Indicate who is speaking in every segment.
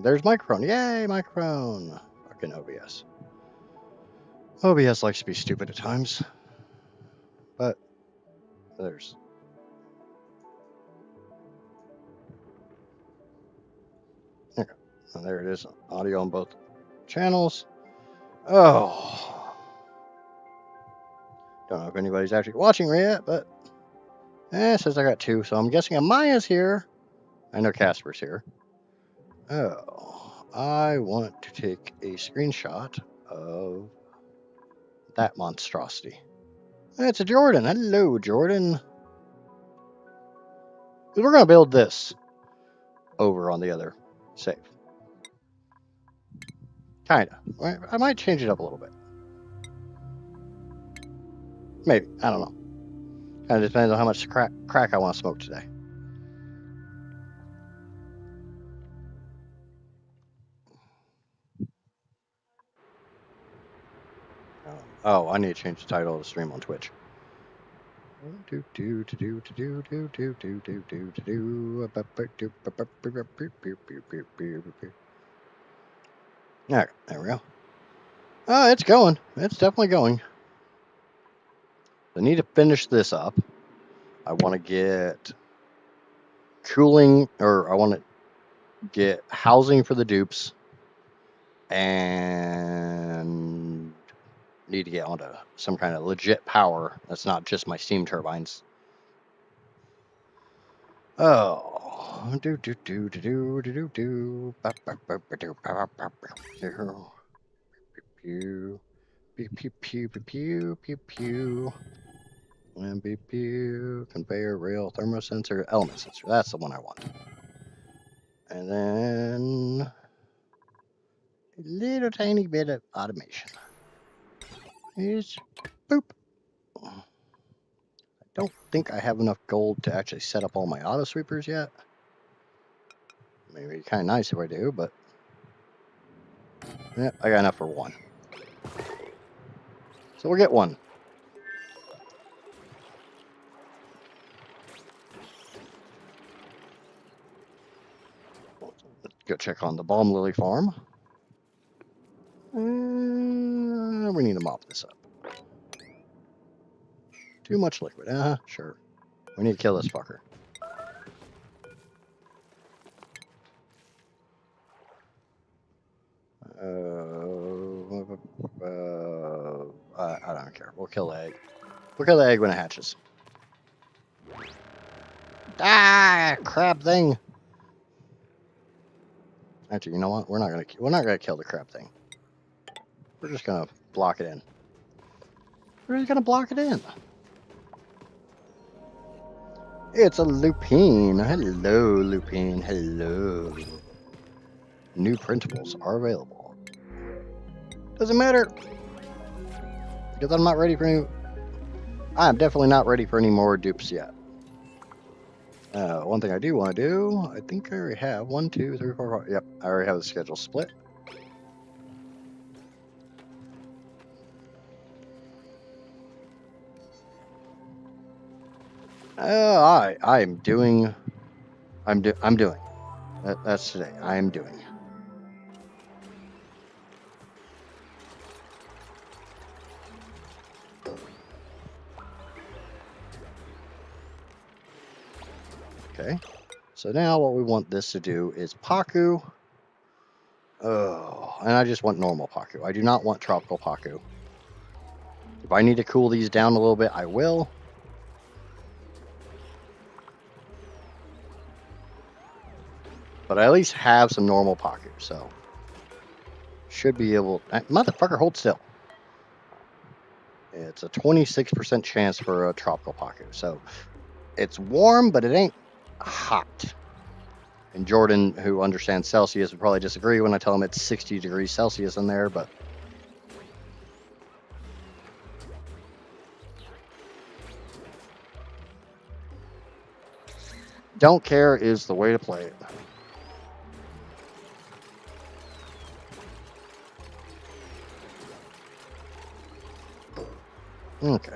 Speaker 1: there's microphone. Yay, microphone. Fucking OBS. OBS likes to be stupid at times. But there's... Okay. And there it is. Audio on both channels. Oh. Don't know if anybody's actually watching yet, but... it says I got 2, so I'm guessing Amaya's here. I know Casper's here. Oh. I want to take a screenshot of that monstrosity. It's a Jordan. Hello, Jordan. We're going to build this over on the other save. Kinda. I might change it up a little bit. Maybe. I don't know. Kind of depends on how much crack I want to smoke today. Oh, I need to change the title of the stream on Twitch. Alright, there we go. Oh, it's going. It's definitely going. I need to finish this up. I want to get cooling, or I want to get housing for the dupes, and need to get onto some kind of legit power that's not just my steam turbines. Oh, do do do do do do do pew pew pew pew pew pew pew and pew pew conveyor rail thermosensor element sensor. That's the one I want. And then a little tiny bit of automation. Is boop. I don't think I have enough gold to actually set up all my auto sweepers yet. Maybe kind of nice if I do, but yeah, I got enough for 1. So we'll get 1. Let's go check on the balm lily farm. We need to mop this up. Too much liquid. Sure. We need to kill this fucker. I don't care. We'll kill the egg. We'll kill the egg when it hatches. Ah, crab thing. Actually, you know what? We're not gonna kill the crab thing. We're just gonna block it in. We're just gonna block it in. It's a lupine. Hello, lupine. Hello. New printables are available. Doesn't matter. Because I'm not ready for any... I'm definitely not ready for any more dupes yet. One thing I do want to do, I think I already have 1, 2, 3, 4, 5. Yep, I already have the schedule split. I'm doing. That's today. I'm doing. Okay. So now what we want this to do is Pacu. Oh, and I just want normal Pacu. I do not want tropical Pacu. If I need to cool these down a little bit, I will. But I at least have some normal Pacu, so should be able. Motherfucker, hold still. It's a 26% chance for a tropical Pacu, so it's warm, but it ain't hot. And Jordan, who understands Celsius, would probably disagree when I tell him it's 60 degrees Celsius in there, but don't care is the way to play it. Okay.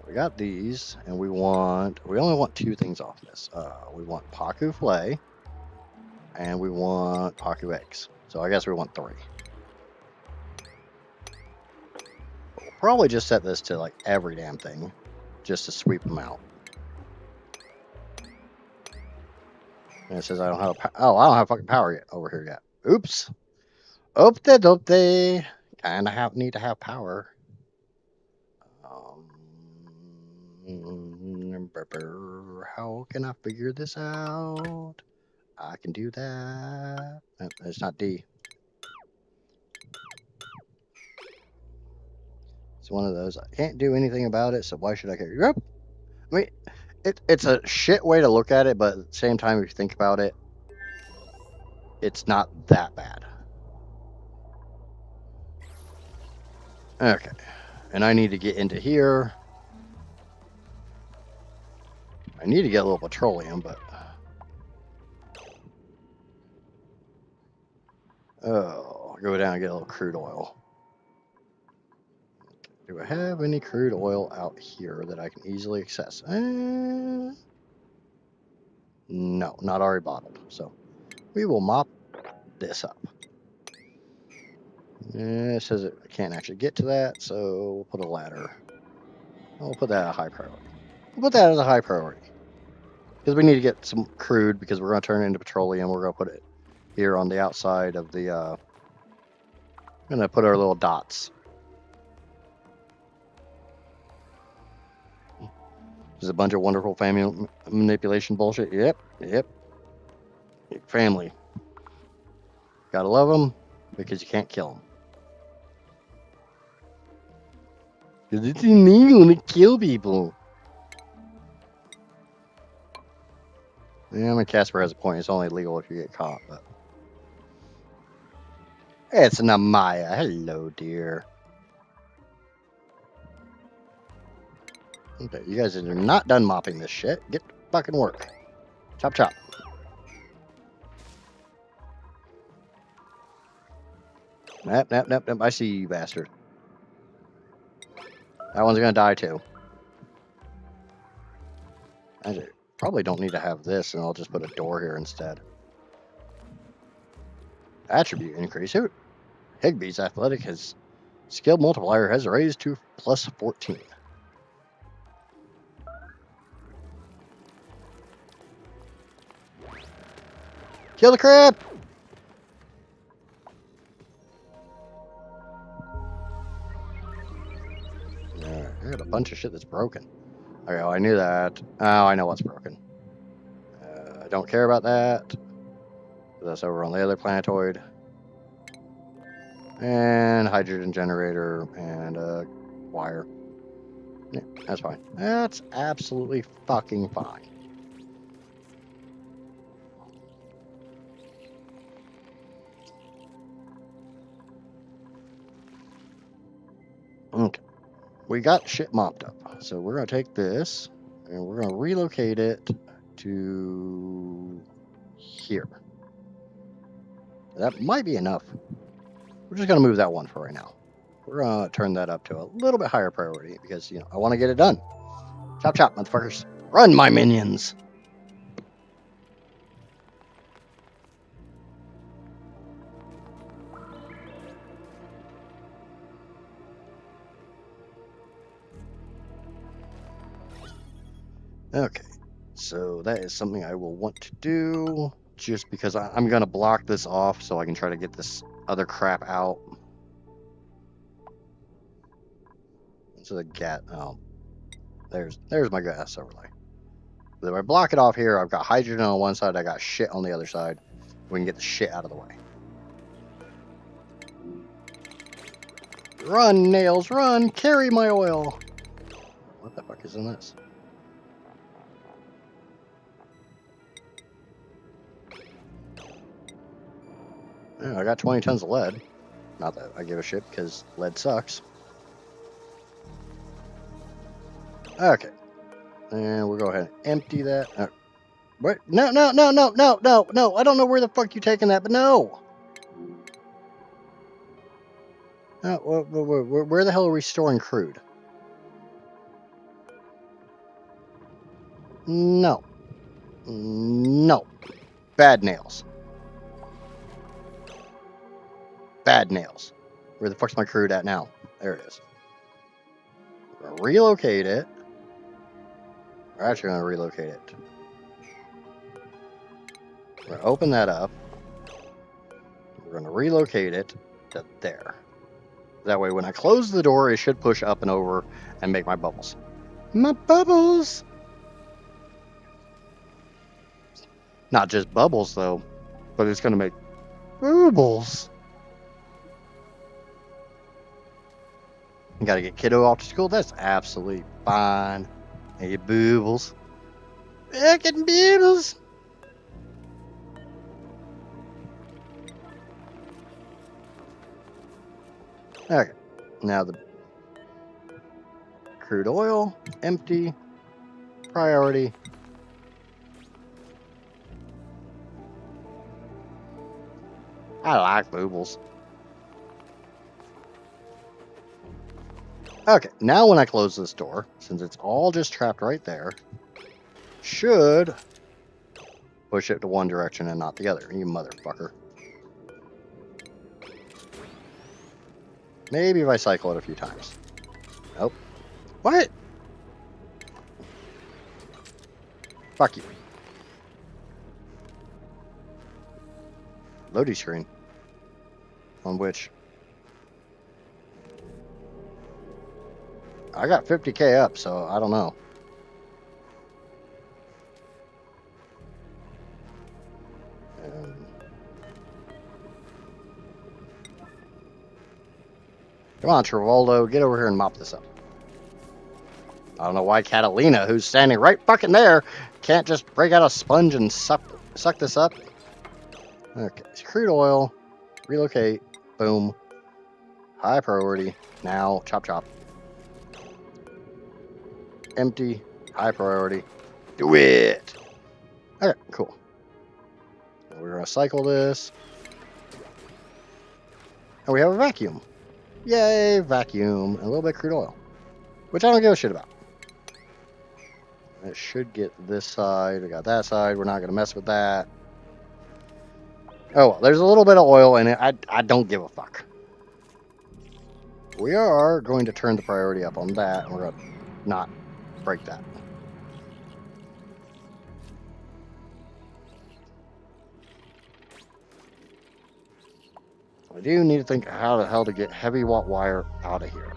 Speaker 1: We got these, and we only want 2 things off this. We want Pacu Flay And we want Pacu eggs. So I guess we want 3. We'll probably just set this to like every damn thing, just to sweep them out. And it says I don't have I don't have fucking power yet over here yet. Oops. Oopty-doopty. Kinda need to have power. How can I figure this out? I can do that. It's not D. It's one of those. I can't do anything about it, so why should I care? Yep. I mean, it's a shit way to look at it, but at the same time, if you think about it, it's not that bad. Okay. And I need to get into here. I need to get a little petroleum, but... Oh, I'll go down and get a little crude oil. Do I have any crude oil out here that I can easily access? No, not already bottled. So we will mop this up. It says I can't actually get to that, so we'll put a ladder. We'll put that at a high priority. We'll put that as a high priority. Because we need to get some crude, because we're going to turn it into petroleum. We're going to put it here on the outside of the... I'm going to put our little dots. There's a bunch of wonderful family manipulation bullshit. Yep. Family. Gotta love them, because you can't kill them. Because it's illegal to kill people. Yeah, I mean, Casper has a point. It's only legal if you get caught, but... It's an Amaya. Hello, dear. Okay, you guys are not done mopping this shit. Get to fucking work. Chop, chop. Nap. I see you, bastard. That one's gonna die, too. I probably don't need to have this, and I'll just put a door here instead. Attribute increase. Higbee's athletic skill multiplier has raised to plus 14. Kill the crab! I got a bunch of shit that's broken. Okay, well, I knew that. Oh, I know what's broken. I don't care about that. That's over on the other planetoid. And hydrogen generator and wire. Yeah, that's fine. That's absolutely fucking fine. Okay. We got shit mopped up. So we're going to take this and we're going to relocate it to here. That might be enough. We're just going to move that one for right now. We're going to turn that up to a little bit higher priority because, you know, I want to get it done. Chop, chop, motherfuckers. Run, my minions. Okay, so that is something I will want to do just because I'm going to block this off so I can try to get this other crap out. So the gas, oh, there's my gas overlay. But if I block it off here, I've got hydrogen on one side, I got shit on the other side. We can get the shit out of the way. Run, nails, run! Carry my oil! What the fuck is in this? Yeah, I got 20 tons of lead. Not that I give a shit because lead sucks. Okay. And we'll go ahead and empty that. What? No. I don't know where the fuck you taking that, but no. Where the hell are we storing crude? No. Bad nails. Bad nails. Where the fuck's my crude at now? There it is. We're gonna relocate it. We're actually gonna relocate it. We're gonna open that up. We're gonna relocate it to there. That way when I close the door, it should push up and over and make my bubbles. My bubbles! Not just bubbles though, but it's gonna make bubbles. You gotta get kiddo off to school. That's absolutely fine. Hey, boobles. Fucking boobles. Okay. Now the crude oil, empty, priority. I like boobles. Okay, now when I close this door, since it's all just trapped right there, should push it to one direction and not the other, you motherfucker. Maybe if I cycle it a few times. Nope. What? Fuck you. Loading screen. On which I got 50k up, so I don't know. Come on, Travoldo, get over here and mop this up. I don't know why Catalina, who's standing right fucking there, can't just break out a sponge and suck this up. Okay, it's crude oil. Relocate. Boom. High priority. Now, chop chop. Empty. High priority. Do it! Okay, cool. We're going to cycle this. And we have a vacuum. Yay, vacuum. And a little bit of crude oil. Which I don't give a shit about. It should get this side. We got that side. We're not going to mess with that. Oh, well, there's a little bit of oil in it. I don't give a fuck. We are going to turn the priority up on that. And we're going to not break that. I do need to think how the hell to get heavy watt wire out of here.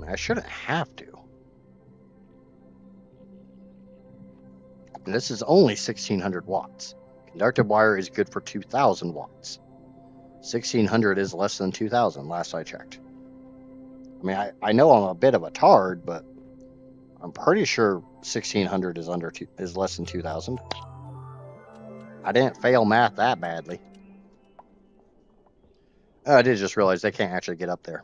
Speaker 1: I shouldn't have to. And this is only 1600 watts. Conductive wire is good for 2000 watts. 1600 is less than 2000 last I checked. I mean, I know I'm a bit of a tard, but I'm pretty sure 1600 is less than 2000. I didn't fail math that badly. I did just realize they can't actually get up there.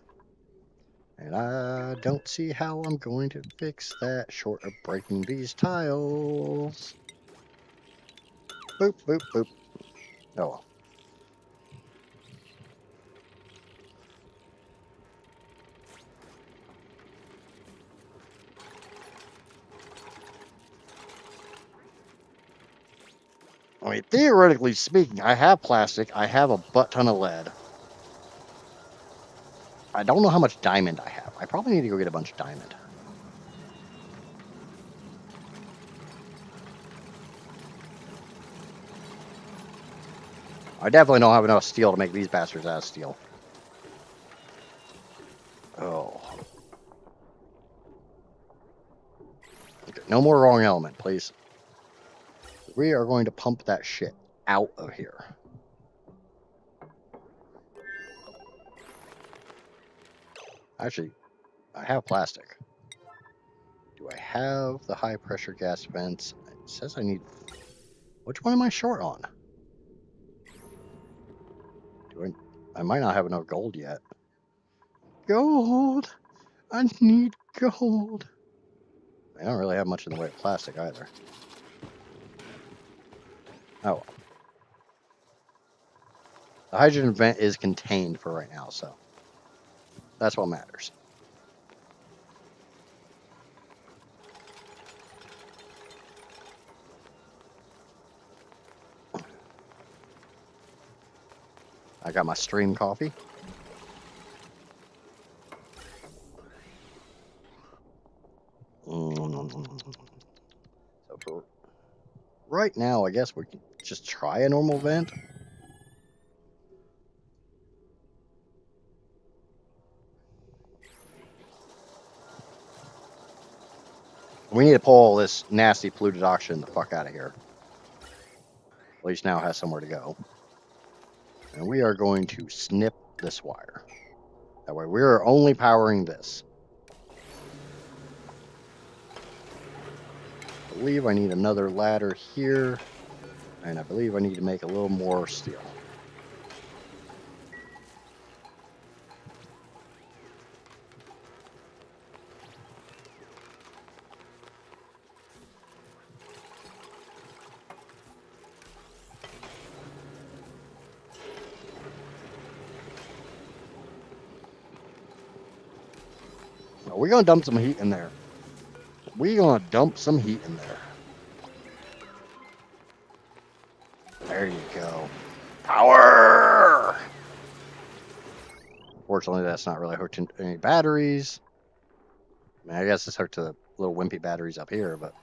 Speaker 1: And I don't see how I'm going to fix that short of breaking these tiles. Boop, boop, boop. Oh well. I mean, theoretically speaking, I have plastic. I have a butt ton of lead. I don't know how much diamond I have. I probably need to go get a bunch of diamond. I definitely don't have enough steel to make these bastards out of steel. Oh. Okay, no more wrong element, please. We are going to pump that shit out of here. Actually, I have plastic. Do I have the high pressure gas vents? It says I need... Which one am I short on? I might not have enough gold yet. Gold! I need gold! I don't really have much in the way of plastic either. Oh well. The hydrogen vent is contained for right now, so that's what matters. I got my stream coffee. So for right now, I guess we can just try a normal vent. We need to pull this nasty polluted oxygen the fuck out of here. At least now it has somewhere to go. And we are going to snip this wire. That way we're only powering this. I believe I need another ladder here. And I believe I need to make a little more steel. We're going to dump some heat in there. We're going to dump some heat in there. There you go. Power! Fortunately, that's not really hooked to any batteries. I mean, I guess it's hooked to the little wimpy batteries up here, but...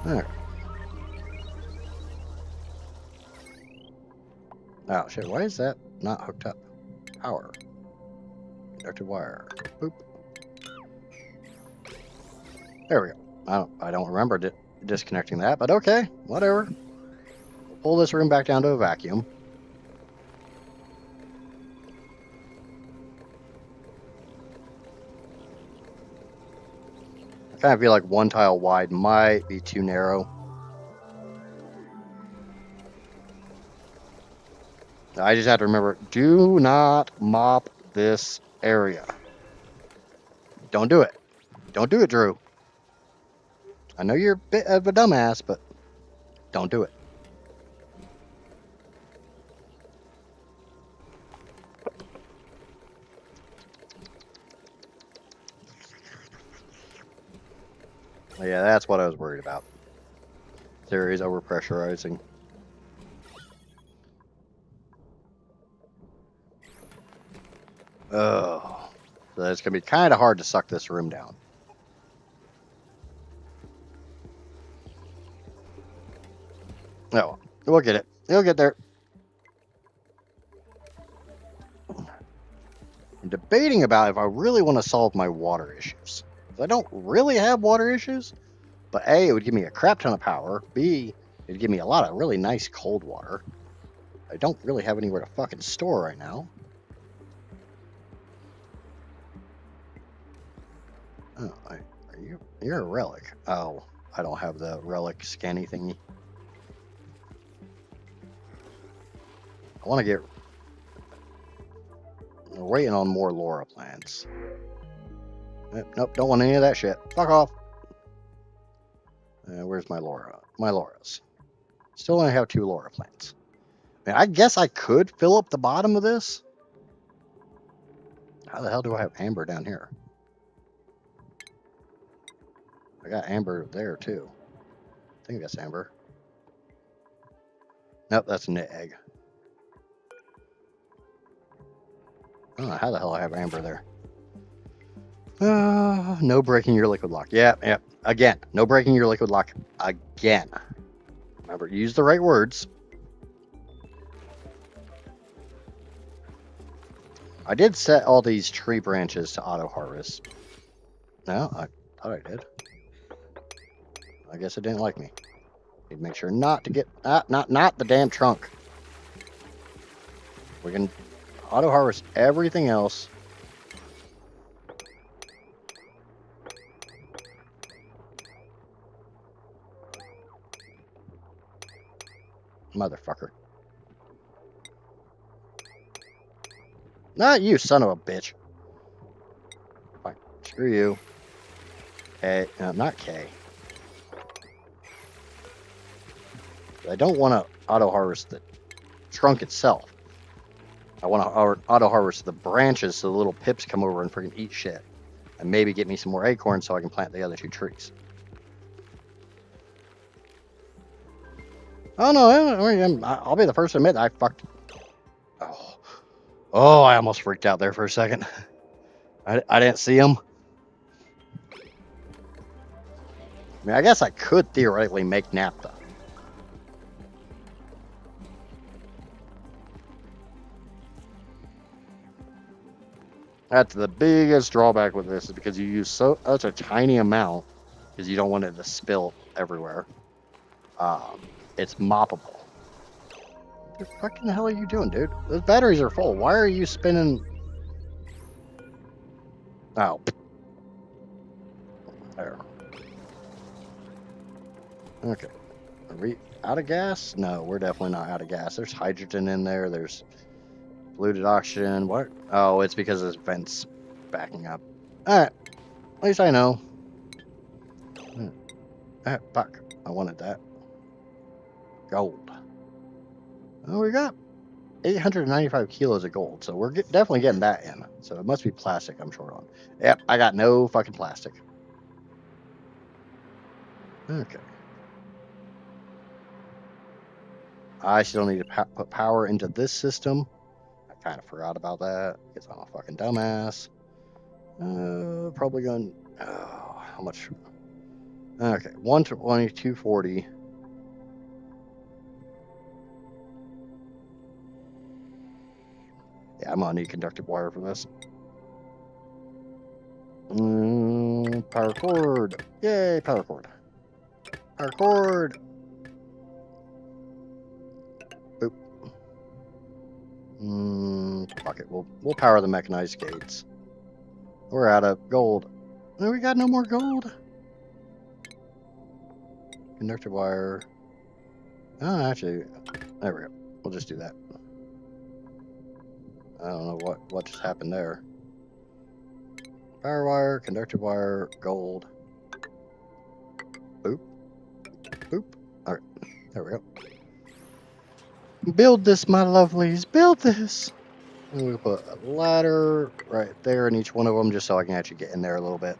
Speaker 1: There. Oh, shit. Why is that not hooked up? Power. Conductive wire. Boop. There we go. I don't remember disconnecting that, but okay. Whatever. We'll pull this room back down to a vacuum. I kind of feel like one tile wide might be too narrow. I just have to remember, do not mop this area. Don't do it. Don't do it, Drew. I know you're a bit of a dumbass, but don't do it. Yeah, that's what I was worried about. Series overpressurizing. Oh, so it's gonna be kind of hard to suck this room down. No, we'll get it. We'll get there. I'm debating about if I really want to solve my water issues. I don't really have water issues, but A, it would give me a crap ton of power. B, it'd give me a lot of really nice cold water. I don't really have anywhere to fucking store right now. Oh, you're a relic. Oh, I don't have the relic scanny thingy. I want to get... We're waiting on more Laura plants. Nope, don't want any of that shit. Fuck off. Where's my Laura? My Lauras. Still only have 2 Laura plants. I guess I could fill up the bottom of this. How the hell do I have amber down here? I got amber there too. I think that's amber. Nope, that's a knit egg. I don't know how the hell I have amber there. No breaking your liquid lock. Yeah. Again, no breaking your liquid lock. Again. Remember, use the right words. I did set all these tree branches to auto harvest. No, I thought I did. I guess it didn't like me. Need to make sure not to get not the damn trunk. We can auto harvest everything else. Motherfucker. Not you, son of a bitch. Fine. Screw you. K. No, not K. I don't want to auto-harvest the trunk itself. I want to auto-harvest the branches so the little pips come over and freaking eat shit. And maybe get me some more acorns so I can plant the other 2 trees. Oh no, I'll be the first to admit I fucked. Oh, I almost freaked out there for a second. I didn't see him. I mean, I guess I could theoretically make naphtha. That's the biggest drawback with this is because you use such a tiny amount because you don't want it to spill everywhere. It's moppable. What the fucking hell are you doing, dude? Those batteries are full. Why are you spinning? Oh. There. Okay. Are we out of gas? No, we're definitely not out of gas. There's hydrogen in there. There's polluted oxygen. What? Oh, it's because this vent's backing up. Alright. At least I know. Fuck. I wanted that. Gold. Oh, we got 895 kilos of gold, so we're definitely getting that in. So it must be plastic I'm short on. Yep, I got no fucking plastic. Okay. I still need to put power into this system. I kind of forgot about that because I'm a fucking dumbass. Probably going. Oh, how much? Okay, 120, 240. Yeah, I'm gonna need conductive wire for this. Power cord. Yay, power cord. Power cord. Boop. Fuck it. We'll power the mechanized gates. We're out of gold. No, we got no more gold. Conductive wire. Oh, actually, there we go. We'll just do that. I don't know what just happened there. Power wire, conductive wire, gold. Boop. Boop. All right. There we go. Build this, my lovelies. Build this. And we put a ladder right there in each one of them just so I can actually get in there a little bit.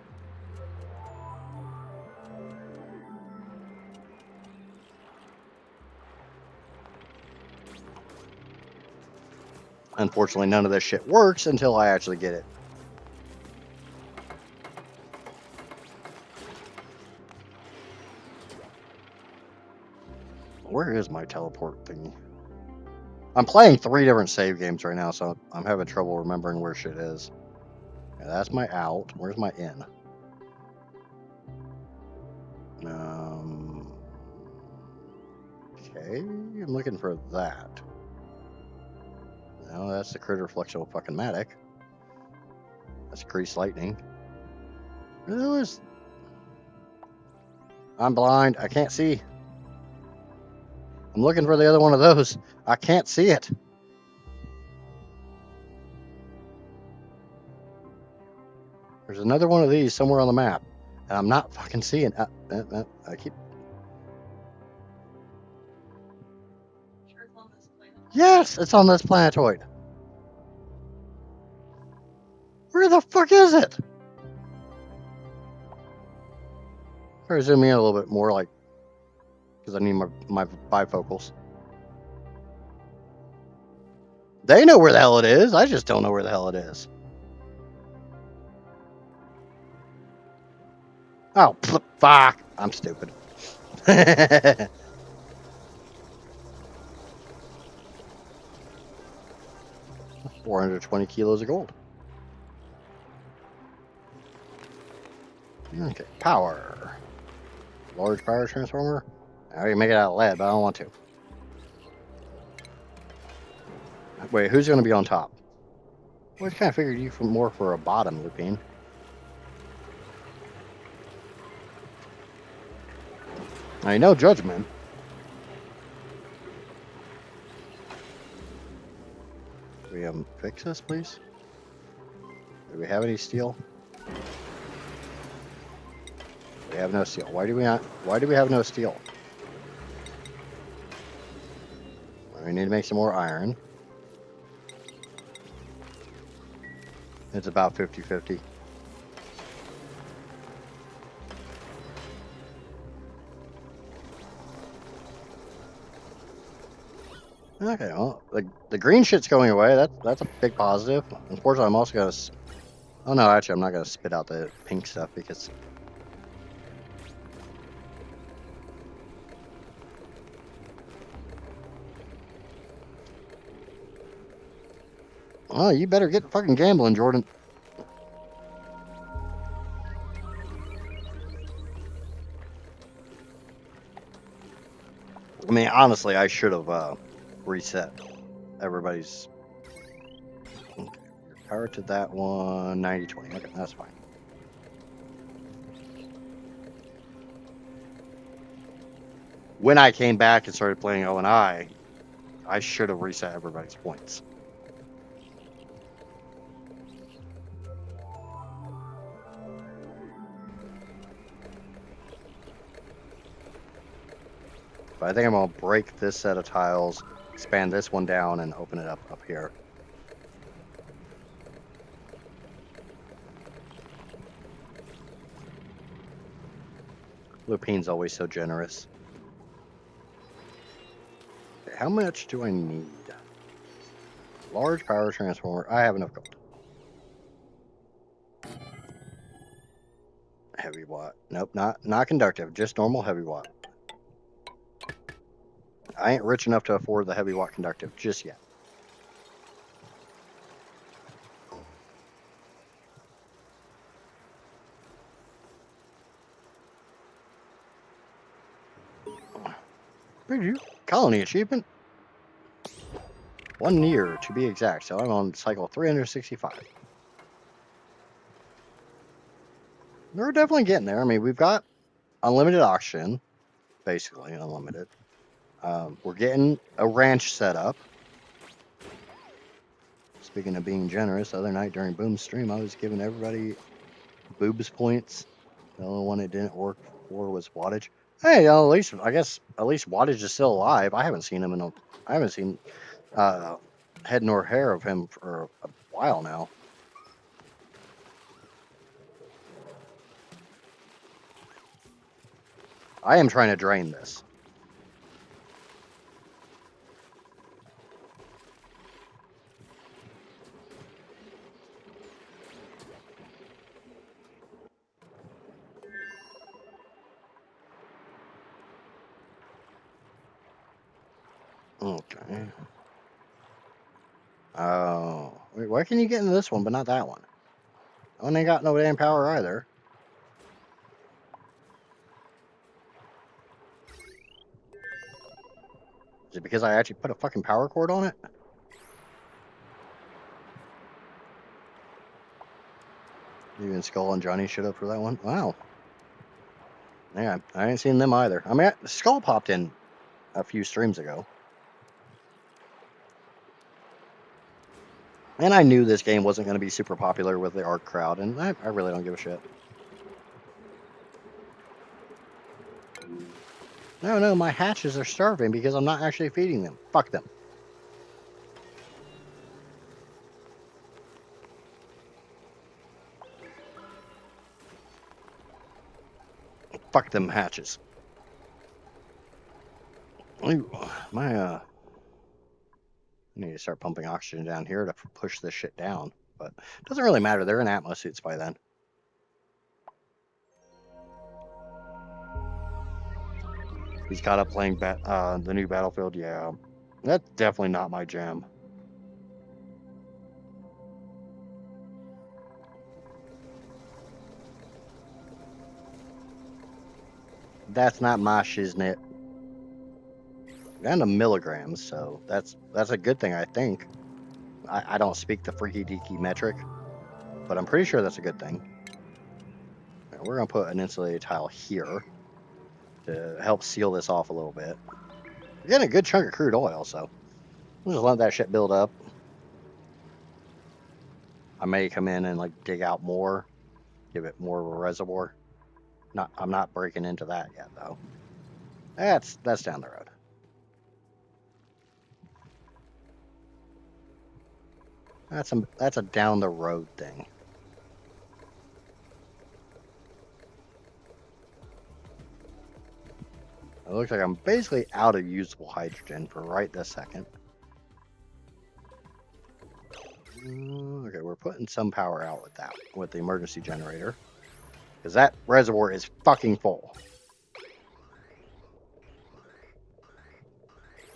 Speaker 1: Unfortunately, none of this shit works until I actually get it. Where is my teleport thingy? I'm playing 3 different save games right now, so I'm having trouble remembering where shit is. Yeah, that's my out. Where's my in? Okay, I'm looking for that. No, that's the critter flexible fucking matic. That's grease lightning. I'm blind. I can't see. I'm looking for the other one of those. I can't see it. There's another one of these somewhere on the map, and I'm not fucking seeing. I keep. Yes, it's on this planetoid. Where the fuck is it? Try to zoom in a little bit more, like, because I need my bifocals. They know where the hell it is. I just don't know where the hell it is. Oh, fuck. I'm stupid. 420 kilos of gold. Okay, power. Large power transformer. I already make it out of lead, but I don't want to. Wait, who's going to be on top? Well, I kind of figured you more for a bottom, Lupine. I no judgment. Can we fix this, please? Do we have any steel? We have no steel. Why do we not? Why do we have no steel? We need to make some more iron. It's about 50-50. Okay, well, the green shit's going away. That's a big positive. Unfortunately, I'm also gonna. Oh no, actually, I'm not gonna spit out the pink stuff because. Oh, you better get fucking gambling, Jordan. I mean, honestly, I should have reset everybody's. Okay, power to that one, 90-20. Okay, that's fine. When I came back and started playing O and I should have reset everybody's points. But I think I'm gonna break this set of tiles, expand this one down, and open it up here. Lupine's always so generous. Okay, how much do I need? Large power transformer. I have enough gold. Heavy watt. Nope, not conductive. Just normal heavy watt. I ain't rich enough to afford the heavy watt conductive just yet. Colony achievement. 1 year to be exact. So I'm on cycle 365. We're definitely getting there. I mean, we've got unlimited oxygen, basically unlimited. We're getting a ranch set up. Speaking of being generous, the other night during Boom's stream, I was giving everybody boobs points. The only one it didn't work for was wattage. Hey, at least wattage is still alive. I haven't seen him I haven't seen head nor hair of him for a while now. I am trying to drain this. Okay. Oh, wait, why can you get into this one but not that one? That one ain't got no damn power either. Is it because I actually put a fucking power cord on it? Even Skull and Johnny showed up for that one. Wow. Yeah, I ain't seen them either. I mean, Skull popped in a few streams ago. And I knew this game wasn't going to be super popular with the ARC crowd, and I really don't give a shit. No, my hatches are starving because I'm not actually feeding them. Fuck them. Fuck them hatches. Ooh, I need to start pumping oxygen down here to push this shit down. But it doesn't really matter. They're in Atmos suits by then. He's caught up playing the new Battlefield. Yeah, that's definitely not my jam. That's not my shiznit. Down to milligrams, so that's a good thing, I think. I don't speak the freaky deaky metric, but I'm pretty sure that's a good thing. And we're gonna put an insulated tile here to help seal this off a little bit. We're getting a good chunk of crude oil, so we'll just let that shit build up. I may come in and like dig out more, give it more of a reservoir. I'm not breaking into that yet though. That's down the road. That's a down the road thing. It looks like I'm basically out of usable hydrogen for right this second. putting some power out with that, with the emergency generator. Because that reservoir is fucking full.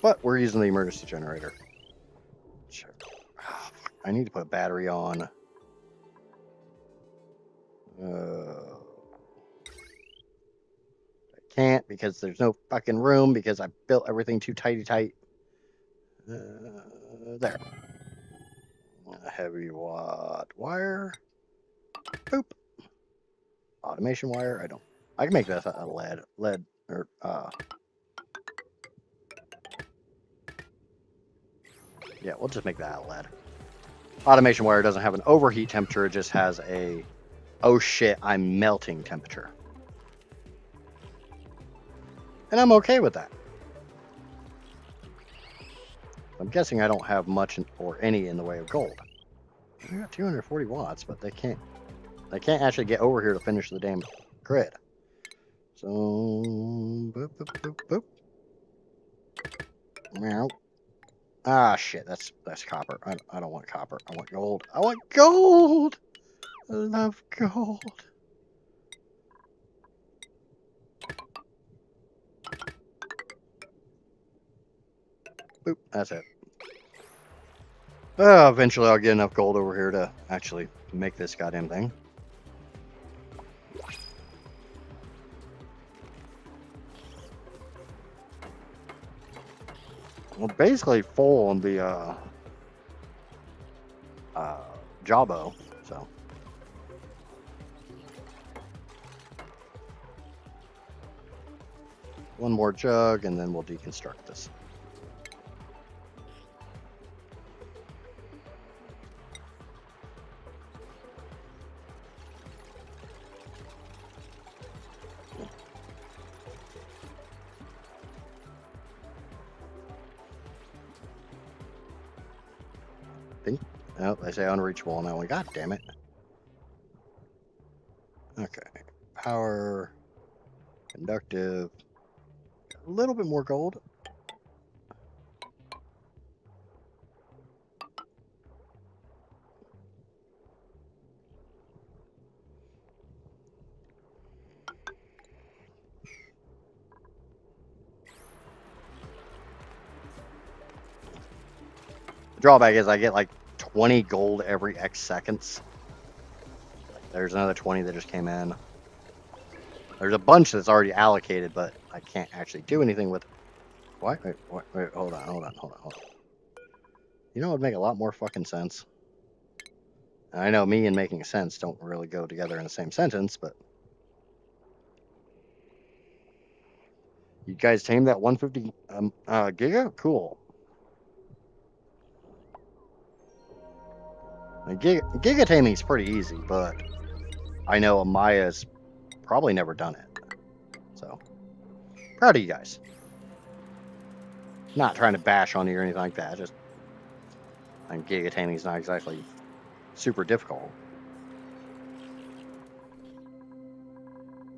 Speaker 1: But we're using the emergency generator. Sure. I need to put a battery on. I can't because there's no fucking room because I built everything too tight. There. Heavy watt wire. Boop. Automation wire. I can make that a lead or yeah, we'll just make that a lead. Automation wire doesn't have an overheat temperature, it just has a oh shit, I'm melting temperature. And I'm okay with that. I'm guessing I don't have much or any in the way of gold. I got 240 watts, but they can't actually get over here to finish the damn grid. So boop boop boop boop. Meow. Ah shit, that's copper. I don't want copper. I want gold. I want gold. I love gold. Boop, that's it. Eventually I'll get enough gold over here to actually make this goddamn thing. Well, basically full on the Jawbo, so. One more jug and then we'll deconstruct this. Oh, they say unreachable on that one. God damn it. Okay. Power. Conductive. A little bit more gold. The drawback is I get like 20 gold every X seconds. There's another 20 that just came in. There's a bunch that's already allocated, but I can't actually do anything with it. What? Wait, hold on. You know what would make a lot more fucking sense? I know me and making sense don't really go together in the same sentence, but you guys tamed that 150 giga? Cool. Giga taming is pretty easy, but I know Amaya's probably never done it. So, proud of you guys. Not trying to bash on you or anything like that. Just, giga taming is not exactly super difficult.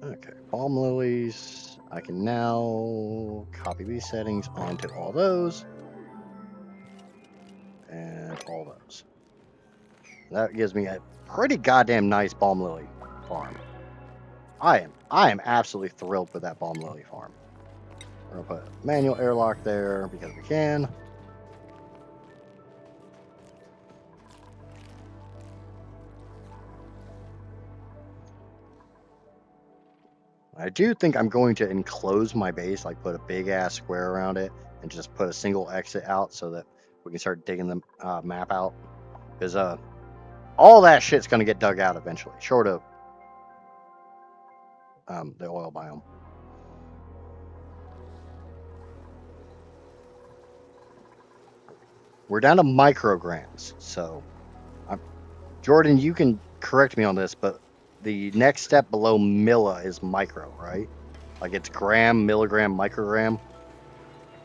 Speaker 1: Okay, palm lilies. I can now copy these settings onto all those. And all those. That gives me a pretty goddamn nice balm lily farm. I am absolutely thrilled with that balm lily farm. We're gonna put manual airlock there because we can. I do think I'm going to enclose my base, like put a big ass square around it and just put a single exit out so that we can start digging the map out. Because all that shit's going to get dug out eventually, short of the oil biome. We're down to micrograms, so Jordan, you can correct me on this, but the next step below milli is micro, right? Like it's gram, milligram, microgram.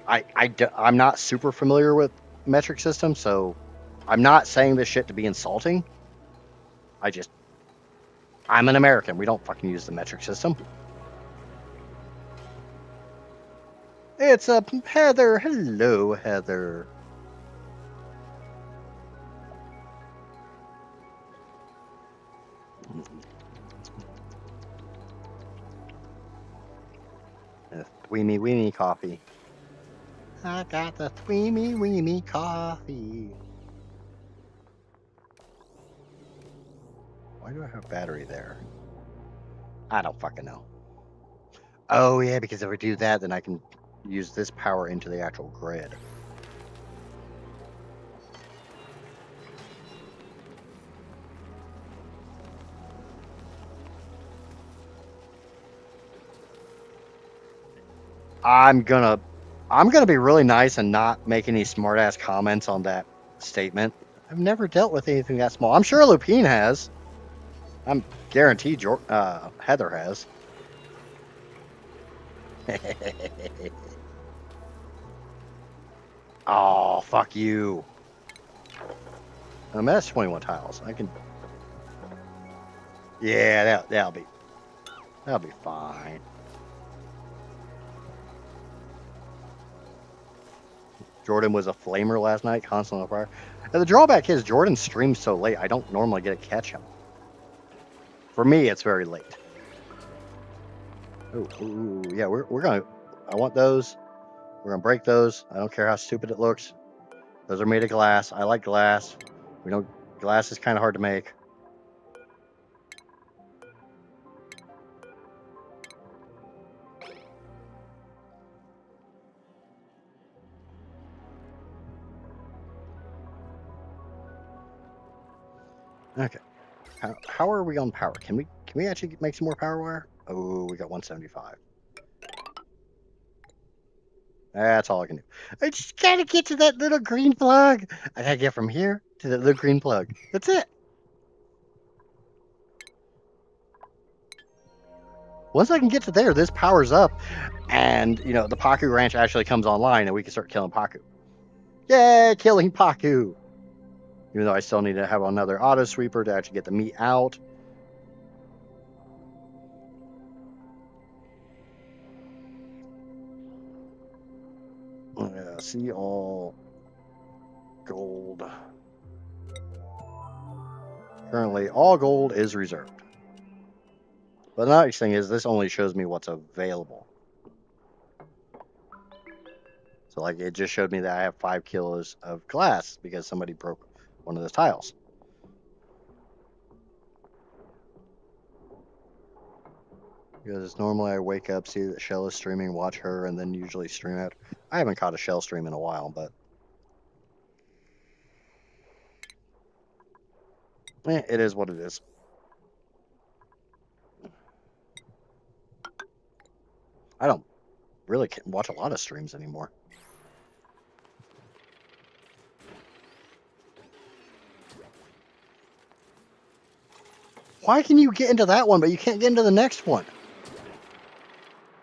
Speaker 1: I'm not super familiar with metric systems, so I'm not saying this shit to be insulting. I'm an American. We don't fucking use the metric system. It's a Heather. Hello, Heather. thweemy weemy coffee. I got the thweemy weemy coffee. Why do I have battery there? I don't fucking know. Oh yeah, because if I do that, then I can use this power into the actual grid. I'm gonna be really nice and not make any smart ass comments on that statement. I've never dealt with anything that small. I'm sure Lupine has. I'm guaranteed Heather has. Oh, fuck you. That's 21 tiles. I can. Yeah, that'll be fine. Jordan was a flamer last night, constantly on fire. Now, the drawback is Jordan streams so late. I don't normally get to catch him. For me, it's very late. Ooh, yeah, we're gonna. I want those. We're gonna break those. I don't care how stupid it looks. Those are made of glass. I like glass. We know glass is kind of hard to make. Okay. How are we on power? Can we actually make some more power wire? Oh, we got 175. That's all I can do. I just gotta get to that little green plug. I gotta get from here to that little green plug. That's it. Once I can get to there, this powers up, and the Pacu Ranch actually comes online, and we can start killing Pacu. Yay, killing Pacu! Even though I still need to have another auto sweeper to actually get the meat out. See all gold. Currently, all gold is reserved. But the nice thing is, this only shows me what's available. So, like, it just showed me that I have 5 kilos of glass because somebody broke one of those tiles. Because normally I wake up, see that Shell is streaming, watch her, and then usually stream out. I haven't caught a Shell stream in a while, but it is what it is. I don't really watch a lot of streams anymore. Why can you get into that one, but you can't get into the next one?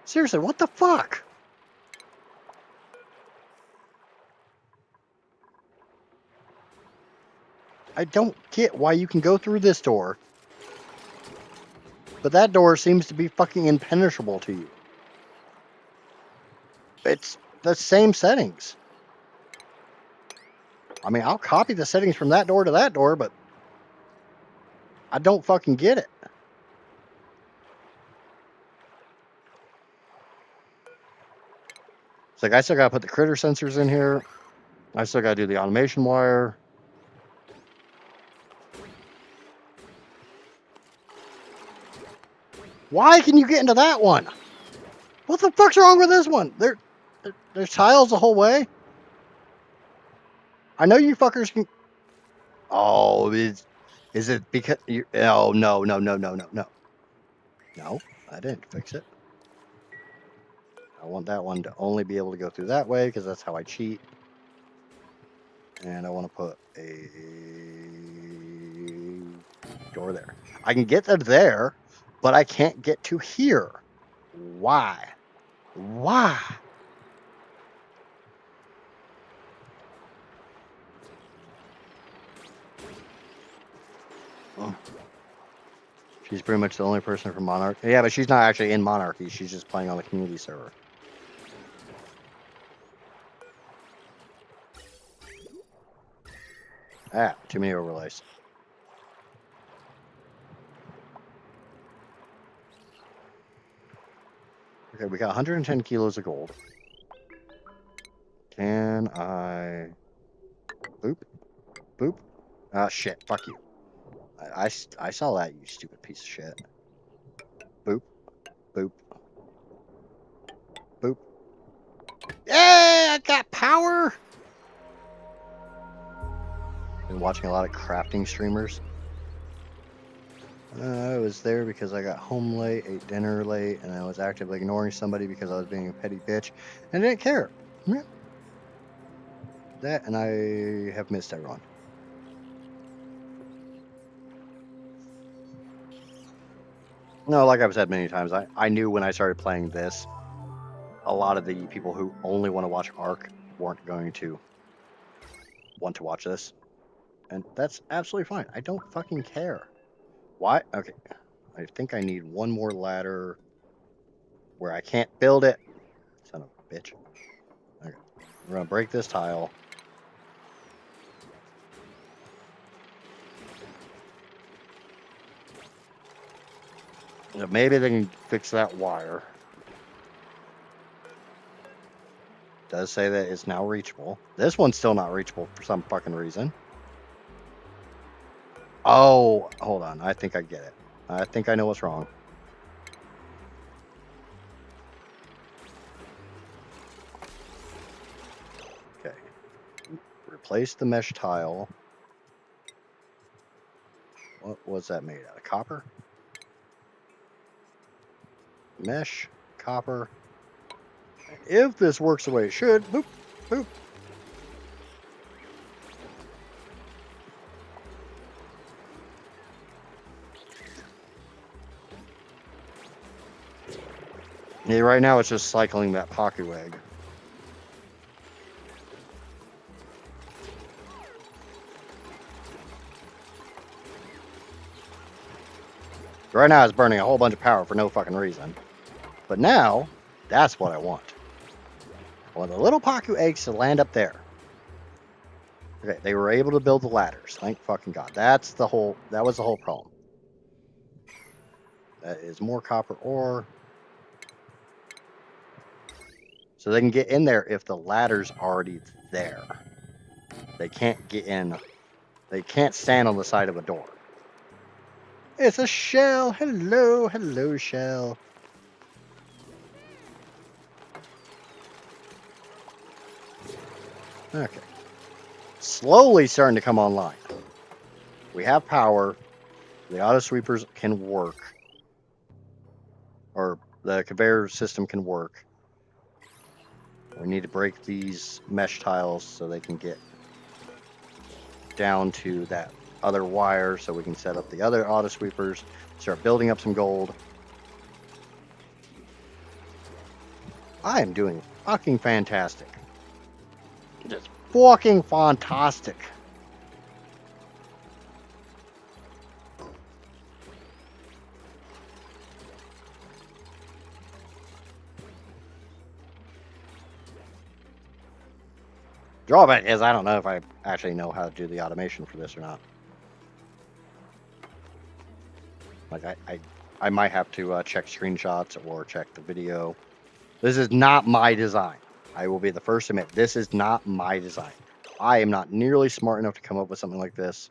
Speaker 1: Seriously, what the fuck? I don't get why you can go through this door, but that door seems to be fucking impenetrable to you. It's the same settings. I mean, I'll copy the settings from that door to that door, but I don't fucking get it. It's like I still gotta put the critter sensors in here. I still gotta do the automation wire. Why can you get into that one? What the fuck's wrong with this one? There's tiles the whole way. I know you fuckers can. Oh, is it because you? Oh no. No, I didn't fix it. I want that one to only be able to go through that way because that's how I cheat. And I want to put a door there. I can get to there, but I can't get to here. Why? Why? Oh. She's pretty much the only person from Monarchy. Yeah, but she's not actually in Monarchy. She's just playing on the community server. Ah, too many overlays. Okay, we got 110 kilos of gold. Can I... Boop. Boop. Ah, shit. Fuck you. I saw that, you stupid piece of shit. Boop. Boop. Boop. Yay! I got power! Been watching a lot of crafting streamers. I was there because I got home late, ate dinner late, and I was actively ignoring somebody because I was being a petty bitch and didn't care. Yeah. That, and I have missed everyone. No, like I've said many times, I knew when I started playing this, a lot of the people who only want to watch Ark weren't going to want to watch this. And that's absolutely fine. I don't fucking care. Why? Okay. I think I need one more ladder where I can't build it. Son of a bitch. Okay. We're going to break this tile. Maybe they can fix that wire. Does say that it's now reachable. This one's still not reachable for some fucking reason. Oh, hold on. I think I get it. I think I know what's wrong. Okay. Replace the mesh tile. What was that made out of? Copper? Mesh, copper. If this works the way it should, boop, boop. Yeah, right now it's just cycling that Pacu egg. Right now it's burning a whole bunch of power for no fucking reason. But now, that's what I want. I want the little Pacu eggs to land up there. Okay, they were able to build the ladders. Thank fucking God. That was the whole problem. That is more copper ore. So they can get in there if the ladder's already there. They can't get in. They can't stand on the side of a door. It's a shell. Hello, hello, shell. Okay. Slowly starting to come online. We have power. The auto sweepers can work. Or the conveyor system can work. We need to break these mesh tiles so they can get down to that other wire so we can set up the other auto sweepers, start building up some gold. I am doing fucking fantastic. Just fucking fantastic. Drawback is I don't know if I actually know how to do the automation for this or not. Like I might have to check screenshots or check the video. This is not my design. I will be the first to admit this is not my design. I am not nearly smart enough to come up with something like this.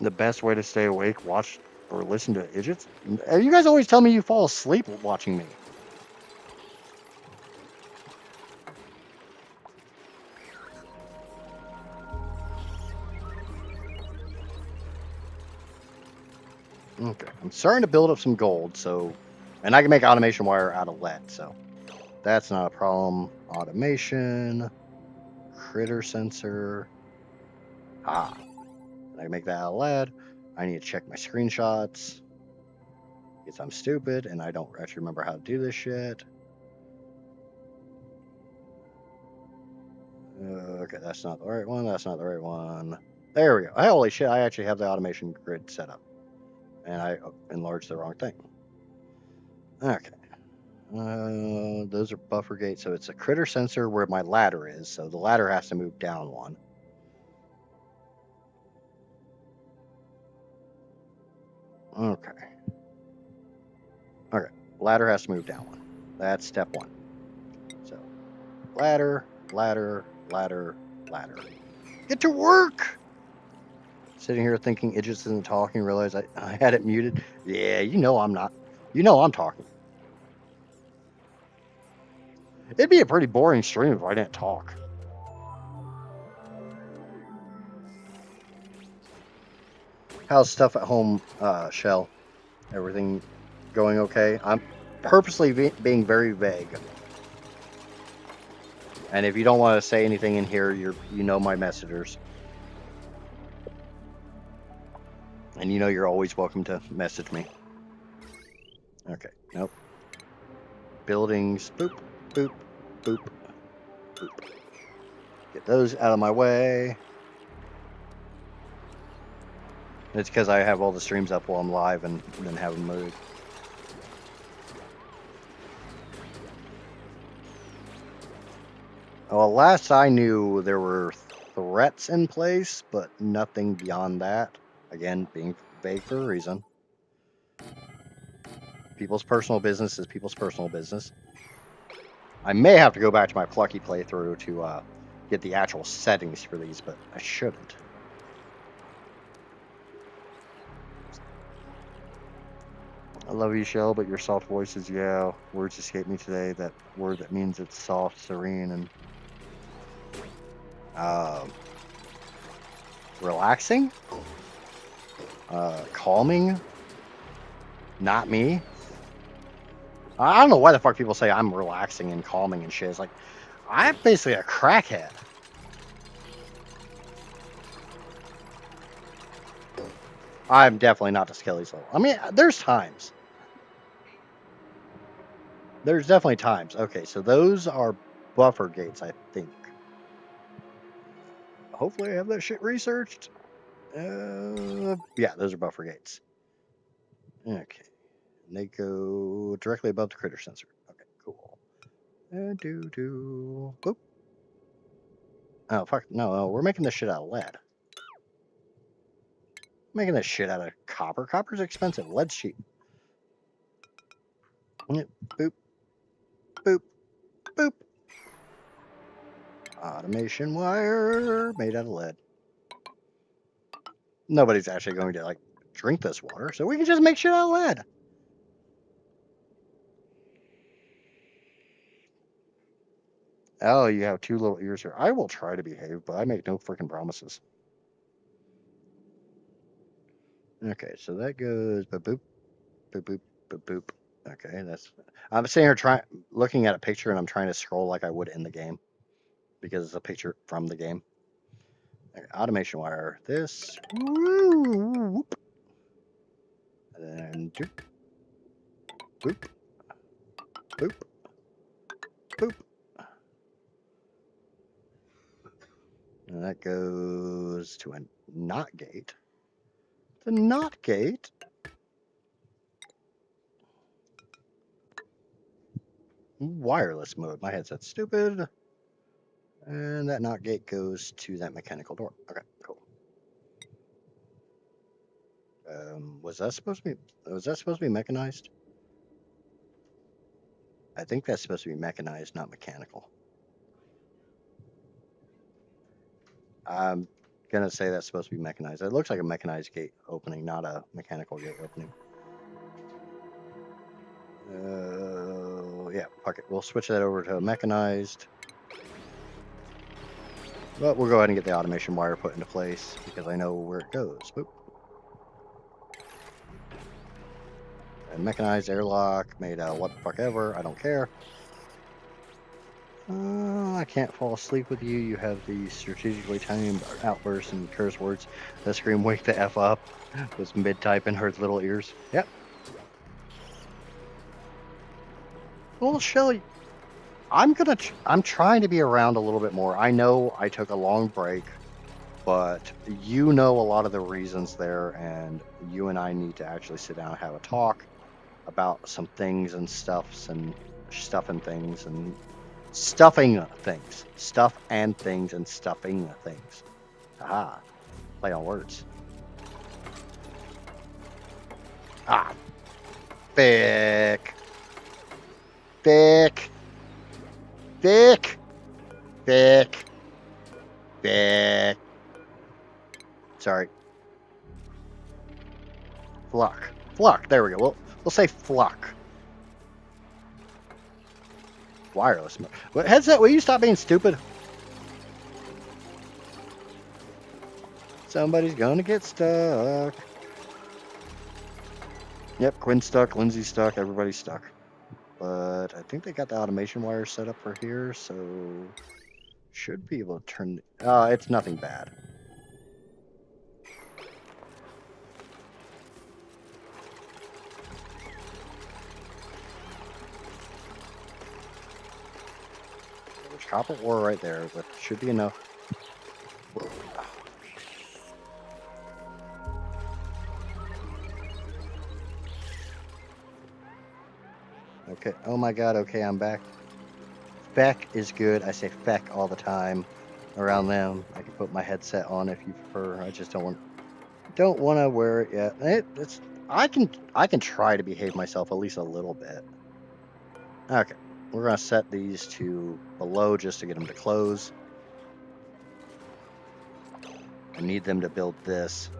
Speaker 1: The best way to stay awake, watch or listen to idiots? You guys always tell me you fall asleep watching me. Okay, I'm starting to build up some gold, so, and I can make automation wire out of lead, so that's not a problem. Automation, critter sensor. Ah, I can make that out of lead. I need to check my screenshots because I'm stupid and I don't actually remember how to do this shit. Okay, that's not the right one. That's not the right one. There we go. Holy shit, I actually have the automation grid set up. And I enlarged the wrong thing. Okay. Those are buffer gates, so it's a critter sensor where my ladder is, so the ladder has to move down one. Okay. Okay. Ladder has to move down one. That's step one. So, ladder, ladder, ladder, ladder. Get to work! Sitting here thinking Idris isn't talking, realize I had it muted. Yeah, you know I'm not. You know I'm talking. It'd be a pretty boring stream if I didn't talk. How's stuff at home, Shell? Everything going okay? I'm purposely being very vague. And if you don't want to say anything in here, you know my messengers. And you know you're always welcome to message me. Okay, nope. Buildings, boop, boop, boop, boop. Get those out of my way. It's because I have all the streams up while I'm live and then have them moved. Well, last I knew, there were threats in place, but nothing beyond that. Again, being vague for a reason. People's personal business is people's personal business. I may have to go back to my Plucky playthrough to get the actual settings for these, but I shouldn't. I love you, Shell, but your soft voice is, yeah, words escape me today. That word that means it's soft, serene, and relaxing, calming. Not me. I don't know why the fuck people say I'm relaxing and calming and shit. It's like, I'm basically a crackhead. I'm definitely not to Skelly's level. I mean, there's times. There's definitely times. Okay, so those are buffer gates, I think. Hopefully I have that shit researched. Yeah, those are buffer gates. Okay. And they go directly above the critter sensor. Okay, cool. Boop. Oh, fuck. No, we're making this shit out of lead. Making this shit out of copper. Copper's expensive. Lead's cheap. Boop. Boop. Boop. Automation wire made out of lead. Nobody's actually going to, like, drink this water, so we can just make shit out of lead. Oh, you have two little ears here. I will try to behave, but I make no freaking promises. Okay, so that goes boop, boop, boop, boop, boop, boop. Okay, that's. I'm sitting here looking at a picture, and I'm trying to scroll like I would in the game because it's a picture from the game. Okay, automation wire. This. Whoop, and then boop, boop, boop. And that goes to a NOT gate. The NOT gate. Wireless mode. My headset's stupid. And that NOT gate goes to that mechanical door. Okay, cool. Was that supposed to be mechanized? I think that's supposed to be mechanized, not mechanical. I'm gonna say that's supposed to be mechanized. It looks like a mechanized gate opening, not a mechanical gate opening. Yeah, fuck it. We'll switch that over to mechanized. But we'll go ahead and get the automation wire put into place because I know where it goes. Boop. And mechanized airlock made out of what the fuck ever. I don't care. I can't fall asleep with you. You have the strategically timed outbursts and curse words that scream "wake the F up" with mid-type in her little ears. Yep. Well, Shelly, I'm trying to be around a little bit more. I know I took a long break, but you know a lot of the reasons there, and you and I need to actually sit down and have a talk about some things and stuffs and stuffing things and stuffing things. Stuff and things and stuffing things. Aha. Play on words. Ah. Thick. Thick. Thick. Thick. Thick. Sorry. Fluck. Fluck. There we go. We'll say fluck. Wireless mode. What headset? Will you stop being stupid? Somebody's gonna get stuck. Yep, Quinn's stuck, Lindsay's stuck, everybody's stuck. But I think they got the automation wire set up for here, so should be able to turn. It's nothing bad. There's copper ore right there, but should be enough. Okay. Oh my God. Okay, I'm back. Feck is good. I say feck all the time around them. I can put my headset on if you prefer. I just don't want to wear it yet. I can try to behave myself at least a little bit. Okay. We're gonna set these to below just to get them to close. I need them to build this.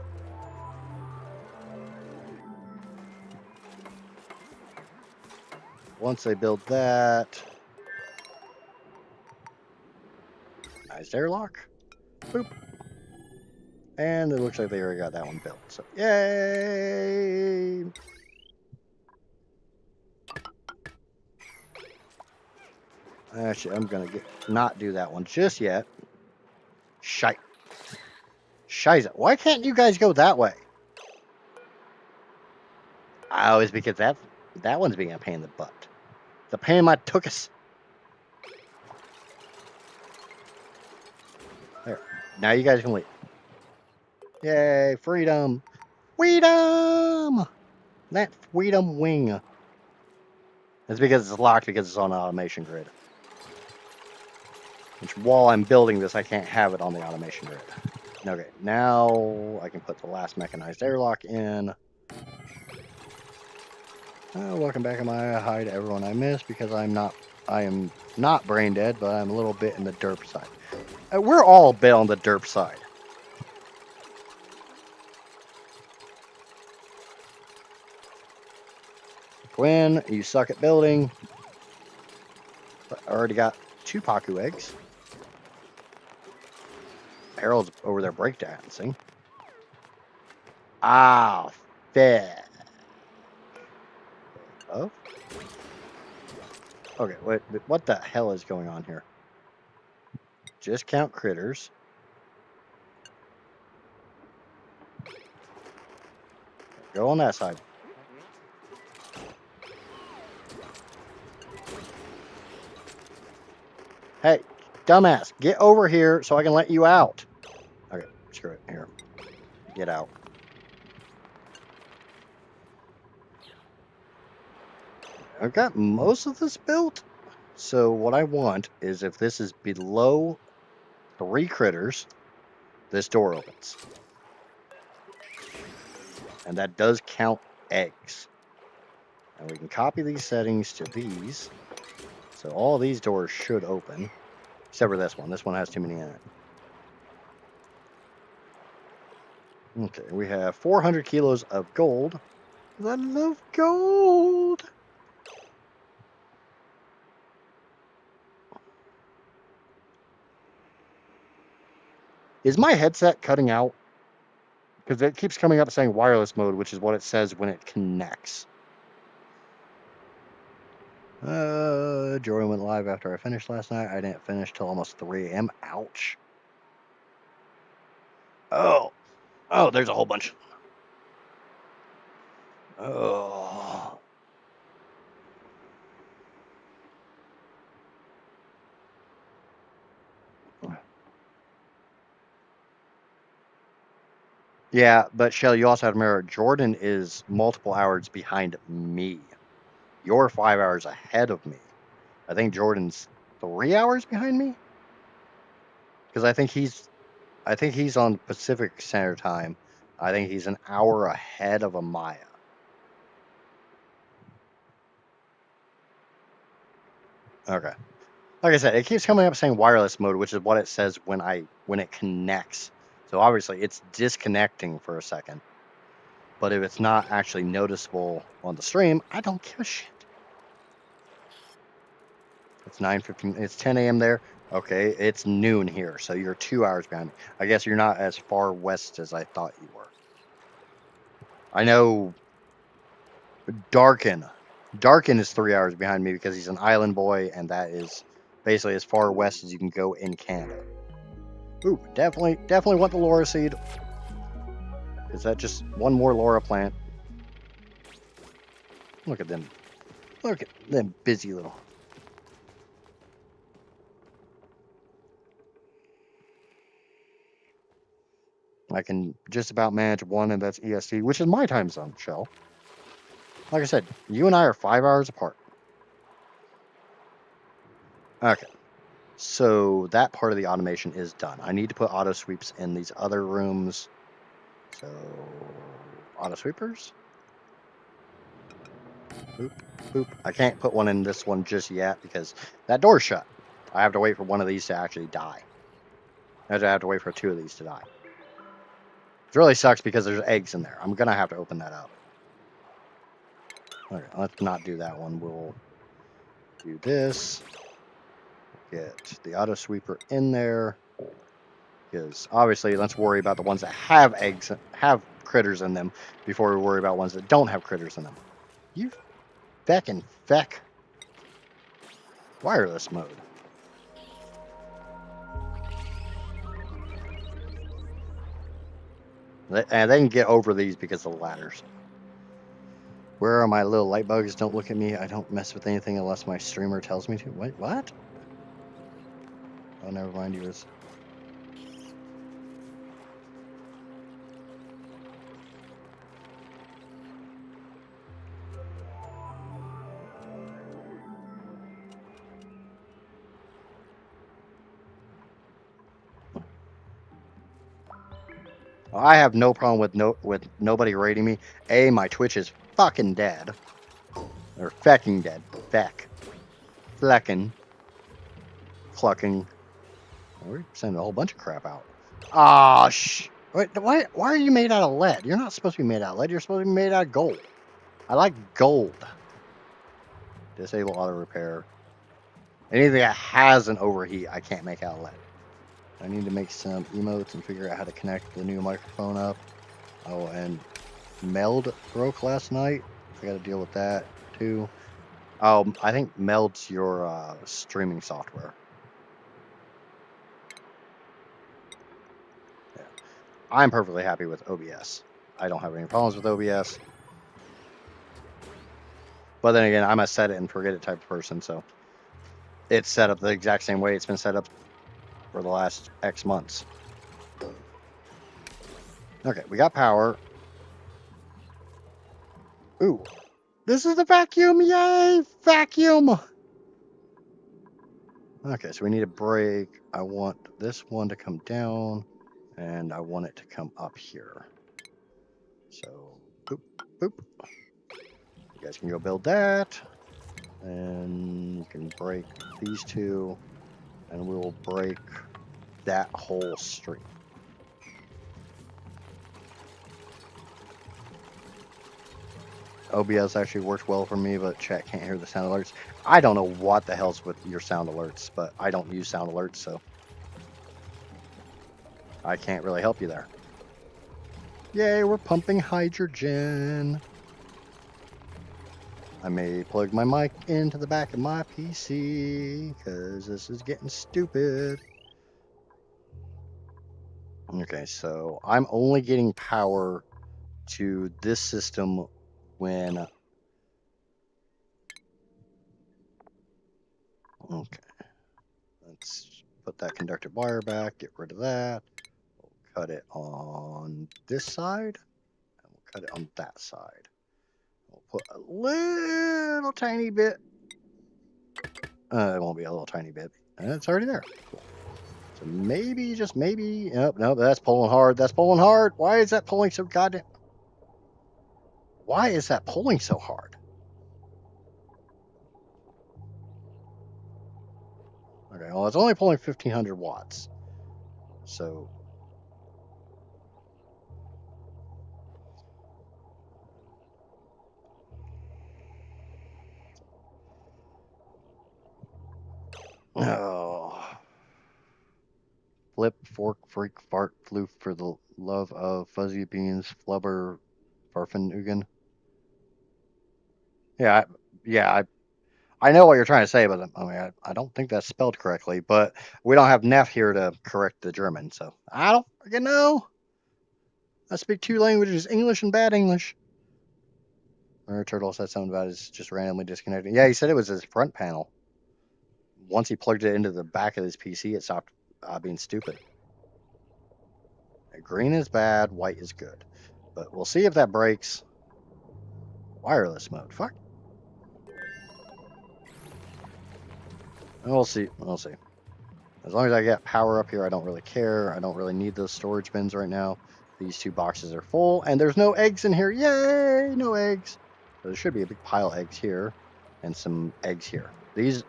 Speaker 1: Once they build that, nice airlock. Boop. And it looks like they already got that one built. So yay! Actually, I'm gonna not do that one just yet. Shite. Shiza. Why can't you guys go that way? Oh, it's because that one's being a pain in the butt. The pain in my tuchus. There. Now you guys can leave. Yay, freedom. Freedom! That freedom wing. It's because it's locked because it's on an automation grid. Which, while I'm building this, I can't have it on the automation grid. Okay, now I can put the last mechanized airlock in. Welcome back. Hi to everyone I missed because I am not brain dead, but I'm a little bit in the derp side. We're all a bit on the derp side. Quinn, you suck at building. I already got 2 Pacu eggs. Harold's over there breakdancing. Ah, fair. Oh? Okay, wait, what the hell is going on here? Just count critters. Go on that side. Hey, dumbass, get over here so I can let you out. Okay, screw it. Here. Get out. I've got most of this built. So what I want is if this is below 3 critters, this door opens. And that does count eggs. And we can copy these settings to these. So all these doors should open. Except for this one. This one has too many in it. Okay, we have 400 kilos of gold. I love gold! Is my headset cutting out? Because it keeps coming up saying wireless mode, which is what it says when it connects. Jordan went live after I finished last night. I didn't finish till almost 3 a.m. Ouch. Oh, there's a whole bunch. Oh. Yeah, but Shell, you also have to remember, Jordan is multiple hours behind me. You're 5 hours ahead of me. I think Jordan's 3 hours behind me. Because I think he's on Pacific Standard Time. I think he's an hour ahead of Amaya. Okay. Like I said, it keeps coming up saying wireless mode, which is what it says when it connects. So obviously it's disconnecting for a second. But if it's not actually noticeable on the stream, I don't give a shit. It's 9:15. It's 10 a.m. there. Okay, it's noon here, so you're 2 hours behind me. I guess you're not as far west as I thought you were. I know Darkin is 3 hours behind me because he's an island boy, and that is basically as far west as you can go in Canada. Ooh, definitely want the Laura seed. Is that just one more Laura plant? Look at them. Look at them busy little. I can just about manage one, and that's EST, which is my time zone, Shell. Like I said, you and I are 5 hours apart. Okay. So that part of the automation is done. I need to put auto sweeps in these other rooms. So auto sweepers. Boop, boop. I can't put one in this one just yet because that door's shut. I have to wait for one of these to actually die. I have to wait for 2 of these to die. It really sucks because there's eggs in there. I'm going to have to open that up. Okay, let's not do that one. We'll do this. Get the auto sweeper in there. Because obviously, let's worry about the ones that have eggs, have critters in them, before we worry about ones that don't have critters in them. You feckin' feck. Wireless mode. And they can get over these because of the ladders. Where are my little light bugs? Don't look at me. I don't mess with anything unless my streamer tells me to. Wait, what? Oh, never mind. You was. I have no problem with nobody rating me. My Twitch is fucking dead. Or fecking dead. Feck. Flecking. Clucking. We're sending a whole bunch of crap out. Ah, Wait, why are you made out of lead? You're not supposed to be made out of lead. You're supposed to be made out of gold. I like gold. Disable auto repair. Anything that has an overheat, I can't make out of lead. I need to make some emotes and figure out how to connect the new microphone up. Oh, and Meld broke last night. I got to deal with that too. I think Meld's your streaming software. Yeah. I'm perfectly happy with OBS. I don't have any problems with OBS. But then again, I'm a set it and forget it type of person, so it's set up the exact same way it's been set up for the last X months. Okay, we got power. Ooh, this is the vacuum! Yay! Vacuum! Okay, so we need a break. I want this one to come down, and I want it to come up here. So, boop, boop. You guys can go build that. And you can break these two, and we will break that whole street. OBS actually works well for me, but chat can't hear the sound alerts. I don't know what the hell's with your sound alerts, but I don't use sound alerts, so I can't really help you there. Yay, we're pumping hydrogen. I may plug my mic into the back of my PC, because this is getting stupid. Okay, so I'm only getting power to this system when... Okay. Let's put that conductive wire back, get rid of that. We'll cut it on this side, and we'll cut it on that side. We'll put a little tiny bit It won't be a little tiny bit. And it's already there. Cool. So maybe, just maybe. Nope, nope, that's pulling hard. That's pulling hard. Why is that pulling so goddamn... Why is that pulling so hard? Okay, well, it's only pulling 1,500 watts. So... Oh... Flip, fork, freak, fart, floof for the love of fuzzy beans, flubber, farfenugan. Yeah, I know what you're trying to say, but I mean, I don't think that's spelled correctly. But we don't have Neff here to correct the German, so I don't freaking know. I speak two languages, English and bad English. Turtle said something about it's just randomly disconnecting. Yeah, he said it was his front panel. Once he plugged it into the back of his PC, it stopped being stupid. Green is bad, white is good. But we'll see if that breaks. Wireless mode. Fuck. We'll see. We'll see. As long as I get power up here, I don't really care. I don't really need those storage bins right now. These two boxes are full, and there's no eggs in here. Yay! No eggs. So there should be a big pile of eggs here, and some eggs here. These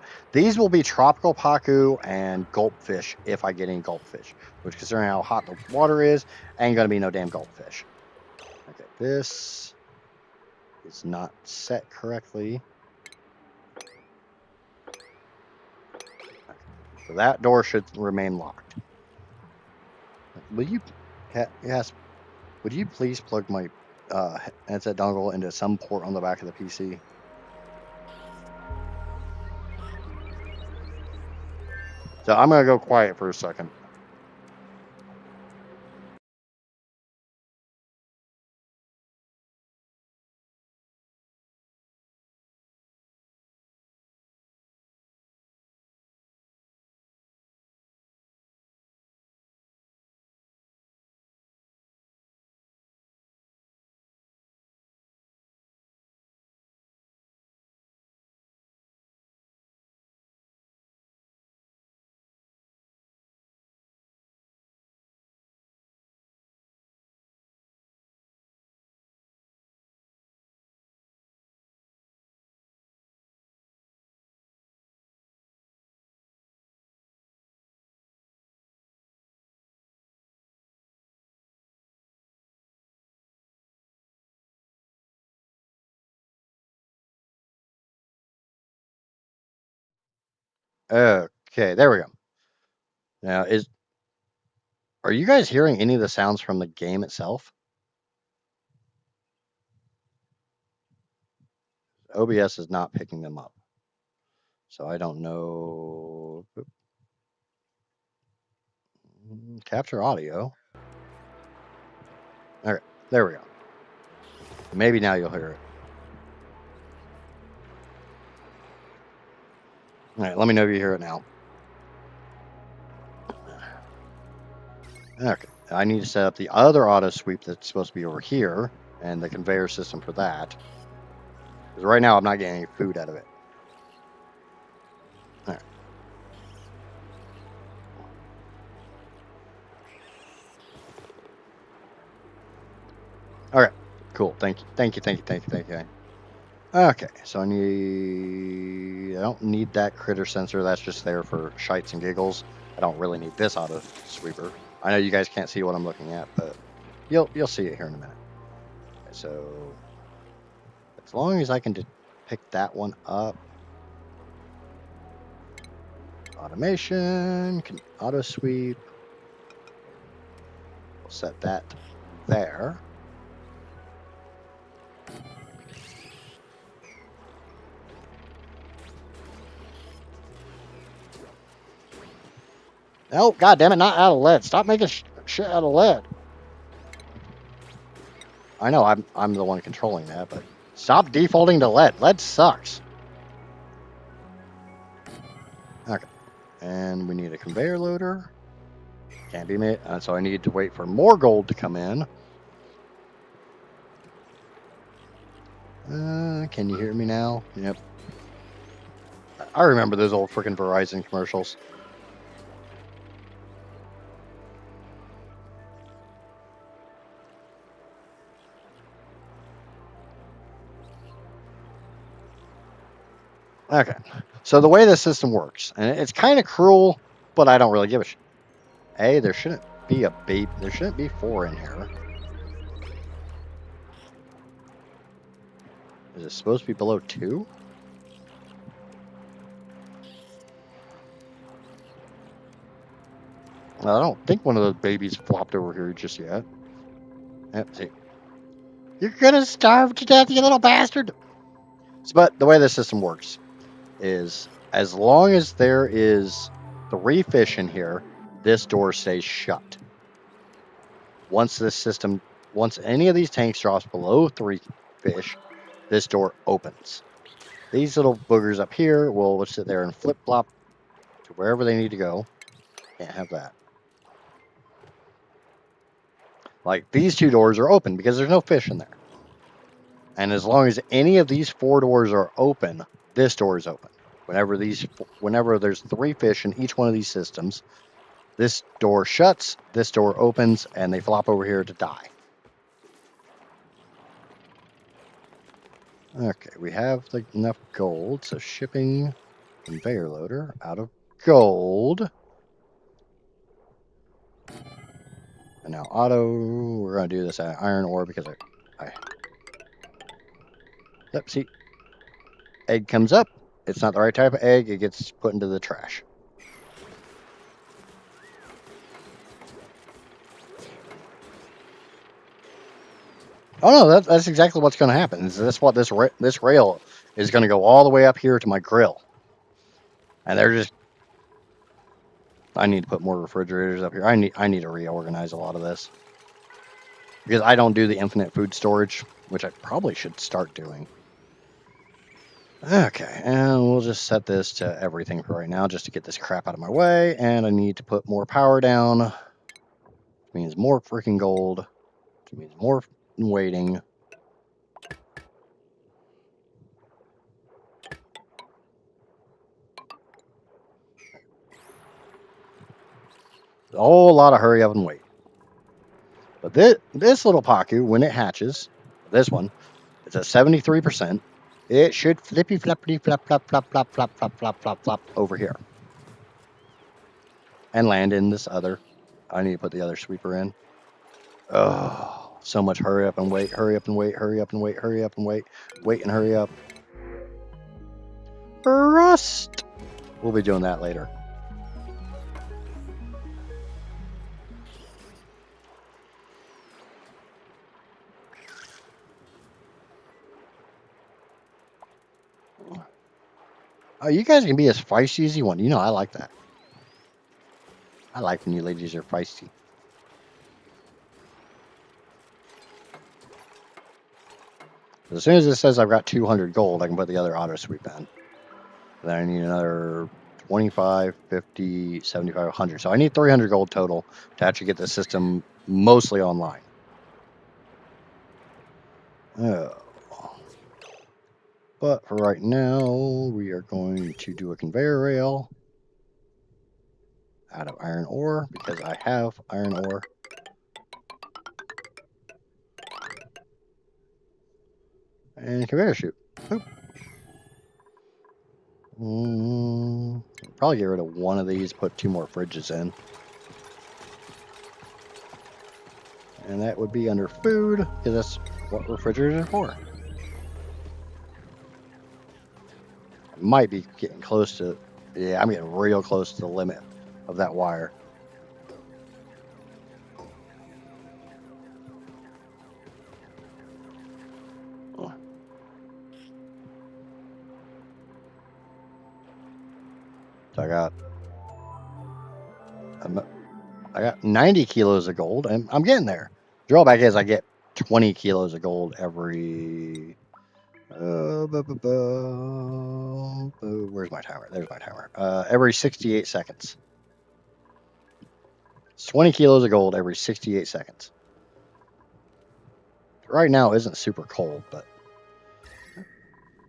Speaker 1: will be tropical pacu and gulpfish if I get any gulpfish. Which, considering how hot the water is, ain't gonna be no damn gulpfish. Okay, this is not set correctly. So that door should remain locked. Will you, yes, would you please plug my headset dongle into some port on the back of the PC? So I'm going to go quiet for a second. Okay, there we go. Now, are you guys hearing any of the sounds from the game itself? OBS is not picking them up. So I don't know. Capture audio. All right, there we go. Maybe now you'll hear it. All right, let me know if you hear it now. Okay, I need to set up the other auto sweep that's supposed to be over here and the conveyor system for that. Because right now I'm not getting any food out of it. All right. All right, cool. Thank you. Okay, so I don't need that critter sensor. That's just there for shites and giggles. I don't really need this auto sweeper. I know you guys can't see what I'm looking at, but you'll see it here in a minute. Okay, so as long as I can pick that one up, automation can auto sweep. We'll set that there. Oh, god damn it, not out of lead. Stop making shit out of lead. I know I'm the one controlling that, but stop defaulting to lead. Lead sucks. Okay. And we need a conveyor loader. Can't be made. So I need to wait for more gold to come in. Can you hear me now? Yep. I remember those old freaking Verizon commercials. Okay, so the way this system works, and it's kind of cruel, but I don't really give a shit. A, there shouldn't be a baby. There shouldn't be 4 in here. Is it supposed to be below 2? I don't think one of those babies flopped over here just yet. Yep, see. You're gonna starve to death, you little bastard! But the way the system works is as long as there is 3 fish in here, this door stays shut. Once any of these tanks drops below 3 fish, this door opens. These little boogers up here will sit there and flip-flop to wherever they need to go. Can't have that. Like, these 2 doors are open because there's no fish in there. And as long as any of these 4 doors are open, this door is open. Whenever there's 3 fish in each one of these systems, this door shuts, this door opens, and they flop over here to die. Okay, we have enough gold, so shipping conveyor loader out of gold. And now auto, we're going to do this at iron ore because Yep, see, egg comes up. It's not the right type of egg. It gets put into the trash. Oh no, that's exactly what's going to happen. That's what this rail is going to go all the way up here to my grill. And they're just. I need to put more refrigerators up here. I need to reorganize a lot of this because I don't do the infinite food storage, which I probably should start doing. Okay, and we'll just set this to everything for right now just to get this crap out of my way. And I need to put more power down. Which means more freaking gold. Which means more waiting. A whole lot of hurry up and wait. But this little Pacu, when it hatches, this one, it's at 73%. It should flippy floppity flop flop flop flop flop flop flop flop flop over here. And land in this other. I need to put the other sweeper in. Oh, so much hurry up and wait, hurry up and wait, hurry up and wait, hurry up and wait, wait and hurry up. Rust! We'll be doing that later. Oh, you guys can be as feisty as you want. You know, I like that. I like when you ladies are feisty. As soon as it says I've got 200 gold, I can put the other auto sweep in. Then I need another 25, 50, 75, 100. So I need 300 gold total to actually get the system mostly online. Oh. But for right now, we are going to do a conveyor rail out of iron ore because I have iron ore. And conveyor chute. Probably get rid of one of these, put 2 more fridges in. And that would be under food, because that's what refrigerators are for. I might be getting close to, yeah, I'm getting real close to the limit of that wire. So I got 90 kilos of gold, and I'm getting there. Drawback is I get 20 kilos of gold every. Where's my timer? There's my timer. Every 68 seconds. It's 20 kilos of gold every 68 seconds. Right now isn't super cold, but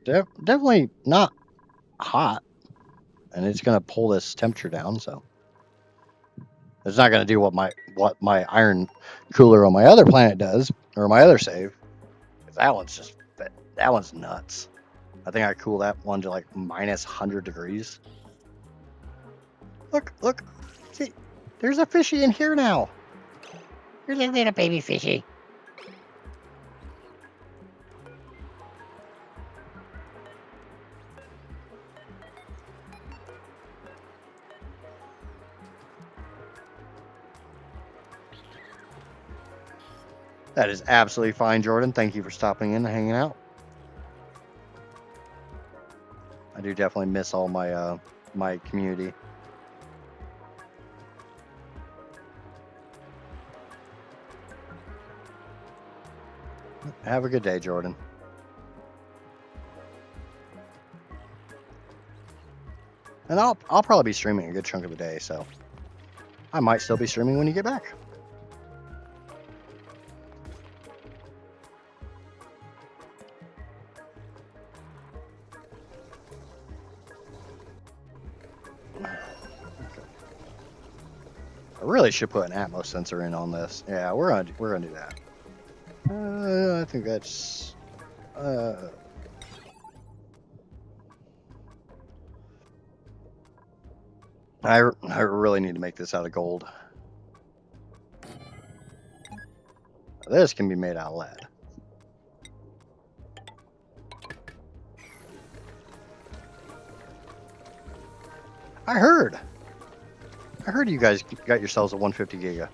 Speaker 1: definitely not hot. and it's going to pull this temperature down. So it's not going to do what my iron cooler on my other planet does, or my other save. That one's nuts. I think I cool that one to like minus 100 degrees. Look. See, there's a fishy in here now.
Speaker 2: There's a little baby fishy.
Speaker 1: That is absolutely fine, Jordan. Thank you for stopping in and hanging out. I do definitely miss all my my community. Have a good day, Jordan. And I'll probably be streaming a good chunk of the day, so I might still be streaming when you get back. I really should put an Atmos sensor in on this. Yeah, we're gonna do that. I think that's. I really need to make this out of gold. This can be made out of lead. I heard you guys got yourselves a 150 giga.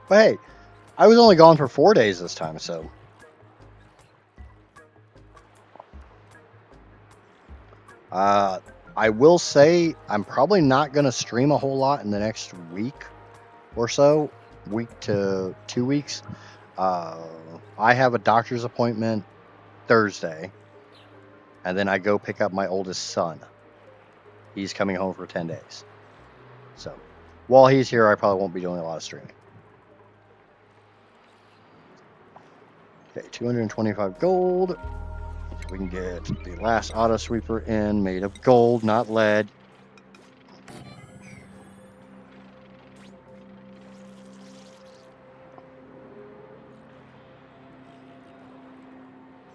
Speaker 1: But hey, I was only gone for 4 days this time, so. I will say I'm probably not going to stream a whole lot in the next week or so, week to 2 weeks. I have a doctor's appointment Thursday, and then I go pick up my oldest son. He's coming home for 10 days. So while he's here, I probably won't be doing a lot of streaming. Okay, 225 gold. We can get the last auto sweeper in, made of gold, not lead.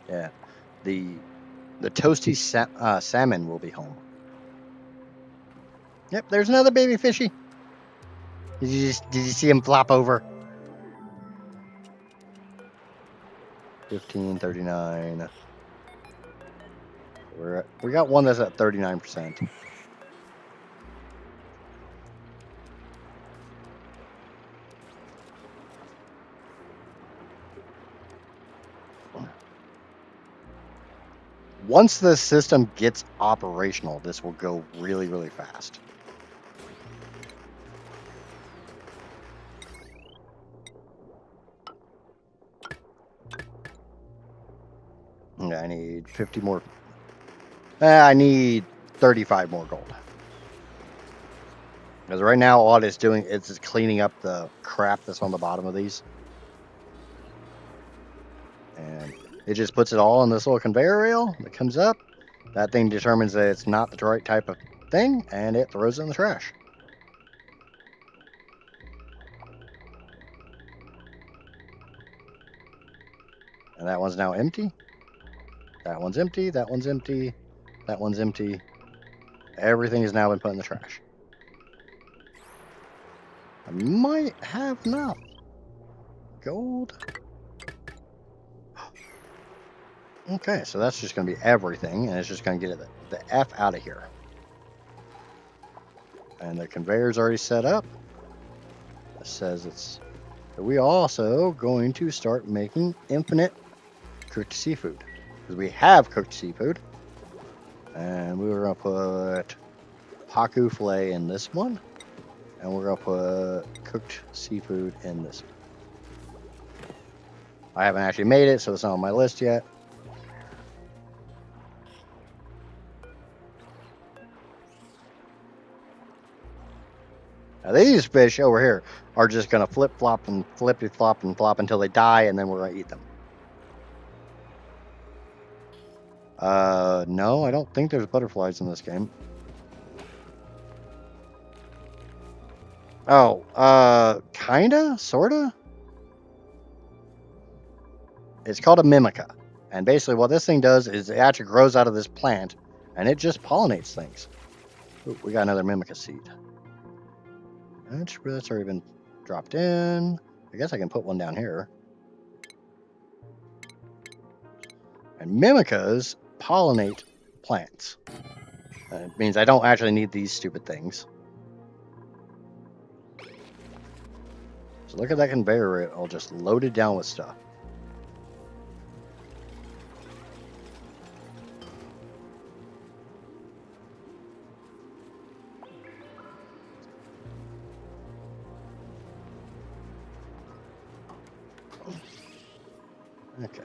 Speaker 1: Yeah, the toasty salmon will be home. Yep, there's another baby fishy. Did you see him flop over? 1539. We got one that's at 39%. Once the system gets operational, this will go really, really fast. Yeah, I need 50 more. I need 35 more gold. Because right now, all it's doing is just cleaning up the crap that's on the bottom of these. And it just puts it all on this little conveyor rail that comes up. That thing determines that it's not the right type of thing, and it throws it in the trash. And that one's now empty. That one's empty. That one's empty. That one's empty. Everything has now been put in the trash. I might have enough gold. Okay, so that's just going to be everything, and it's just going to get the F out of here. And the conveyor's already set up. It says it's... We also going to start making infinite cooked seafood. Because we have cooked seafood. And we were going to put Pacu filet in this one. And we're going to put cooked seafood in this one. I haven't actually made it, so it's not on my list yet. Now, these fish over here are just going to flip-flop and flippy-flop and flop until they die, and then we're going to eat them. No, I don't think there's butterflies in this game. Oh, kinda? Sorta? It's called a mimica. And basically what this thing does is it actually grows out of this plant, and it just pollinates things. Ooh, we got another mimica seed. That's already been dropped in. I guess I can put one down here. And mimicas pollinate plants. It means I don't actually need these stupid things. So look at that conveyor all just loaded down with stuff. Okay.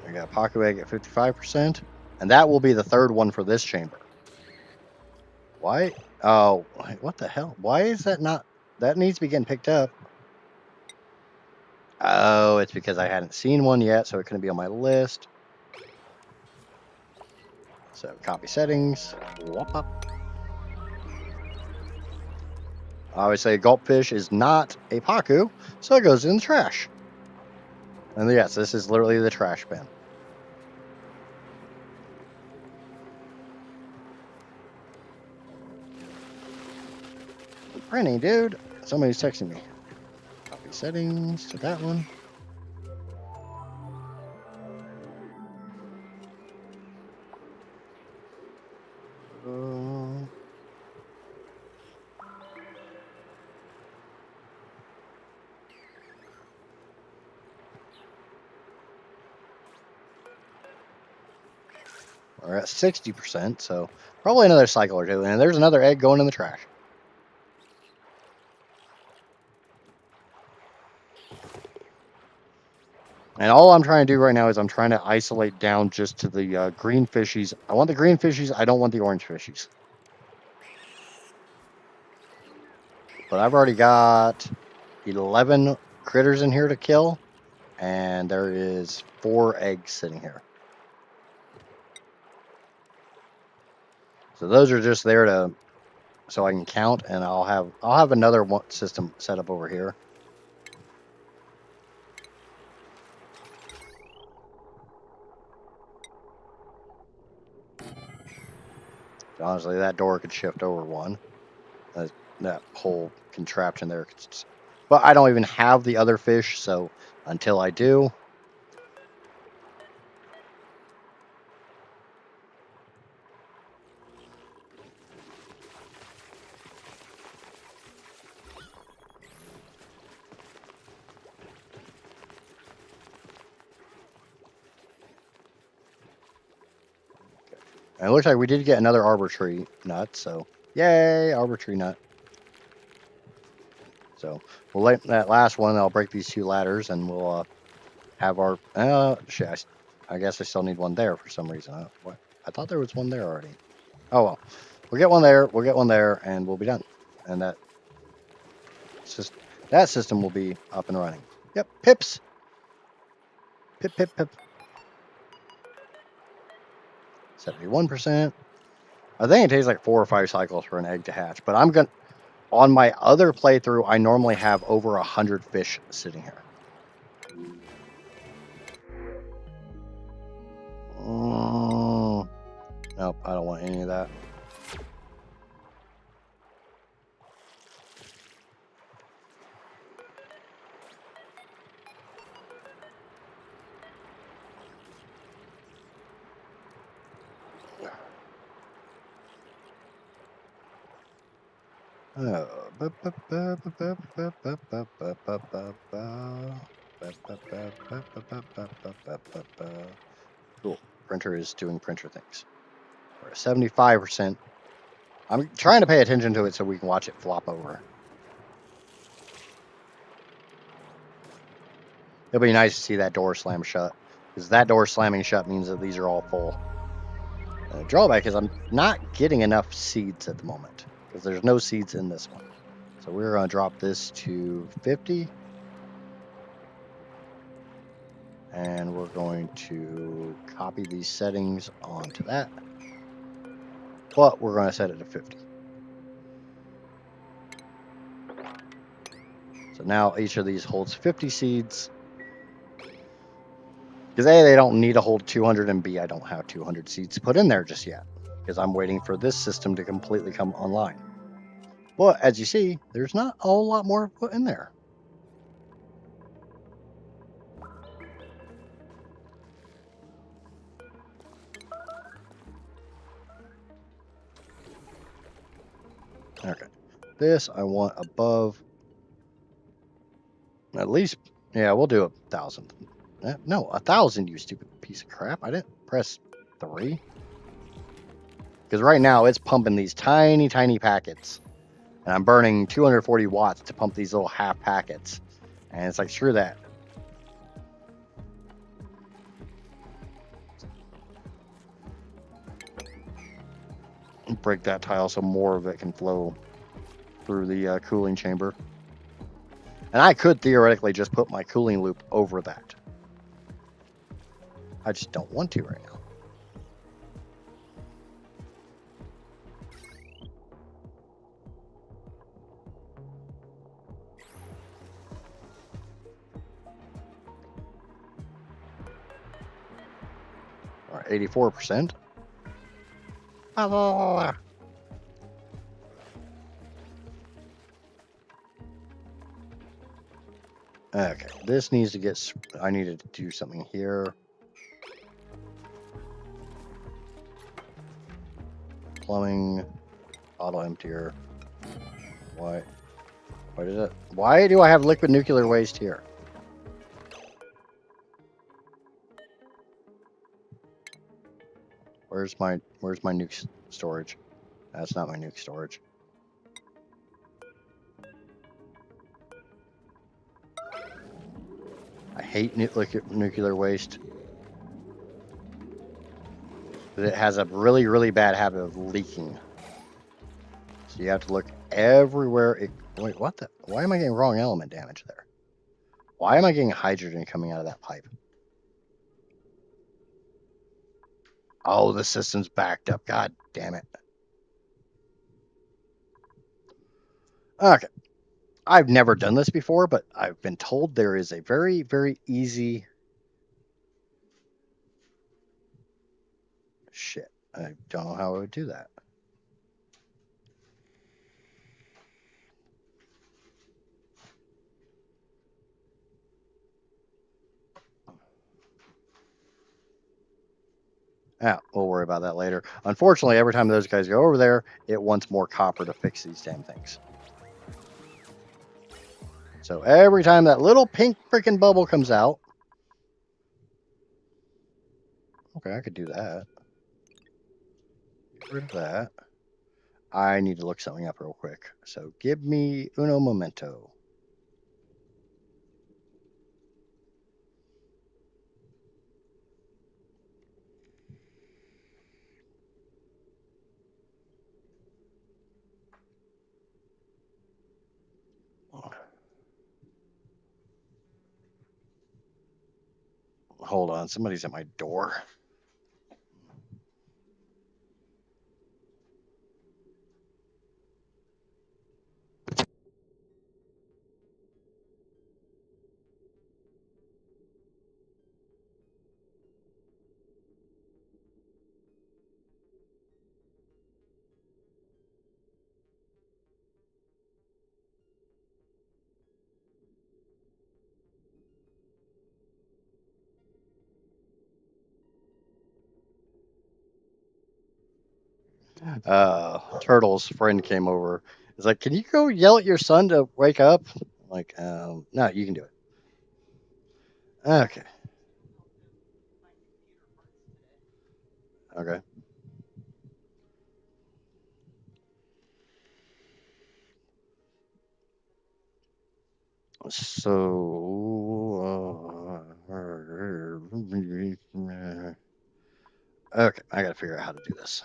Speaker 1: I got a Pacu egg at 55%, and that will be the third one for this chamber. Why? Oh, what the hell? Why is that not? That needs to be getting picked up. Oh, it's because I hadn't seen one yet, so it couldn't be on my list. So copy settings. Whoop up. Obviously, a gulpfish is not a Pacu, so it goes in the trash. And yes, this is literally the trash bin. Printing, dude. Somebody's texting me. Copy settings to that one. We're at 60%, so probably another cycle or two. And there's another egg going in the trash. And all I'm trying to do right now is I'm trying to isolate down just to the green fishies. I want the green fishies. I don't want the orange fishies. But I've already got 11 critters in here to kill. And there is 4 eggs sitting here. So those are just there to, so I can count, and I'll have another one system set up over here. Honestly, that door could shift over one. That whole contraption there. But I don't even have the other fish, so until I do. And it looks like we did get another arbor tree nut, so yay, arbor tree nut. So we'll let that last one. I'll break these 2 ladders, and we'll have our. Shit, I guess I still need one there for some reason. What? I thought there was one there already. Oh well, we'll get one there. We'll get one there, and we'll be done. And that system will be up and running. Yep, pips. Pip, pip, pip. 71%. I think it takes like 4 or 5 cycles for an egg to hatch. But I'm gonna. On my other playthrough, I normally have over 100 fish sitting here. Nope, I don't want any of that. Cool. Printer is doing printer things. We're at 75%. I'm trying to pay attention to it so we can watch it flop over. It'll be nice to see that door slam shut, because that door slamming shut means that these are all full. The drawback is I'm not getting enough seeds at the moment. because there's no seeds in this one. So we're going to drop this to 50. And we're going to copy these settings onto that. But we're going to set it to 50. So now each of these holds 50 seeds. Because A, they don't need to hold 200, and B, I don't have 200 seeds put in there just yet. Because I'm waiting for this system to completely come online. But as you see, there's not a whole lot more put in there. Okay. This I want above. At least, yeah, we'll do 1,000. No, 1,000, you stupid piece of crap. I didn't press 3. Because right now it's pumping these tiny, tiny packets. And I'm burning 240 watts to pump these little half packets. And it's like, screw that. Break that tile so more of it can flow through the cooling chamber. And I could theoretically just put my cooling loop over that. I just don't want to right now. All right, 84%. POWAAAAAH. Okay, this needs to get. I need to do something here. Plumbing, auto emptier. Why? What is it? Why do I have liquid nuclear waste here? Where's my nuke storage? That's not my nuke storage. I hate nuclear waste. But it has a really, really bad habit of leaking. So you have to look everywhere. Wait, what the? Why am I getting wrong element damage there? Why am I getting hydrogen coming out of that pipe? Oh, the system's backed up. God damn it. Okay. I've never done this before, but I've been told there is a very, very easy... Shit. I don't know how I would do that. Yeah, we'll worry about that later. Unfortunately, every time those guys go over there, it wants more copper to fix these damn things. So every time that little pink freaking bubble comes out... Okay, I could do that. Get rid of that. I need to look something up real quick. So give me uno momento. Hold on, somebody's at my door. Turtle's friend came over. He's like, "Can you go yell at your son to wake up?" I'm like, no, you can do it. Okay. Okay. So, okay, I gotta figure out how to do this.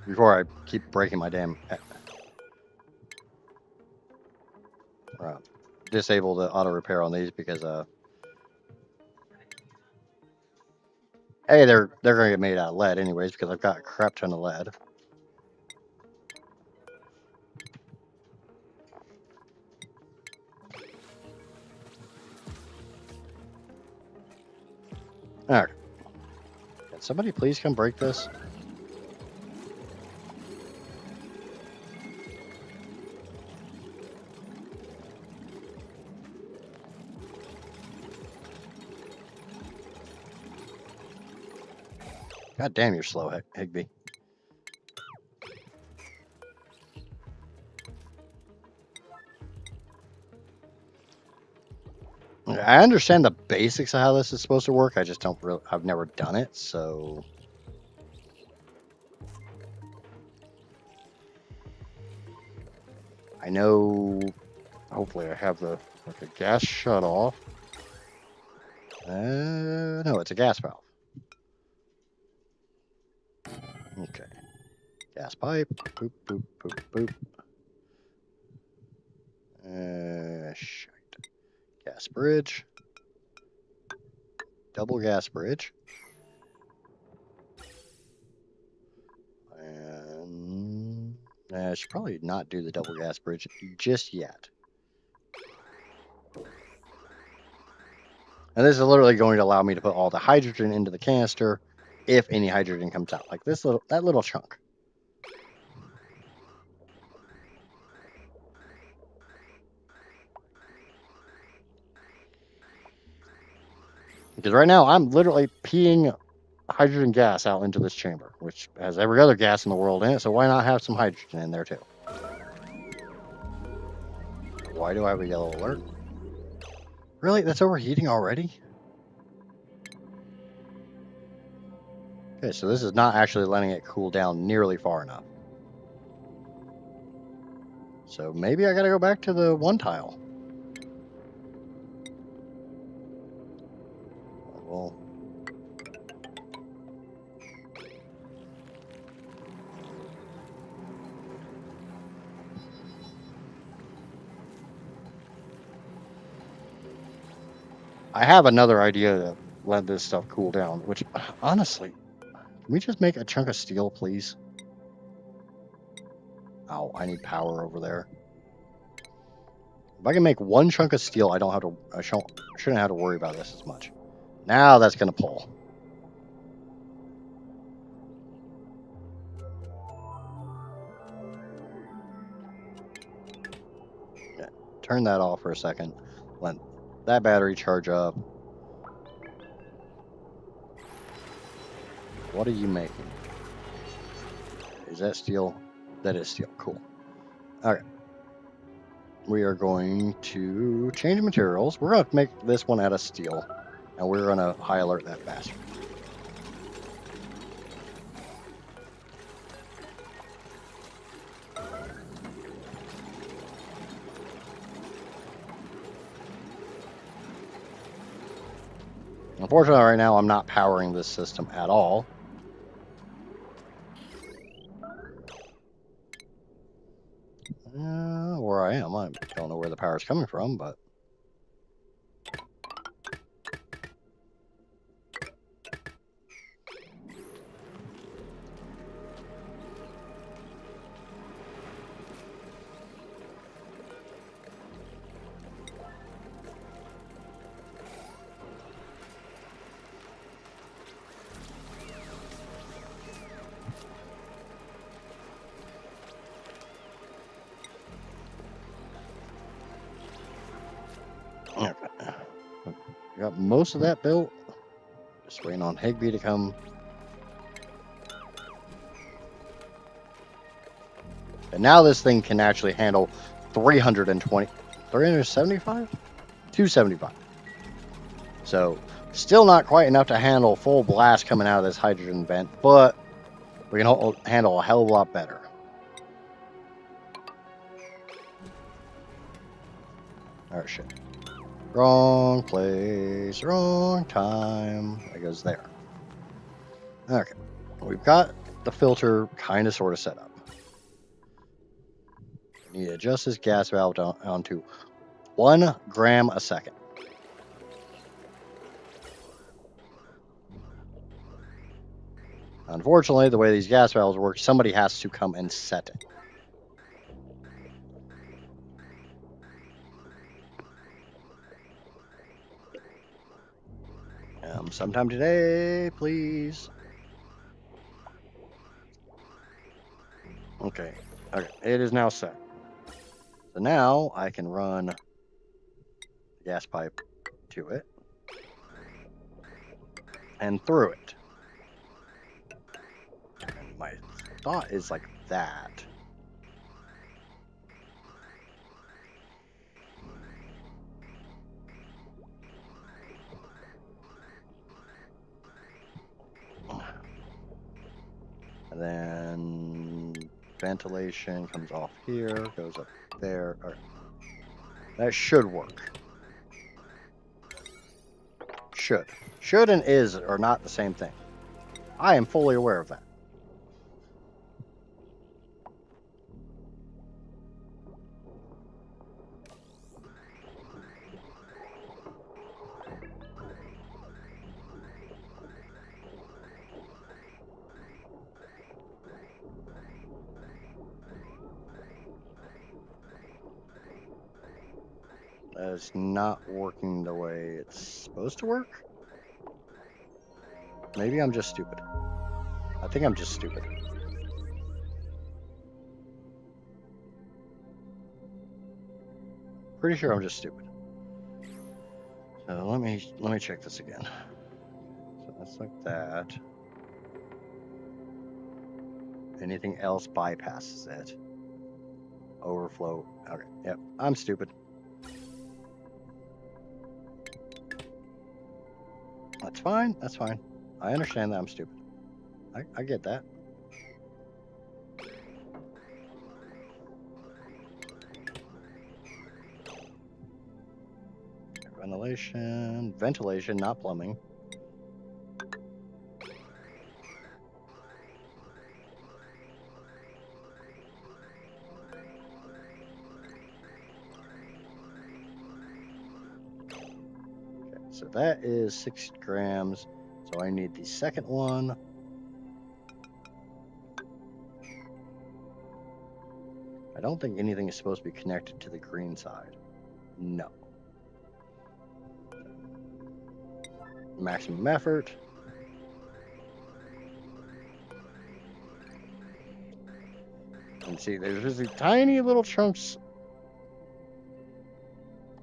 Speaker 1: before I keep breaking my damn... disable the auto repair on these because hey, they're gonna get made out of lead anyways because I've got a crap ton of lead. All right, can somebody please come break this? God damn, you're slow, Higby. I understand the basics of how this is supposed to work. I just don't really, I've never done it, so. I know, hopefully I have the gas shut off. No, it's a gas valve. Okay. Gas pipe, boop, boop, boop, boop. Shite. Gas bridge. Double gas bridge. And I should probably not do the double gas bridge just yet. And this is literally going to allow me to put all the hydrogen into the canister if any hydrogen comes out. Like that little chunk. Because right now I'm literally peeing hydrogen gas out into this chamber, which has every other gas in the world in it, so why not have some hydrogen in there too? Why do I have a yellow alert? Really? That's overheating already? Okay, so this is not actually letting it cool down nearly far enough. So maybe I gotta go back to the one tile. Well, I have another idea to let this stuff cool down, which honestly, can we just make a chunk of steel, please? Oh, I need power over there. If I can make one chunk of steel, I shouldn't have to worry about this as much. Now that's gonna pull. Yeah, turn that off for a second. Let that battery charge up. What are you making? Is that steel? That is steel. Cool. Okay. We are going to change materials. We're going to make this one out of steel. And we're going to high alert that bastard. Unfortunately, right now, I'm not powering this system at all. Where I am, I don't know where the power is coming from, but... Got most of that built. Just waiting on Higby to come. And now this thing can actually handle 375? 275. So still not quite enough to handle full blast coming out of this hydrogen vent, but we can handle a hell of a lot better. Oh shit. Wrong place, wrong time. That goes there. Okay. We've got the filter kind of sort of set up. I need to adjust this gas valve down to 1 gram a second. Unfortunately, the way these gas valves work, somebody has to come and set it. Sometime today, please. Okay. Okay. It is now set. So now I can run the gas pipe to it and through it. And my thought is like that. And then ventilation comes off here, goes up there. All right. That should work. Should. Should and is are not the same thing. I am fully aware of that. That is not working the way it's supposed to work. Maybe I'm just stupid. I think I'm just stupid. Pretty sure I'm just stupid. So let me check this again. So that's like that. Anything else bypasses it. Overflow. Okay. Yep. I'm stupid. That's fine. That's fine. I understand that I'm stupid. I get that. Ventilation, not plumbing. Okay, so that is 6 grams. So I need the second one. I don't think anything is supposed to be connected to the green side. No. Maximum effort. And see, there's just these tiny little chunks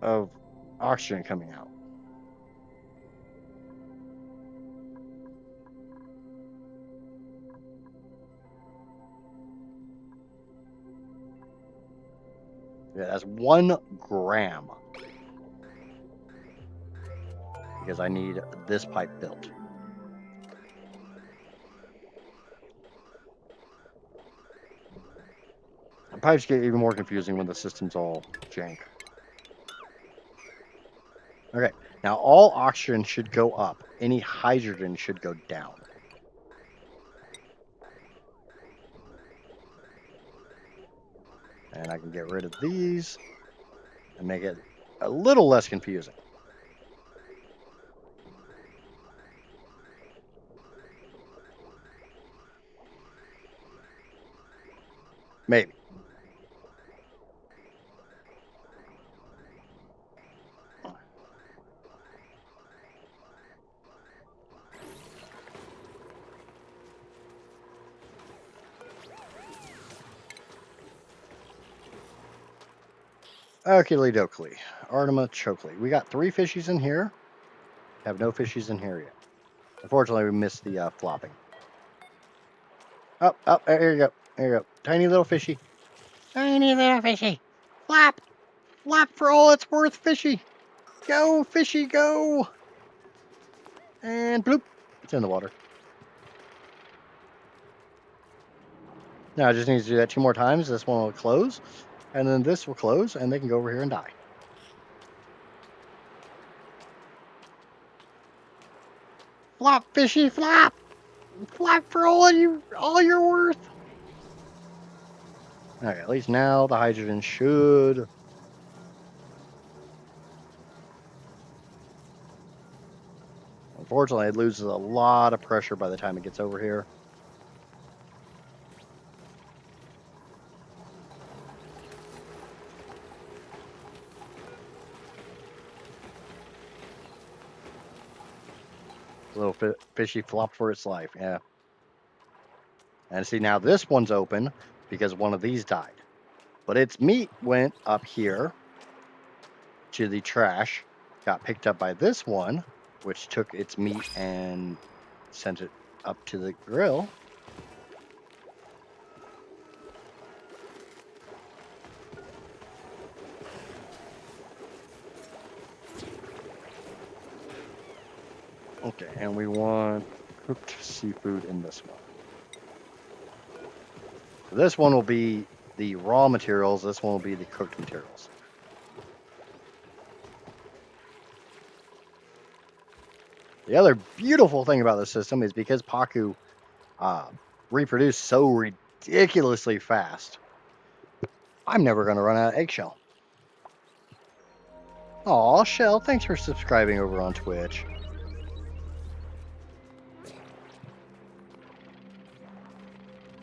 Speaker 1: of oxygen coming out. Yeah, that's 1 gram. Because I need this pipe built. The pipes get even more confusing when the system's all jank. Okay, now all oxygen should go up. Any hydrogen should go down. And I can get rid of these and make it a little less confusing. Maybe. Oakley dokley. Artima chokley. We got 3 fishies in here. Have no fishies in here yet. Unfortunately, we missed the flopping. Oh, here you go. Here you go. Tiny little fishy.
Speaker 2: Tiny little fishy. Flop.
Speaker 1: Flop for all it's worth, fishy. Go, fishy, go. And bloop. It's in the water. Now I just need to do that 2 more times. This one will close. And then this will close. And they can go over here and die.
Speaker 2: Flop, fishy, flop. Flap for all you're worth.
Speaker 1: Okay, at least now the hydrogen should. Unfortunately, it loses a lot of pressure by the time it gets over here. A little fishy flop for its life, yeah. And see, now this one's open because one of these died. But its meat went up here to the trash, got picked up by this one, which took its meat and sent it up to the grill. Okay, and we want cooked seafood in this one. So this one will be the raw materials, this one will be the cooked materials. The other beautiful thing about this system is because Pacu reproduce so ridiculously fast, I'm never going to run out of eggshell. Aw, Shell, thanks for subscribing over on Twitch.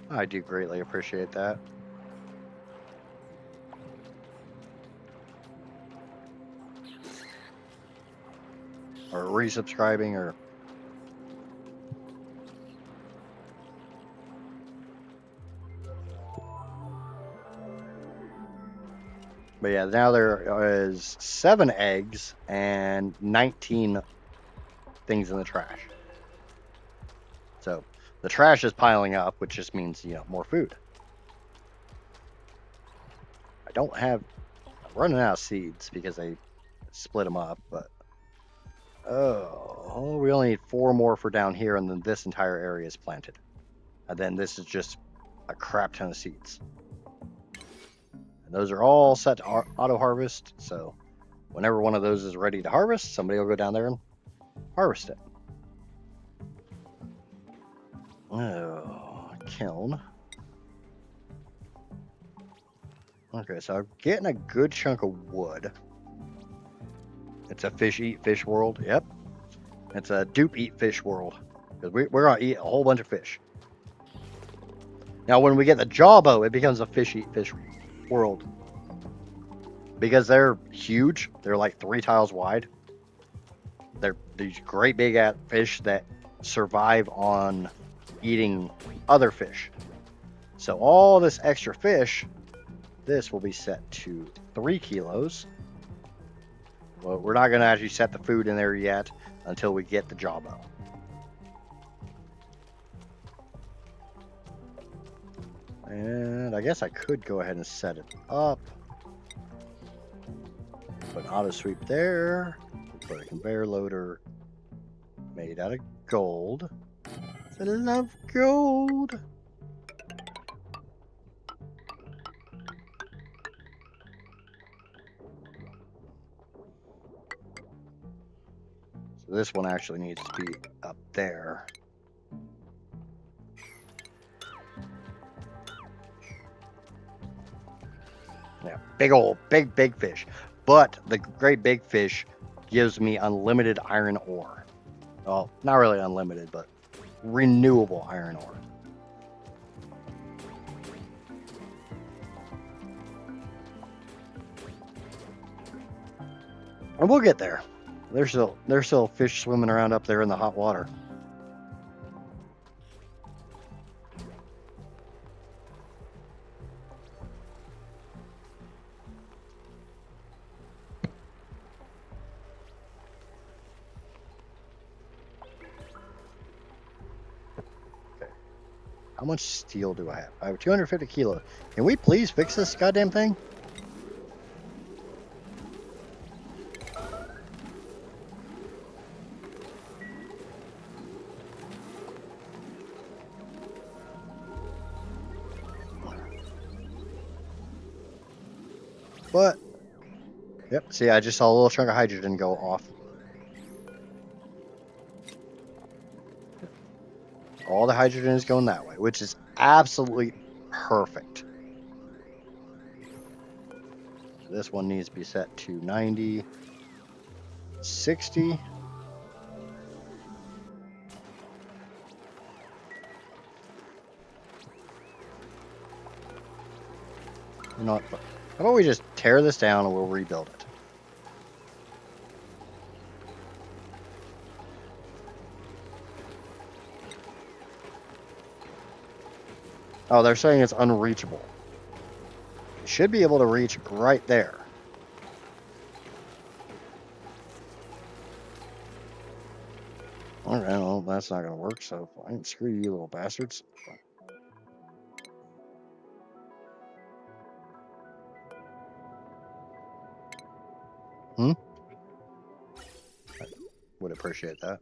Speaker 1: I do greatly appreciate that. Or resubscribing, or... But yeah, now there is 7 eggs and 19 things in the trash. So the trash is piling up, which just means, you know, more food. I don't have... I'm running out of seeds because they split them up, but... Oh, we only need 4 more for down here, and then this entire area is planted. And then this is just a crap ton of seeds. And those are all set to auto-harvest, so whenever one of those is ready to harvest, somebody will go down there and harvest it. Oh, kiln. Okay, so I'm getting a good chunk of wood. It's a fish eat fish world. Yep. It's a dupe eat fish world. Because we're going to eat a whole bunch of fish. Now, when we get the jawbow, it becomes a fish eat fish world. Because they're huge. They're like 3 tiles wide. They're these great big fish that survive on eating other fish. So all this extra fish, this will be set to 3 kilos. Well, we're not going to actually set the food in there yet until we get the jawbow. And I guess I could go ahead and set it up. Put an auto sweep there. Put a conveyor loader made out of gold. I love gold. So this one actually needs to be up there. Yeah, big fish. But the great big fish gives me unlimited iron ore. Well, not really unlimited, but renewable iron ore. And we'll get there. There's still fish swimming around up there in the hot water. How much steel do I have? I have 250 kilos. Can we please fix this goddamn thing? What? Yep, see, I just saw a little chunk of hydrogen go off. All the hydrogen is going that way, which is absolutely perfect. This one needs to be set to 90, 60. You know what? How about we just tear this down and we'll rebuild it? Oh, they're saying it's unreachable. You should be able to reach right there. Alright, well, that's not going to work, so fine. Screw you, little bastards. I would appreciate that.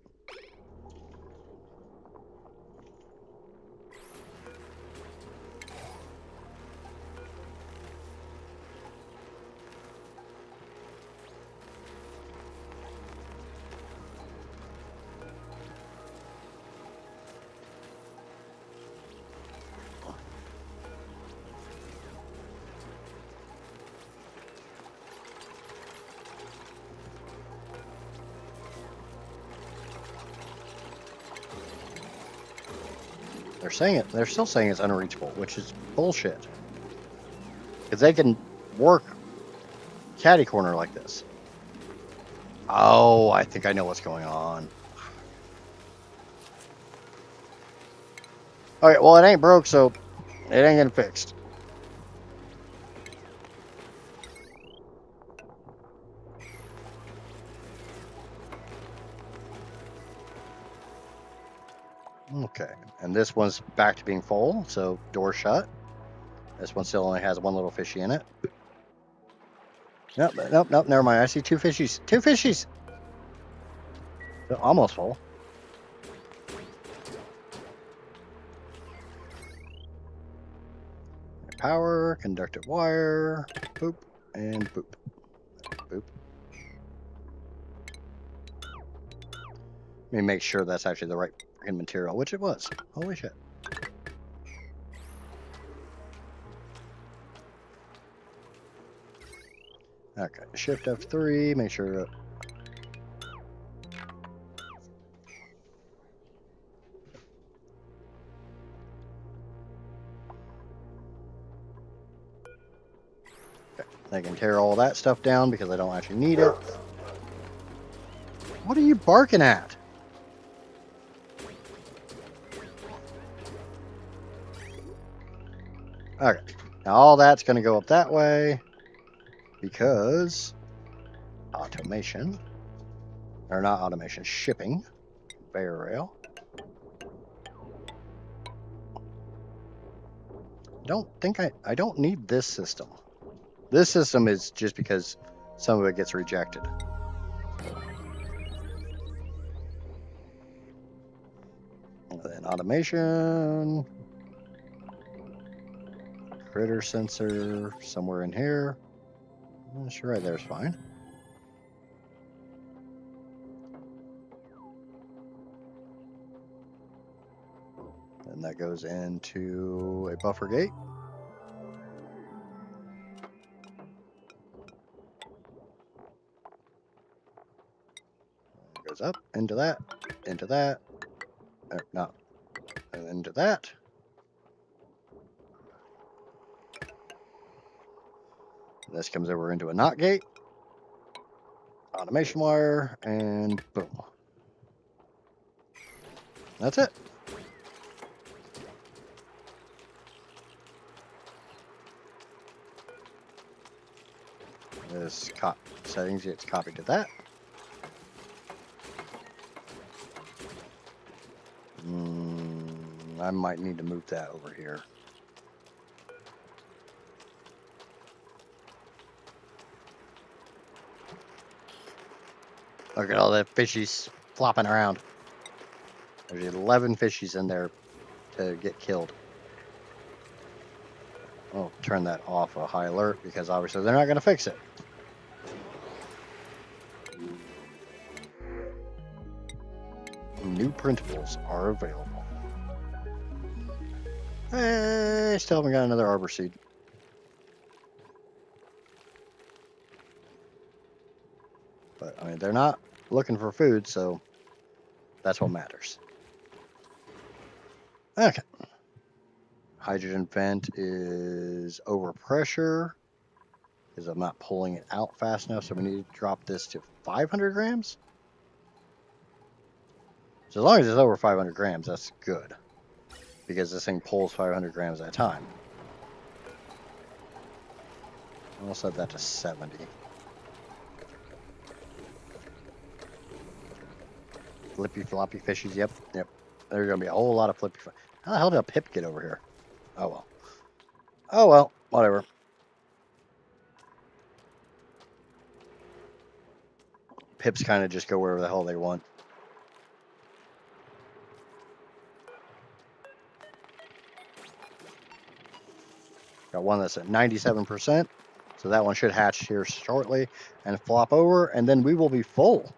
Speaker 1: They're still saying it's unreachable, which is bullshit. Because they can work catty corner like this. Oh, I think I know what's going on. Alright, well, it ain't broke, so it ain't getting fixed. Okay, and this one's back to being full, so door shut. This one still only has one little fishy in it. Nope, never mind. I see two fishies. Two fishies! They're almost full. Power, conductive wire, boop, and boop. Boop. Let me make sure that's actually the right freaking material, which it was. Holy shit. Okay, shift F3, make sure. Okay, they can tear all that stuff down because I don't actually need it. What are you barking at? Okay, now all that's going to go up that way because automation, or not automation, shipping, conveyor rail. I don't need this system. This system is just because some of it gets rejected. And then automation, critter sensor somewhere in here. Sure, right there's fine. And that goes into a buffer gate. It goes up into that, no, and into that. This comes over into a NOT gate, automation wire, and boom. That's it. This settings gets copied to that. I might need to move that over here. Look at all the fishies flopping around. There's 11 fishies in there to get killed. I'll turn that off a high alert because obviously they're not going to fix it. New printables are available. Still haven't got another arbor seed. But, I mean, they're not looking for food, so that's what matters. Okay. Hydrogen vent is over pressure because I'm not pulling it out fast enough, so we need to drop this to 500 grams. So as long as it's over 500 grams, that's good, because this thing pulls 500 grams at a time. I'll set that to 70. Flippy floppy fishies, yep. There's gonna be a whole lot of flippy. How the hell did a pip get over here? Oh well. Oh well, whatever. Pips kind of just go wherever the hell they want. Got one that's at 97%, so that one should hatch here shortly and flop over, and then we will be full.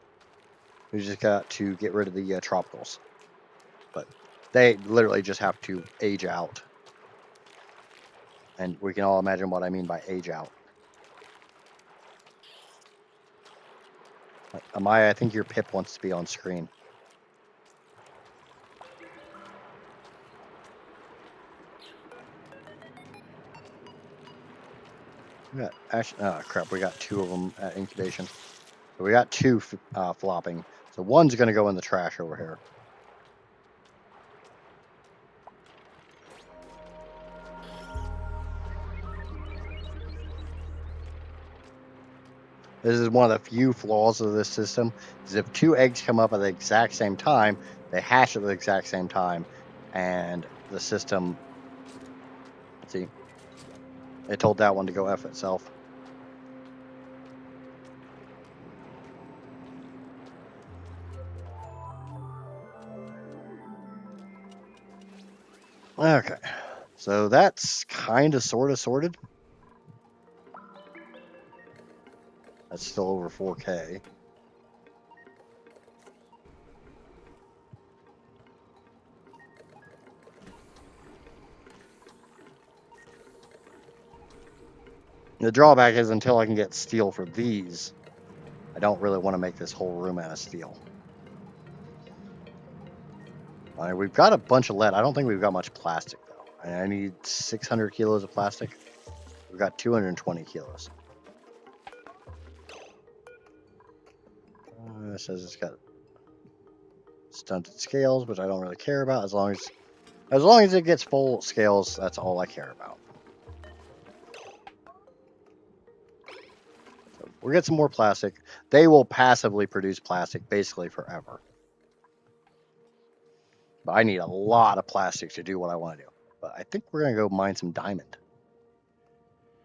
Speaker 1: We just got to get rid of the tropicals, but they literally just have to age out, and we can all imagine what I mean by age out. Amaya, I think your pip wants to be on screen. Oh crap, we got 2 of them at incubation. So we got 2 flopping. So one's going to go in the trash over here. This is one of the few flaws of this system, is if 2 eggs come up at the exact same time, they hatch at the exact same time, and the system, let's see, it told that one to go F itself. Okay, so that's kind of sort of sorted. That's still over 4K. The drawback is until I can get steel for these, I don't really want to make this whole room out of steel. All right, we've got a bunch of lead. I don't think we've got much plastic, though. I need 600 kilos of plastic. We've got 220 kilos. It says it's got stunted scales, which I don't really care about. As long as it gets full scales, that's all I care about. So we'll get some more plastic. They will passively produce plastic basically forever. But I need a lot of plastic to do what I want to do. But I think we're going to go mine some diamond.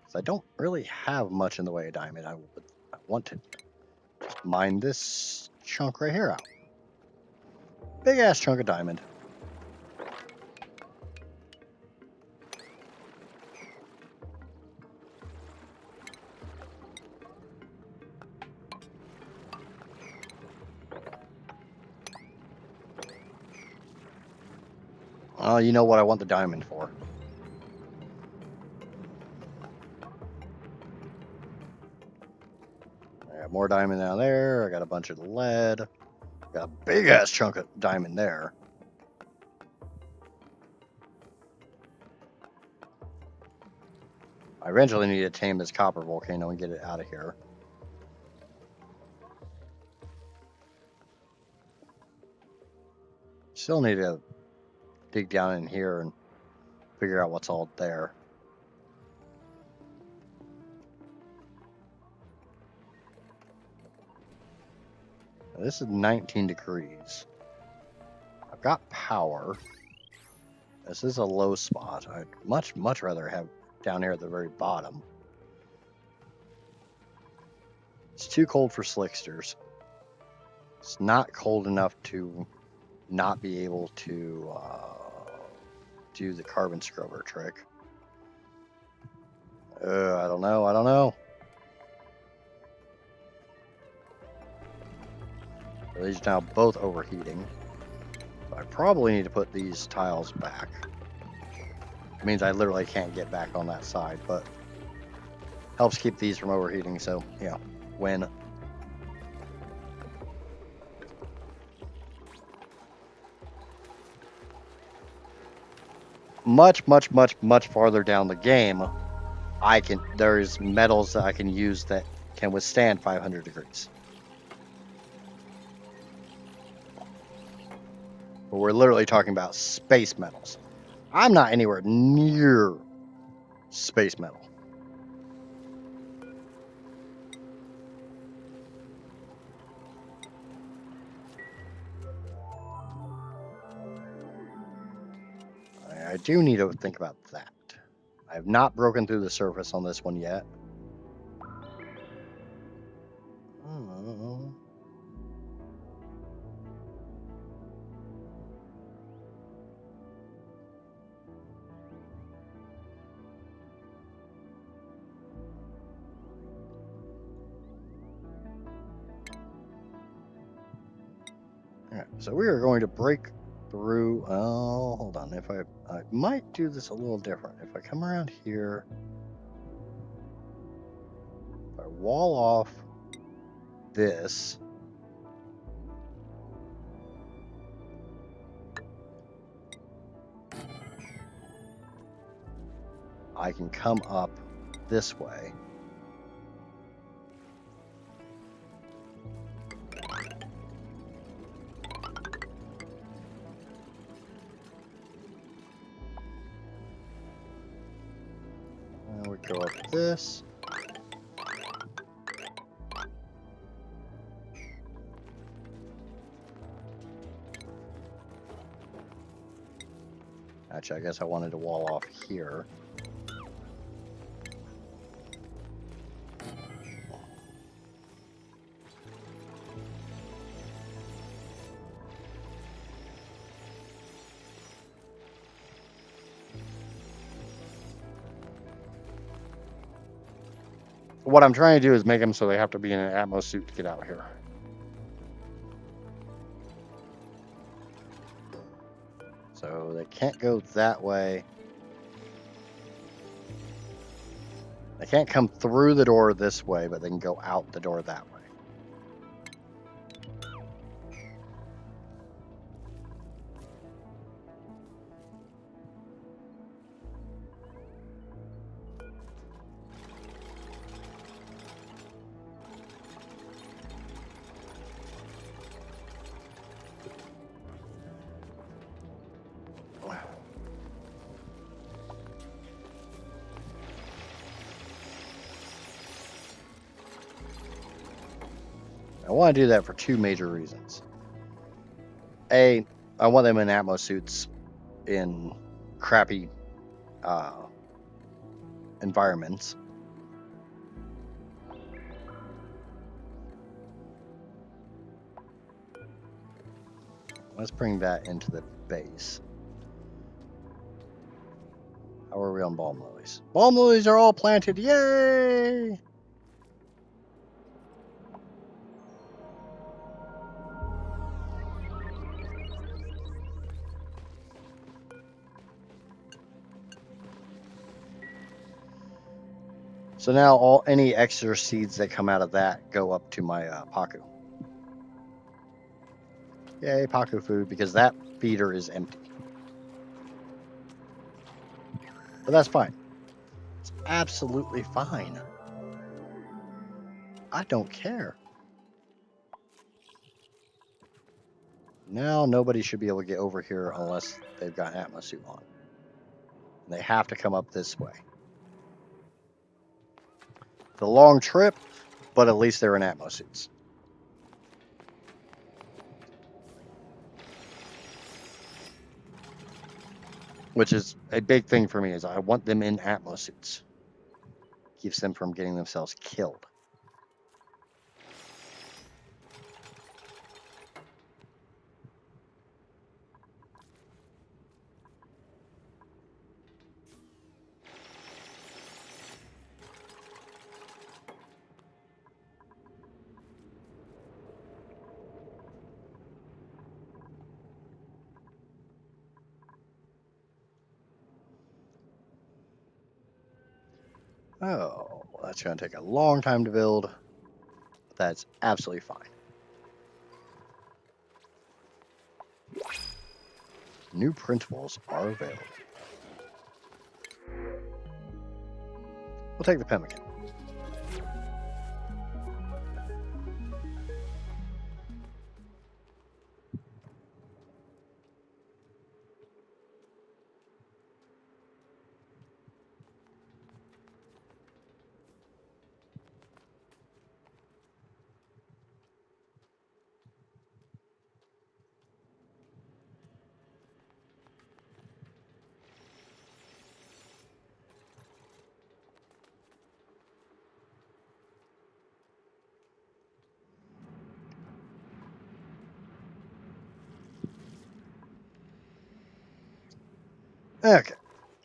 Speaker 1: Because I don't really have much in the way of diamond. I want to just mine this chunk right here out. Big ass chunk of diamond. Oh, you know what I want the diamond for. I got more diamond down there. I got a bunch of lead. Got a big ass chunk of diamond there. I eventually need to tame this copper volcano and get it out of here. Still need to dig down in here and figure out what's all there. This is 19 degrees. I've got power. This is a low spot. I'd much rather have down here at the very bottom. It's too cold for slicksters. It's not cold enough to not be able to do the carbon scrubber trick. I don't know. These are now both overheating. I probably need to put these tiles back. It means I literally can't get back on that side, but helps keep these from overheating, so, yeah, win. Much farther down the game, there's metals that I can use that can withstand 500 degrees. But we're literally talking about space metals. I'm not anywhere near space metal. I do need to think about that. I have not broken through the surface on this one yet. Oh. All right, so we are going to break through. Oh, hold on. If I might do this a little different. If I come around here, if I wall off this, I can come up this way. And we go up this. Actually, I guess I wanted to wall off here. What I'm trying to do is make them so they have to be in an Atmos suit to get out here. So they can't go that way. They can't come through the door this way, but they can go out the door that way. I want to do that for two major reasons. A, I want them in Atmos suits in crappy environments. Let's bring that into the base. How are we on balm lilies? Balm lilies are all planted. Yay! So now any extra seeds that come out of that go up to my Pacu. Yay, Pacu food, because that feeder is empty. But that's fine. It's absolutely fine. I don't care. Now nobody should be able to get over here unless they've got an Atmos suit on. They have to come up this way. It's a long trip, but at least they're in Atmos suits. Which is a big thing for me, is I want them in Atmos suits. Keeps them from getting themselves killed. Oh, that's going to take a long time to build. But that's absolutely fine. New printables are available. We'll take the pemmican. Okay,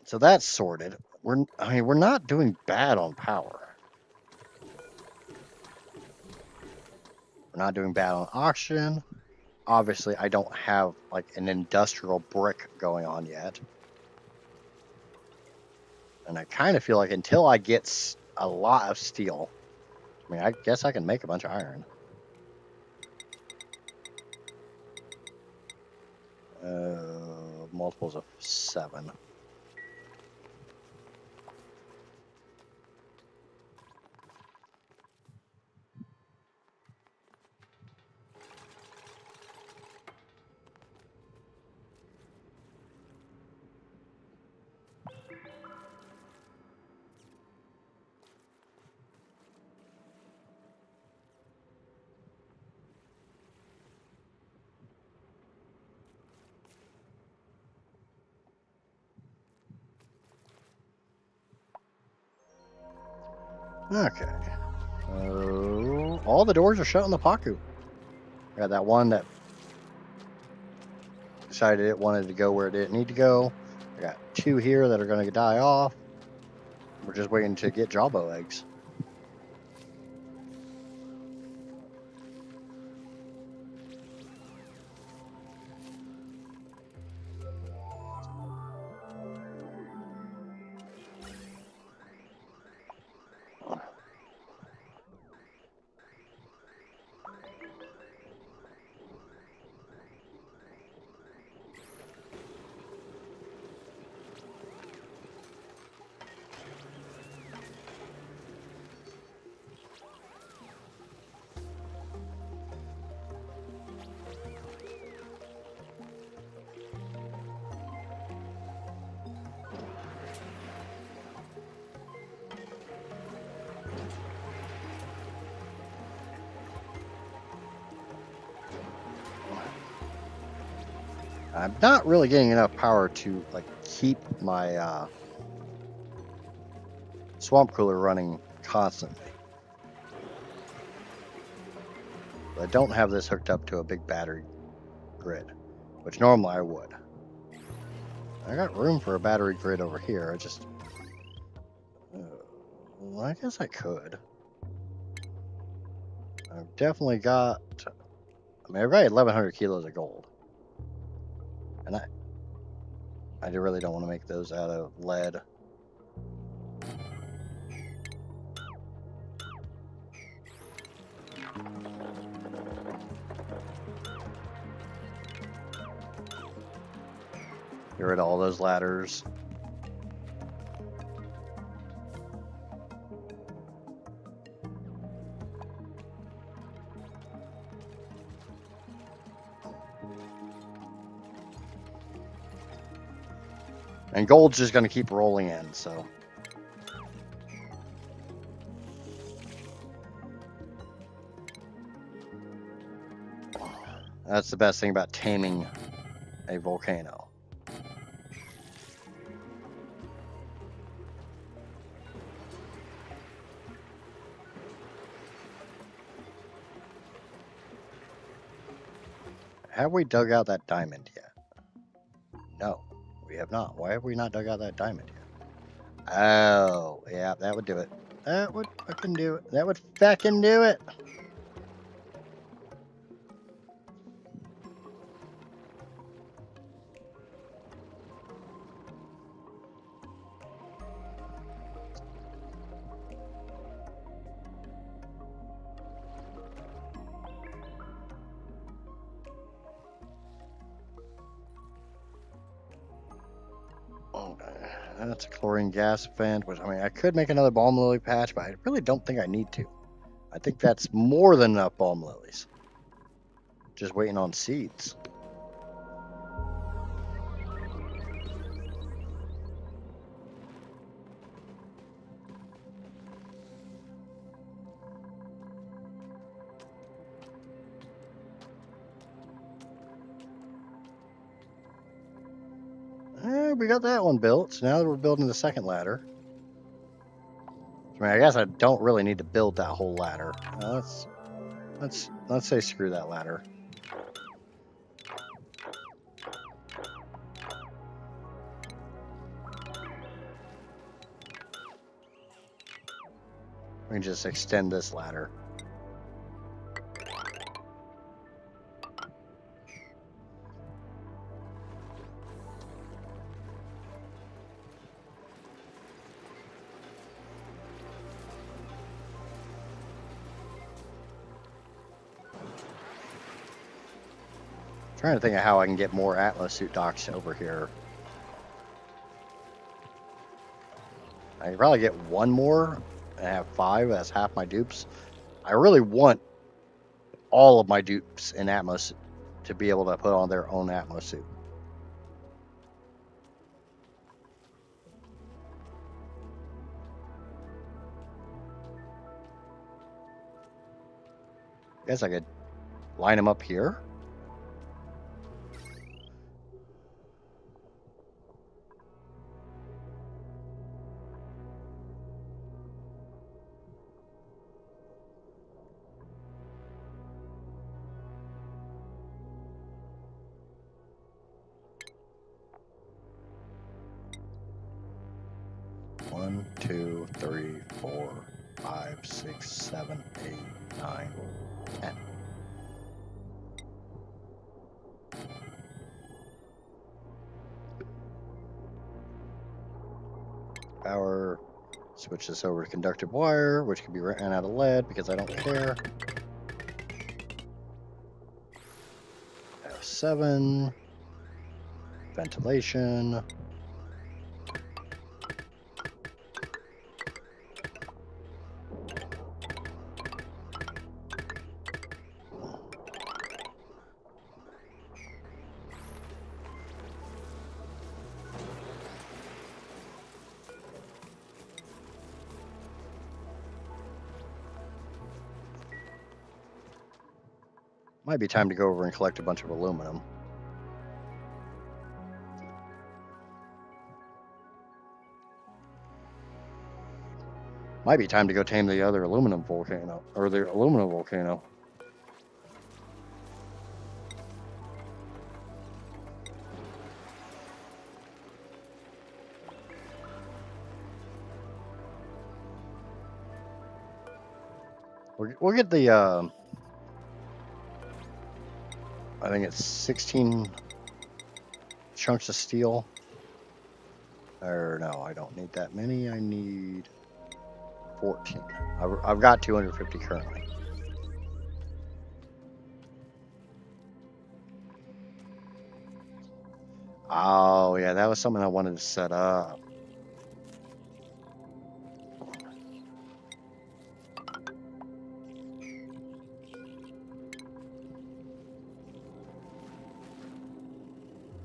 Speaker 1: so that's sorted. We're not doing bad on power. We're not doing bad on oxygen. Obviously, I don't have like an industrial brick going on yet. And I kind of feel like until I get a lot of steel, I mean, I guess I can make a bunch of iron. Multiples of 7. Okay. All the doors are shut on the Pacu. I got that one that decided it wanted to go where it didn't need to go. I got 2 here that are going to die off. We're just waiting to get jawbow eggs. I'm not really getting enough power to like keep my swamp cooler running constantly. But I don't have this hooked up to a big battery grid, which normally I would. I got room for a battery grid over here. I just, well, I guess I could. I've definitely got. I mean, I've got 1,100 kilos of gold, and I really don't want to make those out of lead. Get rid of all those ladders. And gold's just going to keep rolling in, so. That's the best thing about taming a volcano. Have we dug out that diamond yet? No, we have not. Why have we not dug out that diamond yet? Oh, yeah, that would do it. That would fucking do it. That would fucking do it. That's a chlorine gas vent, which, I mean, I could make another balm lily patch, but I really don't think I need to. I think that's more than enough balm lilies. Just waiting on seeds. We got that one built, so now that we're building the second ladder. I mean, I guess I don't really need to build that whole ladder. Let's say screw that ladder. We can just extend this ladder. Trying to think of how I can get more Atlas suit docks over here. I can probably get one more and have 5. That's half my dupes. I really want all of my dupes in Atmos to be able to put on their own Atmos suit. Guess I could line them up here. One, 2, 3, 4, 5, 6, 7, 8, 9, 10. Power. Switch this over to conductive wire, which can be ran out of lead because I don't care. F7. Ventilation. Might be time to go over and collect a bunch of aluminum. Might be time to go tame the other aluminum volcano, or the aluminum volcano. We'll get the, I think it's 16 chunks of steel. Or no, I don't need that many. I need 14. I've got 250 currently. Oh, yeah, that was something I wanted to set up.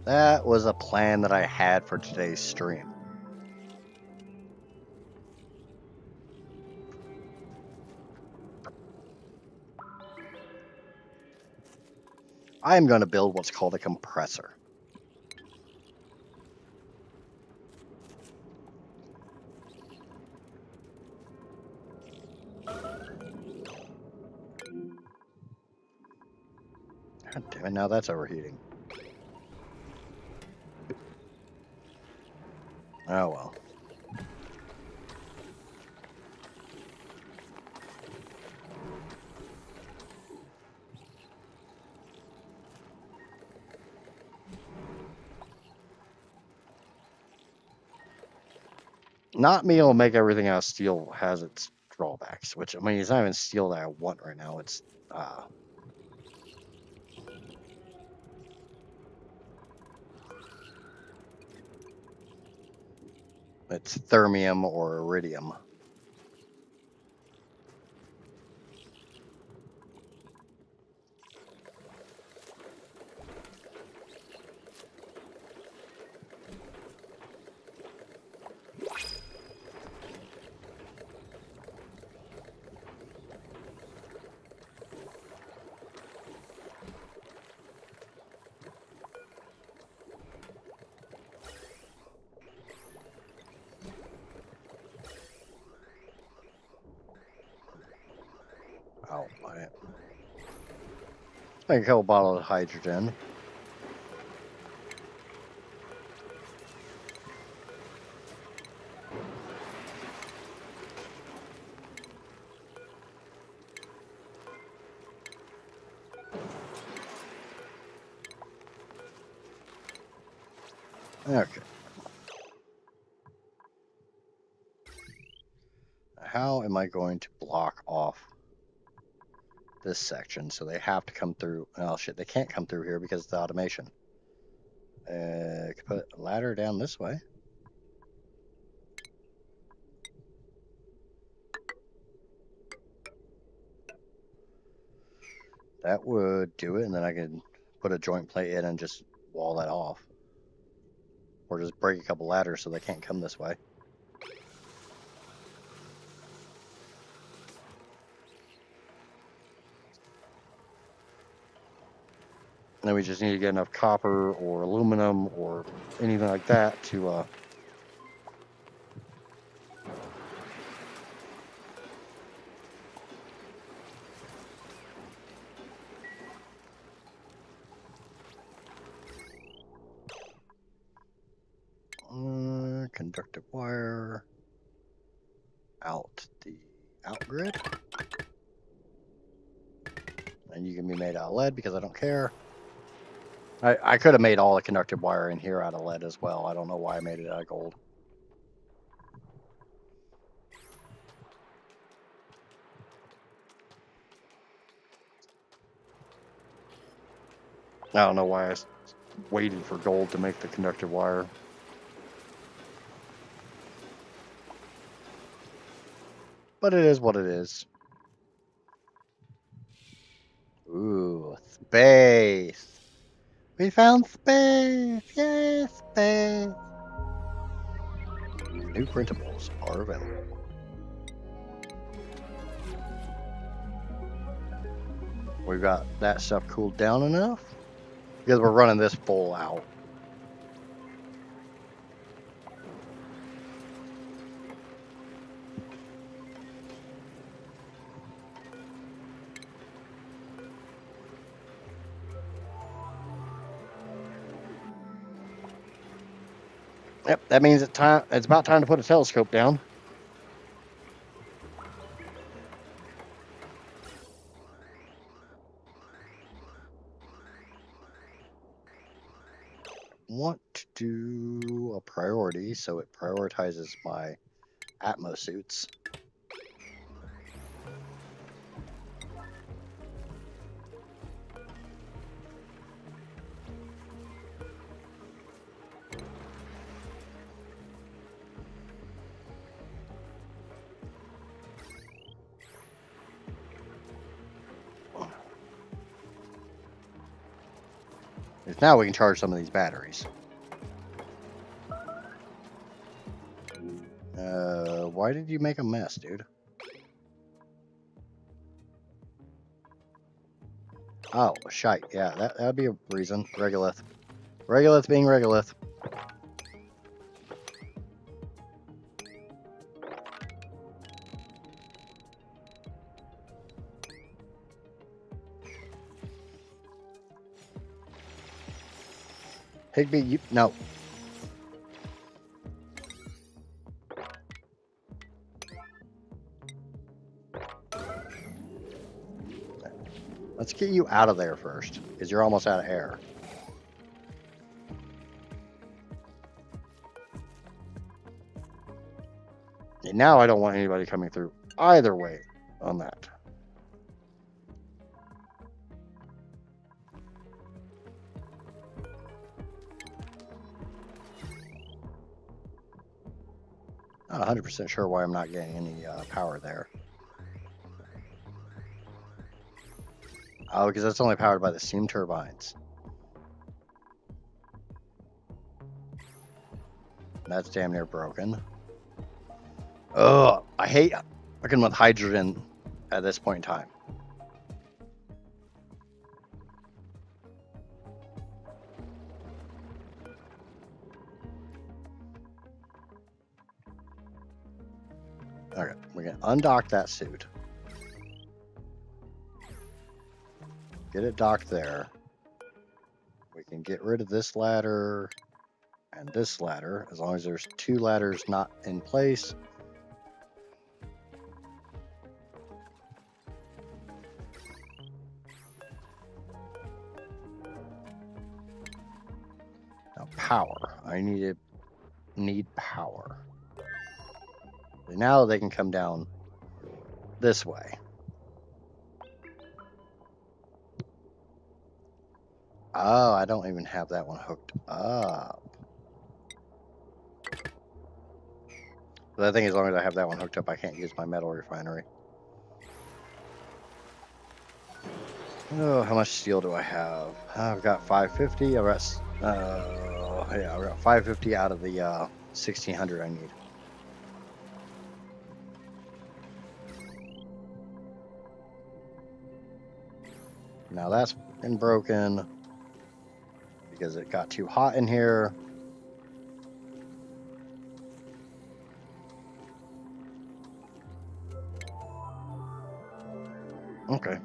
Speaker 1: That was a plan that I had for today's stream. I am going to build what's called a compressor. God damn it, now that's overheating. Oh well. Not being able to make everything out of steel has its drawbacks, which, I mean, it's not even steel that I want right now. It's, It's thermium or iridium. Oh, let's make a couple bottles of hydrogen. Okay. How am I going to block off this section so they have to come through? Oh shit, they can't come through here because of the automation. Could put a ladder down this way. That would do it, and then I can put a joint plate in and just wall that off. Or just break a couple ladders so they can't come this way. And then we just need to get enough copper or aluminum or anything like that to conductive wire out the out grid. And you can be made out of lead because I don't care. I could have made all the conductive wire in here out of lead as well. I don't know why I made it out of gold. I don't know why I waited for gold to make the conductive wire. But it is what it is. Ooh, space. We found space. Yay, space. New printables are available. We've got that stuff cooled down enough because we're running this full out. Yep, that means it's about time to put a telescope down. Want to do a priority, so it prioritizes my Atmos suits. Now we can charge some of these batteries. Why did you make a mess, dude? Oh, shite. Yeah, that'd be a reason. Regolith. Regolith being Regolith. Higby, you... No. Let's get you out of there first, because you're almost out of air. And now I don't want anybody coming through either way on that. Not 100% sure why I'm not getting any power there. Oh, because that's only powered by the steam turbines. That's damn near broken. Ugh, I hate working with hydrogen at this point in time. Okay, we can undock that suit. Get it docked there. We can get rid of this ladder and this ladder, as long as there's 2 ladders not in place. Now power. I need power. Now they can come down this way. Oh, I don't even have that one hooked up. But I think as long as I have that one hooked up, I can't use my metal refinery. Oh, how much steel do I have? I've got 550. I've got 550 out of the 1600 I need. Now that's been broken because it got too hot in here. Okay.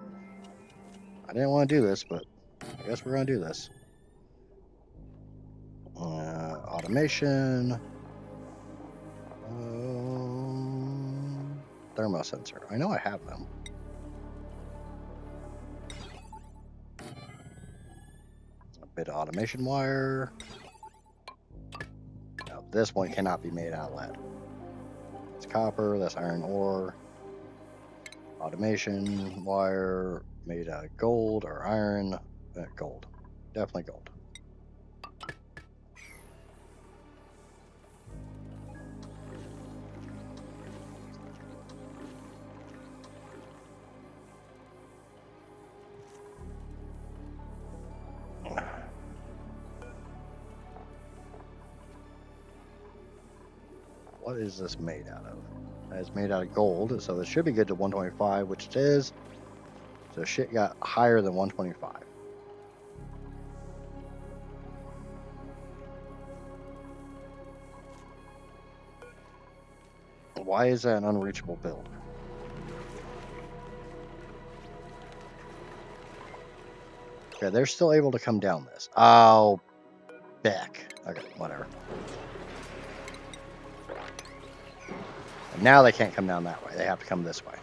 Speaker 1: I didn't want to do this, but I guess we're going to do this. Automation. Thermosensor. I know I have them. A bit of automation wire. Now this one cannot be made out of lead. It's copper, that's iron ore. Automation wire made out of gold or iron. Gold. Definitely gold. What is this made out of? It's made out of gold, so this should be good to 125, which it is. So shit got higher than 125. Why is that an unreachable build? Okay, they're still able to come down this. Oh, Beck. Okay, whatever. And now they can't come down that way. They have to come this way.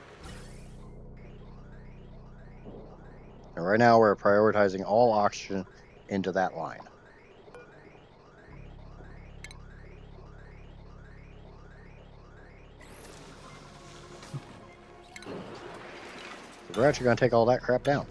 Speaker 1: And right now we're prioritizing all oxygen into that line. We're actually going to take all that crap down.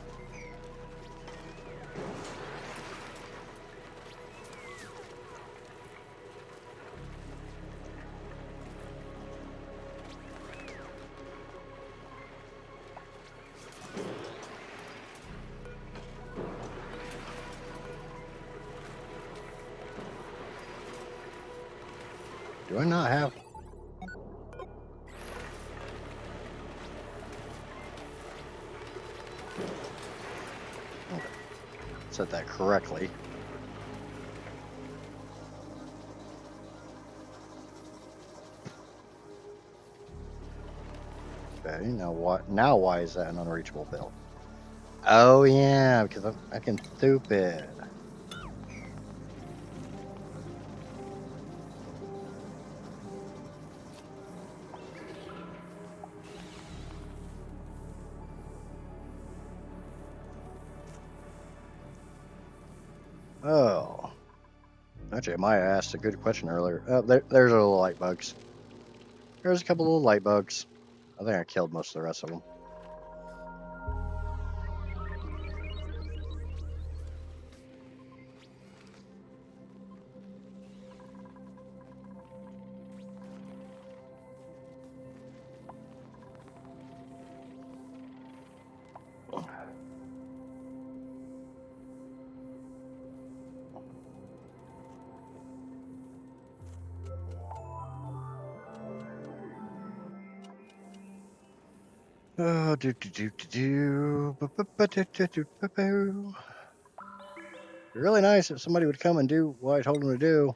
Speaker 1: Do I not have? Okay. Set that correctly. Okay, now what? Now why is that an unreachable build? Oh yeah, because I'm fucking stupid. Oh. Actually, I might have asked a good question earlier. Oh, there's a little light bugs. There's a couple little light bugs. I think I killed most of the rest of them. Oh, do do do do do. Really nice if somebody would come and do what I told them to do.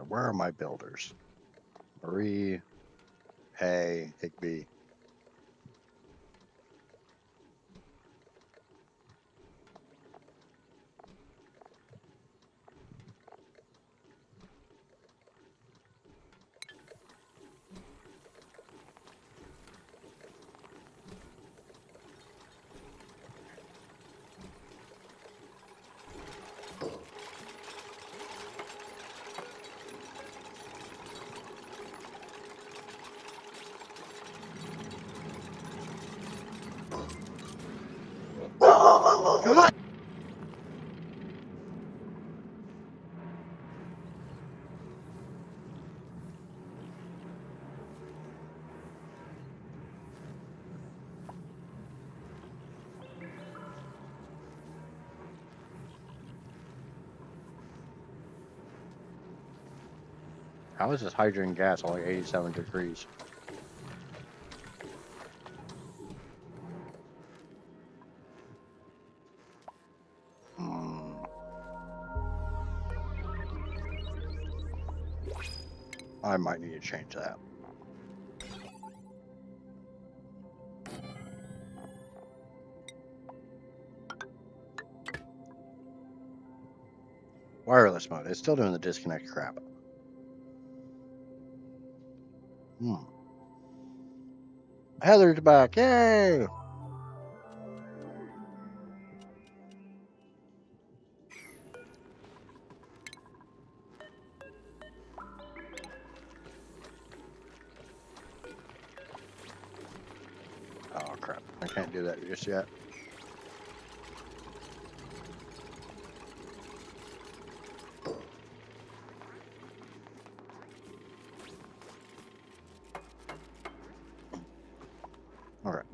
Speaker 1: Where are my builders? Marie, Hay, Higby.
Speaker 2: God.
Speaker 1: How is this hydrogen gas only 87 degrees? Hmm. I might need to change that. Wireless mode. It's still doing the disconnect crap. Heather's back. Yay! Oh, crap. I can't do that just yet. Alright.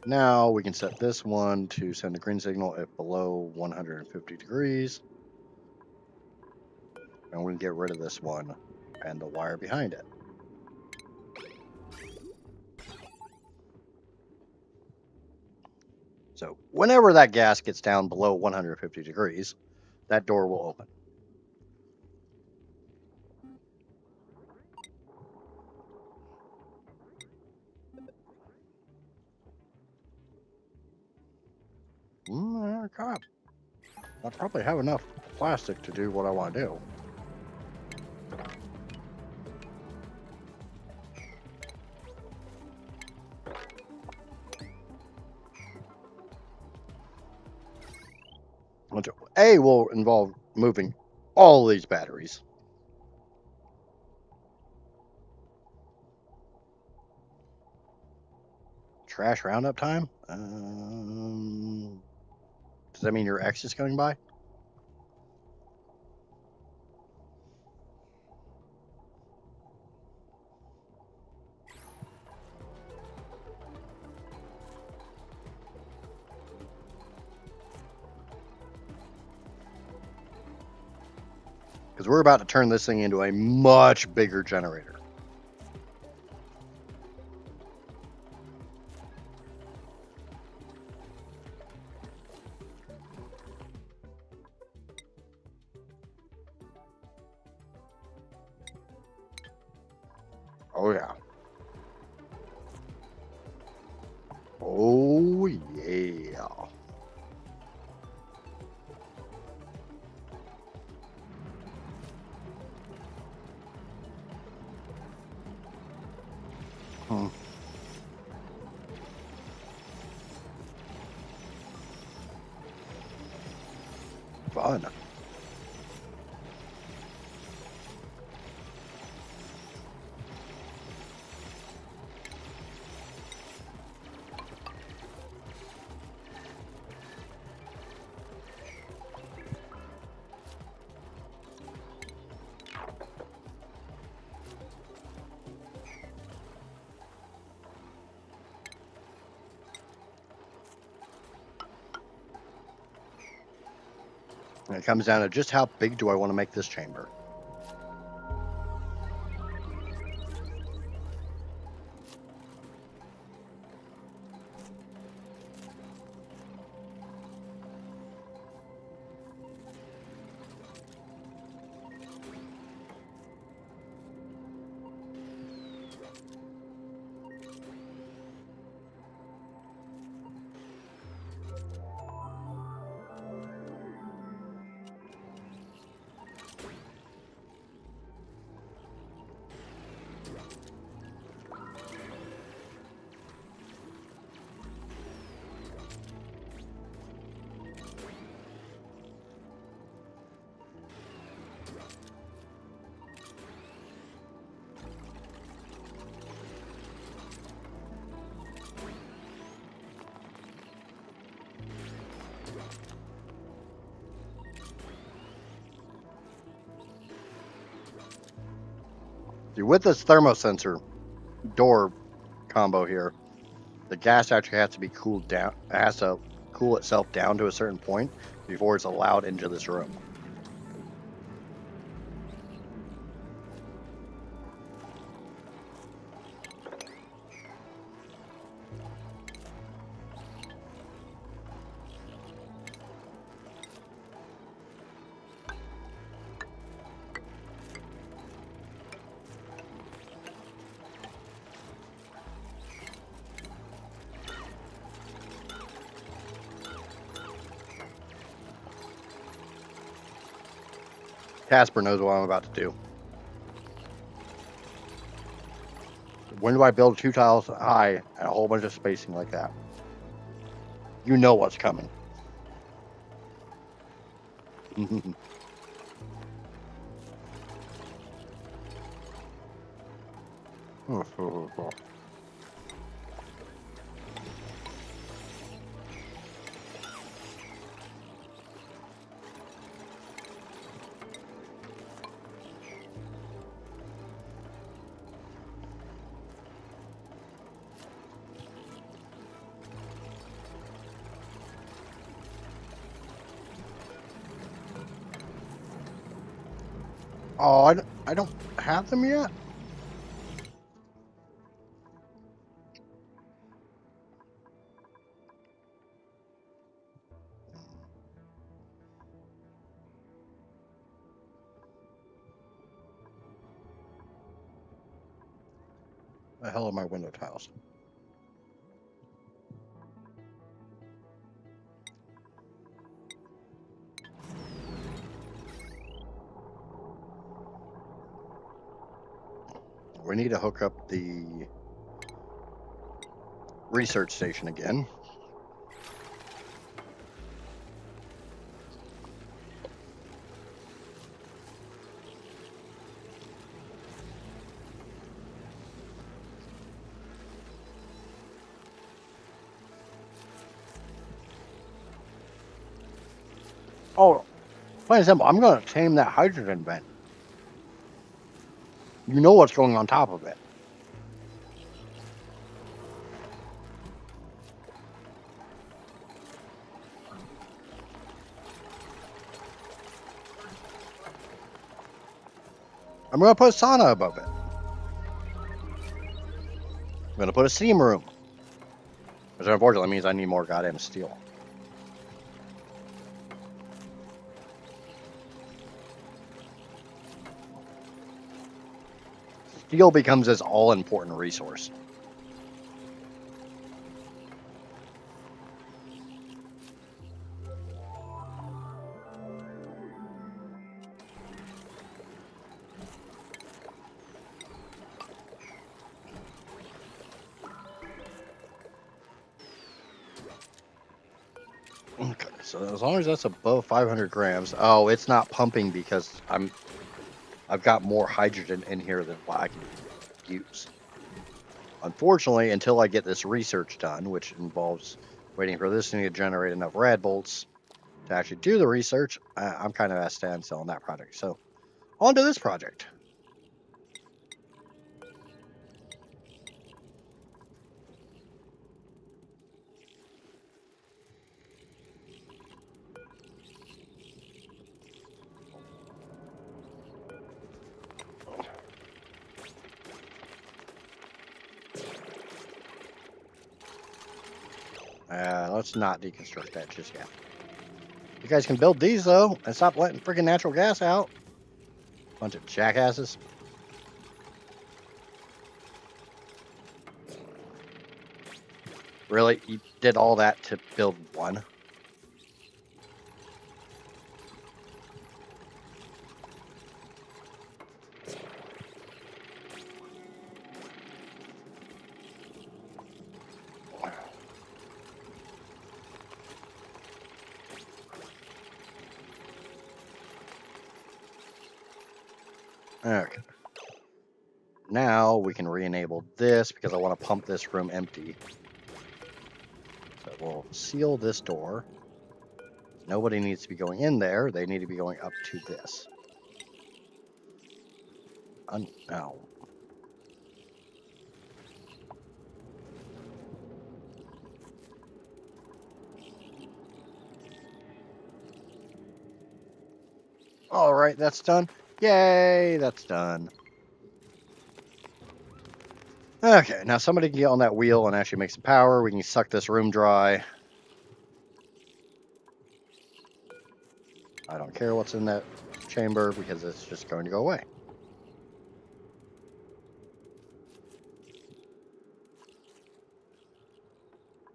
Speaker 1: Now we can set this one to send a green signal if below 150 degrees. And we can get rid of this one and the wire behind it. So whenever that gas gets down below 150 degrees, that door will open. God. I probably have enough plastic to do what I want to do. A will involve moving all these batteries. Trash roundup time? Does that mean your ex is coming by? Because we're about to turn this thing into a much bigger generator. Oh, yeah. Oh, yeah. Hmm. Fun. And it comes down to just how big do I want to make this chamber. See, with this thermosensor door combo here, the gas actually has to be cooled down. It has to cool itself down to a certain point before it's allowed into this room. Casper knows what I'm about to do. When do I build 2 tiles high and a whole bunch of spacing like that? You know what's coming. Oh, I don't have them yet? The hell are my window tiles? We need to hook up the research station again. Oh, plain and simple, I'm going to tame that hydrogen vent. You know what's going on top of it. I'm going to put a sauna above it. I'm going to put a steam room. Which unfortunately means I need more goddamn steel. Steel becomes this all-important resource. Okay, so as long as that's above 500 grams. Oh, it's not pumping because I've got more hydrogen in here than what I can use. Unfortunately, until I get this research done, which involves waiting for this thing to generate enough rad bolts to actually do the research, I'm kind of at a standstill on that project. So, on to this project. Let's not deconstruct that just yet. You guys can build these, though, and stop letting freaking natural gas out. Bunch of jackasses. Really? You did all that to build one? Okay. Now we can re-enable this because I want to pump this room empty. So we'll seal this door. Nobody needs to be going in there. They need to be going up to this. No. All right, that's done. Yay, that's done. Okay, now somebody can get on that wheel and actually make some power. We can suck this room dry. I don't care what's in that chamber because it's just going to go away.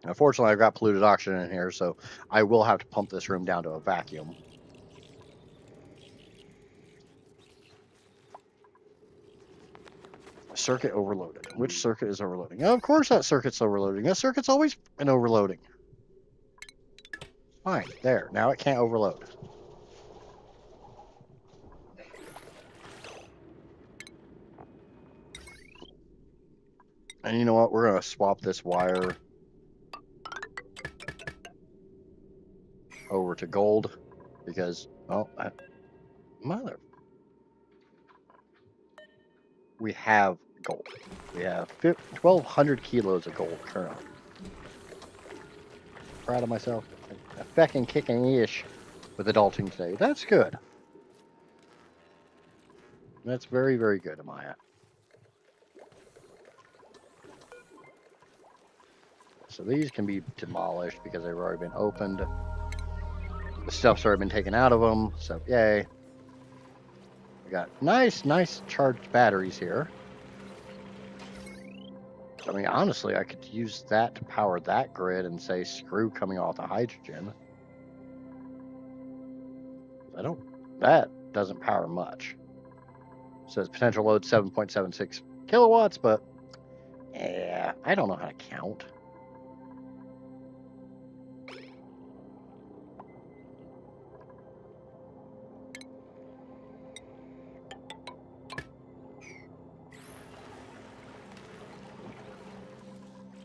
Speaker 1: Unfortunately, I've got polluted oxygen in here, so I will have to pump this room down to a vacuum. Circuit overloaded. Which circuit is overloading? Oh, of course that circuit's overloading. That circuit's always been overloading. Fine, there. Now it can't overload. And you know what? We're going to swap this wire over to gold because, oh, mother. We have gold. We have 1,200 kilos of gold currently. Proud of myself. A feckin' kicking ish with adulting today. That's good. That's very, very good, Amaya. So these can be demolished because they've already been opened. The stuff's already been taken out of them, so yay. We got nice charged batteries here. I mean, honestly, I could use that to power that grid and say screw coming off the hydrogen. That doesn't power much. It says potential load 7.76 kilowatts, but yeah, I don't know how to count.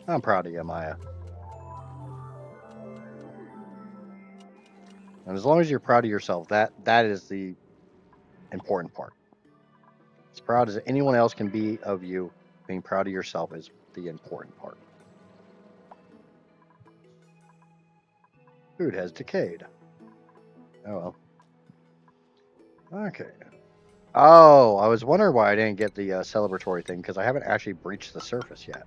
Speaker 1: I'm proud of you, Maya. And as long as you're proud of yourself, that is the important part. As proud as anyone else can be of you, being proud of yourself is the important part. Food has decayed. Oh well. Okay. Oh, I was wondering why I didn't get the celebratory thing, because I haven't actually breached the surface yet.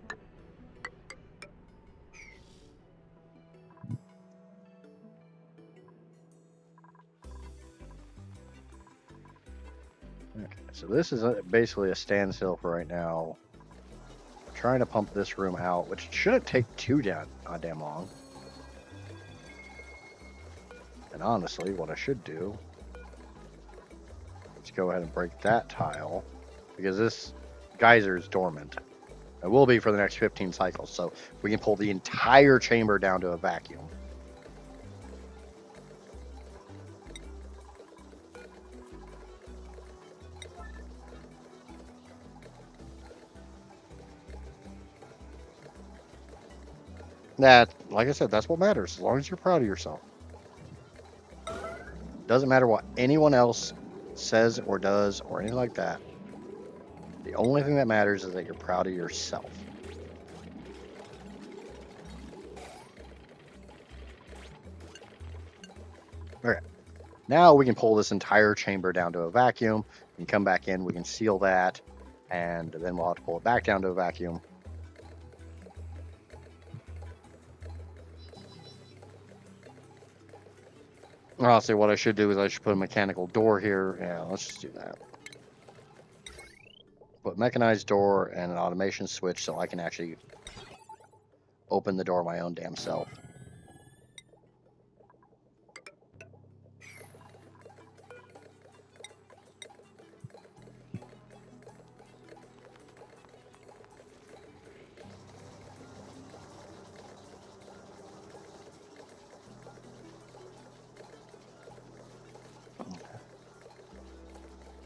Speaker 1: Okay, so this is basically a standstill for right now. I'm trying to pump this room out, which shouldn't take too damn long. And honestly, what I should do, let's go ahead and break that tile, because this geyser is dormant. It will be for the next 15 cycles, so we can pull the entire chamber down to a vacuum. That, like I said, that's what matters, as long as you're proud of yourself. Doesn't matter what anyone else says or does or anything like that. The only thing that matters is that you're proud of yourself. Okay. Now we can pull this entire chamber down to a vacuum. We can come back in, we can seal that, and then we'll have to pull it back down to a vacuum. Honestly, what I should do is I should put a mechanical door here. Yeah, let's just do that. Put mechanized door and an automation switch so I can actually open the door my own damn self.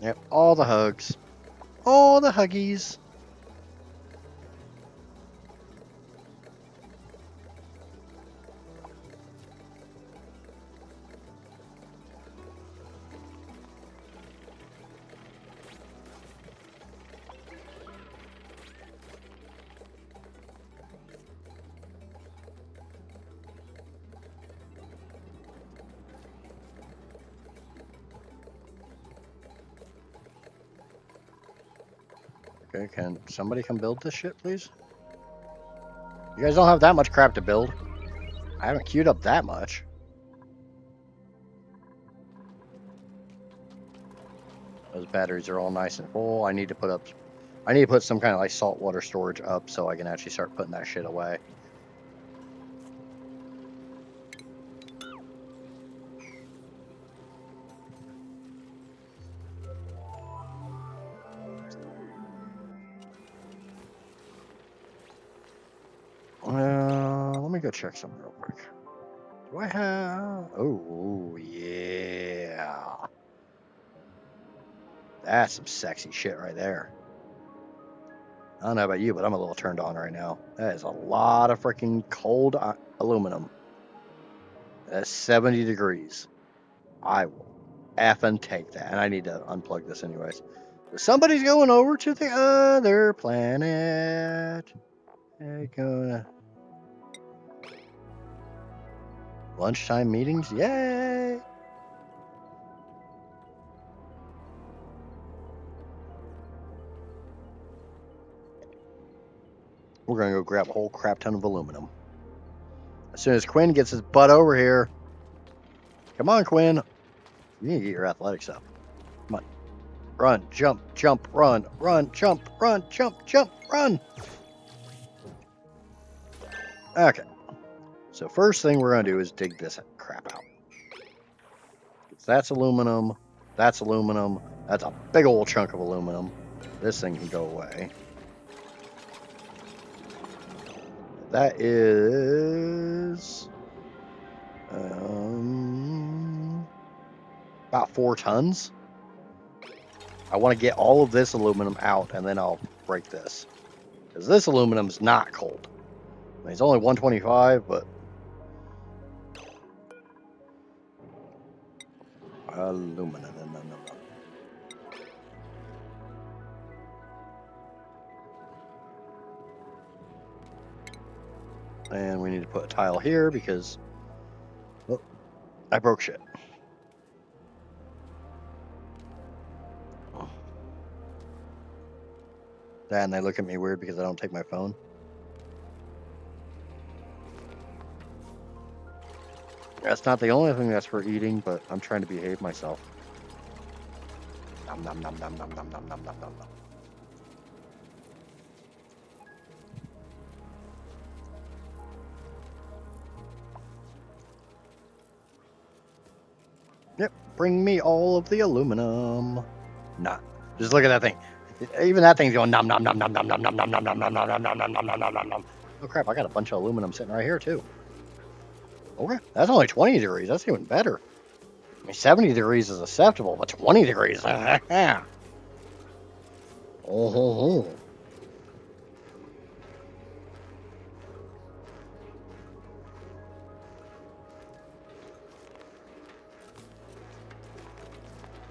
Speaker 1: Yep, all the hugs. All the huggies. Okay, can somebody come build this shit, please? You guys don't have that much crap to build. I haven't queued up that much. Those batteries are all nice and full. I need to put some kind of like saltwater storage up so I can actually start putting that shit away. Let me go check something real quick. Do I have... Oh, yeah. That's some sexy shit right there. I don't know about you, but I'm a little turned on right now. That is a lot of freaking cold aluminum. That's 70 degrees. I will effing take that. And I need to unplug this anyways. Somebody's going over to the other planet. They're gonna... Lunchtime meetings? Yay! We're gonna go grab a whole crap ton of aluminum. As soon as Quinn gets his butt over here. Come on, Quinn. You need to get your athletics up. Come on. Run, jump, jump, run, run, jump, run, jump, jump, run. Okay. So first thing we're gonna do is dig this crap out. That's aluminum. That's aluminum. That's a big old chunk of aluminum. This thing can go away. That is about 4 tons. I want to get all of this aluminum out and then I'll break this. Because this aluminum's not cold. I mean, it's only 125, but aluminum. And we need to put a tile here because I broke shit. And they look at me weird because I don't take my phone. That's not the only thing that's for eating, but I'm trying to behave myself. Nom nom nom nom nom nom nom nom nom nom. Yep, bring me all of the aluminum. Nah, just look at that thing. Even that thing's going nom nom nom nom nom nom nom nom nom nom nom nom nom nom nom nom nom nom nom. Oh crap! I got a bunch of aluminum sitting right here too. Okay, that's only 20 degrees. That's even better. I mean, 70 degrees is acceptable, but 20 degrees. Oh,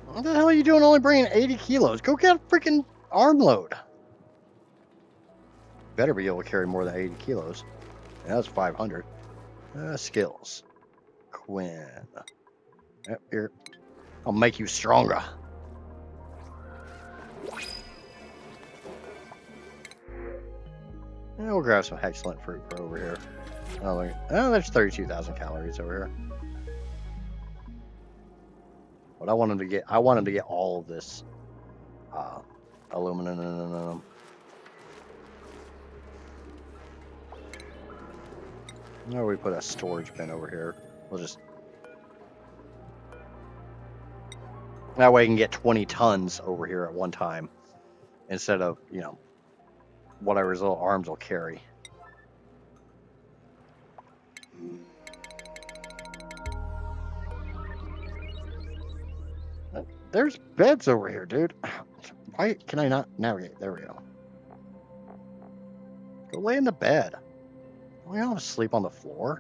Speaker 1: What the hell are you doing only bringing 80 kilos? Go get a freaking arm load. Better be able to carry more than 80 kilos. Yeah, that's 500. Skills. Quinn. Yep, here. I'll make you stronger. Yeah, we'll grab some excellent fruit for over here. Oh, there's 32,000 calories over here. But I want him to get all of this aluminum. Now we put a storage bin over here. We'll just that way I can get 20 tons over here at one time instead of, whatever his little arms will carry. There's beds over here, dude. Why can I not navigate? There we go. Go lay in the bed. We don't want to sleep on the floor.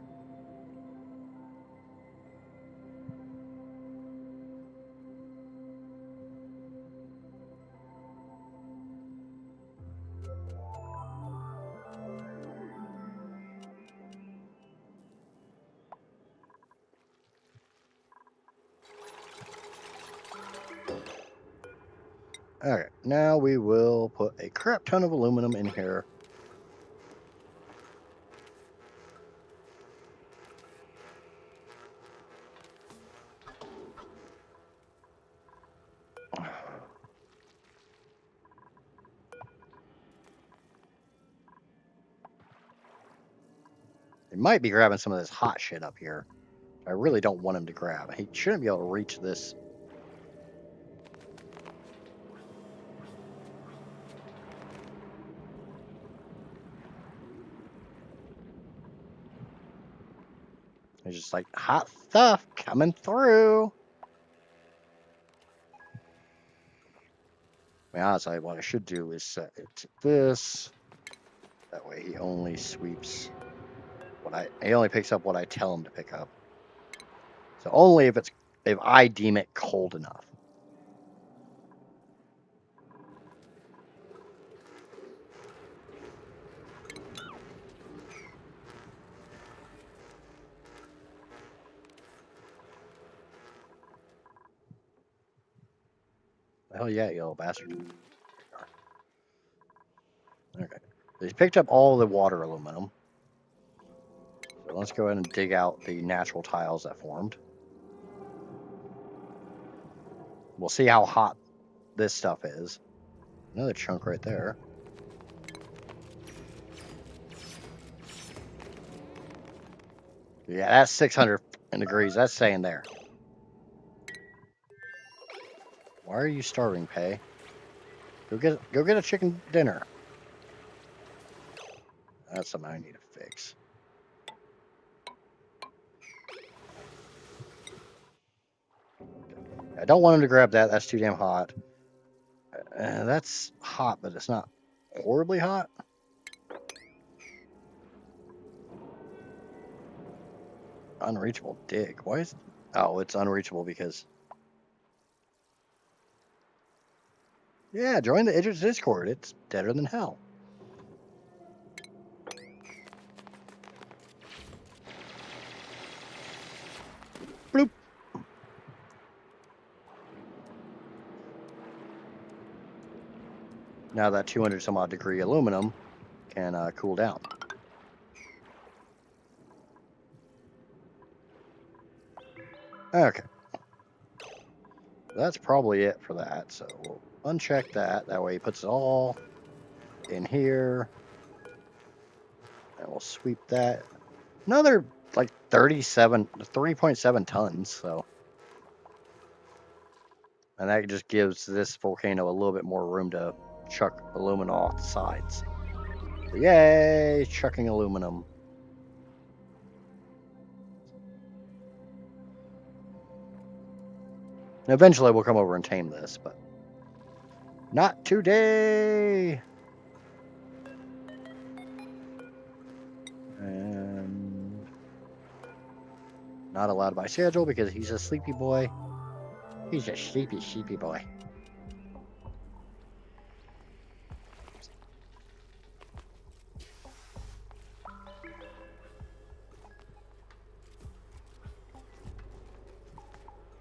Speaker 1: Okay, now we will put a crap ton of aluminum in here. They might be grabbing some of this hot shit up here. I really don't want him to grab. He shouldn't be able to reach this. It's just like hot stuff coming through. I mean, honestly, what I should do is set it to this. That way he only sweeps he only picks up what I tell him to pick up. So only if I deem it cold enough. The hell yeah, you little bastard. Okay. So he's picked up all the water aluminum. So let's go ahead and dig out the natural tiles that formed. We'll see how hot this stuff is. Another chunk right there. Yeah, that's 600 degrees. That's staying there. Why are you starving, Pay? Go get a chicken dinner. That's something I need to fix. I don't want him to grab that. That's too damn hot. That's hot, but it's not horribly hot. Unreachable dig. Why is... Oh, it's unreachable because... Yeah, join the Idris Discord. It's deader than hell. Bloop. Now that 200 some odd degree aluminum can cool down. Okay. That's probably it for that. So we'll uncheck that. That way he puts it all in here. And we'll sweep that. Another like 3.7 tons. So. And that just gives this volcano a little bit more room to chuck aluminum off the sides. So yay, chucking aluminum. And eventually we'll come over and tame this, but not today. And not allowed by schedule because he's a sleepy boy. He's a sleepy boy.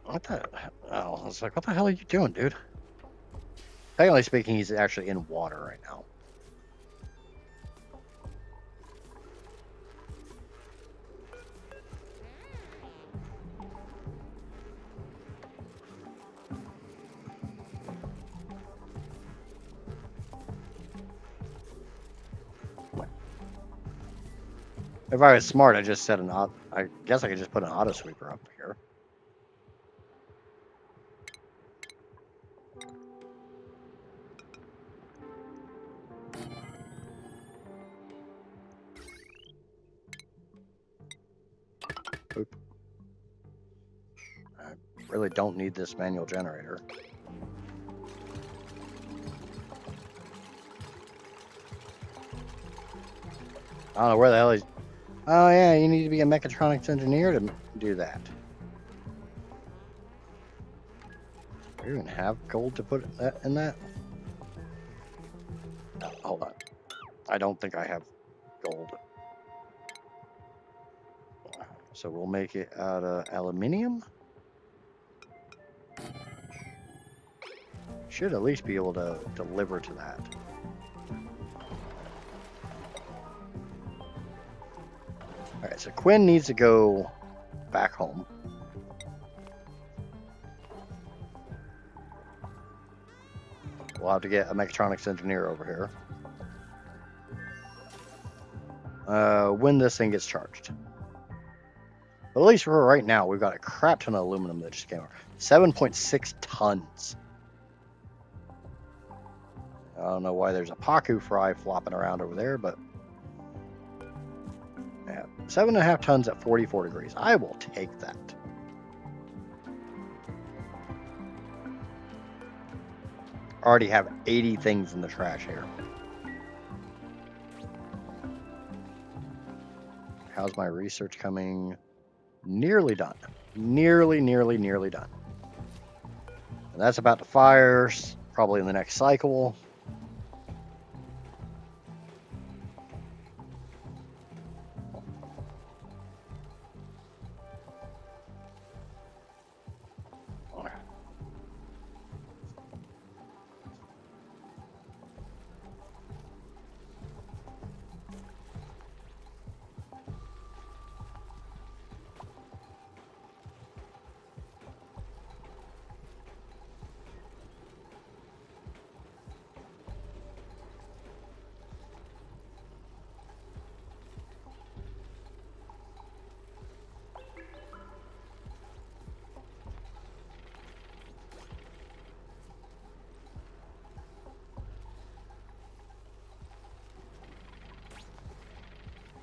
Speaker 1: What the? Oh, I was like, what the hell are you doing, dude? Technically speaking, he's actually in water right now. If I was smart, I just said I guess I could just put an auto sweeper up here. Oop. I really don't need this manual generator. I don't know where the hell he's. Oh yeah, you need to be a mechatronics engineer to do that. Do you even have gold to put that in that? Oh, hold on. I don't think I have gold. So we'll make it out of aluminium. Should at least be able to deliver to that. Alright, so Quinn needs to go back home. We'll have to get a mechatronics engineer over here. When this thing gets charged. But at least for right now, we've got a crap ton of aluminum that just came over. 7.6 tons. I don't know why there's a Pacu fry flopping around over there, but yeah, 7.5 tons at 44 degrees. I will take that. Already have 80 things in the trash here. How's my research coming? Nearly done. Nearly done. And that's about to fire, probably in the next cycle.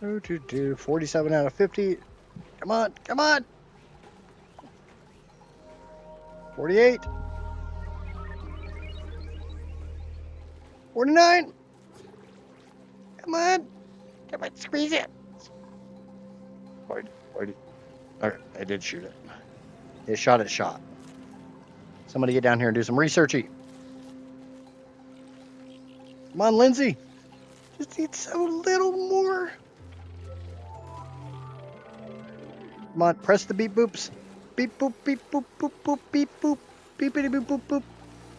Speaker 1: Oh, 47 out of 50. Come on, come on. 48. 49. Come on. Come on, squeeze it. Why? Okay, I did shoot it. It shot. Somebody get down here and do some researchy. Come on, Lindsay. Just need so little more. Come on, press the beep boops. Beep boop, beep boop, boop boop, beep boop, beepity boop boop boop,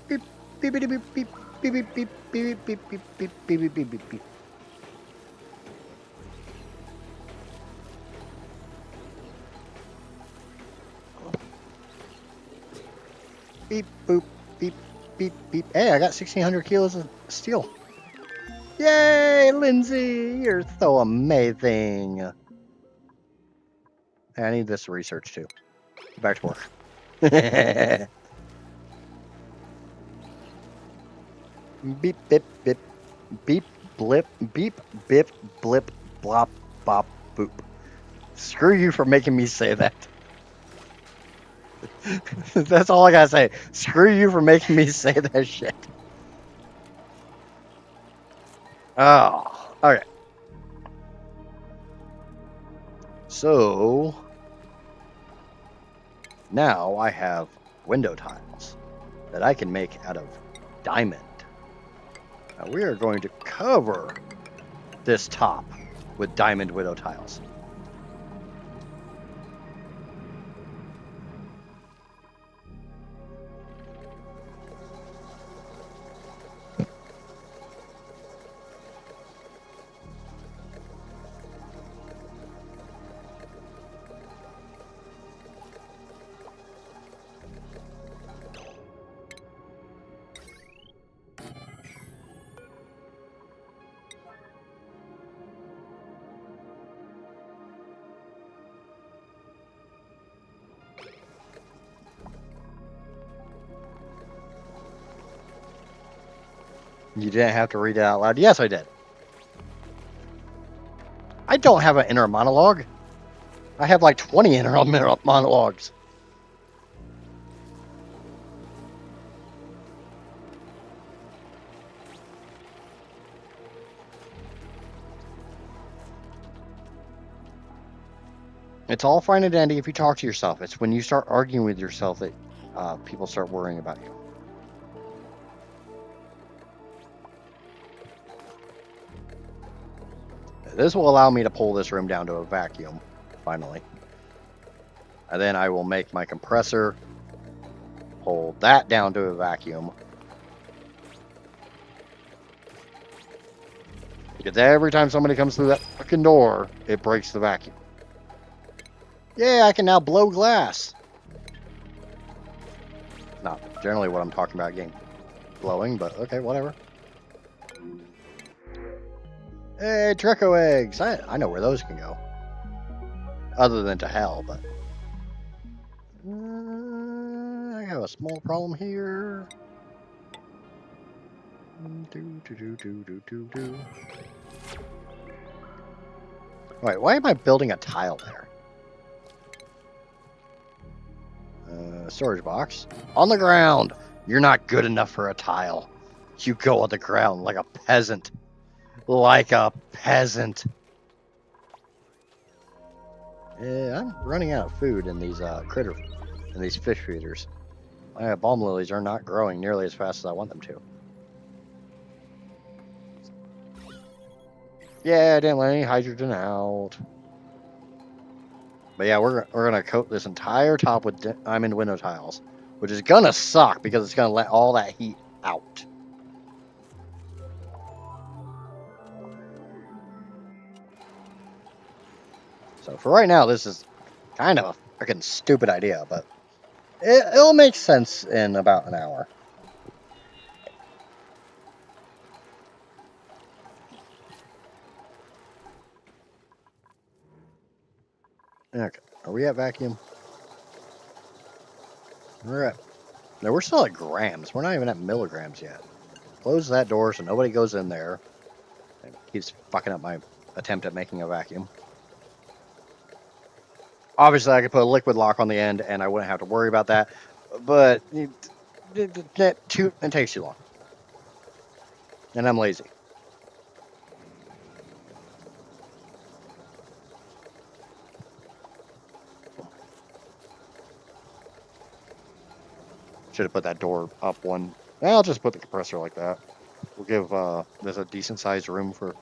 Speaker 1: beep beepity boop beep. Beep beep beep beep beep beep beep beep beep beep beep beep. Beep boop beep beep beep. Hey, I got 1,600 kilos of steel. Yay, Lindsay! You're so amazing. Hey, I need this research too. Back to work. Beep bip bip beep blip beep bip blip blop bop boop. Screw you for making me say that. That's all I gotta say. Screw you for making me say that shit. Oh, okay. So now I have window tiles that I can make out of diamond. Now we are going to cover this top with diamond window tiles. You didn't have to read it out loud. Yes, I did. I don't have an inner monologue. I have like 20 inner monologues. It's all fine and dandy if you talk to yourself. It's when you start arguing with yourself that people start worrying about you. This will allow me to pull this room down to a vacuum, finally. And then I will make my compressor, pull that down to a vacuum. Because every time somebody comes through that fucking door, it breaks the vacuum. Yeah, I can now blow glass. Not generally what I'm talking about, game blowing, but okay, whatever. Hey, Treco eggs. I know where those can go. Other than to hell, but... I have a small problem here. Wait, why am I building a tile there? Storage box. On the ground! You're not good enough for a tile. You go on the ground like a peasant. Like a peasant. I'm running out of food in these in these fish feeders. My balm lilies are not growing nearly as fast as I want them to. Yeah, I didn't let any hydrogen out. But yeah, we're gonna coat this entire top with diamond window tiles, which is gonna suck because it's gonna let all that heat out. So for right now, this is kind of a freaking stupid idea, but it'll make sense in about an hour. Okay, are we at vacuum? We're at... No, we're still at grams. We're not even at milligrams yet. Close that door so nobody goes in there. It keeps fucking up my attempt at making a vacuum. Obviously, I could put a liquid lock on the end and I wouldn't have to worry about that. But it takes too long. And I'm lazy. Should have put that door up one. I'll just put the compressor like that. We'll give this a decent sized room for...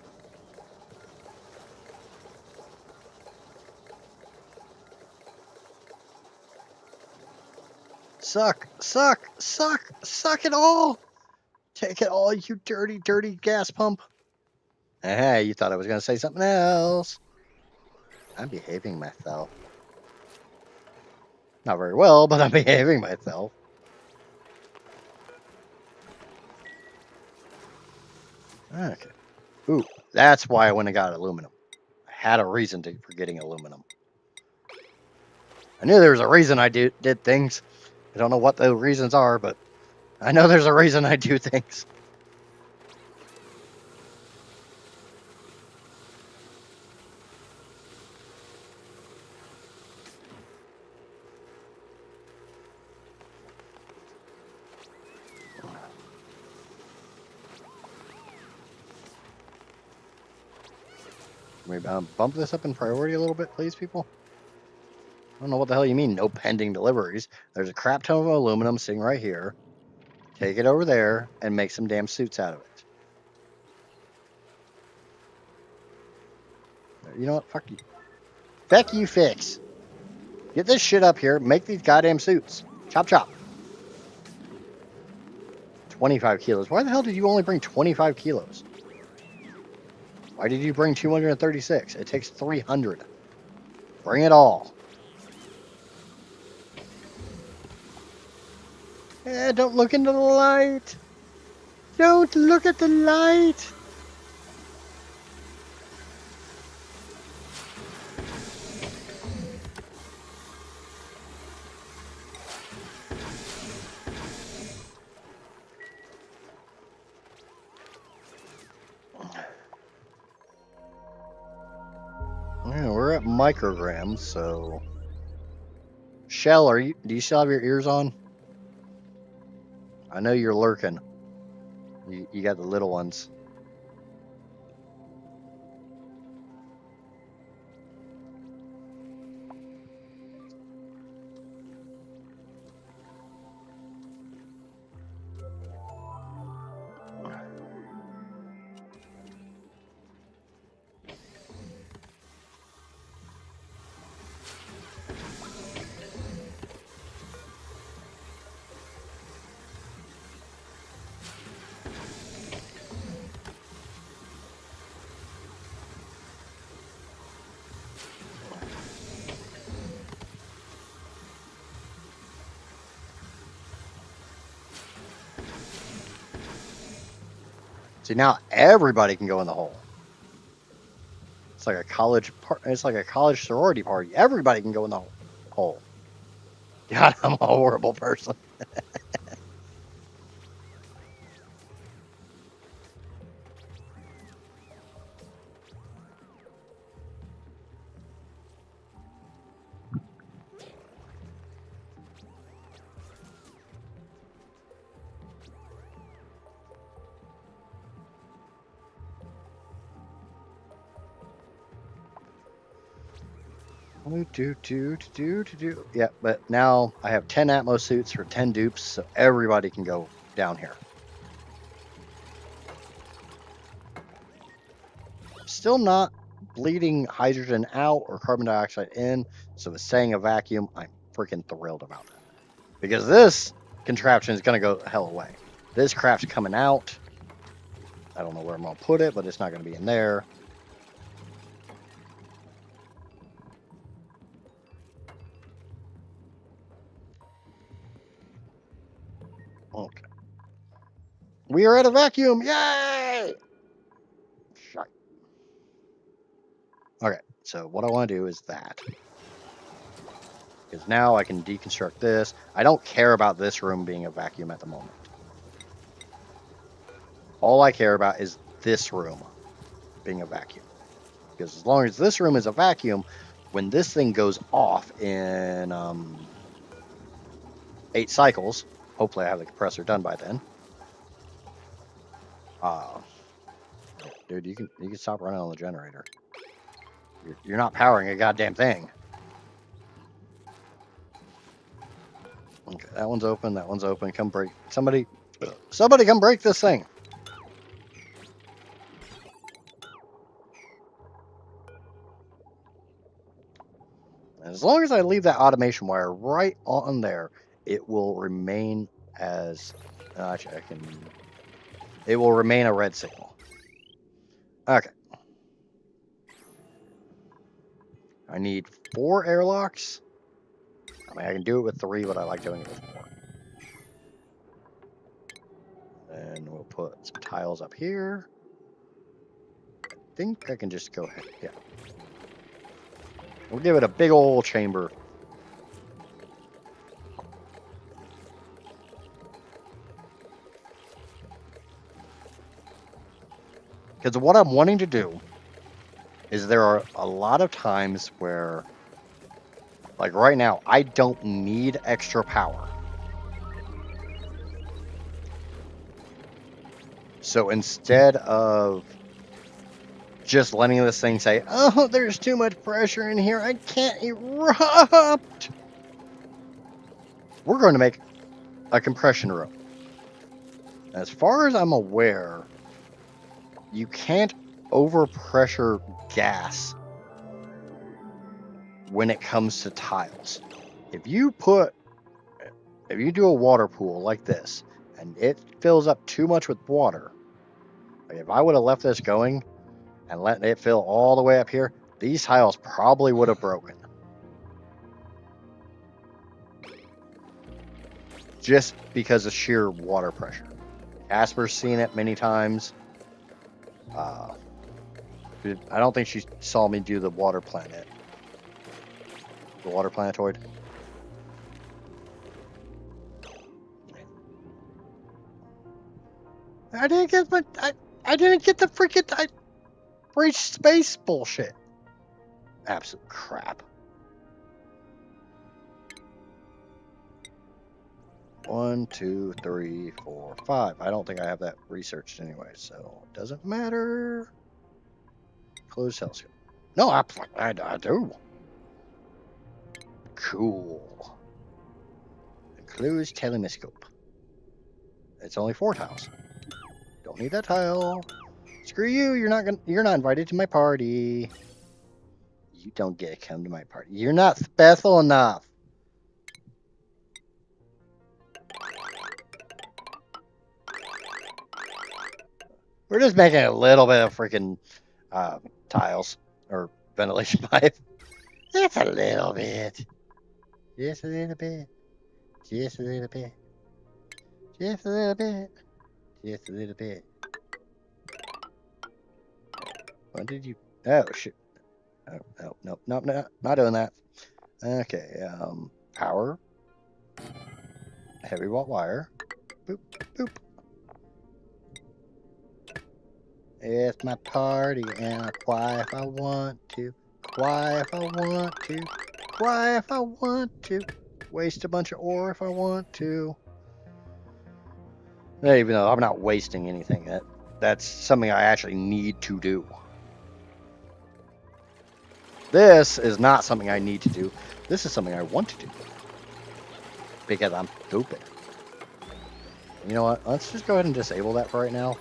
Speaker 1: Suck, suck, suck, suck it all! Take it all, you dirty, dirty gas pump. Hey, you thought I was going to say something else. I'm behaving myself. Not very well, but I'm behaving myself. Okay. Ooh, that's why I went and got aluminum. I had a reason for getting aluminum. I knew there was a reason I did things. I don't know what the reasons are, but I know there's a reason I do things. Can we bump this up in priority a little bit, please, people? I don't know what the hell you mean, no pending deliveries. There's a crap ton of aluminum sitting right here. Take it over there and make some damn suits out of it. You know what? Fuck you. Feck you fix. Get this shit up here. Make these goddamn suits. Chop, chop. 25 kilos. Why the hell did you only bring 25 kilos? Why did you bring 236? It takes 300. Bring it all. Don't look into the light. Don't look at the light. Yeah, we're at micrograms, so... Shell, do you still have your ears on? I know you're lurking. You got the little ones. See, now everybody can go in the hole. It's like a college sorority party. Everybody can go in the hole. God, I'm a horrible person. Yeah, but now I have 10 Atmos suits for 10 dupes, so everybody can go down here. Still not bleeding hydrogen out or carbon dioxide in, so it's saying a vacuum. I'm freaking thrilled about that. Because this contraption is going to go the hell away. This craft's coming out. I don't know where I'm going to put it, but it's not going to be in there. Okay. We are at a vacuum. Yay! Shite. Okay, so what I want to do is that. Because now I can deconstruct this. I don't care about this room being a vacuum at the moment. All I care about is this room being a vacuum. Because as long as this room is a vacuum, when this thing goes off in 8 cycles, hopefully I have the compressor done by then. Dude, you can stop running on the generator. You're not powering a goddamn thing. Okay, that one's open. That one's open. Come break. Somebody come break this thing. And as long as I leave that automation wire right on there, it will remain as... actually, I can it will remain a red signal. Okay. I need 4 airlocks. I mean, I can do it with 3, but I like doing it with 4. And we'll put some tiles up here. I think I can just go ahead. Yeah. We'll give it a big old chamber. Because what I'm wanting to do is there are a lot of times where, like right now, I don't need extra power. So instead of just letting this thing say, oh, there's too much pressure in here, I can't erupt, we're going to make a compression room. As far as I'm aware, you can't overpressure gas when it comes to tiles. If you do a water pool like this and it fills up too much with water, like if I would have left this going and let it fill all the way up here, these tiles probably would have broken. Just because of sheer water pressure. Casper's seen it many times. I don't think she saw me do the water planet. The water planetoid. I didn't get the freaking reach space bullshit. Absolute crap. 1, 2, 3, 4, 5. I don't think I have that researched anyway, so it doesn't matter. Closed telescope. No, I do. Cool. Closed telescope. It's only 4 tiles. Don't need that tile. Screw you. You're not invited to my party. You don't get to come to my party. You're not special enough. We're just making a little bit of freaking tiles or ventilation pipe. Just a little bit. Just a little bit. Just a little bit. Just a little bit. Just a little bit. What did you? Oh shit. Oh no, not doing that. Okay. Power. Heavy watt wire. Boop boop. It's my party and I'll cry if I want to. Cry if I want to. Cry if I want to. Waste a bunch of ore if I want to. Even though I'm not wasting anything, that's something I actually need to do. This is not something I need to do. This is something I want to do. Because I'm stupid. You know what? Let's just go ahead and disable that for right now.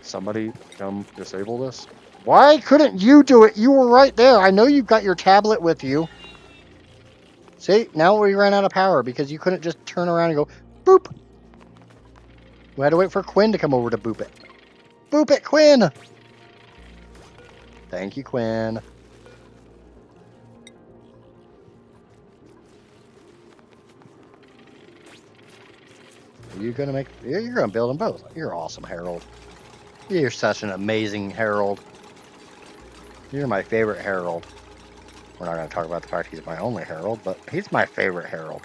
Speaker 1: Somebody come disable this. Why couldn't you do it? You were right there. I know you've got your tablet with you. See, now we ran out of power because you couldn't just turn around and go, boop. We had to wait for Quinn to come over to boop it. Boop it, Quinn! Thank you, Quinn. Are you gonna make... You're gonna build them both. You're awesome, Harold. You're such an amazing Harold. You're my favorite Harold. We're not going to talk about the fact he's my only Harold, but he's my favorite Harold.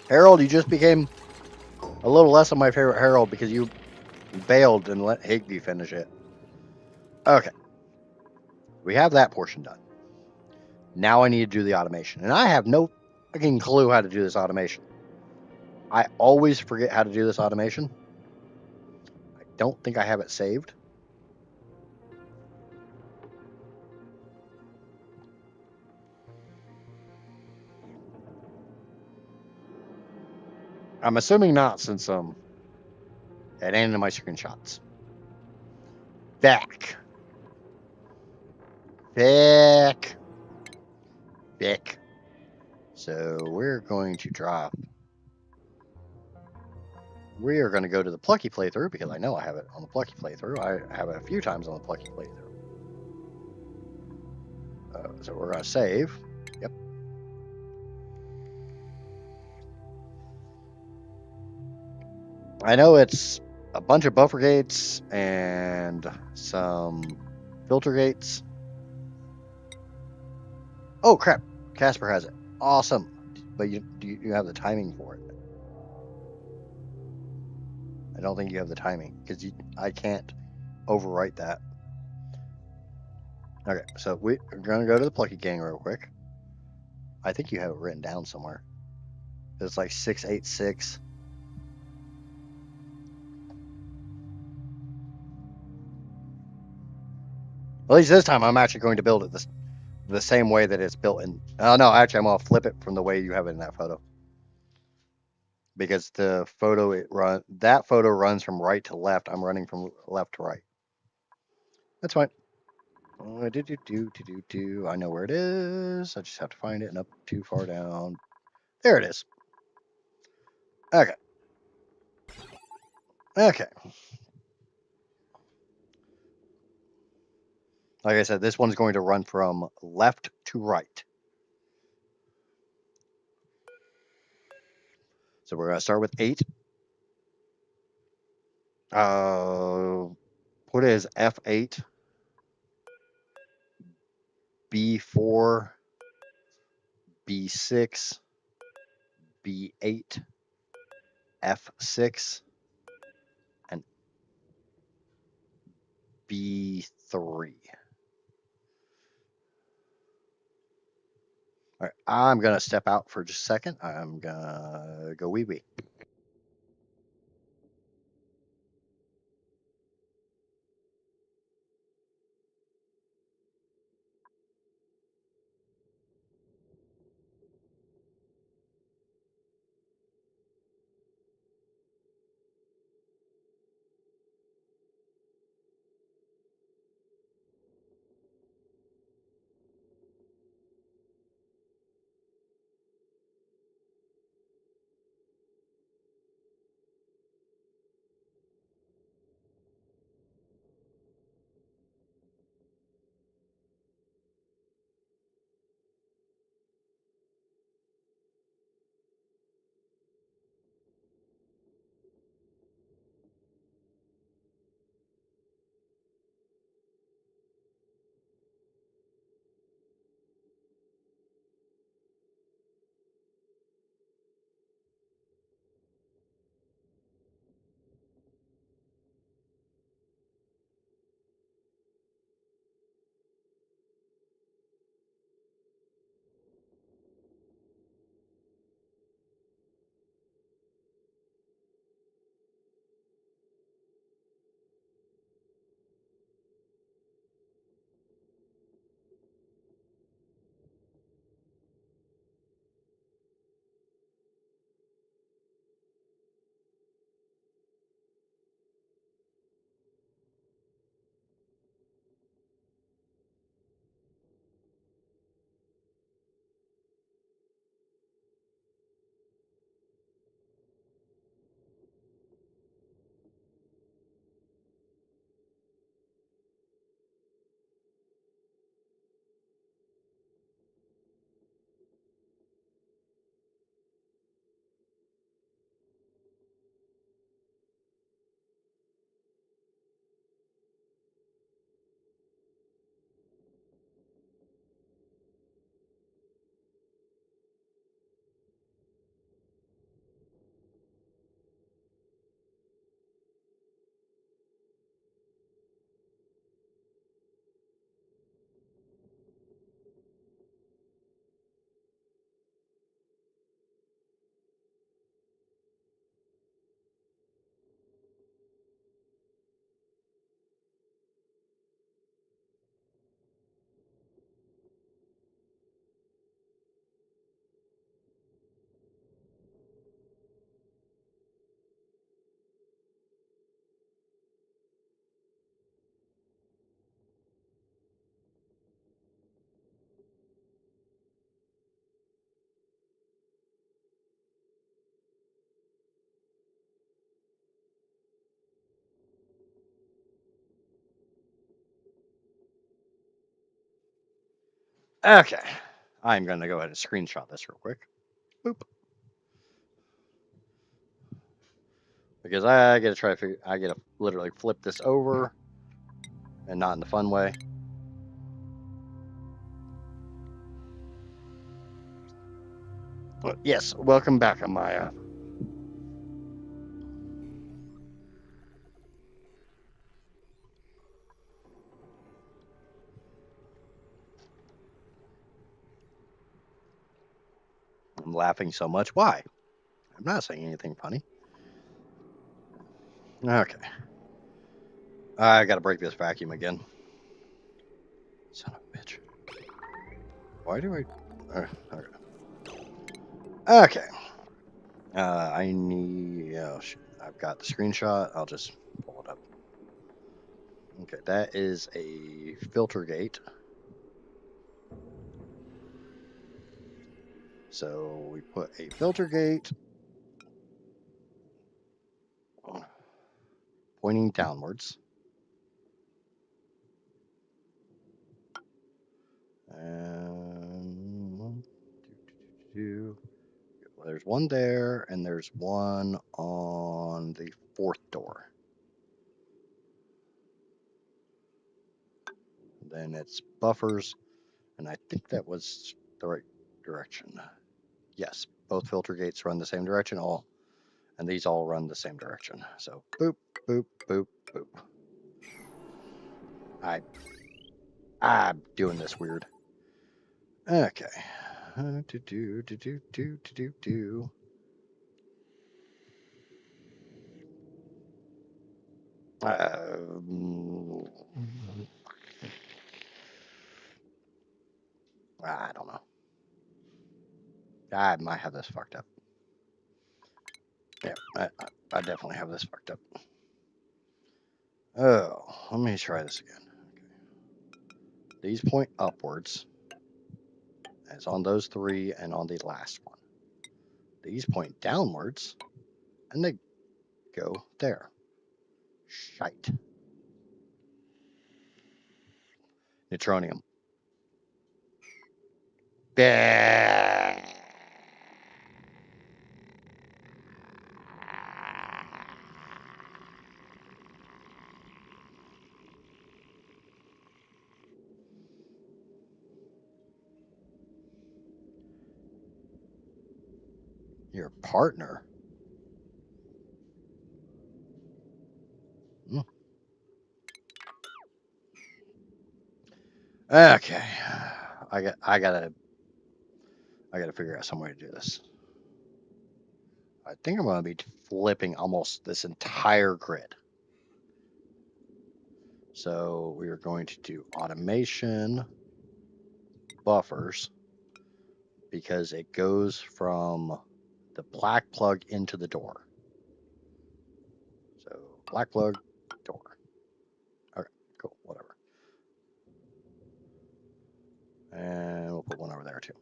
Speaker 1: Harold, you just became a little less of my favorite Harold because you bailed and let Higby finish it. Okay. We have that portion done. Now I need to do the automation. And I have no fucking clue how to do this automation. I always forget how to do this automation. I don't think I have it saved. I'm assuming not, since It ain't in my screenshots. Back. Back. Back. So we're going to drop. We are going to go to the Plucky playthrough because I know I have it on the Plucky playthrough. I have it a few times on the Plucky playthrough. So we're going to save. Yep. I know it's a bunch of buffer gates and some filter gates. Oh, crap. Casper has it. Awesome. But you have the timing for it. I don't think you have the timing because I can't overwrite that. Okay, so we're going to go to the Plucky Gang real quick. I think you have it written down somewhere. It's like 686. At least this time I'm actually going to build it the same way that it's built in. Oh, no, actually, I'm going to flip it from the way you have it in that photo. Because the photo, that photo runs from right to left. I'm running from left to right. That's fine. I know where it is. I just have to find it and up too far down. There it is. Okay. Okay. Like I said, this one's going to run from left to right. So we're going to start with 8. Put it as F8, B4, B6, B8, F6, and B3. All right, I'm going to step out for just a second. I'm going to go wee wee. Okay. I'm going to go ahead and screenshot this real quick. Boop. Because I get to try to figure, I get to literally flip this over and not in the fun way. Yes, welcome back, Amaya. I'm laughing so much. Why? I'm not saying anything funny. Okay. I gotta break this vacuum again. Son of a bitch. Why do I... okay. Okay. I need... Oh, shit. I've got the screenshot. I'll just pull it up. Okay, that is a filter gate. So we put a filter gate pointing downwards. And well, there's one there, and there's one on the fourth door. Then it's buffers, and I think that was the right direction. Yes, both filter gates run the same direction, and these all run the same direction. So boop, boop, boop, boop. I'm doing this weird. Okay. Do. I don't know. I might have this fucked up. Yeah, I definitely have this fucked up. Oh, let me try this again. Okay. These point upwards. It's on those three and on the last one. These point downwards, and they go there. Shite. Neutronium. Bah. Your partner? Hmm. Okay. I gotta figure out some way to do this. I think I'm gonna be flipping almost this entire grid. So we are going to do automation buffers because it goes from the black plug into the door. So black plug, door. Okay, cool, whatever. And we'll put one over there too.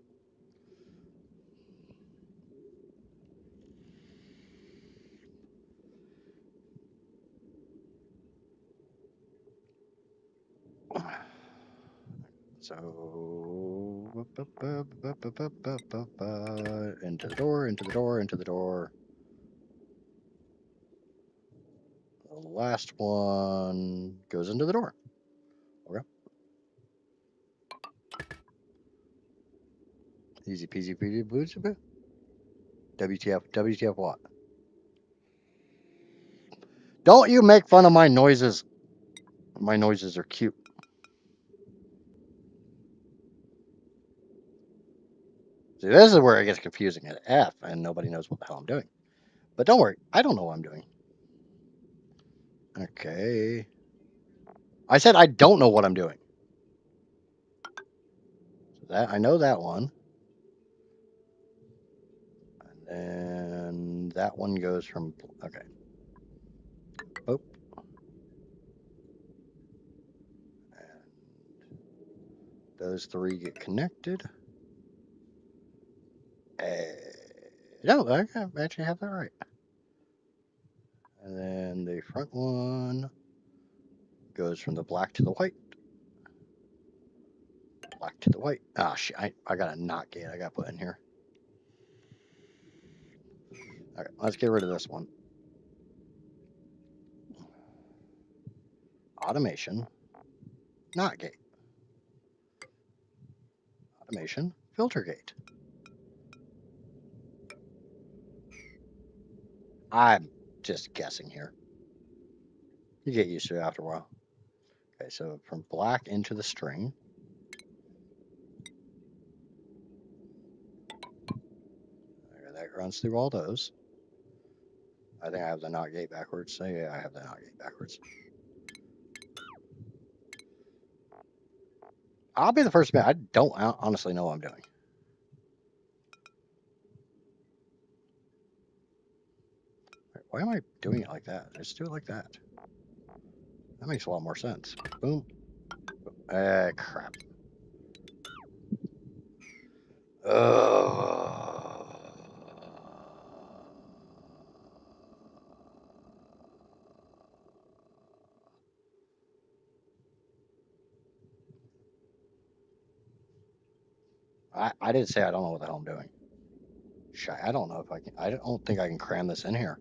Speaker 1: So into the door, into the door, into the door. The last one goes into the door. Okay. Easy peasy peasy boozaboo. WTF, WTF what? Don't you make fun of my noises. My noises are cute. See, this is where it gets confusing at F and nobody knows what the hell I'm doing. But don't worry, I don't know what I'm doing. Okay. I said I don't know what I'm doing. So that I know that one. And then that one goes from okay. Boop. And those three get connected. No, I actually have that right. And then the front one goes from the black to the white. Black to the white. Ah, shit. I got a NOT gate I got to put in here. Okay, let's get rid of this one. Automation. NOT gate. Automation. Filter gate. I'm just guessing here. You get used to it after a while. Okay, so from black into the string. Okay, that runs through all those. I think I have the NOT gate backwards. So yeah, I have the NOT gate backwards. I'll be the first to admit, I don't honestly know what I'm doing. Why am I doing it like that? Just do it like that. That makes a lot more sense. Boom. Crap. I didn't say I don't know what the hell I'm doing. I don't know if I can. I don't think I can cram this in here.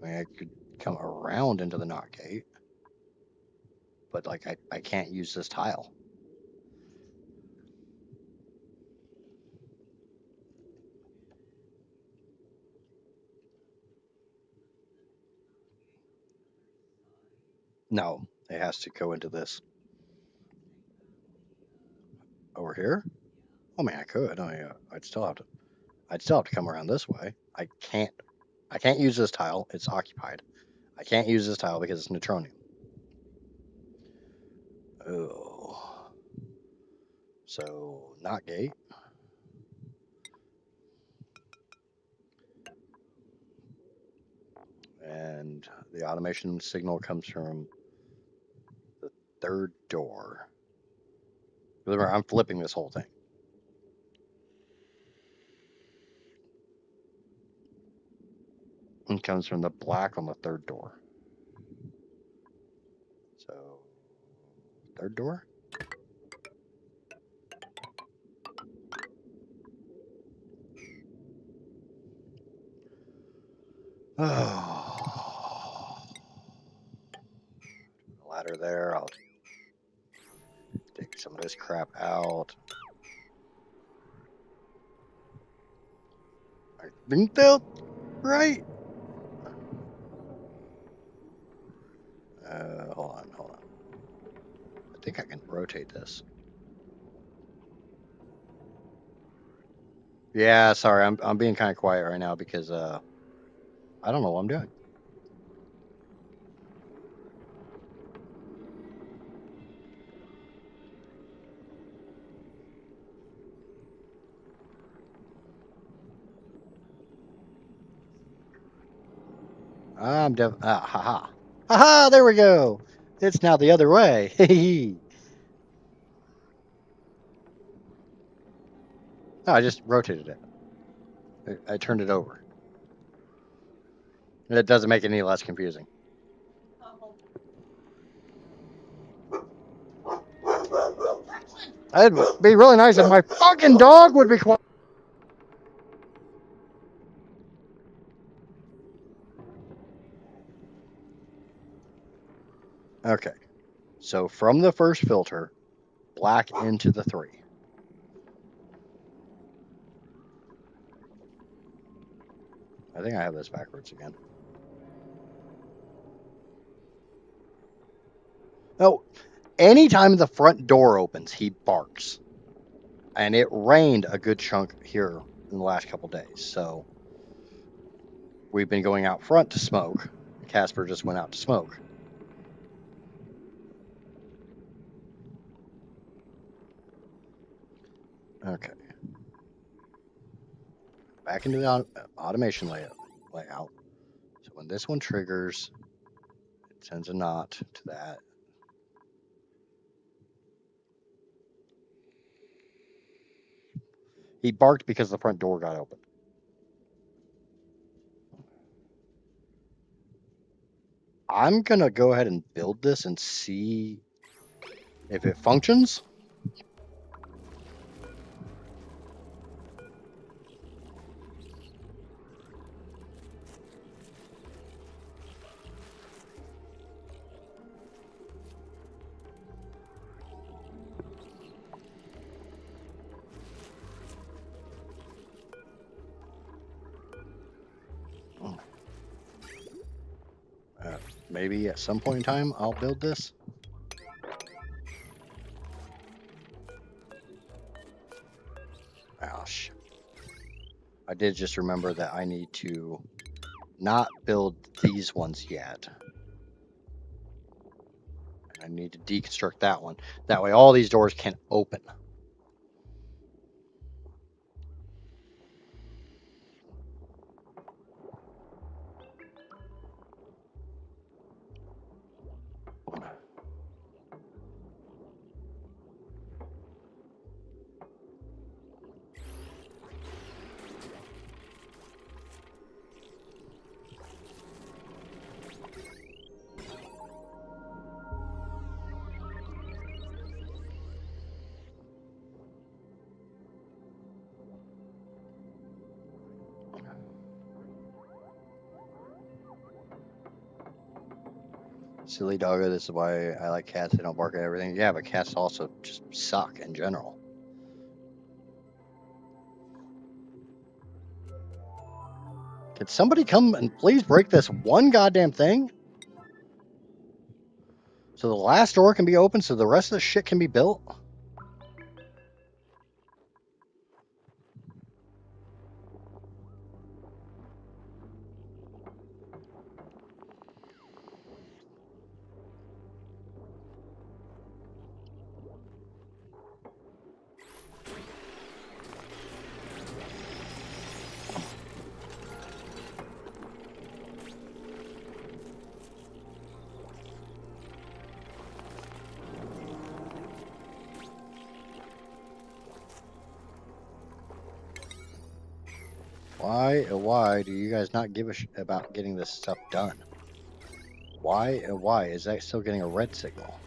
Speaker 1: I mean, I could come around into the NOT gate, but like I can't use this tile. No, it has to go into this. Over here? Oh man, I could. I'd still have to come around this way. I can't use this tile. It's occupied. I can't use this tile because it's neutronium. Oh. So, NOT gate. And the automation signal comes from the third door. Remember, I'm flipping this whole thing. It comes from the black on the third door. So, third door? Oh. Ladder there. I'll take some of this crap out. I think they'll right. Hold on. I think I can rotate this. Yeah, sorry, I'm being kind of quiet right now because I don't know what I'm doing. Haha, there we go. It's now the other way. No, I just rotated it. I turned it over. It doesn't make it any less confusing. It'd be really nice if my fucking dog would be quiet. Okay, so from the first filter, black into the 3. I think I have this backwards again. Oh, anytime the front door opens, he barks. And it rained a good chunk here in the last couple days. So we've been going out front to smoke. Casper just went out to smoke. Okay. Back into the automation layout. So when this one triggers, it sends a NOT to that. He barked because the front door got open. I'm going to go ahead and build this and see if it functions. Maybe at some point in time I'll build this. Oh shit. I did just remember that I need to not build these ones yet. I need to deconstruct that one. That way all these doors can open. Silly doggo, this is why I like cats. They don't bark at everything. Yeah, but cats also just suck in general. Could somebody come and please break this one goddamn thing? So the last door can be open so the rest of the shit can be built? Why do you guys not give a shit about getting this stuff done? Why is that still getting a red signal?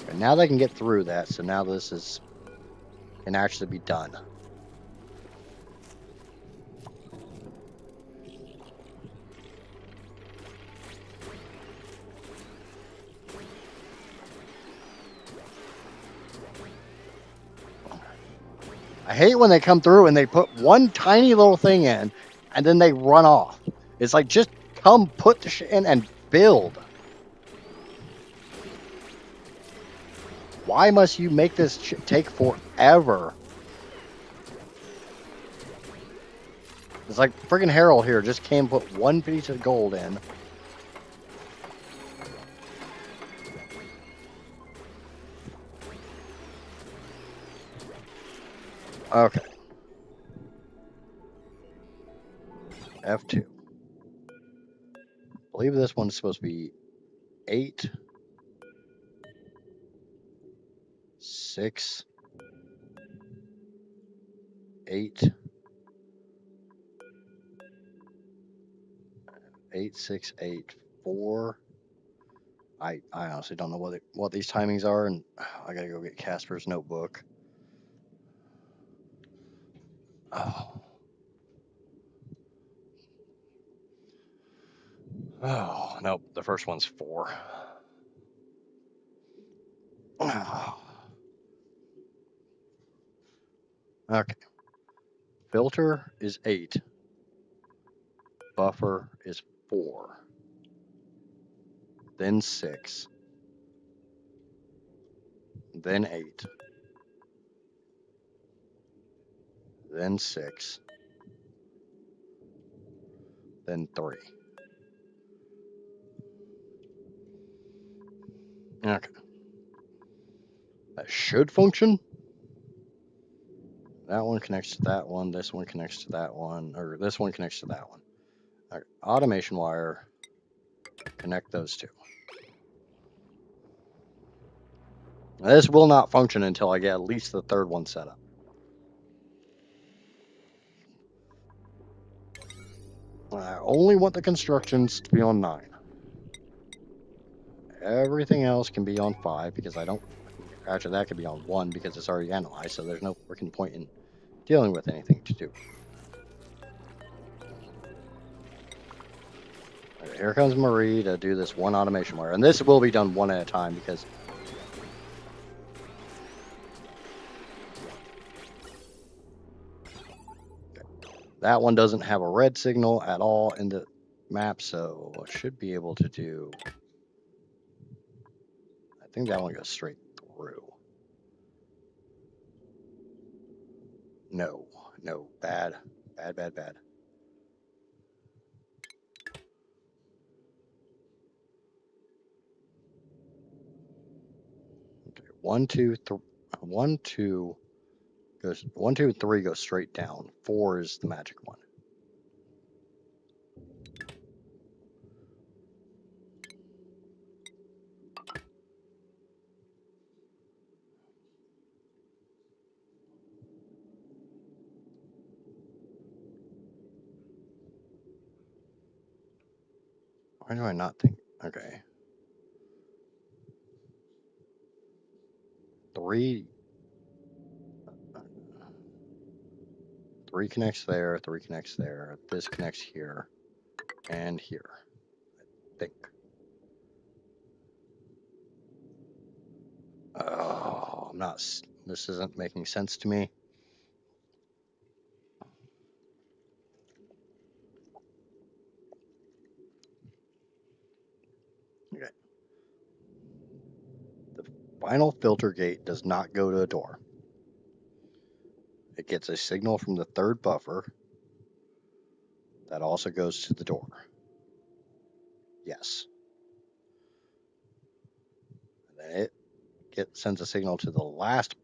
Speaker 1: And now they can get through that, so now this can actually be done. I hate when they come through and they put one tiny little thing in and then they run off. It's like, just come put the shit in and build. Why must you make this shit take forever? It's like friggin' Harold here just came put one piece of gold in. Okay. F2. I believe this one's supposed to be 8, 6, 8, 8, 6, 8, 4. I honestly don't know what these timings are, and I gotta go get Casper's notebook. Oh. Oh, nope. The first one's 4. Oh. Okay. Filter is 8. Buffer is 4. Then 6. Then 8. Then 6. Then 3. Okay. That should function. That one connects to that one. This one connects to that one. Or this one connects to that one. Okay. Automation wire. Connect those two. Now, this will not function until I get at least the third one set up. I only want the constructions to be on 9. Everything else can be on 5 because I don't. Actually, that could be on 1 because it's already analyzed, so there's no freaking point in dealing with anything to do. Okay, here comes Marie to do this one automation wire, and this will be done one at a time because that one doesn't have a red signal at all in the map, so I should be able to do. I think that one goes straight through. No, bad. Okay, 1, 2, 3. 1, 2 goes. 1, 2, 3 goes straight down. 4 is the magic one. Why do I not think? Okay. 3 connects there, 3 connects there, this connects here, and here, I think. Oh, this isn't making sense to me. Okay. The final filter gate does not go to a door. It gets a signal from the third buffer that also goes to the door. Yes. And then it sends a signal to the last,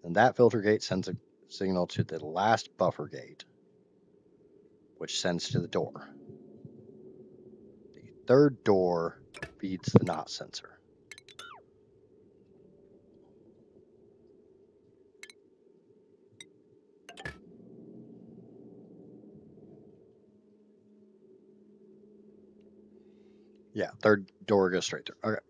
Speaker 1: and that filter gate sends a signal to the last buffer gate, which sends to the door. The third door feeds the NOT sensor. Yeah, third door goes straight through. Okay.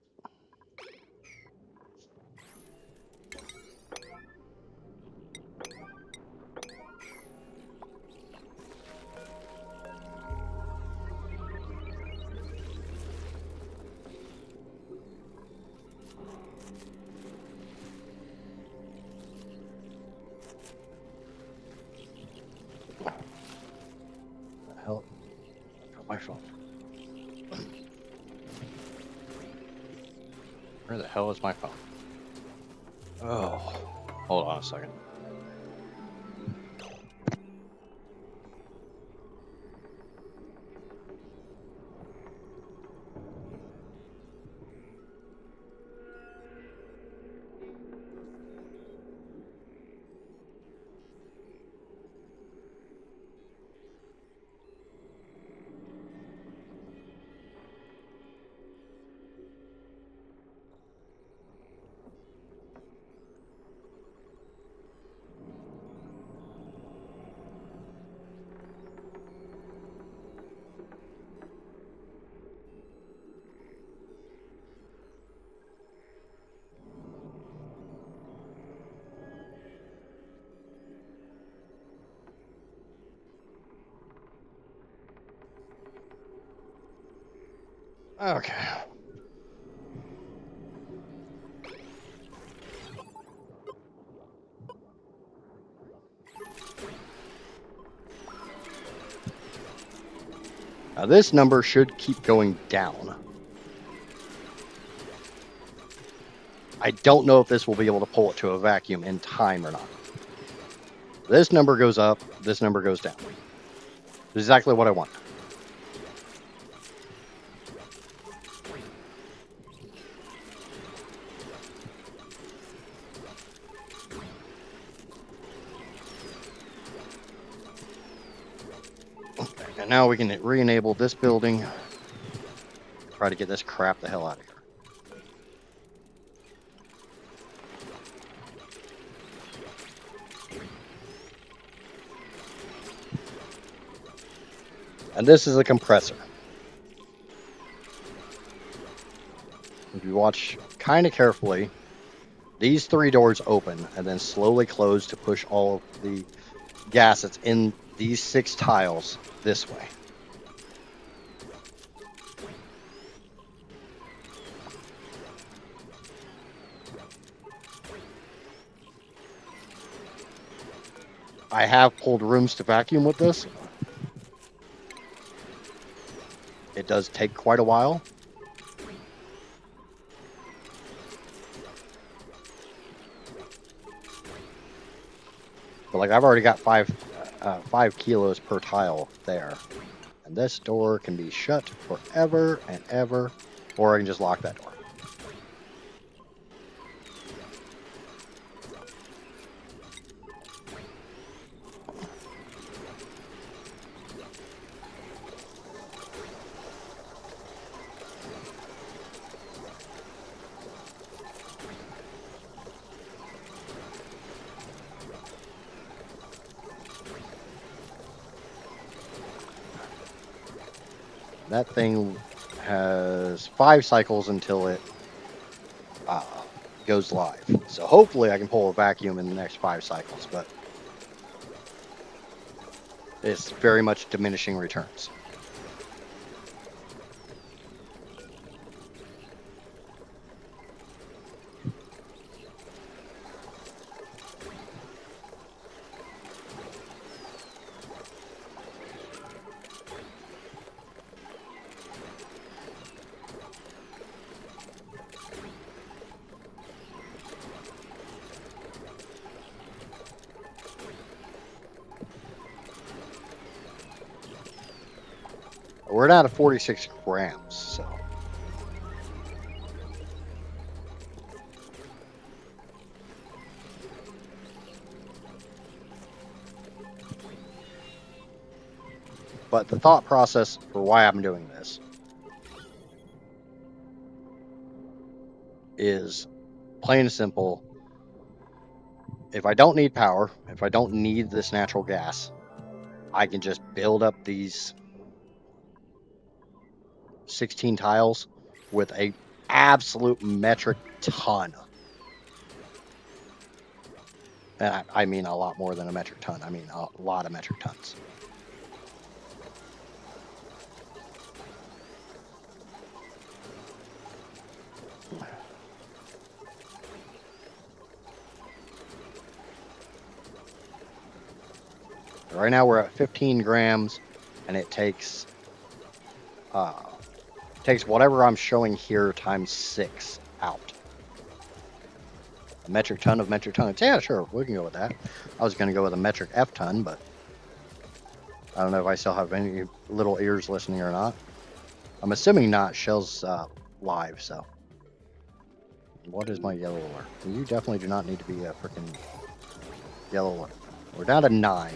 Speaker 1: The hell? I got my phone. Where the hell is my phone? Oh, hold on a second. Okay. Now this number should keep going down. I don't know if this will be able to pull it to a vacuum in time or not. This number goes up, this number goes down. This is exactly what I want. And now we can re-enable this building. Try to get this crap the hell out of here. And this is a compressor. if you watch kind of carefully, these 3 doors open and then slowly close to push all of the gas that's in these 6 tiles this way. I have pulled rooms to vacuum with this. It does take quite a while. But like I've already got 5 kilos per tile there. And this door can be shut forever and ever, or I can just lock that door. That thing has 5 cycles until it goes live. So hopefully I can pull a vacuum in the next 5 cycles, but it's very much diminishing returns. We're down to 46 grams, so. But the thought process for why I'm doing this is plain and simple. If I don't need power, if I don't need this natural gas, I can just build up these 16 tiles with a absolute metric ton. And I mean a lot more than a metric ton. I mean a lot of metric tons. Right now we're at 15 grams, and it takes whatever I'm showing here times 6 out. A metric ton of metric tons. Yeah, sure, we can go with that. I was going to go with a metric F ton, but I don't know if I still have any little ears listening or not. I'm assuming not. Shell's live, so. What is my yellow alert? You definitely do not need to be a freaking yellow alert. We're down to 9.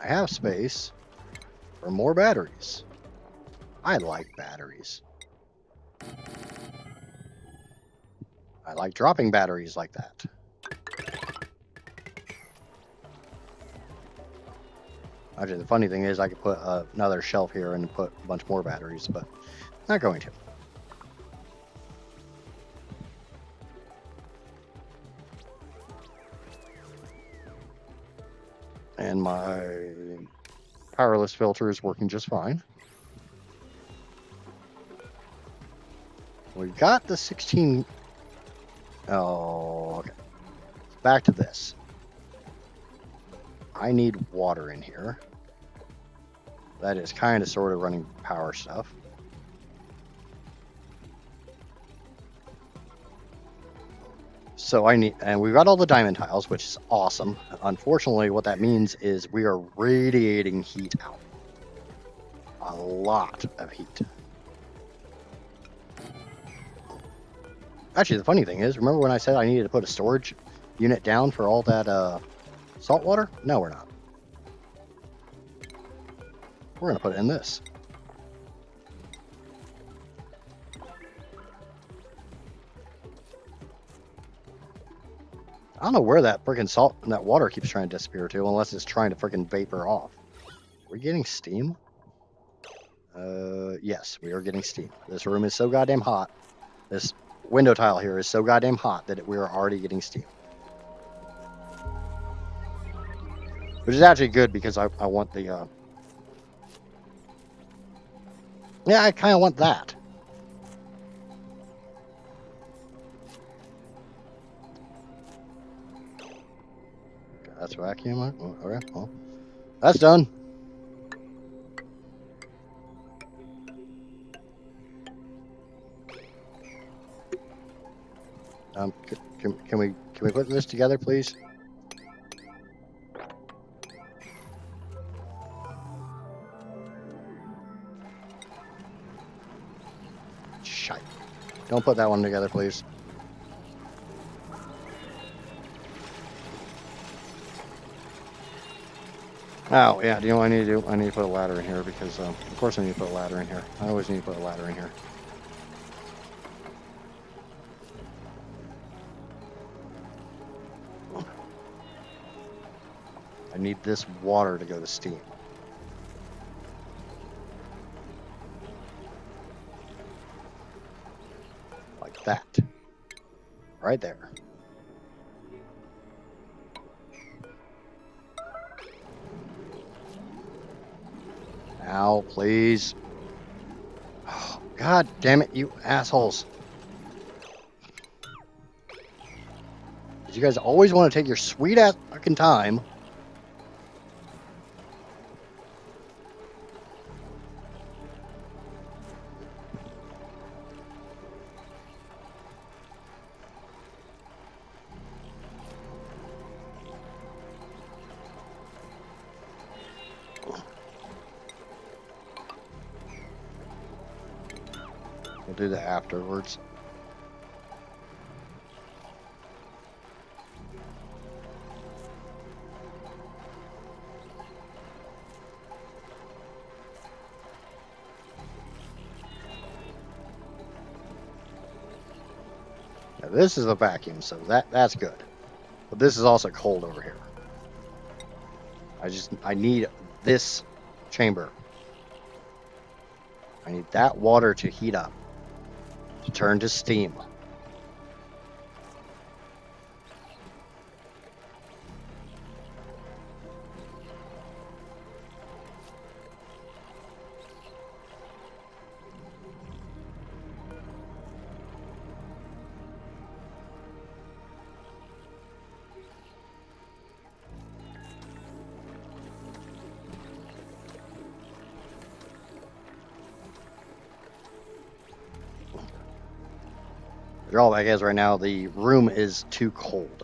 Speaker 1: I have space for more batteries. I like batteries. I like dropping batteries like that. Actually, the funny thing is I could put another shelf here and put a bunch more batteries, but not going to. And my powerless filter is working just fine. We got the 16. Oh, okay. Back to this. I need water in here. That is kind of sort of running power stuff. So I need, and we've got all the diamond tiles, which is awesome. Unfortunately, what that means is we are radiating heat out. A lot of heat. Actually, the funny thing is, remember when I said I needed to put a storage unit down for all that salt water? No, we're not. We're going to put it in this. I don't know where that freaking salt and that water keeps trying to disappear to, unless it's trying to freaking vapor off. We're getting steam? Yes, we are getting steam. This room is so goddamn hot. This window tile here is so goddamn hot that we are already getting steam. Which is actually good because I want the, yeah, I kind of want that. Okay, that's vacuum. All right, well, that's done. Can we put this together, please? Shite. Don't put that one together, please. Oh, yeah, do you know what I need to do? I need to put a ladder in here because, of course I need to put a ladder in here. I always need to put a ladder in here. I need this water to go to steam. Like that. Right there. Now, please. Oh, God damn it, you assholes. You guys always want to take your sweet ass fucking time. We'll do that afterwards. Now this is a vacuum, so that's good. But this is also cold over here. I need this chamber. I need that water to heat up, to turn to steam. The drawback is right now the room is too cold.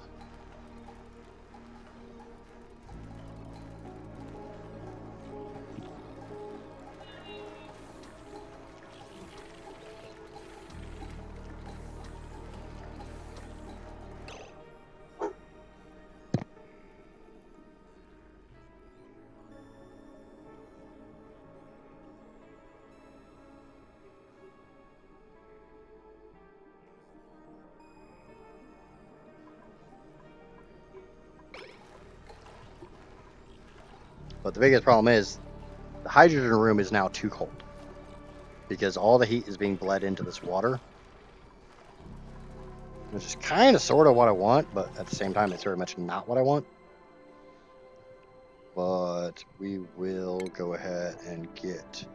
Speaker 1: But the biggest problem is the hydrogen room is now too cold because all the heat is being bled into this water, which is kind of sort of what I want, but at the same time it's very much not what I want. But we will go ahead and get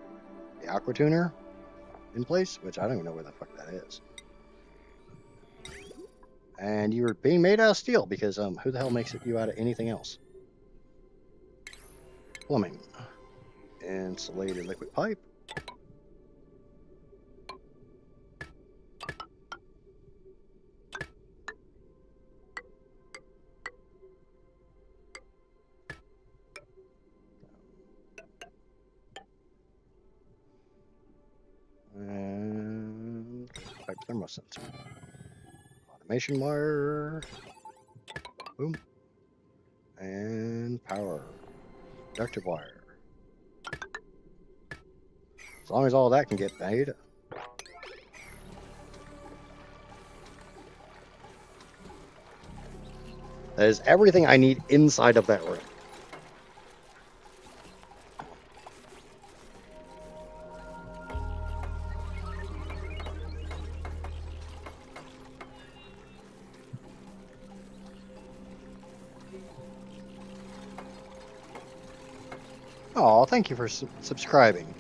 Speaker 1: the aqua tuner in place, which I don't even know where the fuck that is. And you're being made out of steel because who the hell makes you out of anything else? Plumbing. Insulated liquid pipe. And pipe thermosensor. Automation wire. Boom. And power. Conductive wire. As long as all that can get made. That is everything I need inside of that room. Oh, thank you for subscribing.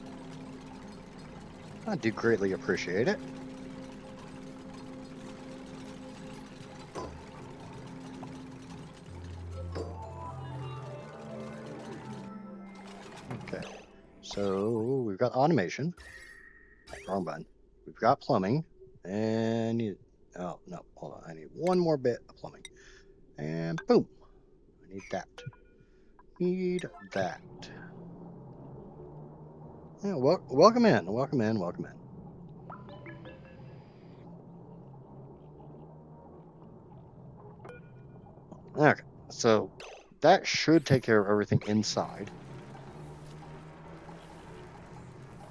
Speaker 1: I do greatly appreciate it. Okay, so we've got automation. Wrong button. We've got plumbing. And oh, no, hold on. I need one more bit of plumbing. And boom. I need that. Need that. Yeah, welcome in. Welcome in. Welcome in. Okay, so that should take care of everything inside.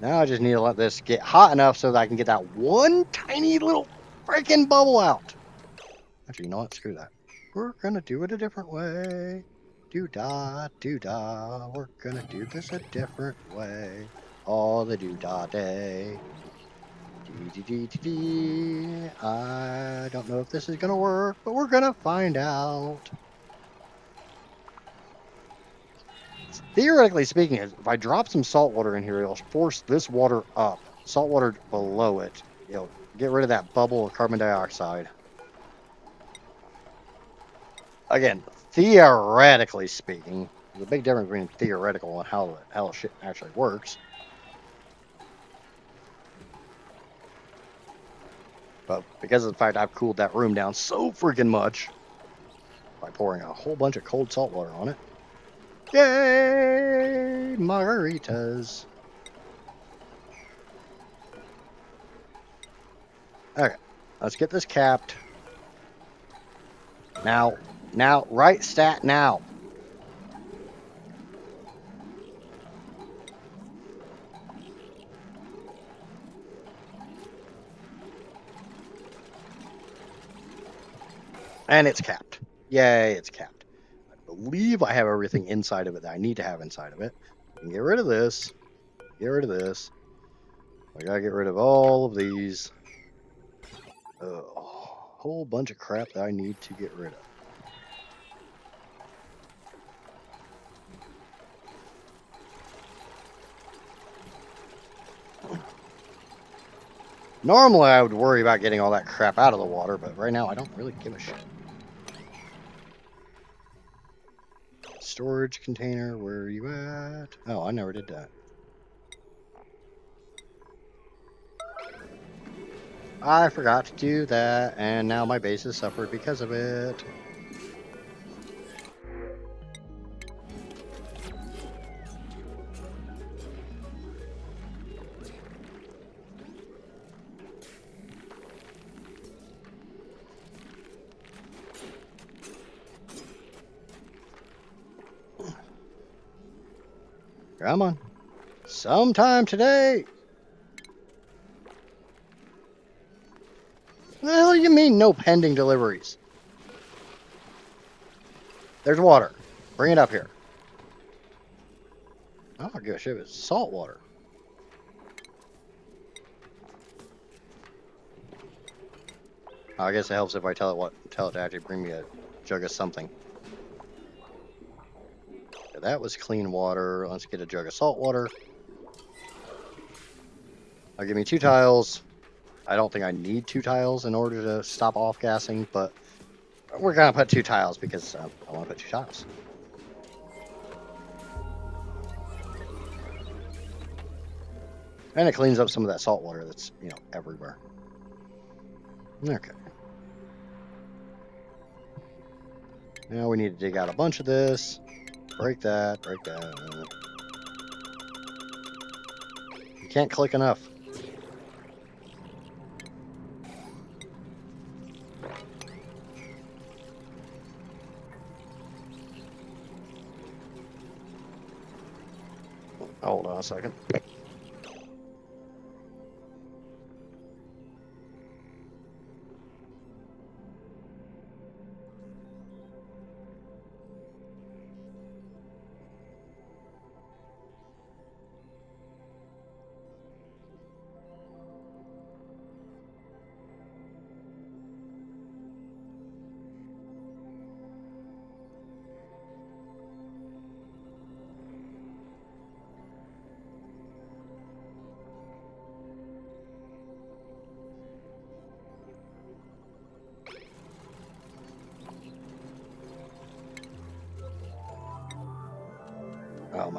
Speaker 1: Now I just need to let this get hot enough so that I can get that one tiny little freaking bubble out. Actually, you know what? Screw that. We're gonna do it a different way. Do-da, do-da. We're gonna do this a different way. All the do-da day. Dee-dee-dee-dee-dee. I don't know if this is gonna work, but we're gonna find out. Theoretically speaking, if I drop some salt water in here, it'll force this water up. Salt water below it. It'll get rid of that bubble of carbon dioxide. Again, theoretically speaking, there's a big difference between theoretical and how shit actually works. But because of the fact I've cooled that room down so freaking much by pouring a whole bunch of cold salt water on it. Yay! Margaritas. Okay, let's get this capped. Now, right stat now. And it's capped. Yay, it's capped. I believe I have everything inside of it that I need to have inside of it. I can get rid of this. Get rid of this. I gotta get rid of all of these. A whole bunch of crap that I need to get rid of. Normally, I would worry about getting all that crap out of the water, but right now, I don't really give a shit. Storage container, where are you at? Oh, I never did that. I forgot to do that, and now my base has suffered because of it. Come on. Sometime today. What the hell do you mean no pending deliveries? There's water. Bring it up here. I don't give a shit if it's salt water. I guess it helps if I tell it to actually bring me a jug of something. Okay, that was clean water. Let's get a jug of salt water. I'll give me 2 tiles. I don't think I need 2 tiles in order to stop off-gassing, but we're gonna put 2 tiles because I want to put 2 tiles. And it cleans up some of that salt water that's, everywhere. Okay. Now we need to dig out a bunch of this. Break that, break that. You can't click enough. Hold on a second.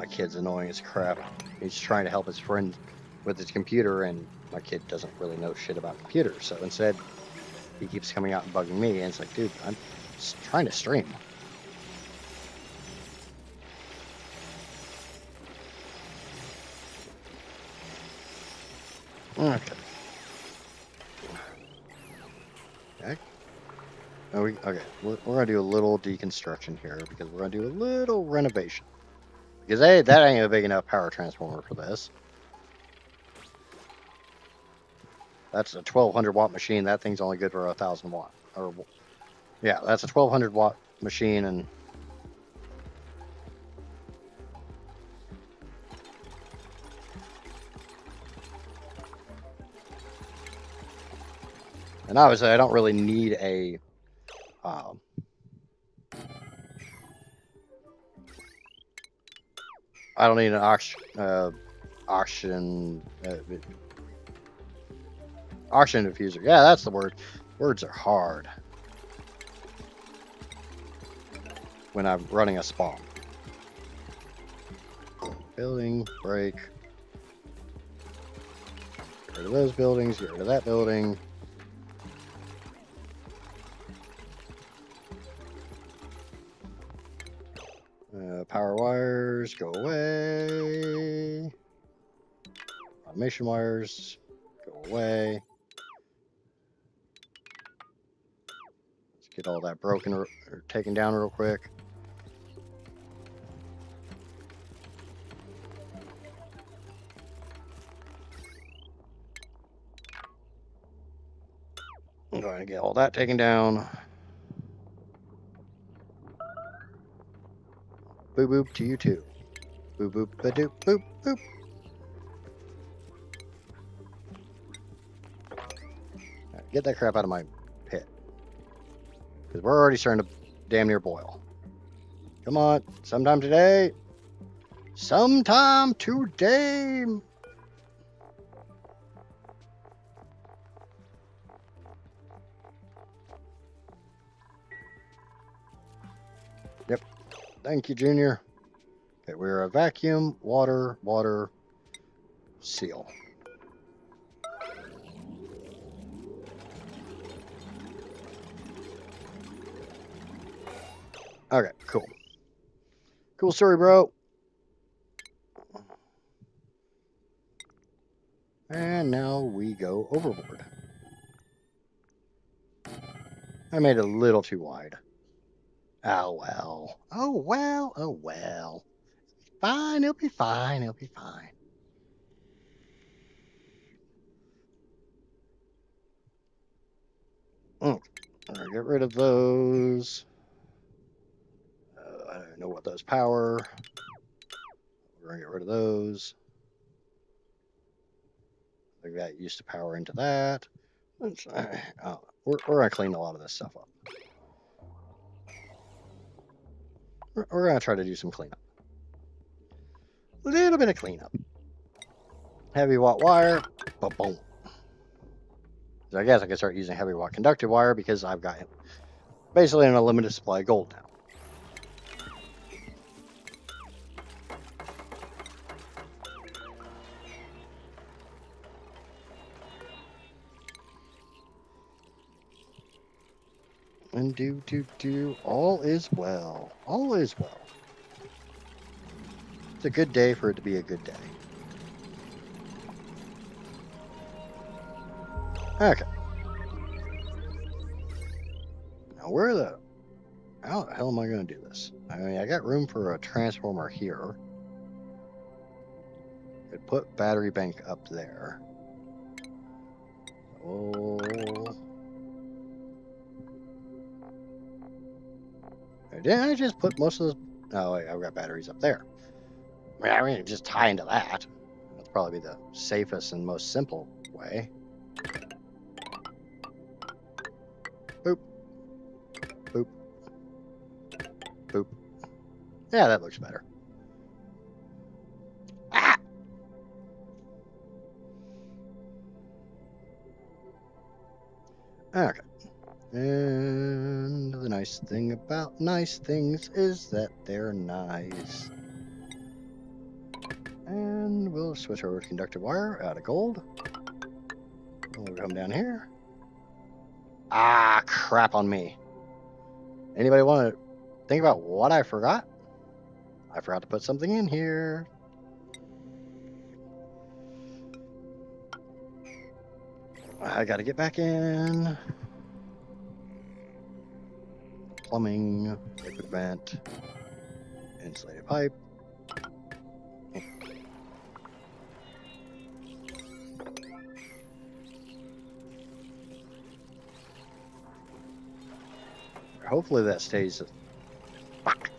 Speaker 1: my kid's annoying as crap. He's trying to help his friend with his computer, and my kid doesn't really know shit about computers. So instead, he keeps coming out and bugging me, and it's like, dude, I'm just trying to stream. Okay. Okay. Okay. We're gonna do a little deconstruction here because we're gonna do a little renovation. Because that ain't a big enough power transformer for this. That's a 1200 watt machine. That thing's only good for 1000 watt. Or yeah, that's a 1200 watt machine, and obviously I don't really need a I don't need an oxygen diffuser. Yeah, that's the word. Words are hard when I'm running a spawn. Building, break. Get rid of those buildings, get rid of that building. Power wires, go away. Automation wires, go away. Let's get all that broken or taken down real quick. I'm going to get all that taken down. Boop boop to you too. Boop boop ba doop boop boop. Right, get that crap out of my pit. Because we're already starting to damn near boil. Come on, sometime today. Sometime today. Yep. Thank you, Junior. Okay, we're a vacuum, water, water, seal. Okay, cool. Cool story, bro. And now we go overboard. I made it a little too wide. Oh well. Oh well. Oh well. Fine. It'll be fine. It'll be fine. Get rid of those. I don't know what those power. We're gonna get rid of those. I think that used to power into that. We're gonna clean a lot of this stuff up. We're gonna try to do some cleanup. A little bit of cleanup. Heavy watt wire. Boom. So I guess I can start using heavy watt conductive wire because I've got basically an unlimited supply of gold now. And all is well. All is well. It's a good day for it to be a good day. Okay. Now how the hell am I going to do this? I mean, I got room for a transformer here. Could put battery bank up there. Oh. Didn't I just put most of those? Oh, wait, I've got batteries up there. I mean, just tie into that. That's probably the safest and most simple way. Boop. Boop. Boop. Yeah, that looks better. Ah! Okay. And the nice thing about nice things is that they're nice. And we'll switch over to conductive wire out of gold. And we'll come down here. Ah, crap on me. Anybody want to think about what I forgot? I forgot to put something in here. I gotta get back in. Plumbing, liquid vent, insulated pipe. Hopefully that stays. Fuck.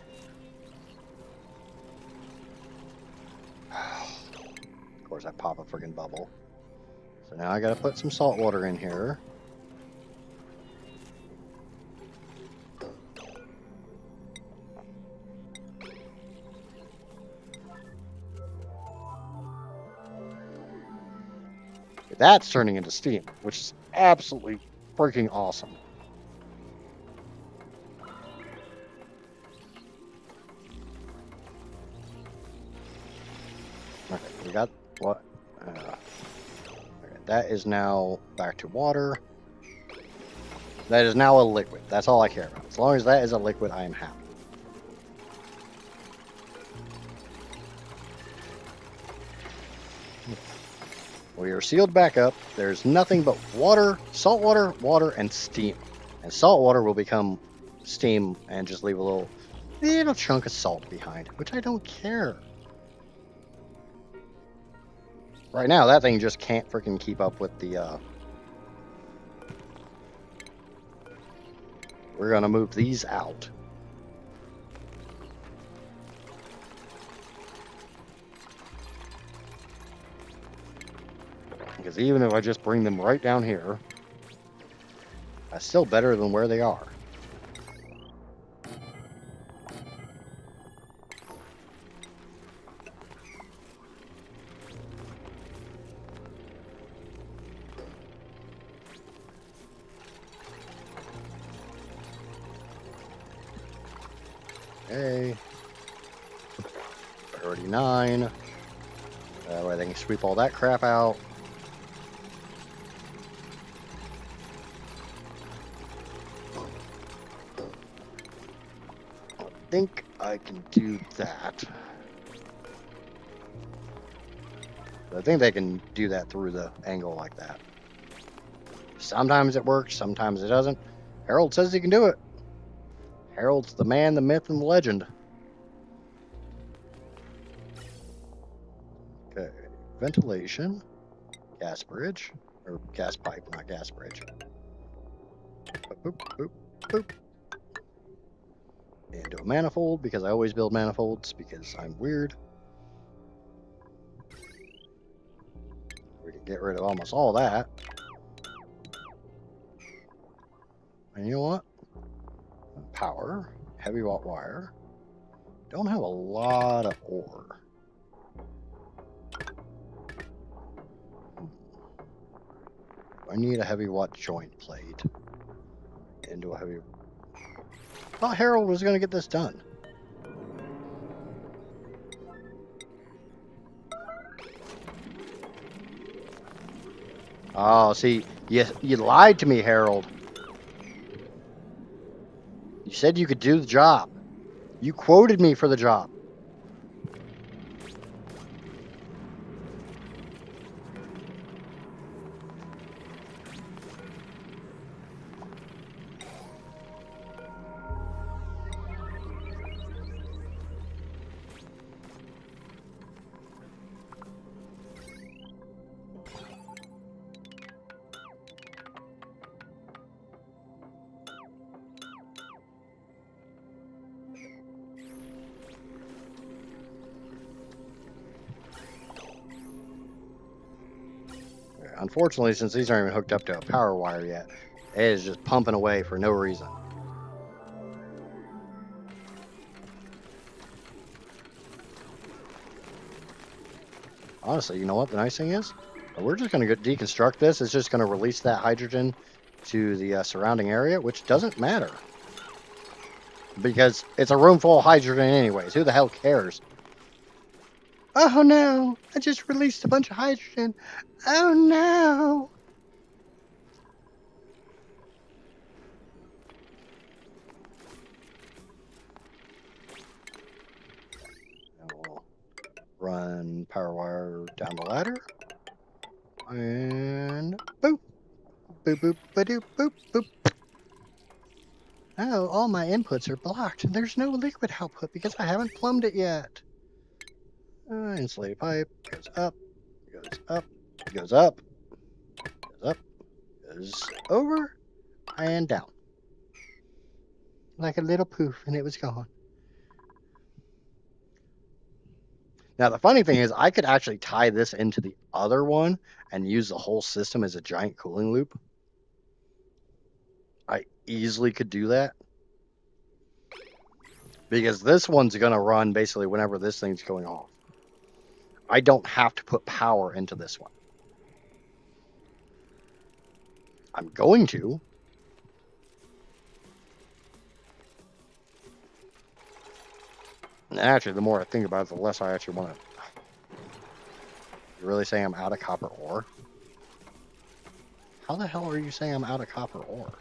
Speaker 1: Of course, I pop a friggin' bubble. So now I gotta put some salt water in here. That's turning into steam, which is absolutely freaking awesome. Okay, we got what? Okay, that is now back to water. That is now a liquid. That's all I care about. As long as that is a liquid, I am happy. We are sealed back up. There's nothing but water, salt water, water, and steam. And salt water will become steam and just leave a little chunk of salt behind, which I don't care. Right now, that thing just can't freaking keep up with the, We're gonna move these out. Because even if I just bring them right down here, that's still better than where they are. Okay. 39. That way they can sweep all that crap out. I think I can do that. I think they can do that through the angle like that. Sometimes it works, sometimes it doesn't. Harold says he can do it. Harold's the man, the myth, and the legend. Okay, ventilation, gas bridge, or gas pipe, not gas bridge. Boop, boop, boop, boop. Into a manifold, because I always build manifolds, because I'm weird. We can get rid of almost all that. And you know what? Power, heavy watt wire. Don't have a lot of ore. I need a heavy watt joint plate into a heavy. I thought Harold was going to get this done. Oh, see, you lied to me, Harold. You said you could do the job. You quoted me for the job. Unfortunately, since these aren't even hooked up to a power wire yet, it is just pumping away for no reason. Honestly, you know what the nice thing is? We're just going to deconstruct this. It's just going to release that hydrogen to the surrounding area, which doesn't matter. Because it's a room full of hydrogen anyways. Who the hell cares? Oh no! I just released a bunch of hydrogen. Oh no! And we'll run power wire down the ladder. And boop. Boop, boop, ba-doop, boop, boop. Oh, all my inputs are blocked. There's no liquid output because I haven't plumbed it yet. Insulated pipe goes up, goes up, goes up, goes up, goes over, and down. Like a little poof, and it was gone. Now, the funny thing is, I could actually tie this into the other one and use the whole system as a giant cooling loop. I easily could do that. Because this one's going to run basically whenever this thing's going off. I don't have to put power into this one. I'm going to. And actually, the more I think about it, the less I actually want to. You're really saying I'm out of copper ore? How the hell are you saying I'm out of copper ore?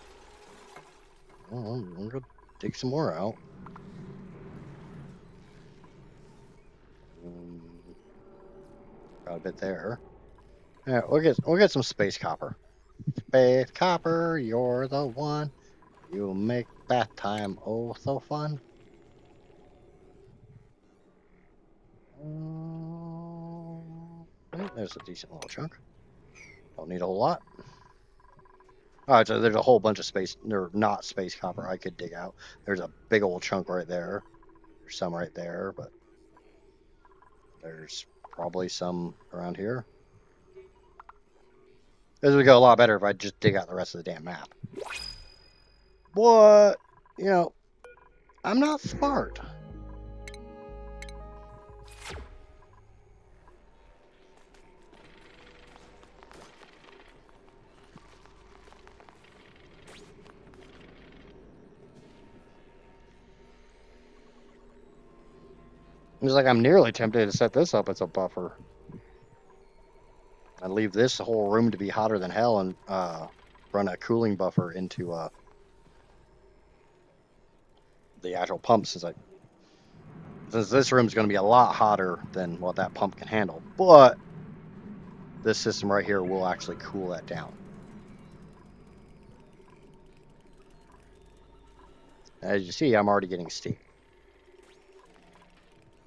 Speaker 1: Well, I'm going to dig some more out. Got a bit there. Yeah, we'll get some space copper. Space copper, you're the one. You make bath time oh so fun. There's a decent little chunk. Don't need a whole lot. Alright, so there's a whole bunch of space, or not space copper I could dig out. There's a big old chunk right there. There's some right there, but there's probably some around here. This would go a lot better if I just dig out the rest of the damn map. What? You know, I'm not smart. It's like I'm nearly tempted to set this up as a buffer. And leave this whole room to be hotter than hell and run a cooling buffer into the actual pump since this room's going to be a lot hotter than what that pump can handle. But this system right here will actually cool that down. As you see, I'm already getting steam.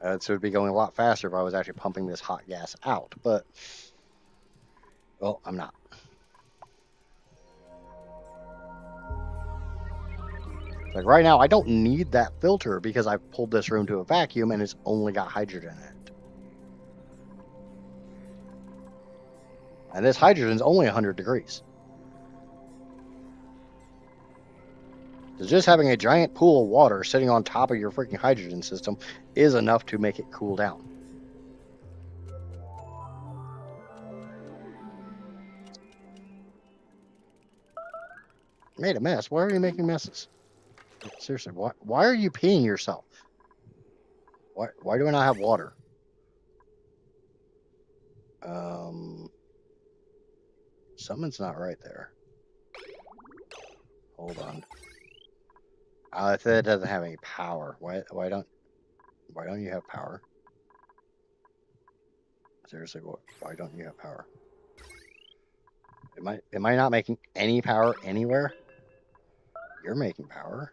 Speaker 1: So it would be going a lot faster if I was actually pumping this hot gas out, but, well, I'm not. Like right now, I don't need that filter because I've pulled this room to a vacuum and it's only got hydrogen in it. And this hydrogen's only 100 degrees. So just having a giant pool of water sitting on top of your freaking hydrogen system is enough to make it cool down. Made a mess. Why are you making messes? Seriously, why are you peeing yourself? Why do I not have water? Something's not right there. Hold on. I said it doesn't have any power. Why don't you have power? Seriously, why don't you have power? Am I not making any power anywhere? You're making power.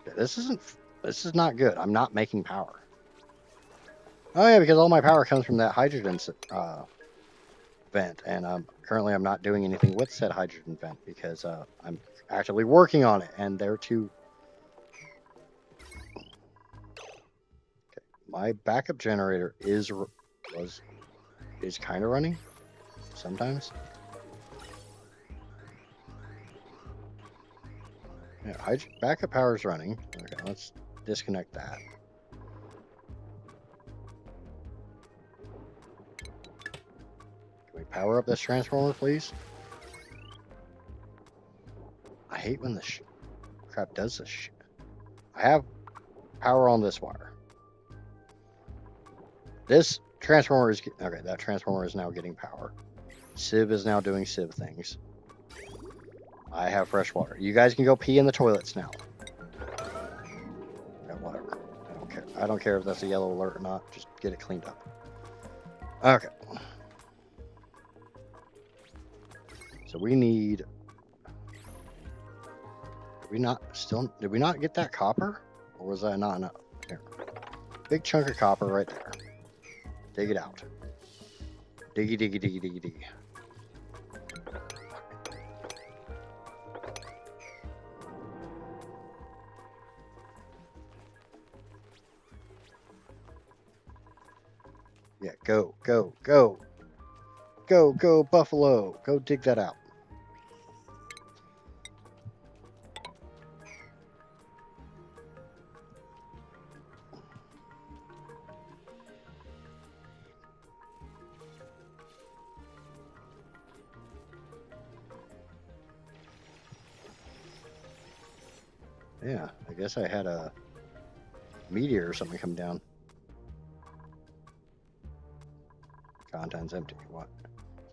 Speaker 1: Okay, this is not good. I'm not making power. Oh yeah, because all my power comes from that hydrogen vent, and currently I'm not doing anything with said hydrogen vent because I'm actively working on it, and there too. Okay, my backup generator is kind of running sometimes. Yeah, backup power is running. Okay, let's disconnect that. Can we power up this transformer, please? I hate when crap does this shit? I have power on this wire. This transformer is... Okay, that transformer is now getting power. Civ is now doing Civ things. I have fresh water. You guys can go pee in the toilets now. Yeah, whatever. I don't care. I don't care if that's a yellow alert or not. Just get it cleaned up. Okay. So we need... Did we not get that copper? Or was that not enough? Here. Big chunk of copper right there. Dig it out. Diggy, diggy, diggy, diggy, diggy. Yeah, go, go, go. Go, go, buffalo. Go dig that out. Yeah, I guess I had a meteor or something come down. Content's empty. What?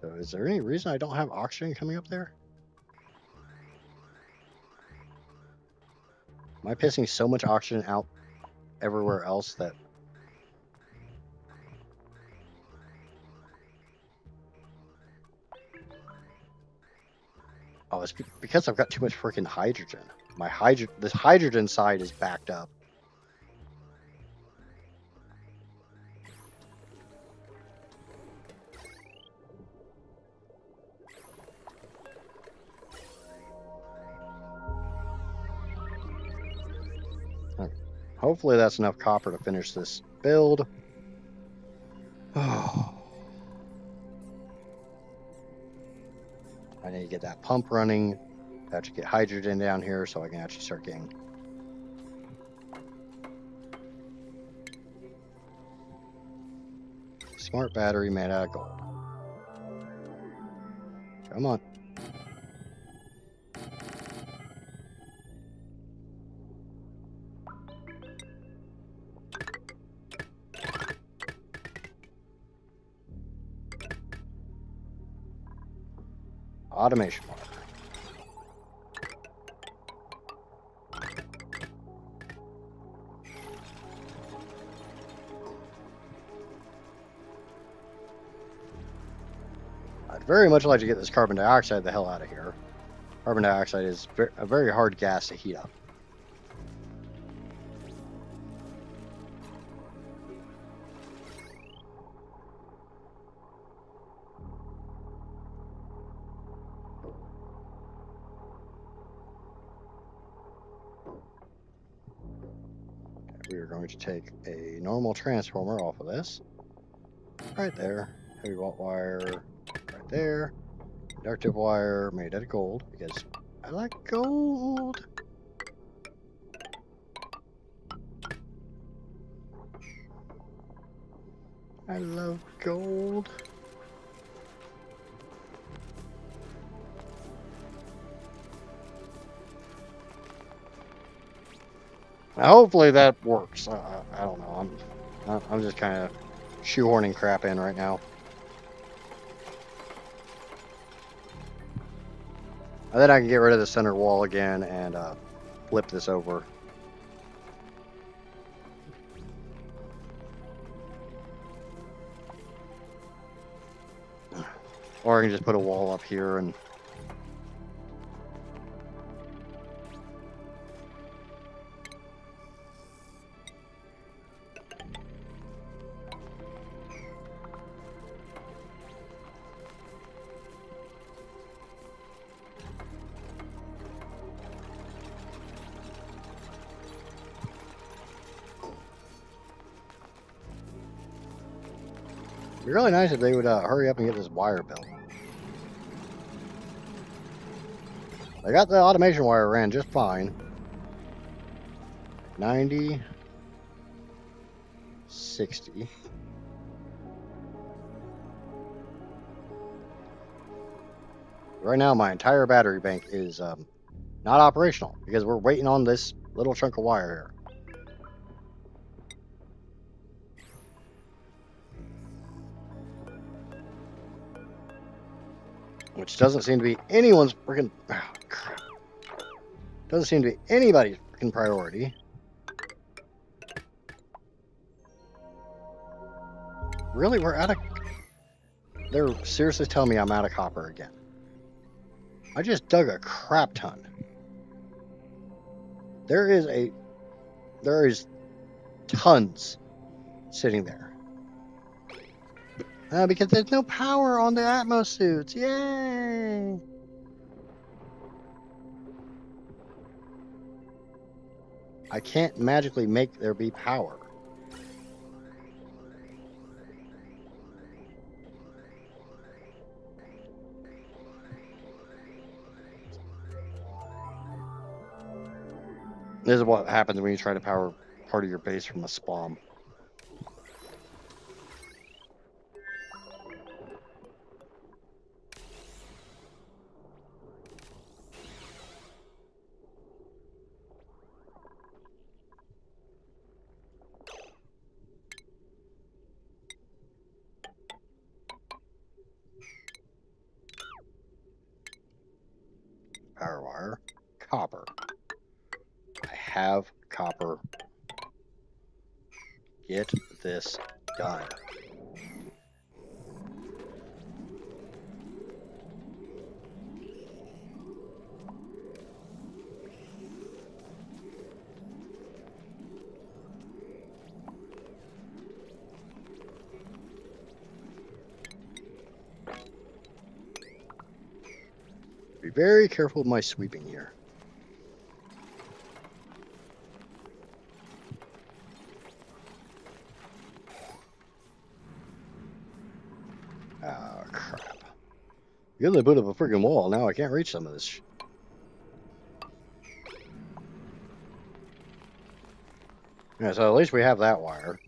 Speaker 1: So is there any reason I don't have oxygen coming up there? Am I pissing so much oxygen out everywhere else that... Oh, it's because I've got too much freaking hydrogen. This hydrogen side is backed up. Okay. Hopefully that's enough copper to finish this build. Oh. I need to get that pump running. I have to get hydrogen down here so I can actually start getting... Smart battery made out of gold. Come on. Automation wire. I'd very much like to get this carbon dioxide the hell out of here. Carbon dioxide is a very hard gas to heat up. We are going to take a normal transformer off of this. Right there. Heavy watt wire. Right there. Conductive wire made out of gold because I like gold. I love gold. Now, hopefully that works. I don't know. I'm just kind of shoehorning crap in right now. And then I can get rid of the center wall again and flip this over. Or I can just put a wall up here and... It'd be really nice if they would hurry up and get this wire built. I got the automation wire ran just fine. 90, 60. Right now, my entire battery bank is Not operational, because we're waiting on this little chunk of wire here. Which doesn't seem to be anyone's freaking... Oh, crap. Doesn't seem to be anybody's freaking priority. Really? We're out of... They're seriously telling me I'm out of copper again. I just dug a crap ton. There is tons sitting there. Because there's no power on the Atmos suits. Yay! I can't magically make there be power. This is what happens when you try to power part of your base from a spawn. Power wire. Copper. I have copper. Get this done. Be very careful with my sweeping here. Oh, crap. You're the boot of a freaking wall. Now I can't reach some of this. Yeah, so at least we have that wire.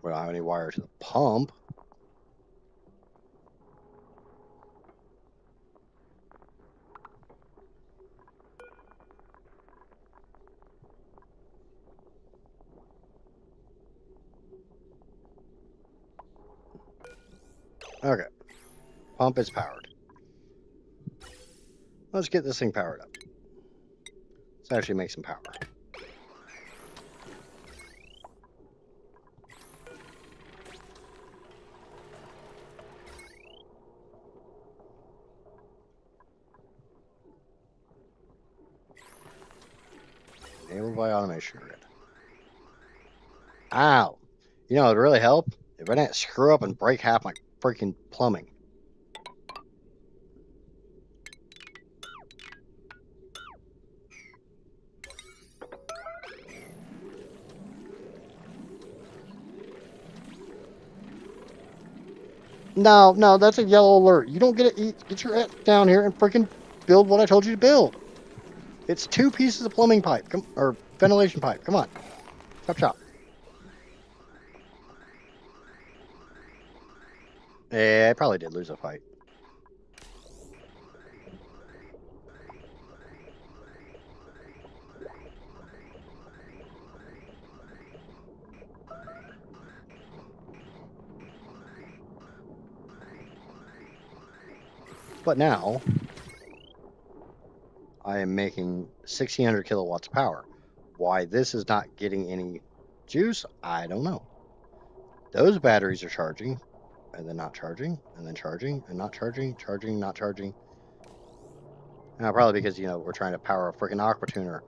Speaker 1: We don't have any wire to the pump. Okay. Pump is powered. Let's get this thing powered up. Let's actually make some power. Enabled by automation grid. Ow. You know, it'd really help if I didn't screw up and break half my freaking plumbing. No, that's a yellow alert. You don't get your ass down here and freaking build what I told you to build. It's 2 pieces of plumbing pipe, or ventilation pipe. Come on. Chop chop. Yeah, I probably did lose a fight. But now, I am making 1600 kilowatts of power. Why this is not getting any juice, I don't know. Those batteries are charging, and then not charging, and then charging, and not charging, charging, not charging. Now, probably because, you know, we're trying to power a freaking aqua tuner.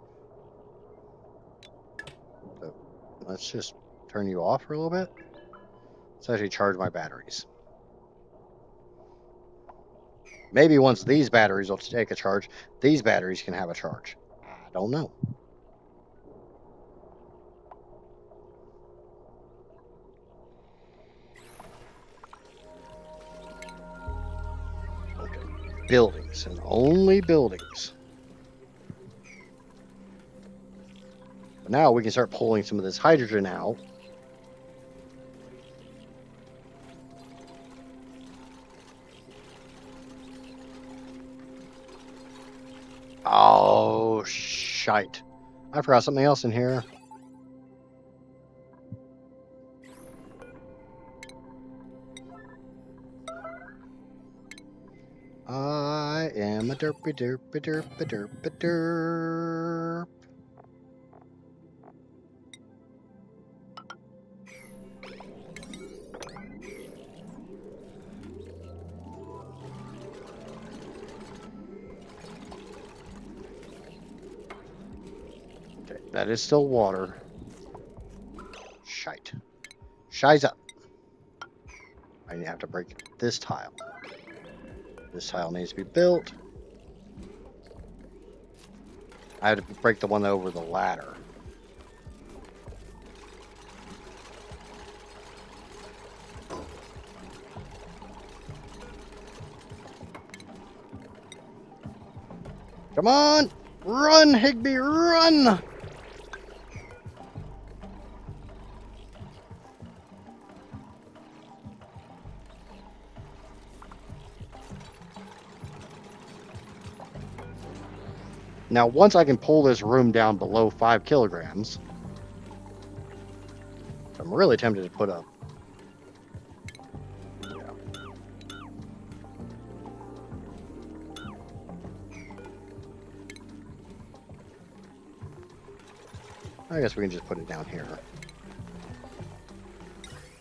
Speaker 1: So, let's just turn you off for a little bit. Let's actually charge my batteries. Maybe once these batteries will take a charge, these batteries can have a charge. I don't know. Okay. Buildings, and only buildings. But now we can start pulling some of this hydrogen out. shite. I forgot something else in here. I am a derpy derpy derpy derpy derp. Okay, that is still water. Shite. Shies up. I have to break this tile. This tile needs to be built. I had to break the one over the ladder. Come on! Run, Higby, run! Now, once I can pull this room down below 5 kilograms, I'm really tempted to put a... Yeah. I guess we can just put it down here.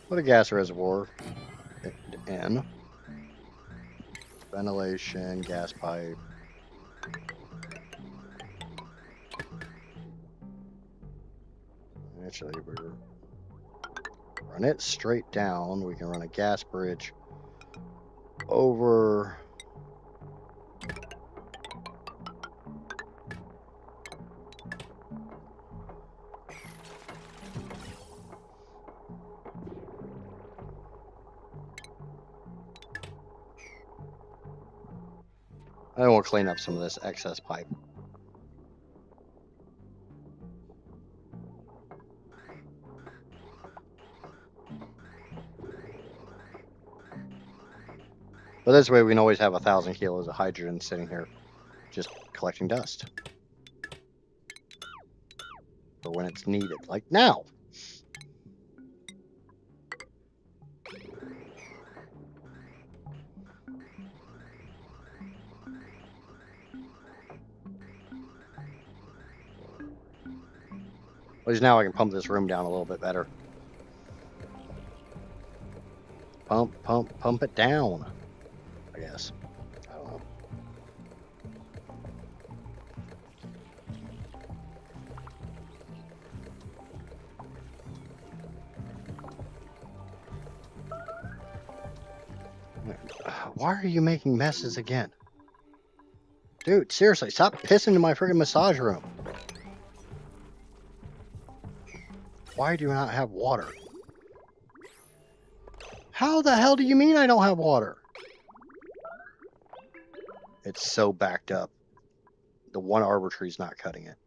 Speaker 1: Put a gas reservoir in. Ventilation, gas pipe. Actually, we're run it straight down. We can run a gas bridge over. I will clean up some of this excess pipe. But this way we can always have 1,000 kilos of hydrogen sitting here just collecting dust. For when it's needed, like now. At least now I can pump this room down a little bit better. Pump, pump, pump it down, I guess. I don't know. Why are you making messes again? Dude, seriously, stop pissing in my freaking massage room. Why do you not have water? How the hell do you mean I don't have water? It's so backed up. The one arbor tree's not cutting it.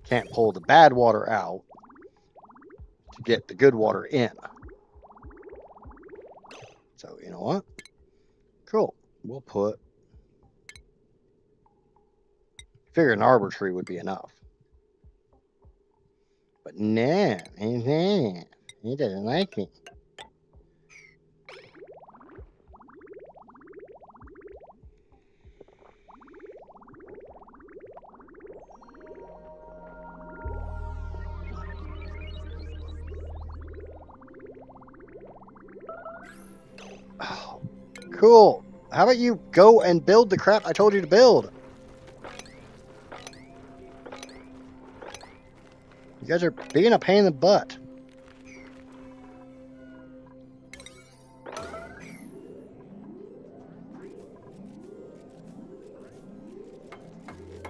Speaker 1: Can't pull the bad water out to get the good water in. So, you know what? Cool. We'll put... Figure an arbor tree would be enough. But nah, he doesn't like me. Oh, cool. How about you go and build the crap I told you to build? You guys are being a pain in the butt.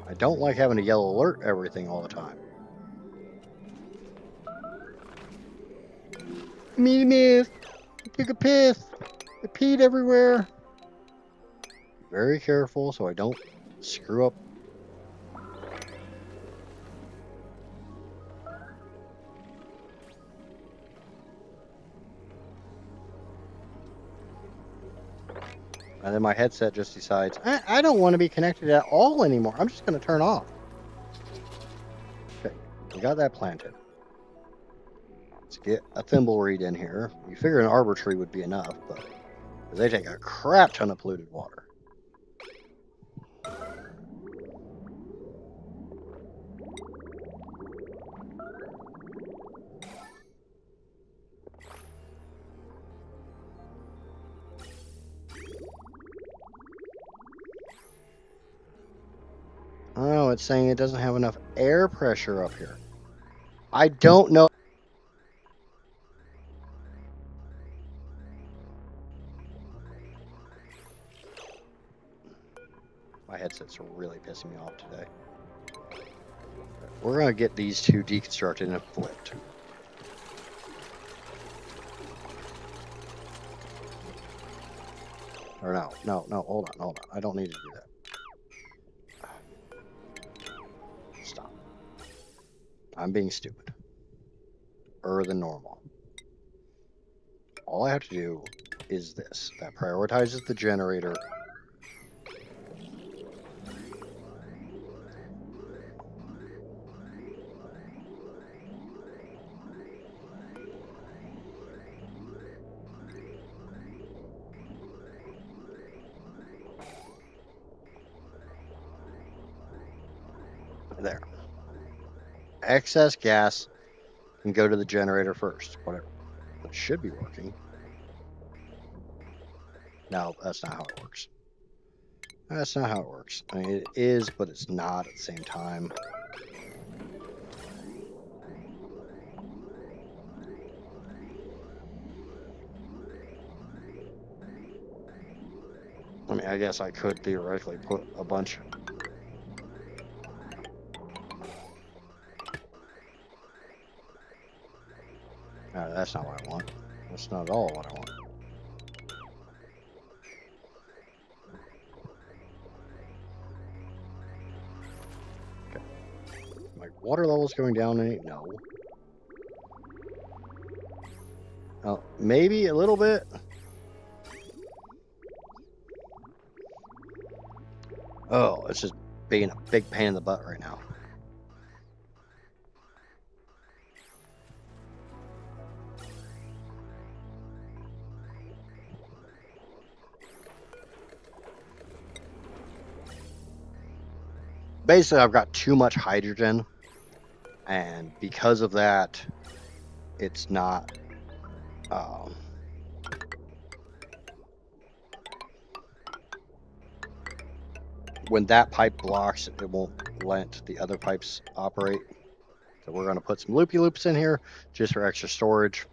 Speaker 1: I don't like having to yellow alert everything all the time. Me miss. Took a piss. I peed everywhere. Very careful so I don't screw up. And then my headset just decides, I don't want to be connected at all anymore. I'm just going to turn off. Okay, we got that planted. Let's get a thimble reed in here. You figure an arbor tree would be enough, but they take a crap ton of polluted water. Oh, it's saying it doesn't have enough air pressure up here. I don't know. My headset's really pissing me off today. We're going to get these two deconstructed and flipped. Or no, hold on. I don't need to do that. Stop. I'm being stupid. Than normal. All I have to do is this. That prioritizes the generator. There. Excess gas can go to the generator first. Whatever. It should be working. No, that's not how it works. That's not how it works. I mean, it is, but it's not at the same time. I mean, I guess I could theoretically put a bunch. That's not what I want. That's not at all what I want. Okay. My water level's going down. No. Oh, maybe a little bit. Oh, it's just being a big pain in the butt right now. Basically, I've got too much hydrogen, and because of that, it's not. When that pipe blocks, it won't let the other pipes operate. So we're going to put some loopy loops in here just for extra storage.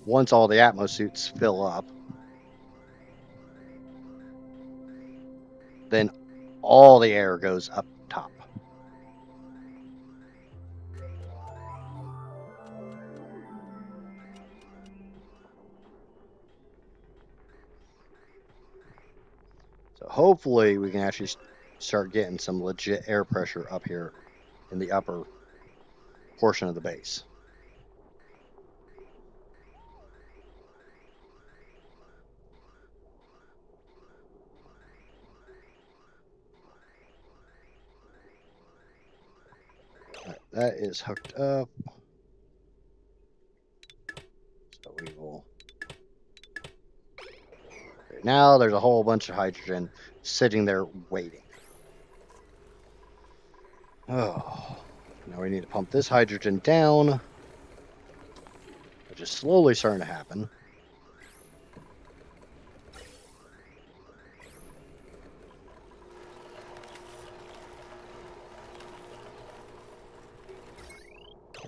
Speaker 1: Once all the Atmos suits fill up, then all the air goes up top. So hopefully we can actually start getting some legit air pressure up here in the upper portion of the base. Right, that is hooked up. So we will. Okay, now there's a whole bunch of hydrogen sitting there waiting. Oh, now we need to pump this hydrogen down, which is slowly starting to happen.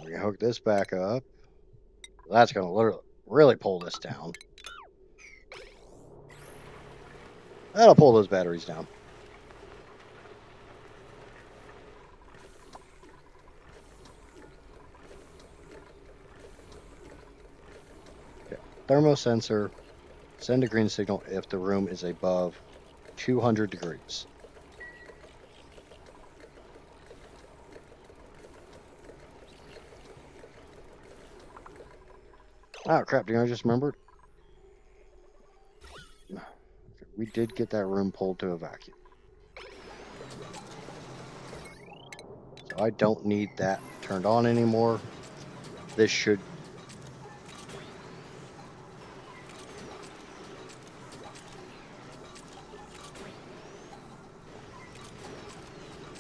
Speaker 1: We're gonna hook this back up. That's gonna literally really pull this down. That'll pull those batteries down. Okay, thermosensor Send a green signal if the room is above 200 degrees. Oh crap, do you know I just remembered? We did get that room pulled to a vacuum. So I don't need that turned on anymore. This should...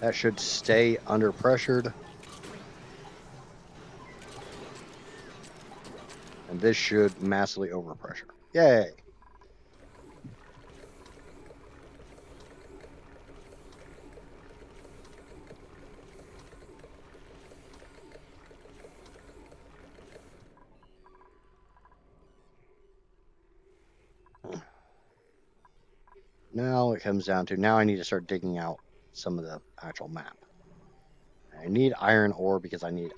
Speaker 1: That should stay under pressured. And this should massively overpressure. Yay! Now it comes down to, now I need to start digging out some of the actual map. I need iron ore because I need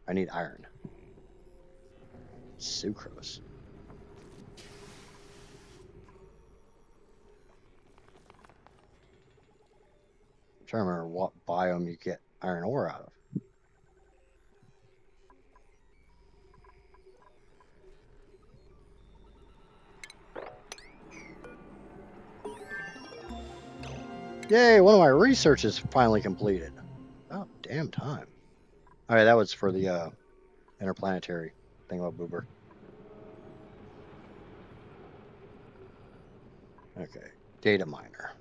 Speaker 1: iron. Sucrose. I'm trying to remember what biome you get iron ore out of. Yay, one of my research is finally completed. Oh, damn time. Alright, that was for the interplanetary thingamaboober. Okay, data miner.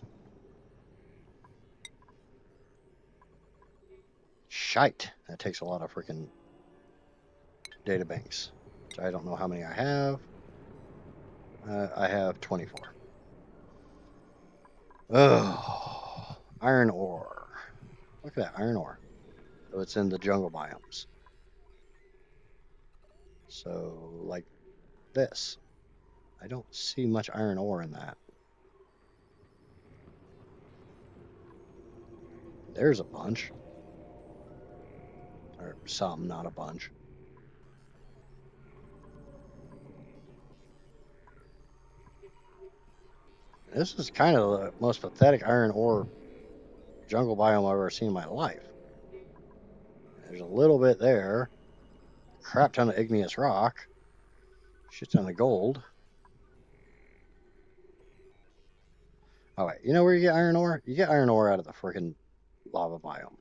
Speaker 1: Shite, that takes a lot of freaking data banks. So I don't know how many I have. I have 24. Oh, iron ore. Look at that, iron ore. So it's in the jungle biomes. So, like this. I don't see much iron ore in that. There's a bunch. Or some, not a bunch. This is kind of the most pathetic iron ore jungle biome I've ever seen in my life. There's a little bit there. Crap ton of igneous rock. Shit ton of gold. Oh wait, you know where you get iron ore? You get iron ore out of the freaking lava biome.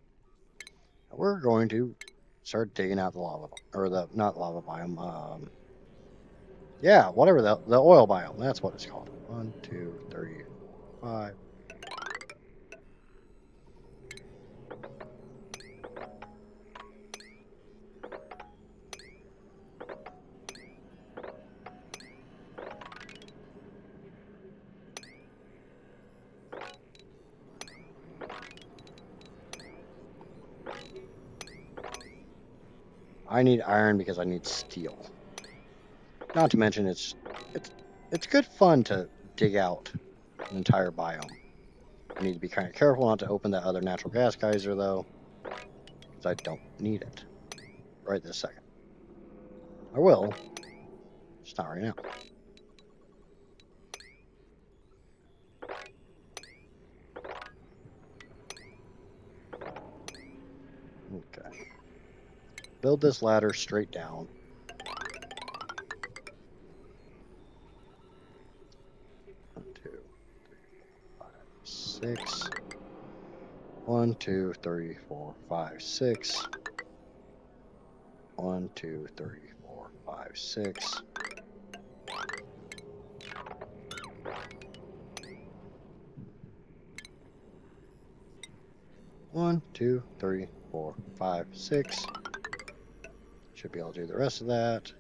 Speaker 1: We're going to start digging out the lava, or the, not lava biome, yeah, whatever, the oil biome, that's what it's called. 1, 2, 3, 5. I need iron because I need steel. Not to mention it's good fun to dig out an entire biome. I need to be kind of careful not to open that other natural gas geyser though, because I don't need it right this second. I will, just not right now. Okay. Build this ladder straight down. 1, 2, 3, 4, 5, 6. 1, 2, 3, 4, 5, 6. 1, 2, 3, 4, 5, 6. One, 2, 3, 4, 5, 6. Should be able to do the rest of that.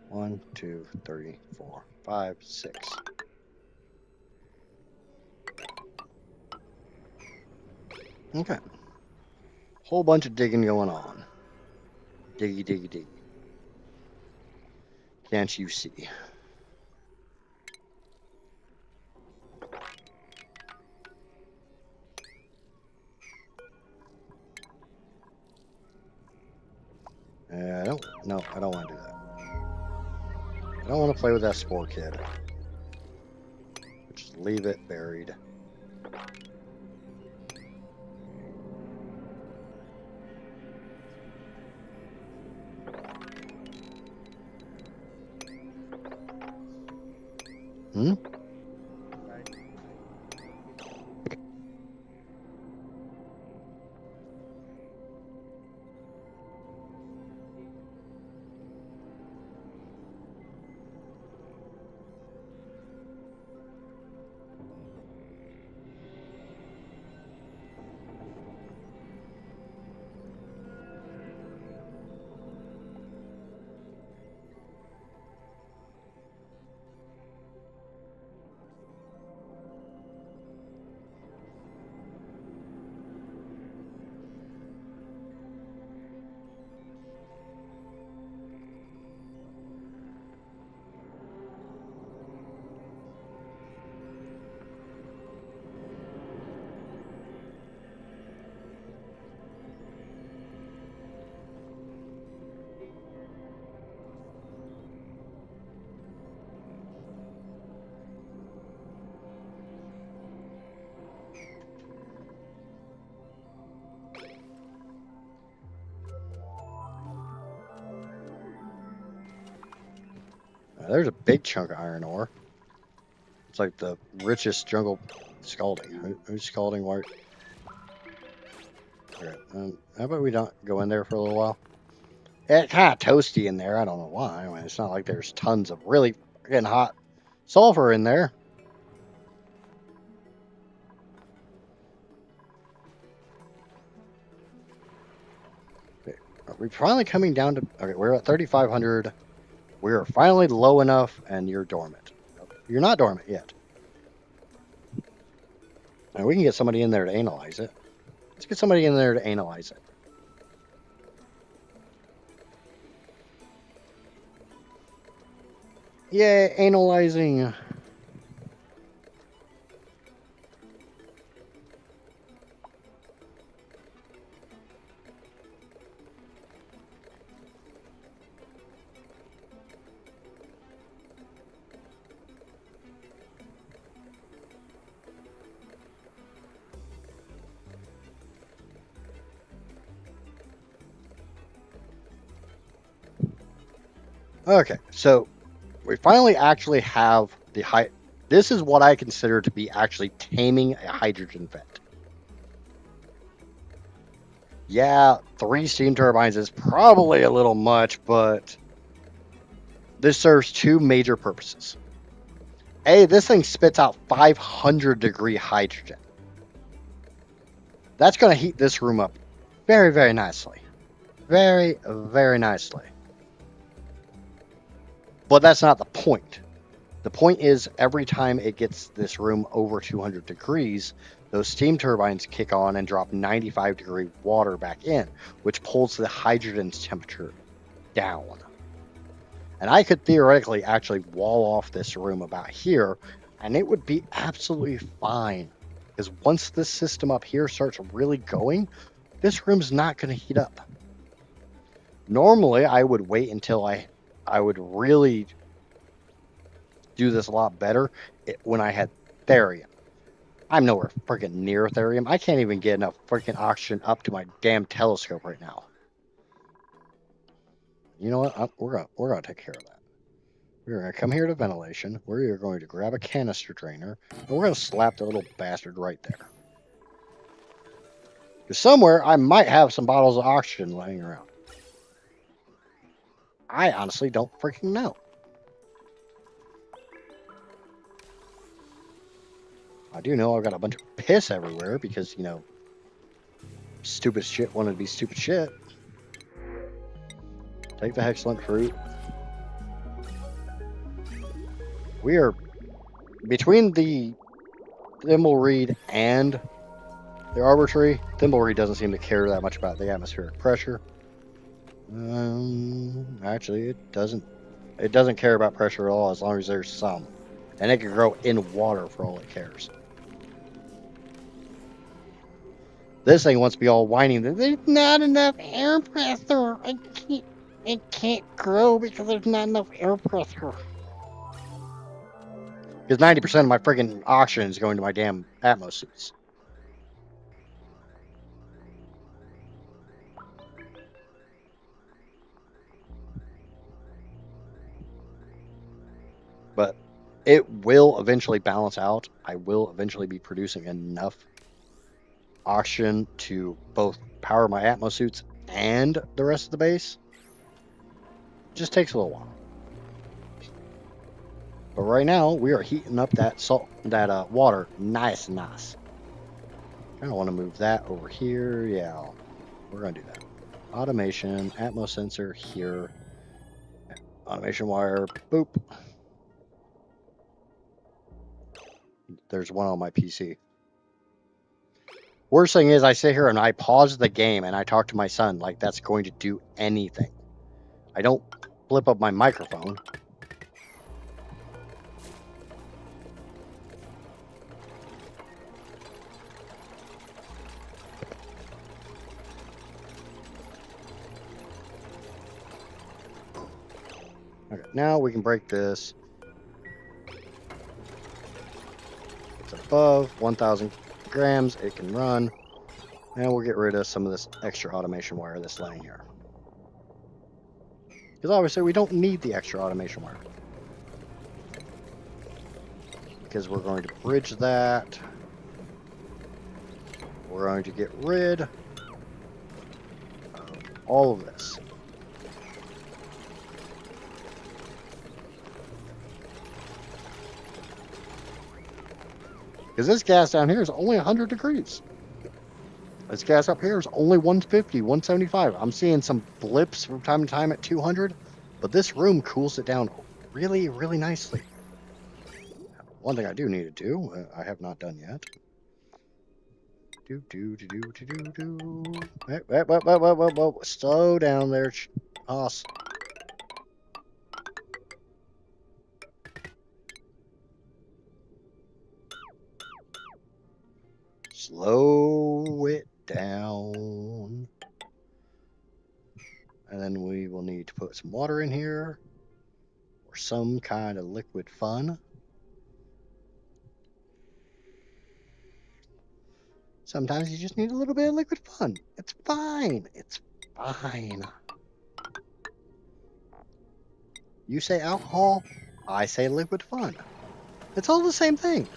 Speaker 1: One, 2, 3, 4, 5, 6. Okay. Whole bunch of digging going on. Diggy, diggy, diggy. Can't you see? No, I don't want to do that. I don't want to play with that spore kid. Just leave it buried. Hmm? There's a big chunk of iron ore. It's like the richest jungle scalding. Who's scalding what? Okay, how about we don't go in there for a little while? It's kind of toasty in there. I don't know why. I mean, it's not like there's tons of really freaking hot sulfur in there. Okay, are we finally coming down to... Okay, we're at 3,500. We're finally low enough, and you're dormant. You're not dormant yet. And we can get somebody in there to analyze it. Let's get somebody in there to analyze it. Yeah, analyzing. Okay, so we finally actually have the high. This is what I consider to be actually taming a hydrogen vent. Yeah, 3 steam turbines is probably a little much, but this serves 2 major purposes. A, this thing spits out 500-degree hydrogen. That's going to heat this room up very, very nicely. Very, very nicely. But that's not the point. The point is every time it gets this room over 200 degrees, those steam turbines kick on and drop 95-degree water back in, which pulls the hydrogen's temperature down. And I could theoretically actually wall off this room about here, and it would be absolutely fine. Because once this system up here starts really going, this room's not going to heat up. Normally, I would wait until I would really do this a lot better when I had therium. I'm nowhere freaking near therium. I can't even get enough freaking oxygen up to my damn telescope right now. You know what? We're gonna take care of that. We're gonna come here to ventilation. We're going to grab a canister drainer, and we're gonna slap the little bastard right there. Because somewhere I might have some bottles of oxygen laying around. I honestly don't freaking know. I do know I've got a bunch of piss everywhere because, you know, stupid shit wanted to be stupid shit. Take the hexalent fruit. We are between the thimbleweed and the arbor tree. Thimbleweed doesn't seem to care that much about the atmospheric pressure. Actually, it doesn't. It doesn't care about pressure at all as long as there's some, and it can grow in water for all it cares. This thing wants to be all whining that there's not enough air pressure. I can't.
Speaker 2: It can't grow because there's not enough air pressure.
Speaker 1: Because 90% of my friggin' oxygen is going to my damn Atmos suits. But it will eventually balance out. I will eventually be producing enough oxygen to both power my Atmos suits and the rest of the base. Just takes a little while. But right now we are heating up that water nice and nice. I don't want to move that over here. Yeah, we're gonna do that. Automation, Atmos sensor here. Automation wire, boop. There's one on my PC. Worst thing is I sit here and I pause the game and I talk to my son like that's going to do anything. I don't flip up my microphone. Okay, now we can break this. It's above 1,000 grams. It can run. And we'll get rid of some of this extra automation wire that's laying here. Because obviously we don't need the extra automation wire. Because we're going to bridge that. We're going to get rid of all of this. Because this gas down here is only 100 degrees. This gas up here is only 150, 175. I'm seeing some blips from time to time at 200, but this room cools it down really, really nicely. One thing I do need to do, I have not done yet. Whoa. Slow down there, Hoss. Slow it down. And then we will need to put some water in here or some kind of liquid fun. Sometimes you just need a little bit of liquid fun. It's fine. It's fine. You say alcohol, I say liquid fun. It's all the same thing.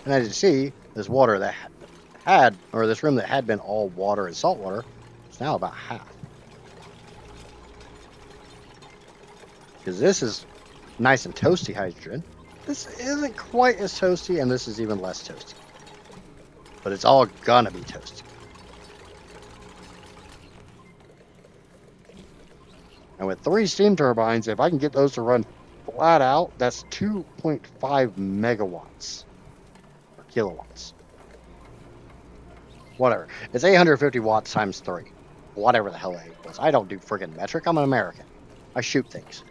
Speaker 1: And as you see, this water that this room that had been all water and salt water, is now about half. Because this is nice and toasty hydrogen. This isn't quite as toasty, and this is even less toasty. But it's all gonna be toasty. And with 3 steam turbines, if I can get those to run flat out, that's 2.5 megawatts. Or kilowatts. Whatever. It's 850 watts times 3. Whatever the hell that equals. I don't do friggin' metric. I'm an American. I shoot things.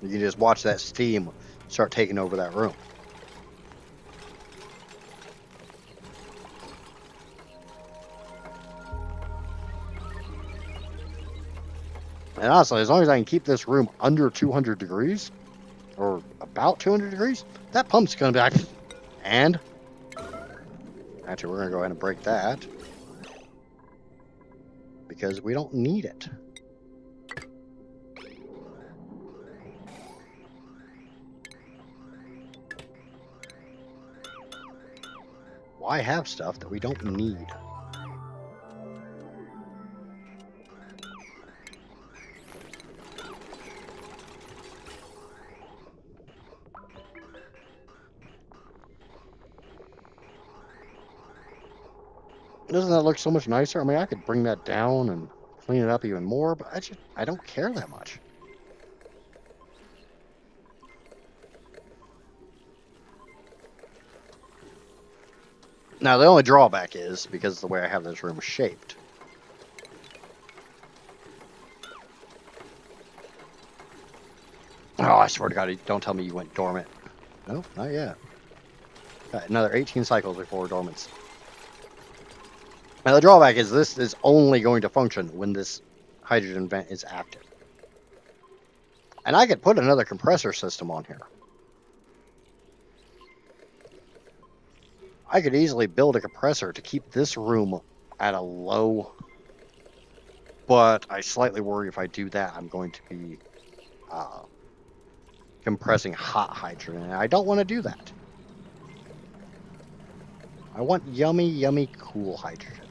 Speaker 1: You can just watch that steam start taking over that room. And honestly, as long as I can keep this room under 200 degrees, or about 200 degrees, that pump's going to be like, and actually, we're going to go ahead and break that because we don't need it. Why have stuff that we don't need? Doesn't that look so much nicer? I mean, I could bring that down and clean it up even more, but I don't care that much. Now, the only drawback is because of the way I have this room shaped. Oh, I swear to God, don't tell me you went dormant. No, not yet. Got another 18 cycles before dormants. Now the drawback is this is only going to function when this hydrogen vent is active. And I could put another compressor system on here. I could easily build a compressor to keep this room at a low, but I slightly worry if I do that, I'm going to be compressing hot hydrogen, and I don't want to do that. I want yummy, yummy, cool hydrogen.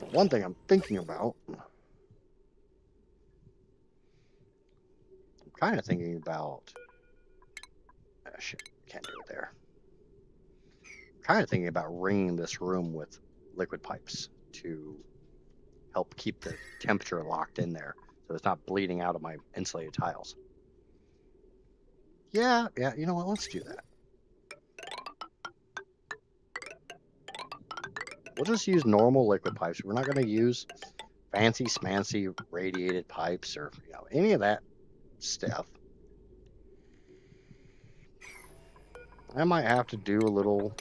Speaker 1: But one thing I'm thinking about, I'm kind of thinking about, shit, can't do it there. I'm kind of thinking about ringing this room with liquid pipes to help keep the temperature locked in there so it's not bleeding out of my insulated tiles. Yeah, you know what? Let's do that. We'll just use normal liquid pipes. We're not going to use fancy smancy radiated pipes or any of that stuff. I might have to do a little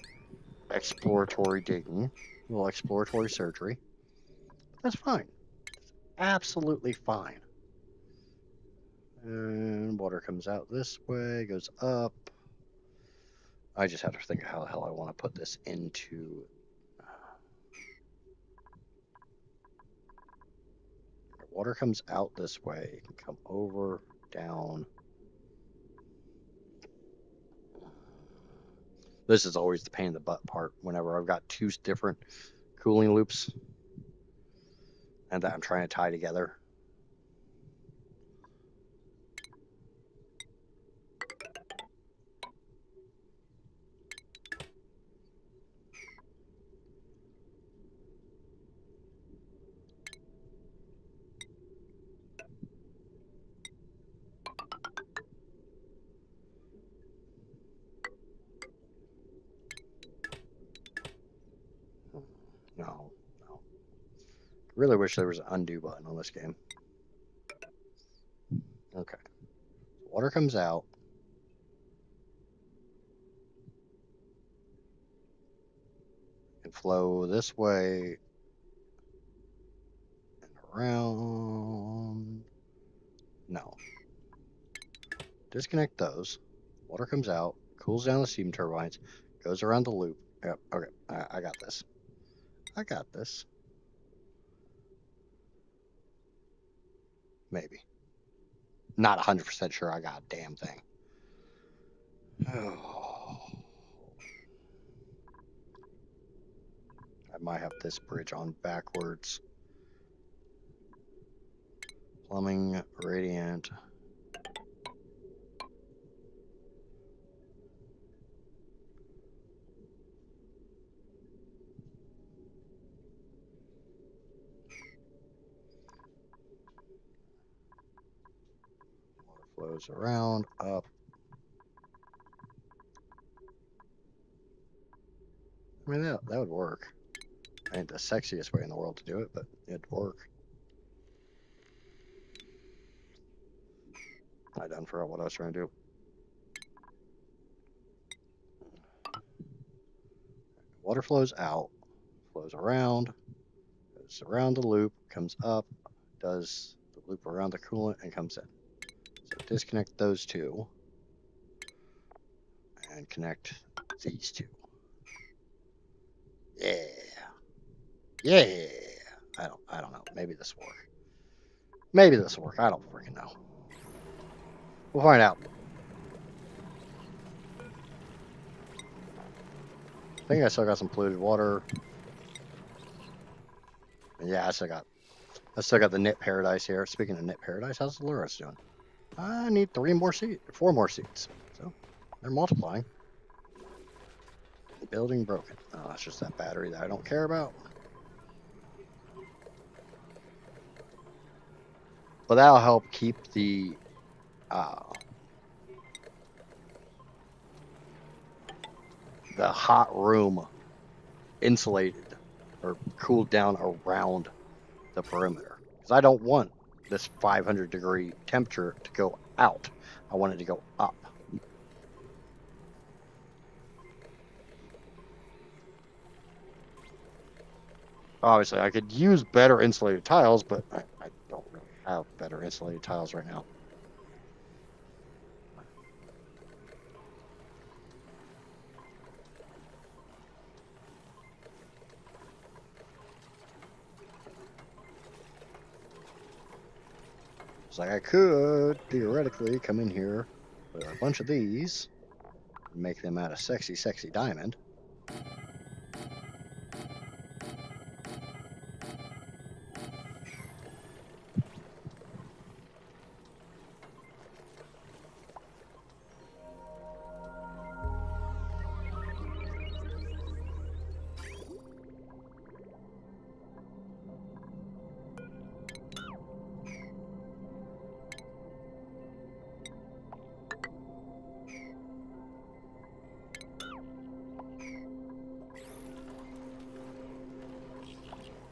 Speaker 1: exploratory digging, a little exploratory surgery. That's fine. Absolutely fine. And water comes out this way, goes up. I just have to think of how the hell I want to put this into. Water comes out this way, it can come over, down. This is always the pain in the butt part whenever I've got two different cooling loops and that I'm trying to tie together. No. Really wish there was an undo button on this game. Okay. Water comes out. And flow this way and around. No. Disconnect those. Water comes out, cools down the steam turbines, goes around the loop. Yep, okay. I got this. I got this. Maybe. Not 100% sure I got a damn thing. Oh. I might have this bridge on backwards. Plumbing, radiant. Water flows around, up. I mean, that would work. Ain't the sexiest way in the world to do it, but it'd work. I done forgot what I was trying to do. Water flows out, flows around, goes around the loop, comes up, does the loop around the coolant, and comes in. So disconnect those two and connect these two. Yeah. Yeah. I don't know. Maybe this will work. Maybe this will work. I don't freaking know. We'll find out. I think I still got some polluted water. And yeah, I still got the knit paradise here. Speaking of knit paradise, how's the Luris doing? I need 4 more seeds. So they're multiplying. Building broken. Oh, that's just that battery that I don't care about. But that'll help keep the hot room insulated or cooled down around the perimeter. Because I don't want this 500-degree temperature to go out. I want it to go up. Obviously, I could use better insulated tiles, but I don't really have better insulated tiles right now. It's like I could theoretically come in here with a bunch of these and make them out of sexy, sexy diamond.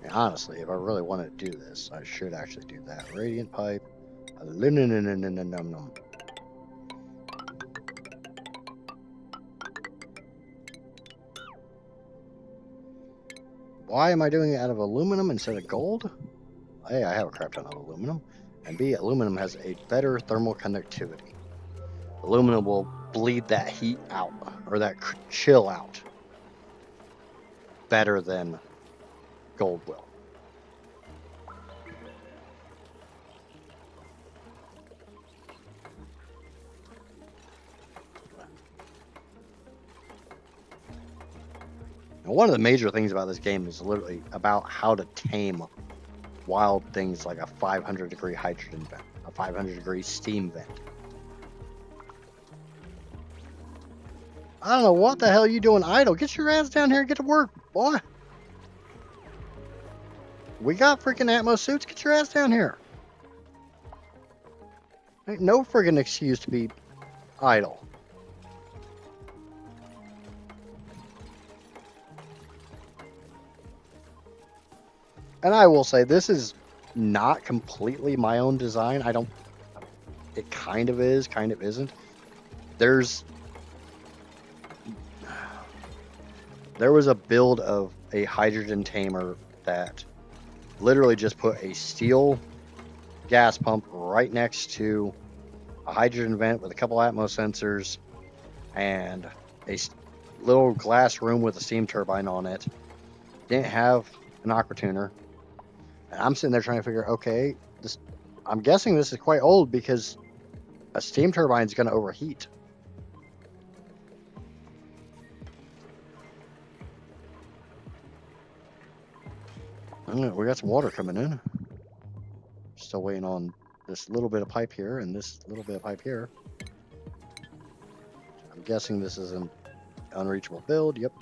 Speaker 1: And honestly, if I really wanted to do this, I should actually do that. Radiant pipe. Aluminum. Why am I doing it out of aluminum instead of gold? A, I have a crap ton of aluminum. And B, aluminum has a better thermal conductivity. Aluminum will bleed that heat out, or that chill out, better than gold will. Now, one of the major things about this game is literally about how to tame wild things like a 500-degree hydrogen vent, a 500-degree steam vent. I don't know what the hell you doing idle. Get your ass down here and get to work, boy. We got freaking Atmos suits. Get your ass down here. Ain't no freaking excuse to be idle. And I will say, this is not completely my own design. It kind of is, kind of isn't. There was a build of a hydrogen tamer that literally just put a steel gas pump right next to a hydrogen vent with a couple Atmos sensors and a little glass room with a steam turbine on it. Didn't have an aqua tuner. And I'm sitting there trying to figure, okay, I'm guessing this is quite old because a steam turbine is going to overheat. We got some water coming in. Still waiting on this little bit of pipe here and this little bit of pipe here. I'm guessing this is an unreachable build. Yep.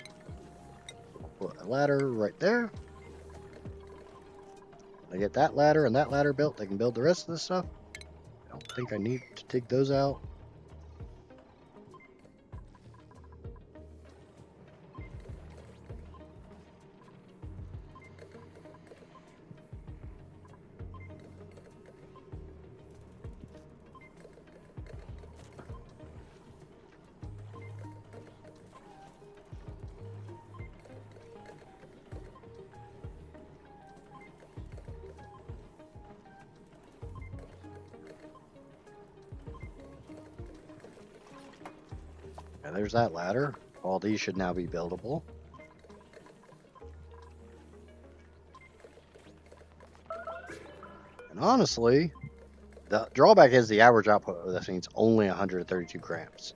Speaker 1: Put a ladder right there. I get that ladder and that ladder built, they can build the rest of this stuff. I don't think I need to dig those out. And there's that ladder. All these should now be buildable. And honestly, the drawback is the average output of this thing's only 132 grams.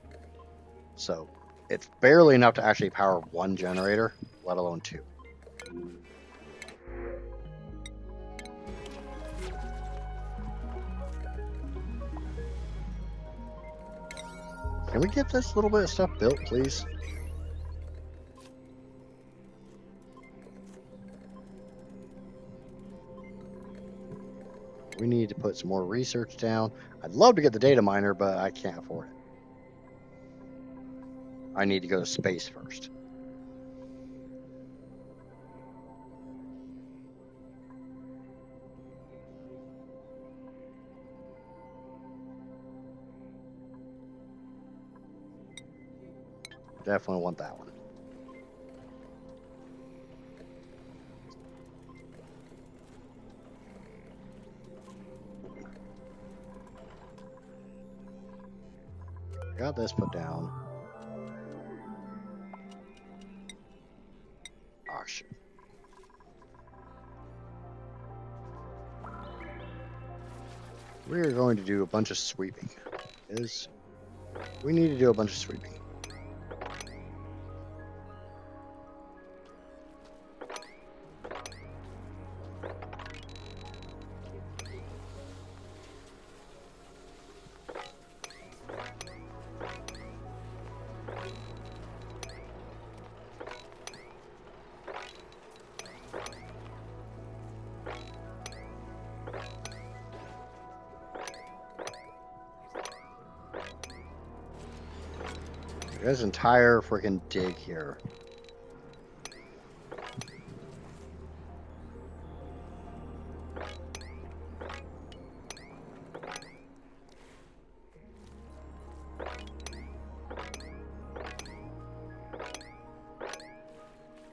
Speaker 1: So it's barely enough to actually power one generator, let alone two. Can we get this little bit of stuff built, please? We need to put some more research down. I'd love to get the data miner, but I can't afford it. I need to go to space first. Definitely want that one. Got this put down. Oh, shit. We are going to do a bunch of sweeping. We need to do a bunch of sweeping. There's an entire freaking dig here.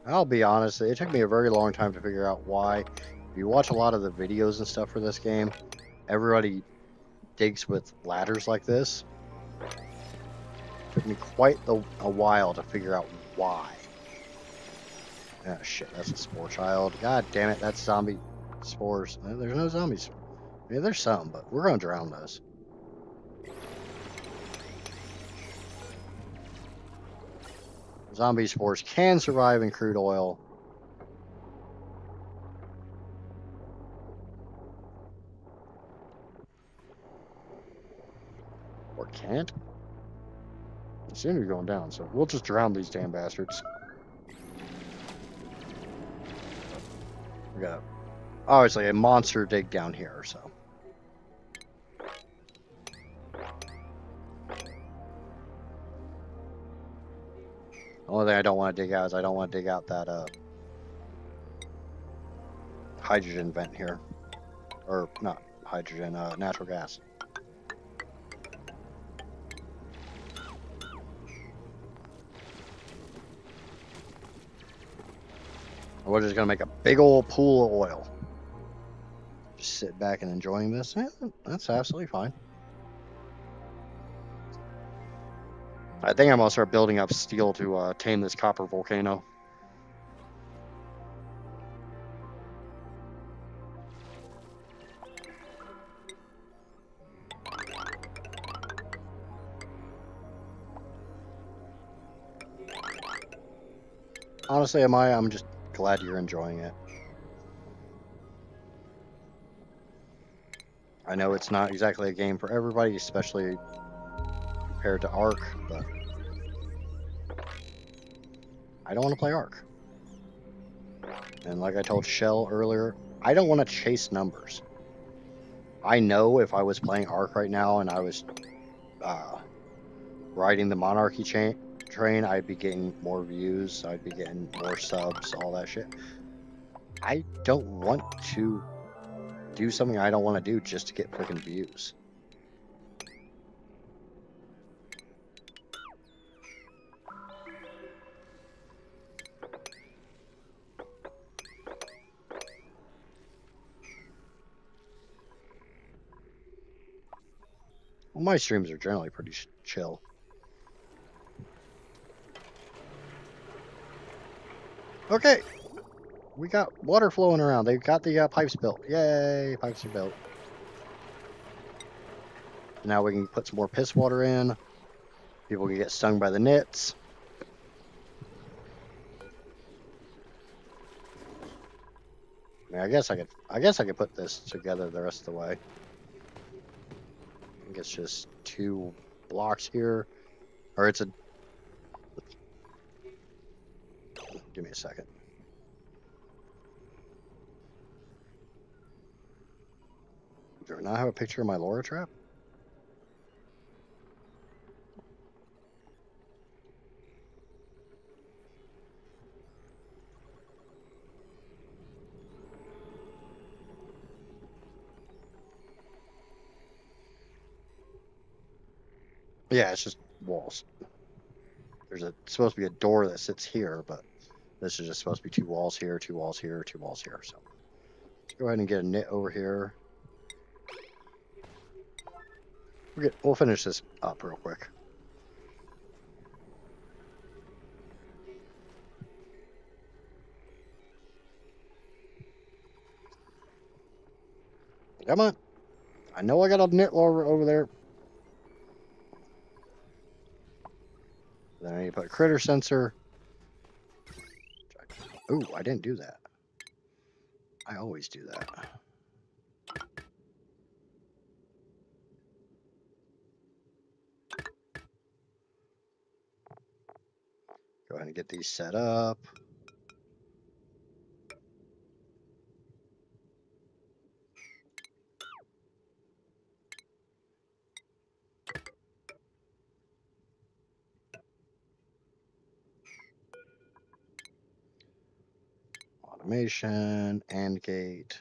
Speaker 1: I'll be honest, it took me a very long time to figure out why. If you watch a lot of the videos and stuff for this game, everybody digs with ladders like this. It took me quite a while to figure out why. Ah, shit, that's a spore child. God damn it, that's zombie spores. There's no zombies. Yeah, there's some, but we're gonna drown those. Zombie spores can survive in crude oil. Or can't. They seem to be going down, so we'll just drown these damn bastards. We got obviously a monster dig down here, so. The only thing I don't want to dig out is I don't want to dig out that hydrogen vent here. Or not hydrogen, natural gas. We're just gonna make a big old pool of oil. Just sit back and enjoying this. Yeah, that's absolutely fine. I think I'm gonna start building up steel to tame this copper volcano. Honestly, I'm just glad you're enjoying it. I know it's not exactly a game for everybody, especially compared to Ark, but I don't want to play Ark. And like I told Shell earlier, I don't want to chase numbers. I know if I was playing Ark right now and I was riding the Monarchy train, I'd be getting more views, I'd be getting more subs, all that shit. I don't want to do something I don't want to do just to get freaking views. Well, my streams are generally pretty chill. Okay, we got water flowing around. They've got the pipes built. Yay, pipes are built. Now we can put some more piss water in. People can get stung by the nits. I mean, I guess I could put this together the rest of the way. I think it's just 2 blocks here, or it's a. Give me a second. Do I not have a picture of my Laura trap? Yeah, it's just walls. There's supposed to be a door that sits here, but this is just supposed to be 2 walls here, 2 walls here, 2 walls here. So let's go ahead and get a knit over here. We'll finish this up real quick. Come on. I know I got a knit over there. Then I need to put a critter sensor. Ooh, I didn't do that. I always do that. Go ahead and get these set up. Automation, and gate.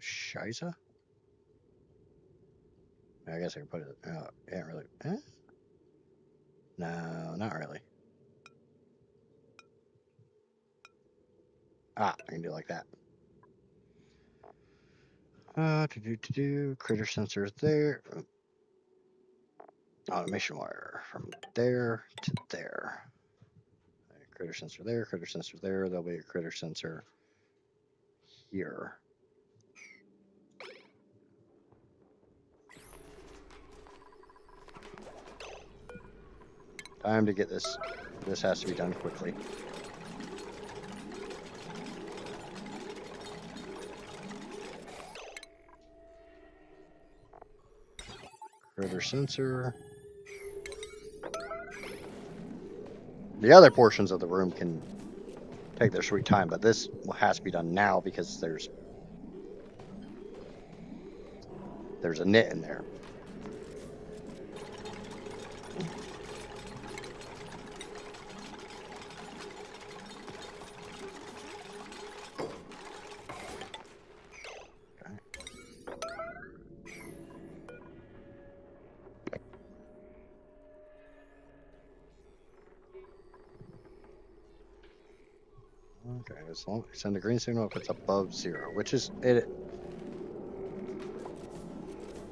Speaker 1: Shiza? I guess I can put it. Can't really. No, not really. I can do it like that. Critter sensors there. Automation wire from there to there. Critter sensor there, critter sensor there. There'll be a critter sensor here. Time to get this. This has to be done quickly. Critter sensor. The other portions of the room can take their sweet time, but this has to be done now because there's a knit in there. Okay, as long as send a green signal if it's above 0, which is it.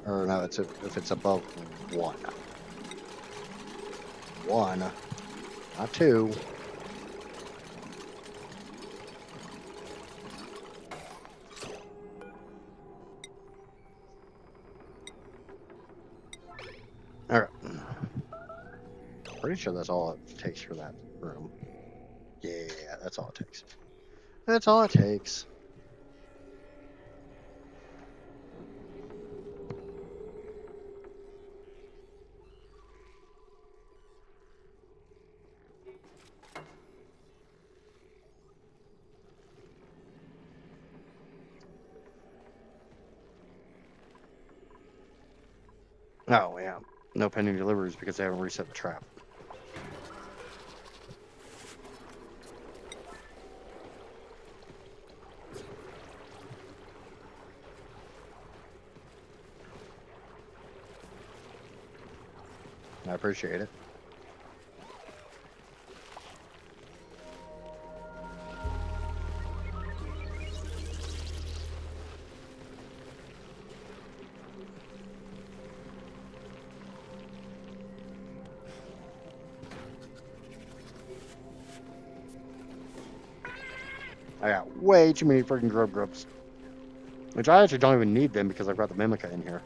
Speaker 1: Or no, it's if it's above 1. 1, not 2. All right. Pretty sure that's all it takes for that room. Yeah, that's all it takes. That's all it takes. Oh, yeah. No pending deliveries because they haven't reset the trap. I appreciate it. I got way too many freaking grubs. Which I actually don't even need them because I've got the Mimica in here.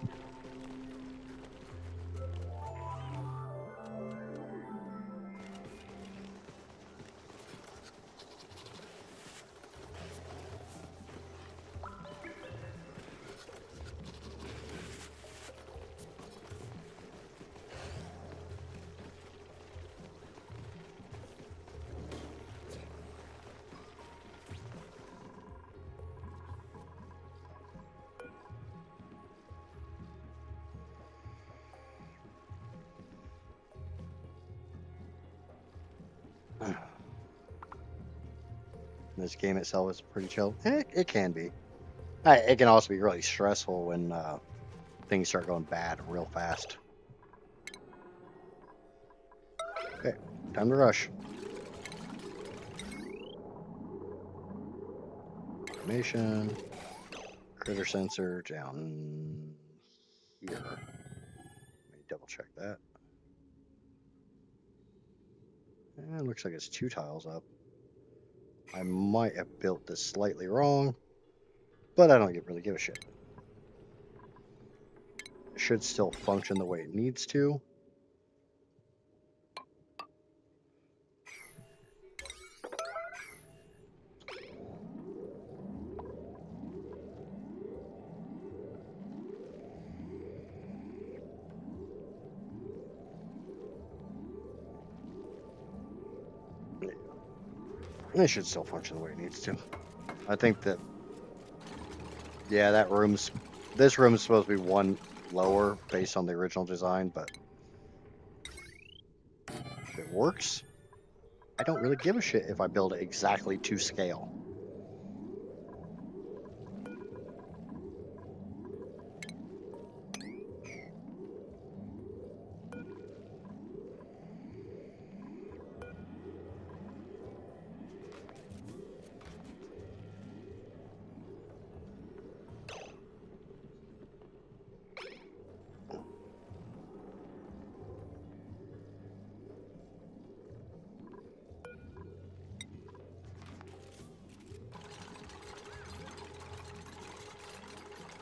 Speaker 1: This game itself is pretty chill. It can be. It can also be really stressful when things start going bad real fast. Okay, time to rush. Automation. Critter sensor down here. Let me double check that. It looks like it's 2 tiles up. I might have built this slightly wrong, but I don't really give a shit. It should still function the way it needs to. It should still function the way it needs to. I think that, yeah, this room is supposed to be 1 lower based on the original design, but if it works, I don't really give a shit if I build it exactly to scale.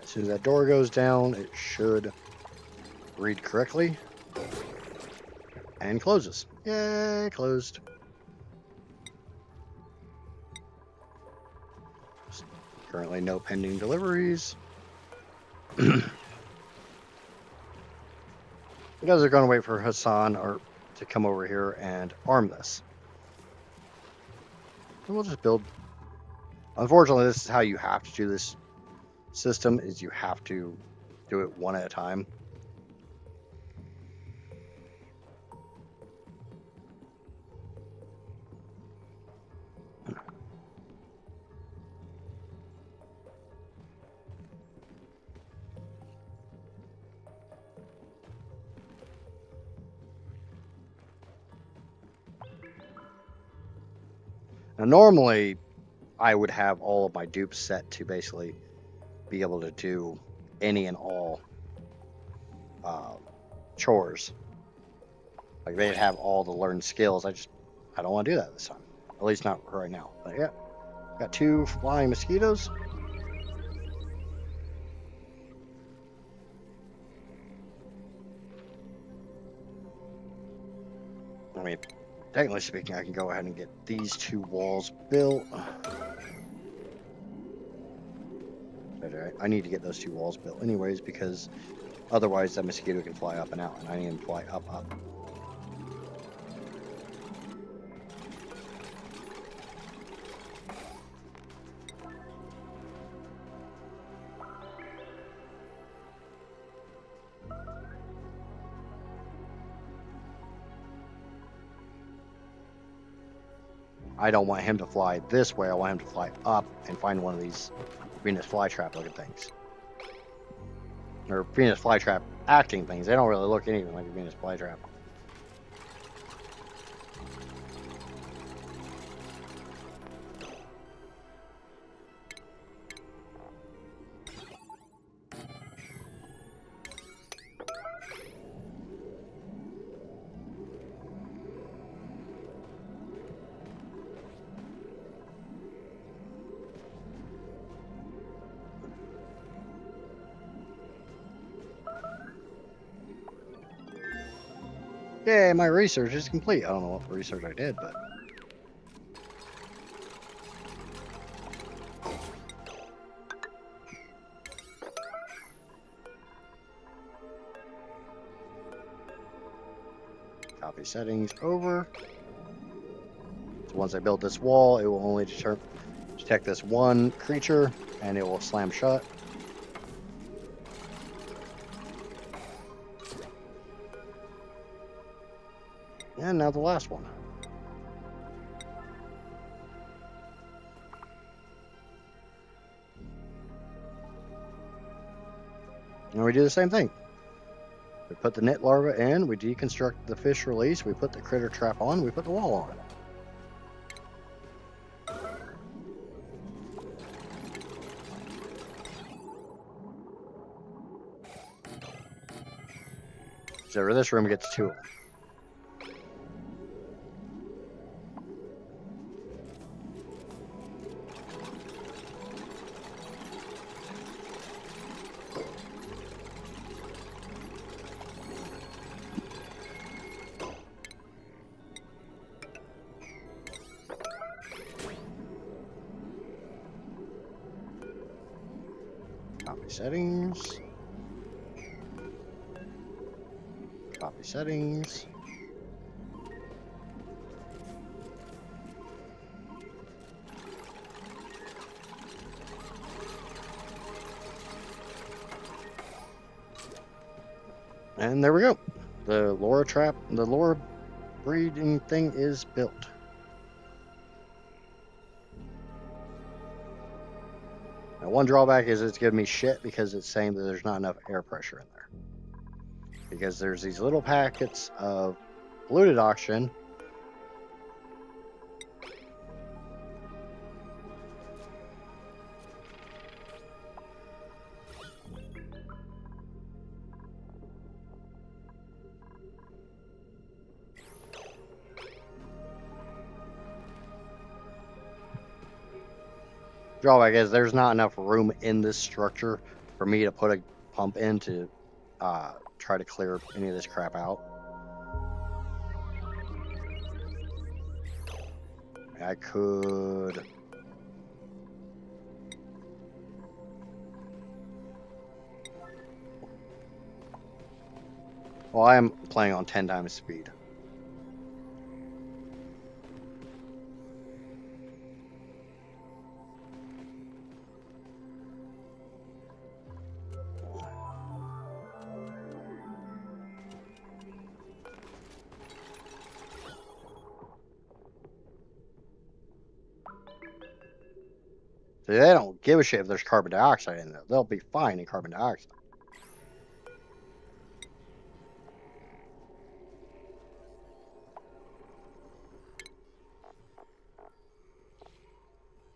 Speaker 1: As soon as that door goes down, it should read correctly. And closes. Yay, closed. Currently no pending deliveries. You guys are going to wait for Hassan to come over here and arm this. And we'll just build. Unfortunately, this is how you have to do this system, is you have to do it 1 at a time. Now, normally, I would have all of my dupes set to basically be able to do any and all chores. Like, they'd have all the learned skills. I don't want to do that this time. At least not right now. But yeah, got 2 flying mosquitoes. I mean, technically speaking, I can go ahead and get these 2 walls built. I need to get those 2 walls built anyways, because otherwise that mosquito can fly up and out, and I need him to fly up. I don't want him to fly this way. I want him to fly up and find one of these Venus flytrap looking things. Or Venus flytrap acting things. They don't really look anything like a Venus flytrap. Yeah, my research is complete. I don't know what research I did, but copy settings over. So once I build this wall, it will only detect this 1 creature, and it will slam shut. And now the last one. And we do the same thing. We put the knit larva in, we deconstruct the fish release, we put the critter trap on, we put the wall on. So this room gets 2 of them. Copy settings. Copy settings. And there we go. The lure breeding thing is built. Now, one drawback is it's giving me shit because it's saying that there's not enough air pressure in there. Because there's these little packets of polluted oxygen. Drawback is there's not enough room in this structure for me to put a pump in to try to clear any of this crap out. I could... Well, I am playing on 10 times speed. So they don't give a shit if there's carbon dioxide in there. They'll be fine in carbon dioxide.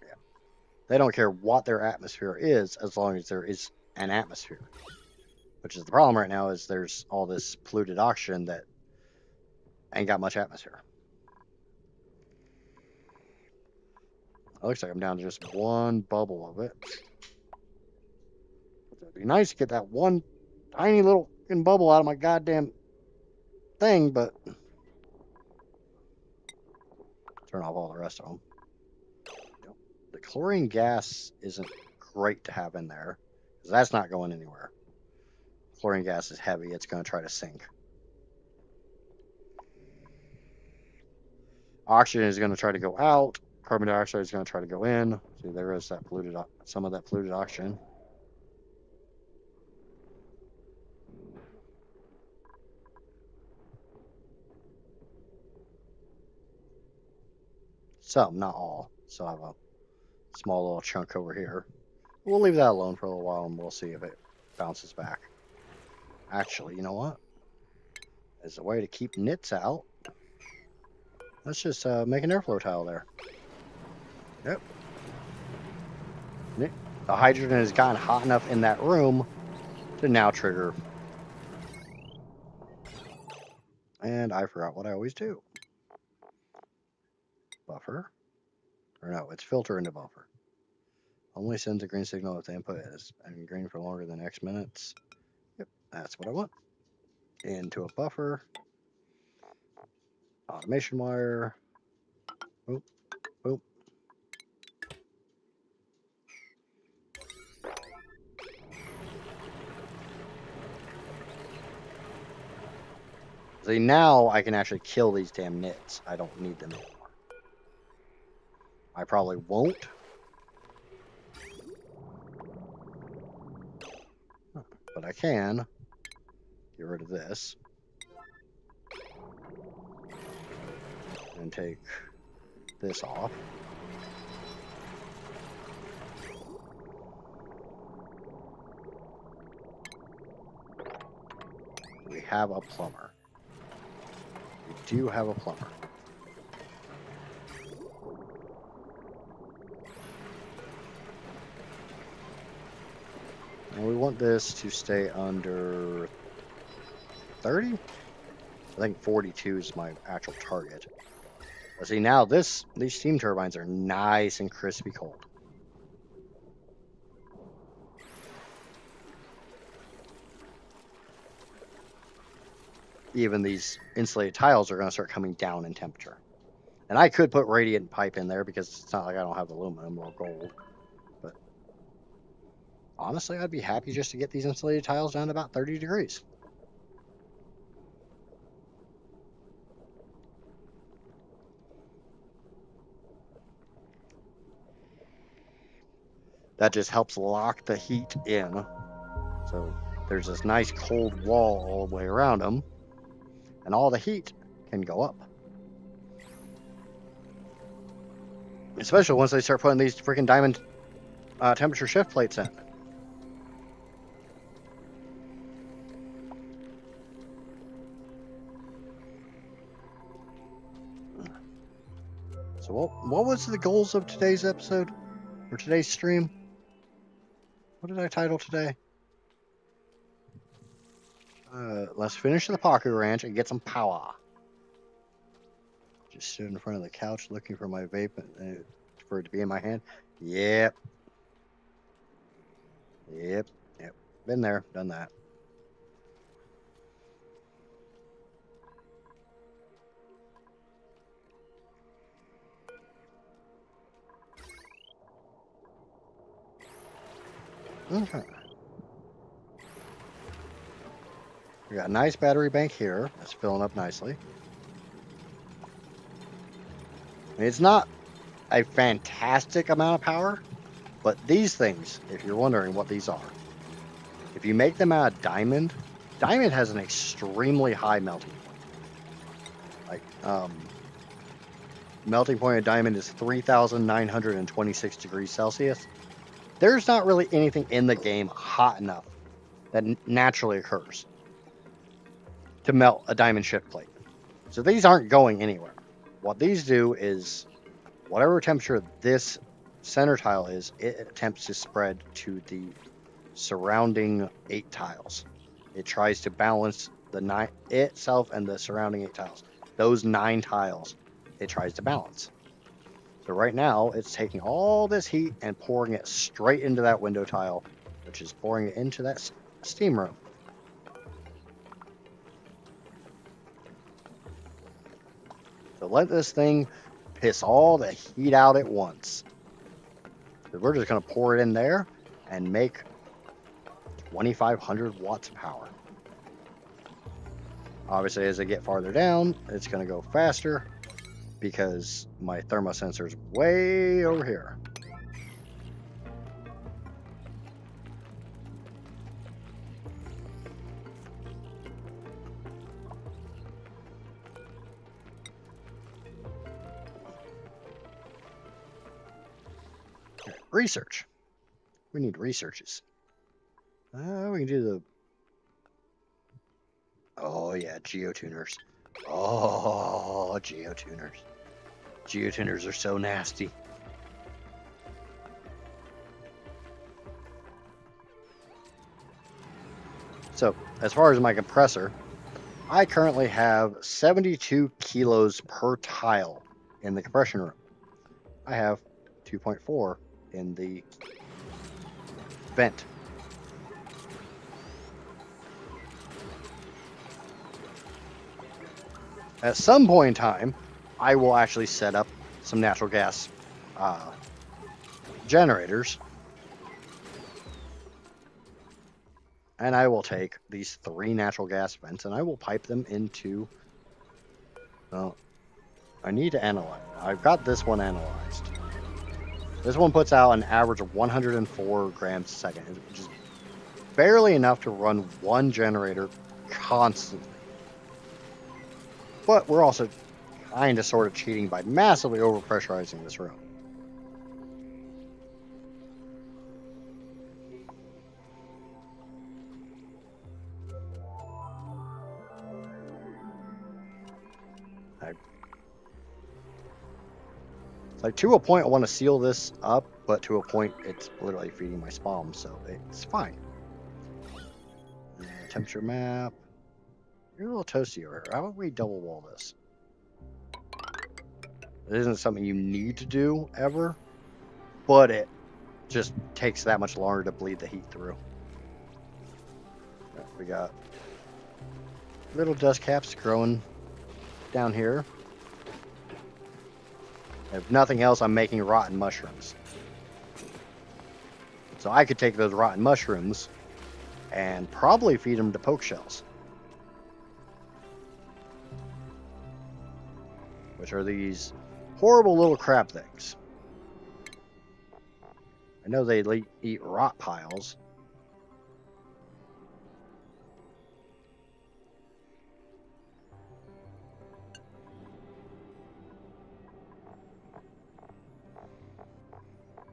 Speaker 1: Yeah. They don't care what their atmosphere is as long as there is an atmosphere. Which is the problem right now is there's all this polluted oxygen that ain't got much atmosphere. It looks like I'm down to just one bubble of it. It'd be nice to get that one tiny little bubble out of my goddamn thing, but turn off all the rest of them. The chlorine gas isn't great to have in there because that's not going anywhere. Chlorine gas is heavy. It's going to try to sink. Oxygen is going to try to go out. Carbon dioxide is going to try to go in. See, there is that some of that polluted oxygen. Some, not all. So I have a small little chunk over here. We'll leave that alone for a little while and we'll see if it bounces back. Actually, you know what? As a way to keep nits out, let's just make an airflow tile there. Yep. The hydrogen has gotten hot enough in that room to now trigger. And I forgot what I always do. Buffer. Or no, it's filter into buffer. Only sends a green signal if the input is green for longer than X minutes. Yep, that's what I want. Into a buffer. Automation wire. Boop, boop. See, now I can actually kill these damn nits. I don't need them anymore. I probably won't. But I can get rid of this. And take this off. We have a plumber. We do have a plumber. And we want this to stay under 30? I think 42 is my actual target. But see, now these steam turbines are nice and crispy cold. Even these insulated tiles are going to start coming down in temperature. And I could put radiant pipe in there because it's not like I don't have aluminum or gold. But honestly, I'd be happy just to get these insulated tiles down to about 30 degrees. That just helps lock the heat in. So there's this nice cold wall all the way around them. And all the heat can go up. Especially once they start putting these freaking diamond temperature shift plates in. So what was the goals of today's episode? Or today's stream? What did I title today? Let's finish the Pacu Ranch and get some power. Just stood in front of the couch looking for my vape for it to be in my hand. Yep. Been there, done that. Okay. We got a nice battery bank here. That's filling up nicely. I mean, it's not a fantastic amount of power, but these things, if you're wondering what these are, if you make them out of diamond, diamond has an extremely high melting point. Like, melting point of diamond is 3,926 degrees Celsius. There's not really anything in the game hot enough that naturally occurs to melt a diamond shift plate. So these aren't going anywhere. What these do is, whatever temperature this center tile is, it attempts to spread to the surrounding 8 tiles. It tries to balance itself and the surrounding 8 tiles. Those 9 tiles, it tries to balance. So right now, it's taking all this heat and pouring it straight into that window tile, which is pouring it into that steam room. So let this thing piss all the heat out at once. So we're just going to pour it in there and make 2,500 watts of power. Obviously, as I get farther down, it's going to go faster because my thermosensor is way over here. Research. We need researches. We can do the... Oh, yeah, geotuners. Oh, geotuners. Geotuners are so nasty. So, as far as my compressor, I currently have 72 kilos per tile in the compression room. I have 2.4 in the vent. At some point in time, I will actually set up some natural gas generators. And I will take these 3 natural gas vents and I will pipe them into... Well, I need to analyze. I've got this one analyzed. This one puts out an average of 104 grams a second, which is barely enough to run one generator constantly. But we're also kind of sort of cheating by massively overpressurizing this room. Like, to a point, I want to seal this up, but to a point, it's literally feeding my spalm, so it's fine. Temperature map. You're a little toasty over here. How about we double wall this? It isn't something you need to do ever, but it just takes that much longer to bleed the heat through. We got little dust caps growing down here. If nothing else, I'm making rotten mushrooms. So I could take those rotten mushrooms and probably feed them to poke shells, which are these horrible little crab things. I know they eat rot piles.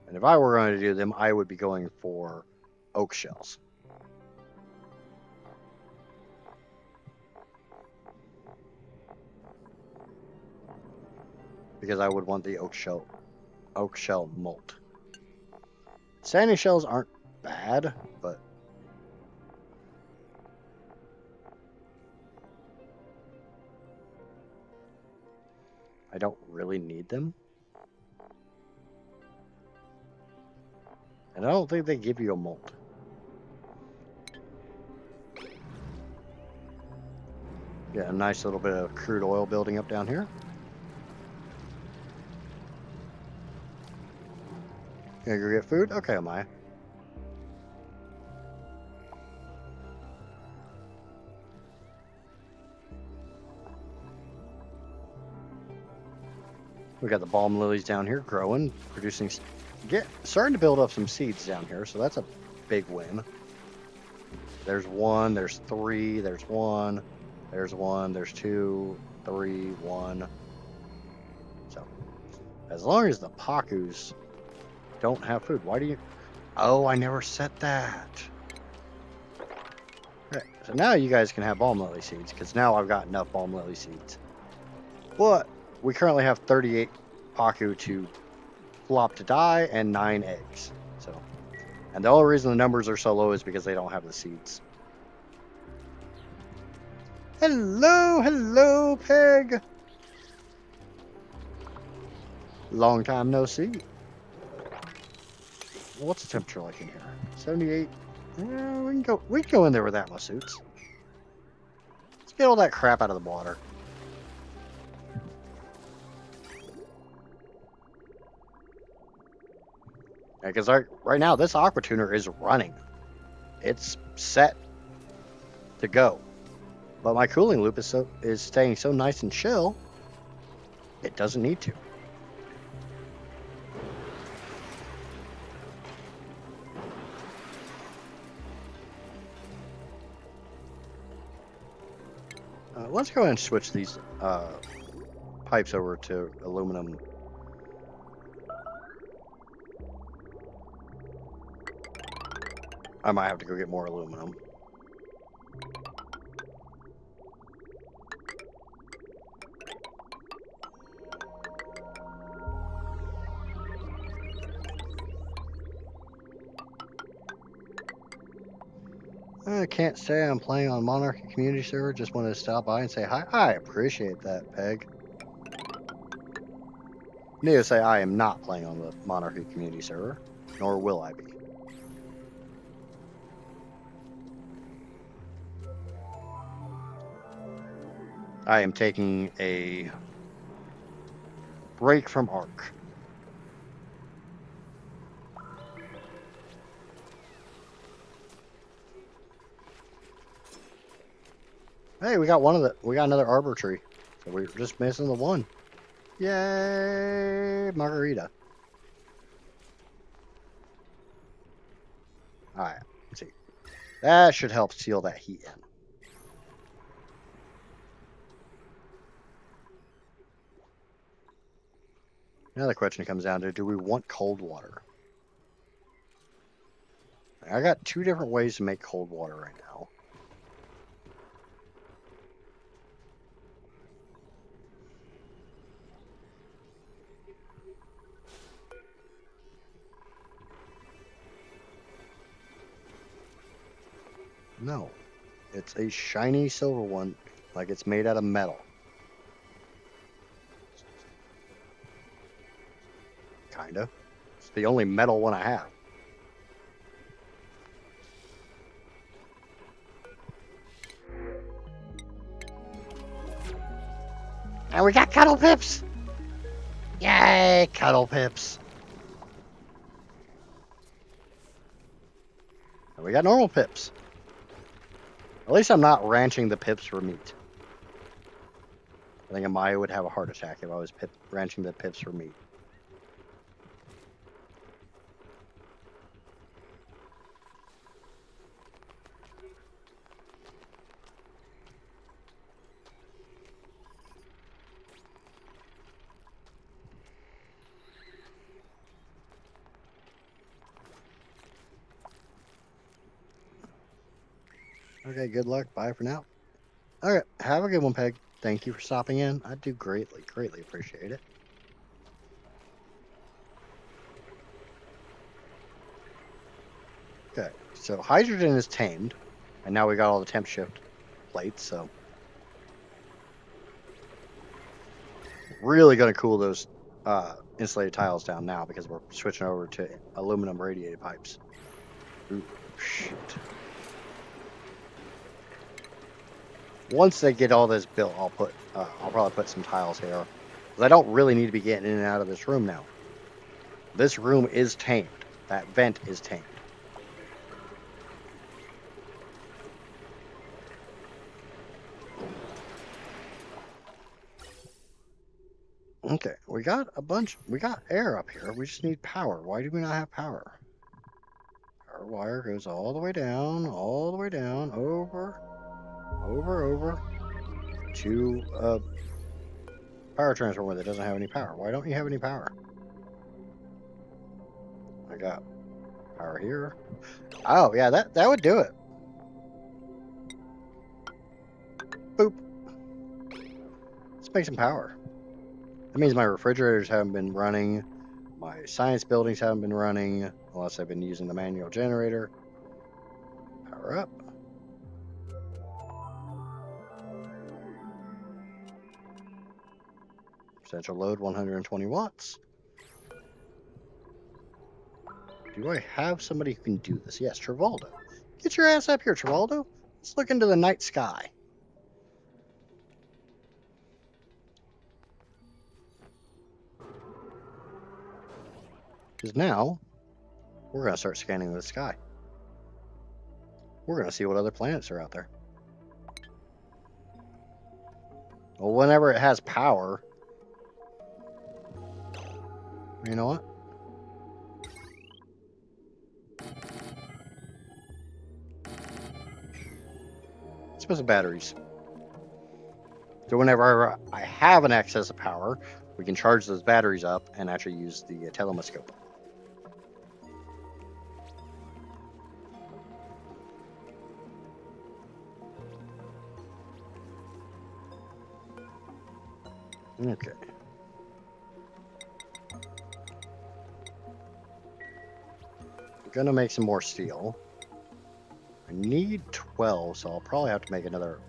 Speaker 1: And if I were going to do them, I would be going for oak shells. Because I would want the oak shell molt. Sandy shells aren't bad, but I don't really need them. And I don't think they give you a molt. Yeah, a nice little bit of crude oil building up down here. Gonna go get food? Okay, Amaya. We got the balm lilies down here growing, producing, starting to build up some seeds down here, so that's a big win. There's one, there's three, there's one, there's two, three, one. So, as long as the Pacus don't have food, why do you... Oh, I never set that. Okay, so now you guys can have balm lily seeds, because now I've got enough balm lily seeds. But we currently have 38 Pacu to flop to die and 9 eggs. So, and the only reason the numbers are so low is because they don't have the seeds. Hello, Peg. Long time no see. What's the temperature like in here? 78. Yeah, we can go in there with Atlas suits. Let's get all that crap out of the water. Because right now, this aqua tuner is running. It's set to go. But my cooling loop is staying so nice and chill, it doesn't need to. Let's go ahead and switch these pipes over to aluminum. I might have to go get more aluminum. I can't say I'm playing on Monarchy Community Server. Just wanted to stop by and say hi. I appreciate that, Peg. Need to say I am not playing on the Monarchy Community Server, nor will I be. I am taking a break from Ark. Hey, we got another arbor tree. So we're just missing the one. Yay, margarita. Alright, let's see. That should help seal that heat in. Now the question comes down to, do we want cold water? I got 2 different ways to make cold water right now. No. It's a shiny silver one, like it's made out of metal. Kinda. It's the only metal one I have.
Speaker 2: And we got Cuddle Pips.
Speaker 1: Yay, Cuddle Pips. And we got normal Pips. At least I'm not ranching the Pips for meat. I think Amaya would have a heart attack if I was ranching the Pips for meat. Okay, good luck. Bye for now. All right, have a good one, Peg. Thank you for stopping in. I do greatly, greatly appreciate it. Okay, so hydrogen is tamed, and now we got all the temp shift plates, so really going to cool those insulated tiles down now because we're switching over to aluminum radiated pipes. Ooh, shit. Once they get all this built, I'll probably put some tiles here, because I don't really need to be getting in and out of this room now. This room is tamed. That vent is tamed. Okay, we got air up here. We just need power. Why do we not have power? Our wire goes all the way down, over to a power transformer that doesn't have any power. Why don't you have any power? I got power here. Oh, yeah, that would do it. Boop. Let's make some power. That means my refrigerators haven't been running. My science buildings haven't been running unless I've been using the manual generator. Power up. Central load 120 watts. Do I have somebody who can do this? Yes, Travoldo. Get your ass up here, Travoldo. Let's look into the night sky. Because now, we're going to start scanning the sky. We're going to see what other planets are out there. Well, whenever it has power, you know what? Let's put some batteries. So whenever I have an excess of power, we can charge those batteries up and actually use the telescope. Okay. I'm gonna make some more steel. I need 12, so I'll probably have to make another.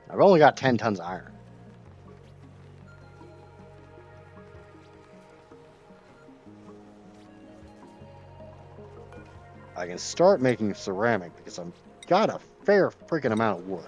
Speaker 1: I've only got 10 tons of iron. I can start making ceramic because I've got a fair freaking amount of wood.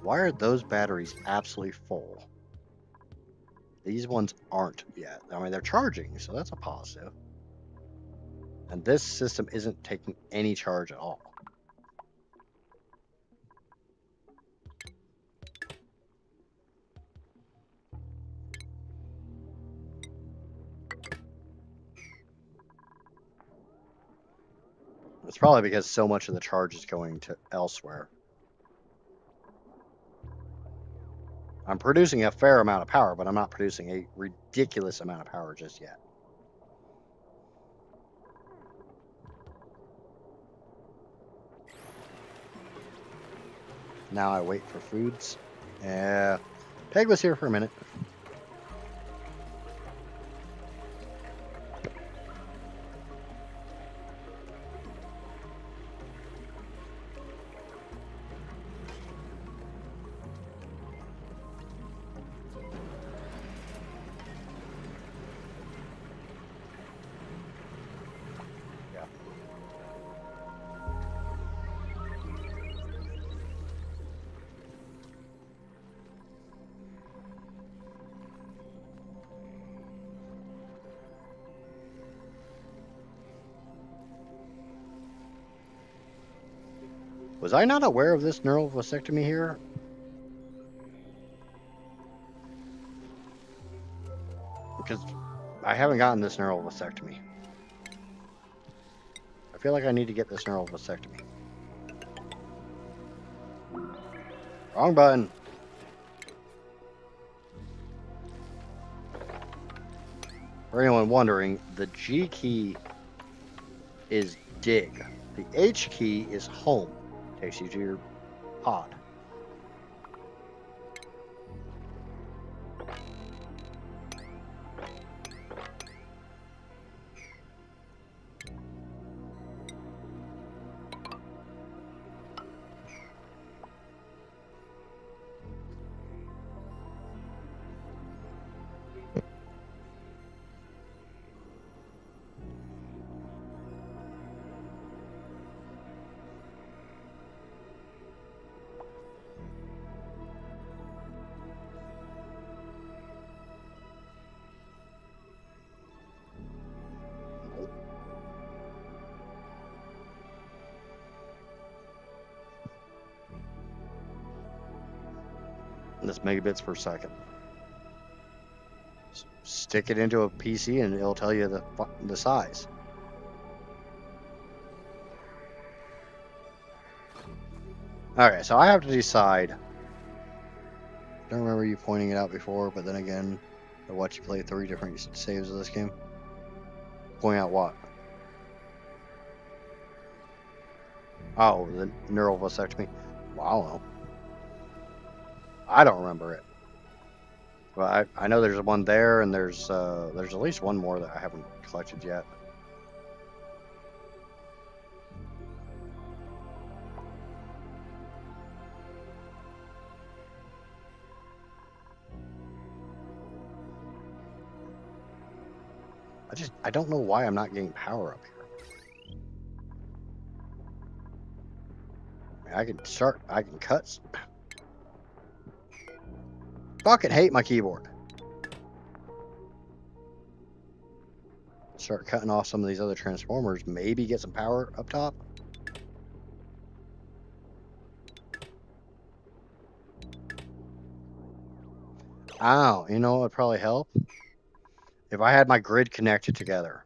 Speaker 1: Why are those batteries absolutely full? These ones aren't yet. I mean, they're charging, so that's a positive. And this system isn't taking any charge at all. It's probably because so much of the charge is going to elsewhere. I'm producing a fair amount of power, but I'm not producing a ridiculous amount of power just yet. Now I wait for foods. Yeah, Peg was here for a minute. Yeah. Was I not aware of this neural vasectomy here? Because I haven't gotten this neural vasectomy. I feel like I need to get this neural vasectomy. Wrong button. For anyone wondering, the G key is dig. The H key is home. Takes you to your pod. That's megabits per second. Stick it into a PC and it'll tell you the size. Okay, so I have to decide. I don't remember you pointing it out before, but then again, I watched you play 3 different saves of this game. Point out what? Oh, the neural vasectomy. Well, I don't know. I don't remember it. Well, I know there's one there, and there's at least one more that I haven't collected yet. I don't know why I'm not getting power up here. I can cut. Fucking hate my keyboard. Start cutting off some of these other transformers, maybe get some power up top. Oh, you know what would probably help? If I had my grid connected together.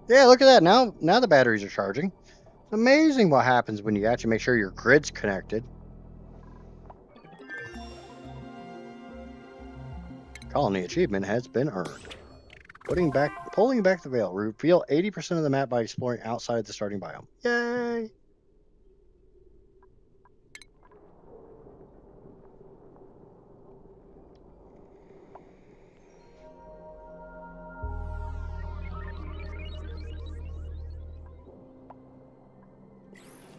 Speaker 1: Yeah, look at that. Now the batteries are charging. It's amazing what happens when you actually make sure your grid's connected. Colony achievement has been earned. Pulling back the veil. Reveal 80% of the map by exploring outside the starting biome. Yay!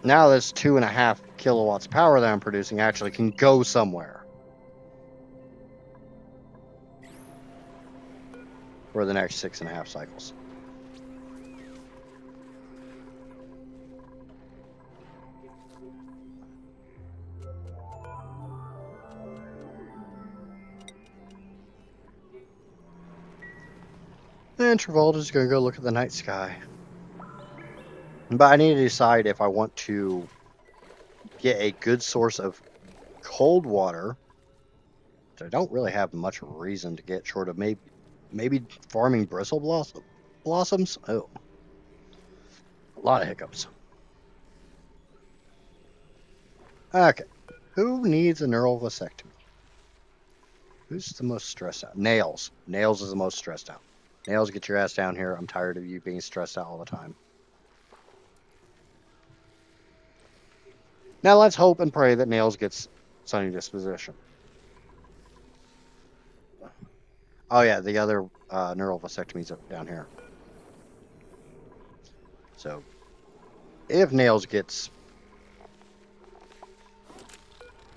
Speaker 1: Now this 2.5 kilowatts of power that I'm producing actually can go somewhere for the next 6.5 cycles. Then Travolta's gonna go look at the night sky. But I need to decide if I want to get a good source of cold water, which I don't really have much reason to get short of maybe farming bristle blossoms. Oh, a lot of hiccups. Okay, who needs a neural vasectomy? Who's the most stressed out? Nails. Nails is the most stressed out. Nails, get your ass down here. I'm tired of you being stressed out all the time. Now let's hope and pray that Nails gets sunny disposition. Oh yeah, the other neural vasectomies are down here. So if Nails gets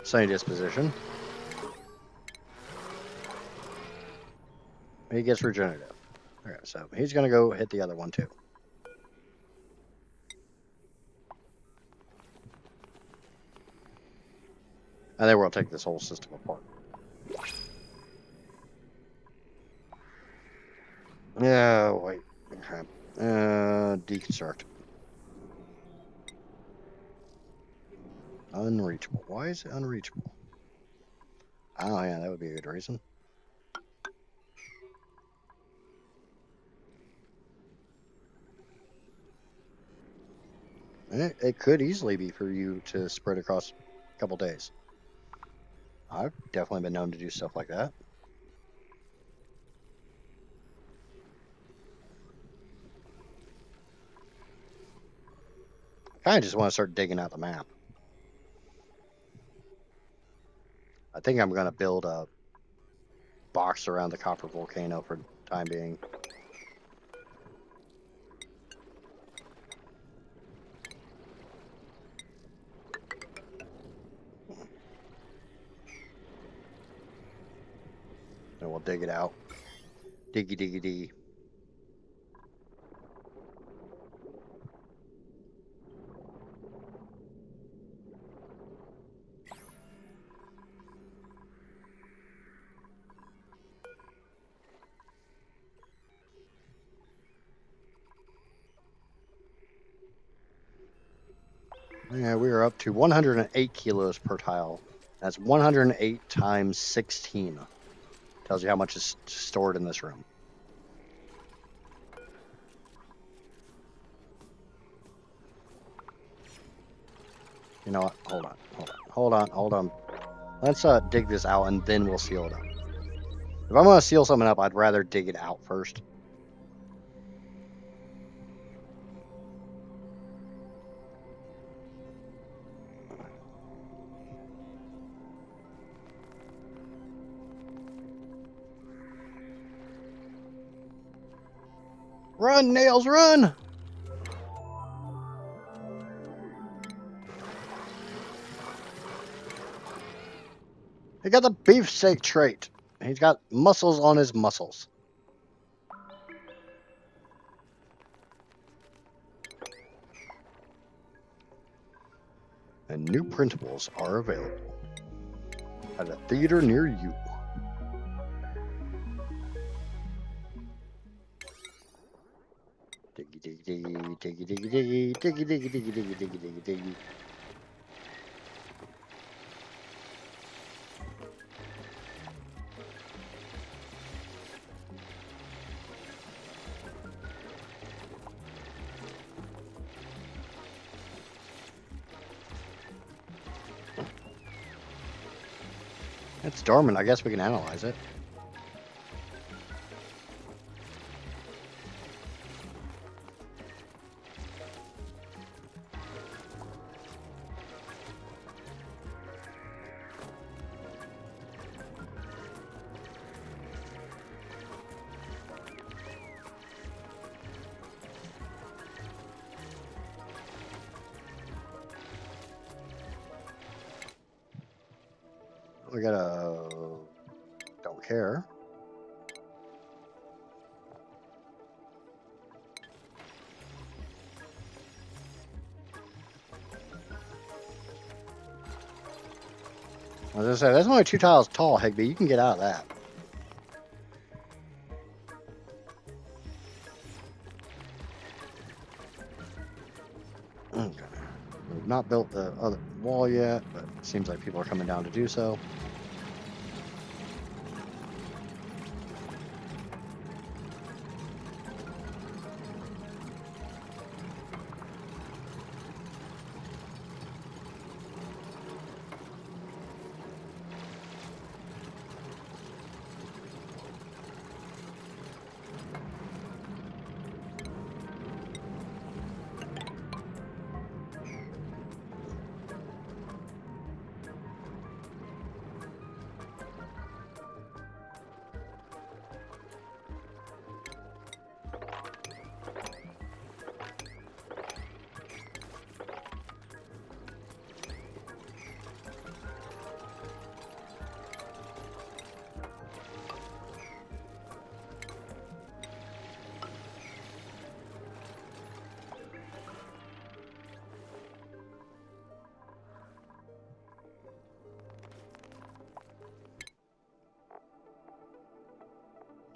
Speaker 1: sunny disposition, he gets regenerative. Okay, so he's gonna go hit the other one too. And then we'll take this whole system apart. Yeah, wait. Okay. Deconstruct. Unreachable. Why is it unreachable? Oh, yeah, that would be a good reason. It could easily be for you to spread across a couple days. I've definitely been known to do stuff like that. I kind of just want to start digging out the map. I think I'm going to build a box around the copper volcano for the time being. And we'll dig it out. Diggy, diggy, diggy. Yeah, we are up to 108 kilos per tile. That's 108 times 16. Tells you how much is stored in this room. You know what? Hold on. Let's dig this out and then we'll seal it up. If I'm going to seal something up, I'd rather dig it out first. Run, Nails, run! He got the beefsteak trait. He's got muscles on his muscles. And new printables are available at a theater near you. Diggy, diggy, diggy, diggy, diggy, diggy, diggy, diggy, diggy, diggy, diggy, diggy, diggy. It's dormant. I guess we can analyze it. We got a... Don't care. I was gonna say, that's only 2 tiles tall, Higby. You can get out of that. Okay. not built the other wall yet, but it seems like people are coming down to do so.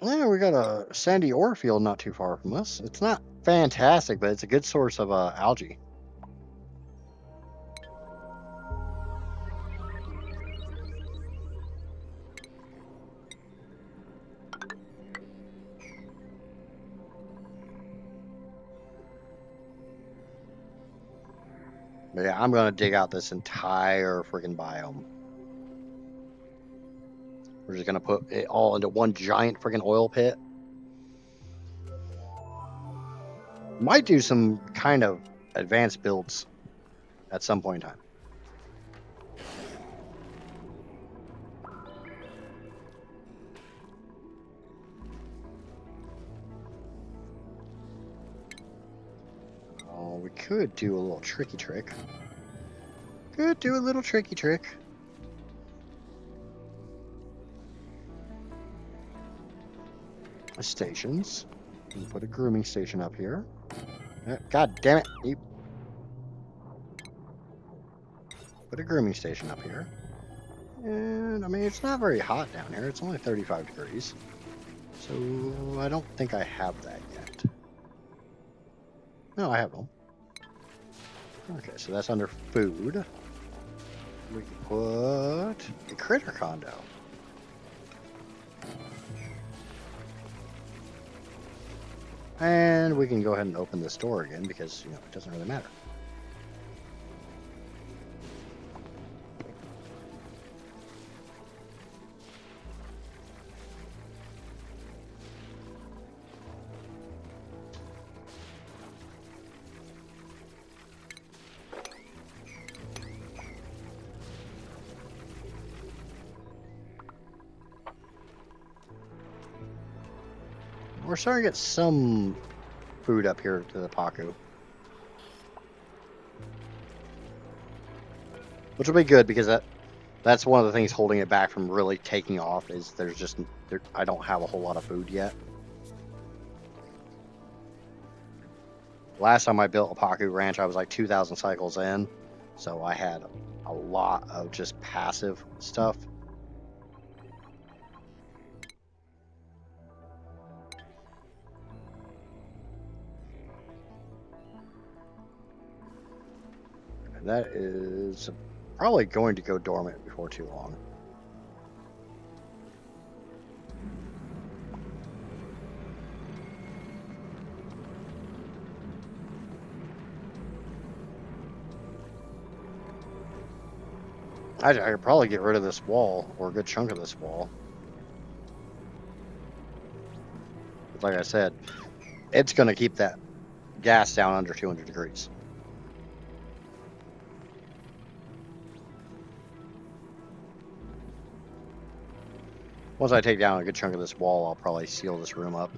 Speaker 1: Yeah, we got a sandy ore field not too far from us. It's not fantastic, but it's a good source of algae. But yeah, I'm gonna dig out this entire freaking biome. We're just gonna put it all into one giant freaking oil pit. Might do some kind of advanced builds at some point in time. Oh, we could do a little tricky trick. Could do a little tricky trick. Stations. And put a grooming station up here. God damn it! You put a grooming station up here. And I mean, it's not very hot down here. It's only 35 degrees. So I don't think I have that yet. No, I have them. Okay, so that's under food. We can put a critter condo. And we can go ahead and open this door again because, you know, it doesn't really matter. We're starting to get some food up here to the Pacu. Which will be good because that's one of the things holding it back from really taking off is I don't have a whole lot of food yet. Last time I built a Pacu ranch, I was like 2,000 cycles in. So I had a lot of just passive stuff. And that is probably going to go dormant before too long. I could probably get rid of this wall, or a good chunk of this wall. But like I said, it's going to keep that gas down under 200 degrees. Once I take down a good chunk of this wall, I'll probably seal this room up.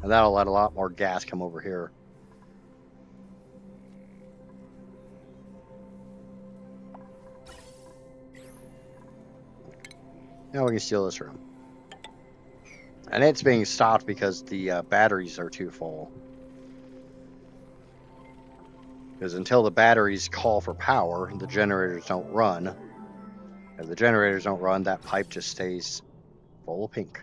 Speaker 1: And that'll let a lot more gas come over here. Now we can seal this room. And it's being stopped because the batteries are too full. Because until the batteries call for power, the generators don't run. If the generators don't run, that pipe just stays full of pink.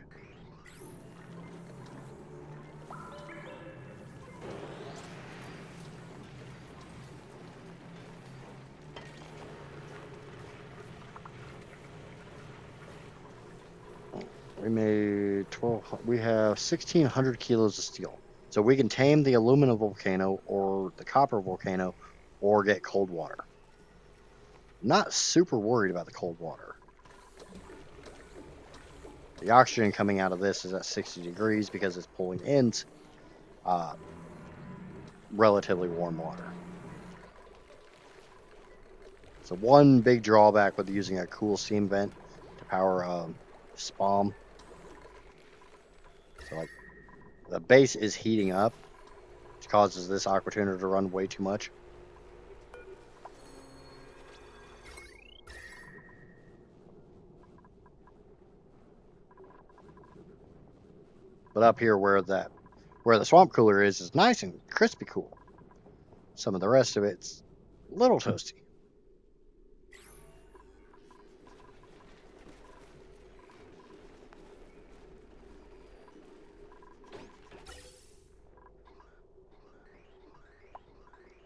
Speaker 1: We made 12. We have 1,600 kilos of steel. So we can tame the aluminum volcano or the copper volcano or get cold water. Not super worried about the cold water. The oxygen coming out of this is at 60 degrees because it's pulling in relatively warm water. So one big drawback with using a cool steam vent to power SPOM. So like the base is heating up, which causes this aqua tuner to run way too much. But up here where the swamp cooler is nice and crispy cool. Some of the rest of it's a little toasty.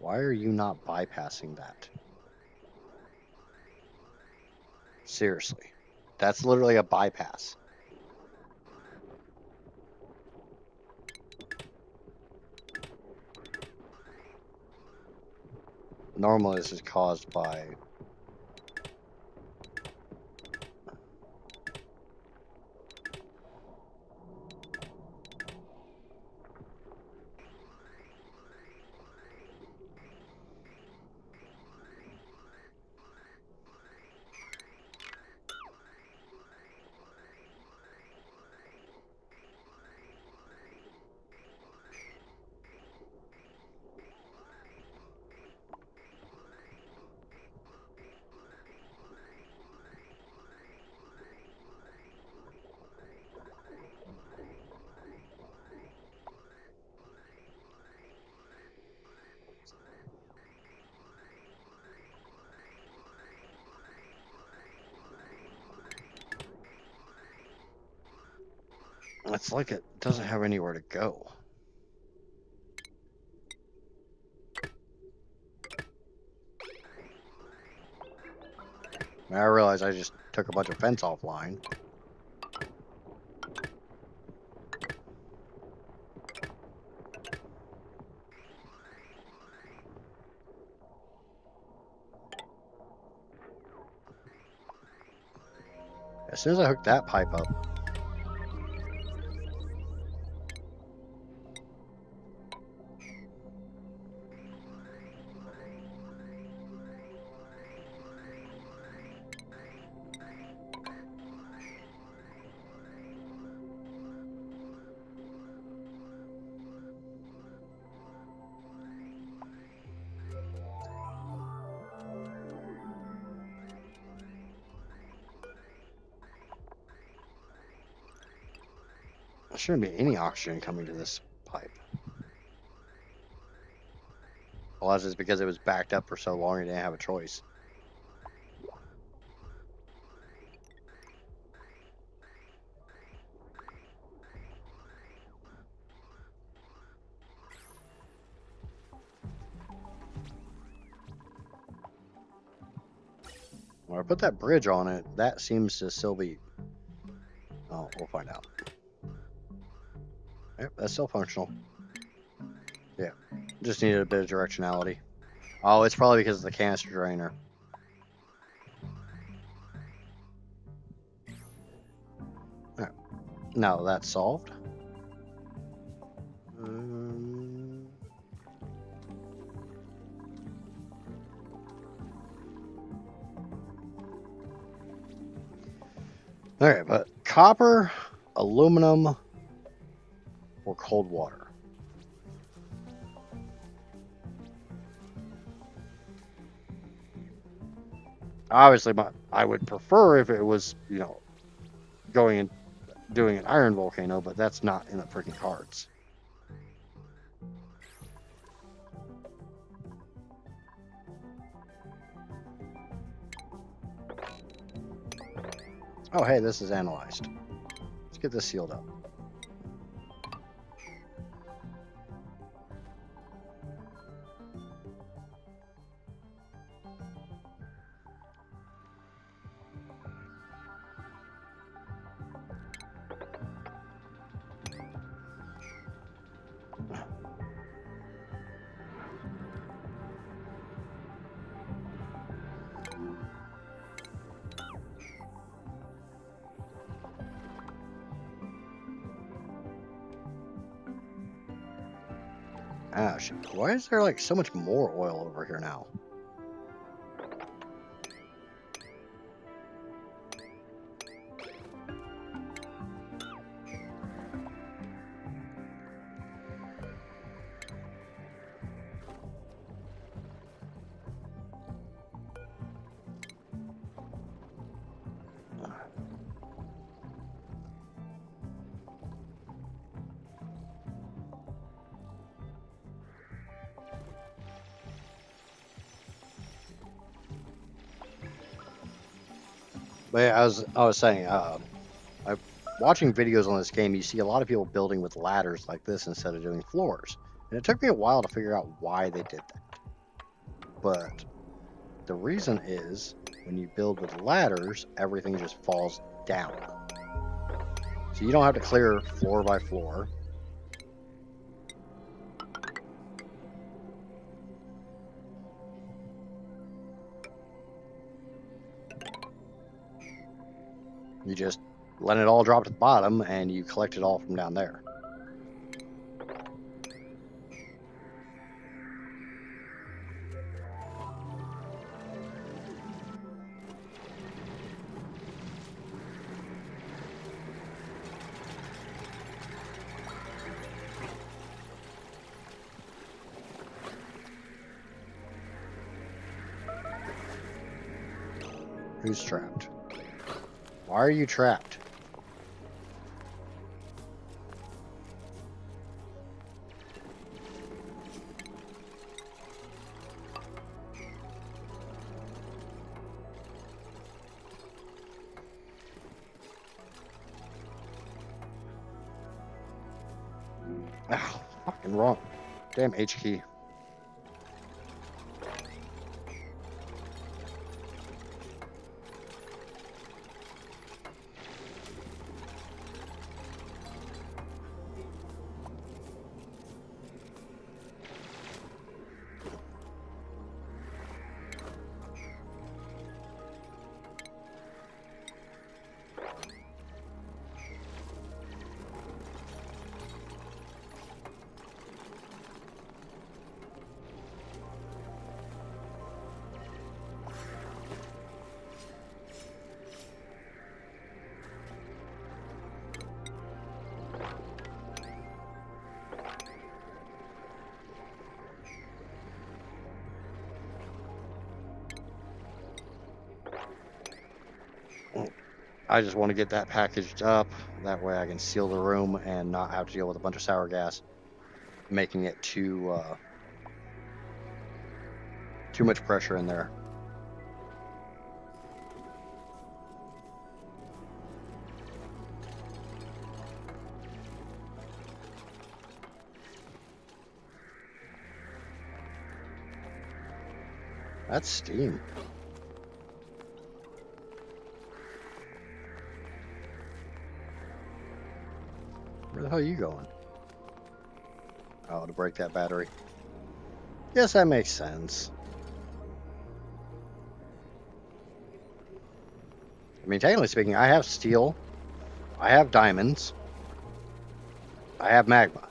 Speaker 1: Why are you not bypassing that? Seriously. That's literally a bypass. Normally this is caused by it's like it doesn't have anywhere to go. I realize I just took a bunch of fence offline. As soon as I hook that pipe up, there shouldn't be any oxygen coming to this pipe. Unless it's because it was backed up for so long, it didn't have a choice. When I put that bridge on it, that seems to still be... Oh, we'll find out. Yep, that's still functional. Yeah, just needed a bit of directionality. Oh, it's probably because of the canister drainer. Alright, now that's solved. Alright, but copper, aluminum, or cold water. Obviously, I would prefer if it was, going in doing an iron volcano, but that's not in the freaking cards. Oh, hey, this is analyzed. Let's get this sealed up. Ash, why is there like so much more oil over here now? But yeah, I was saying, watching videos on this game, you see a lot of people building with ladders like this instead of doing floors. And it took me a while to figure out why they did that. But the reason is when you build with ladders, everything just falls down. So you don't have to clear floor by floor. You just let it all drop to the bottom and you collect it all from down there. Who's trapped? Why are you trapped? Ah, fucking wrong. Damn H key. I just want to get that packaged up. That way I can seal the room and not have to deal with a bunch of sour gas, making it too much pressure in there. That's steam. Where the hell are you going? Oh, to break that battery. Yes, that makes sense. I mean, technically speaking, I have steel, I have diamonds, I have magma.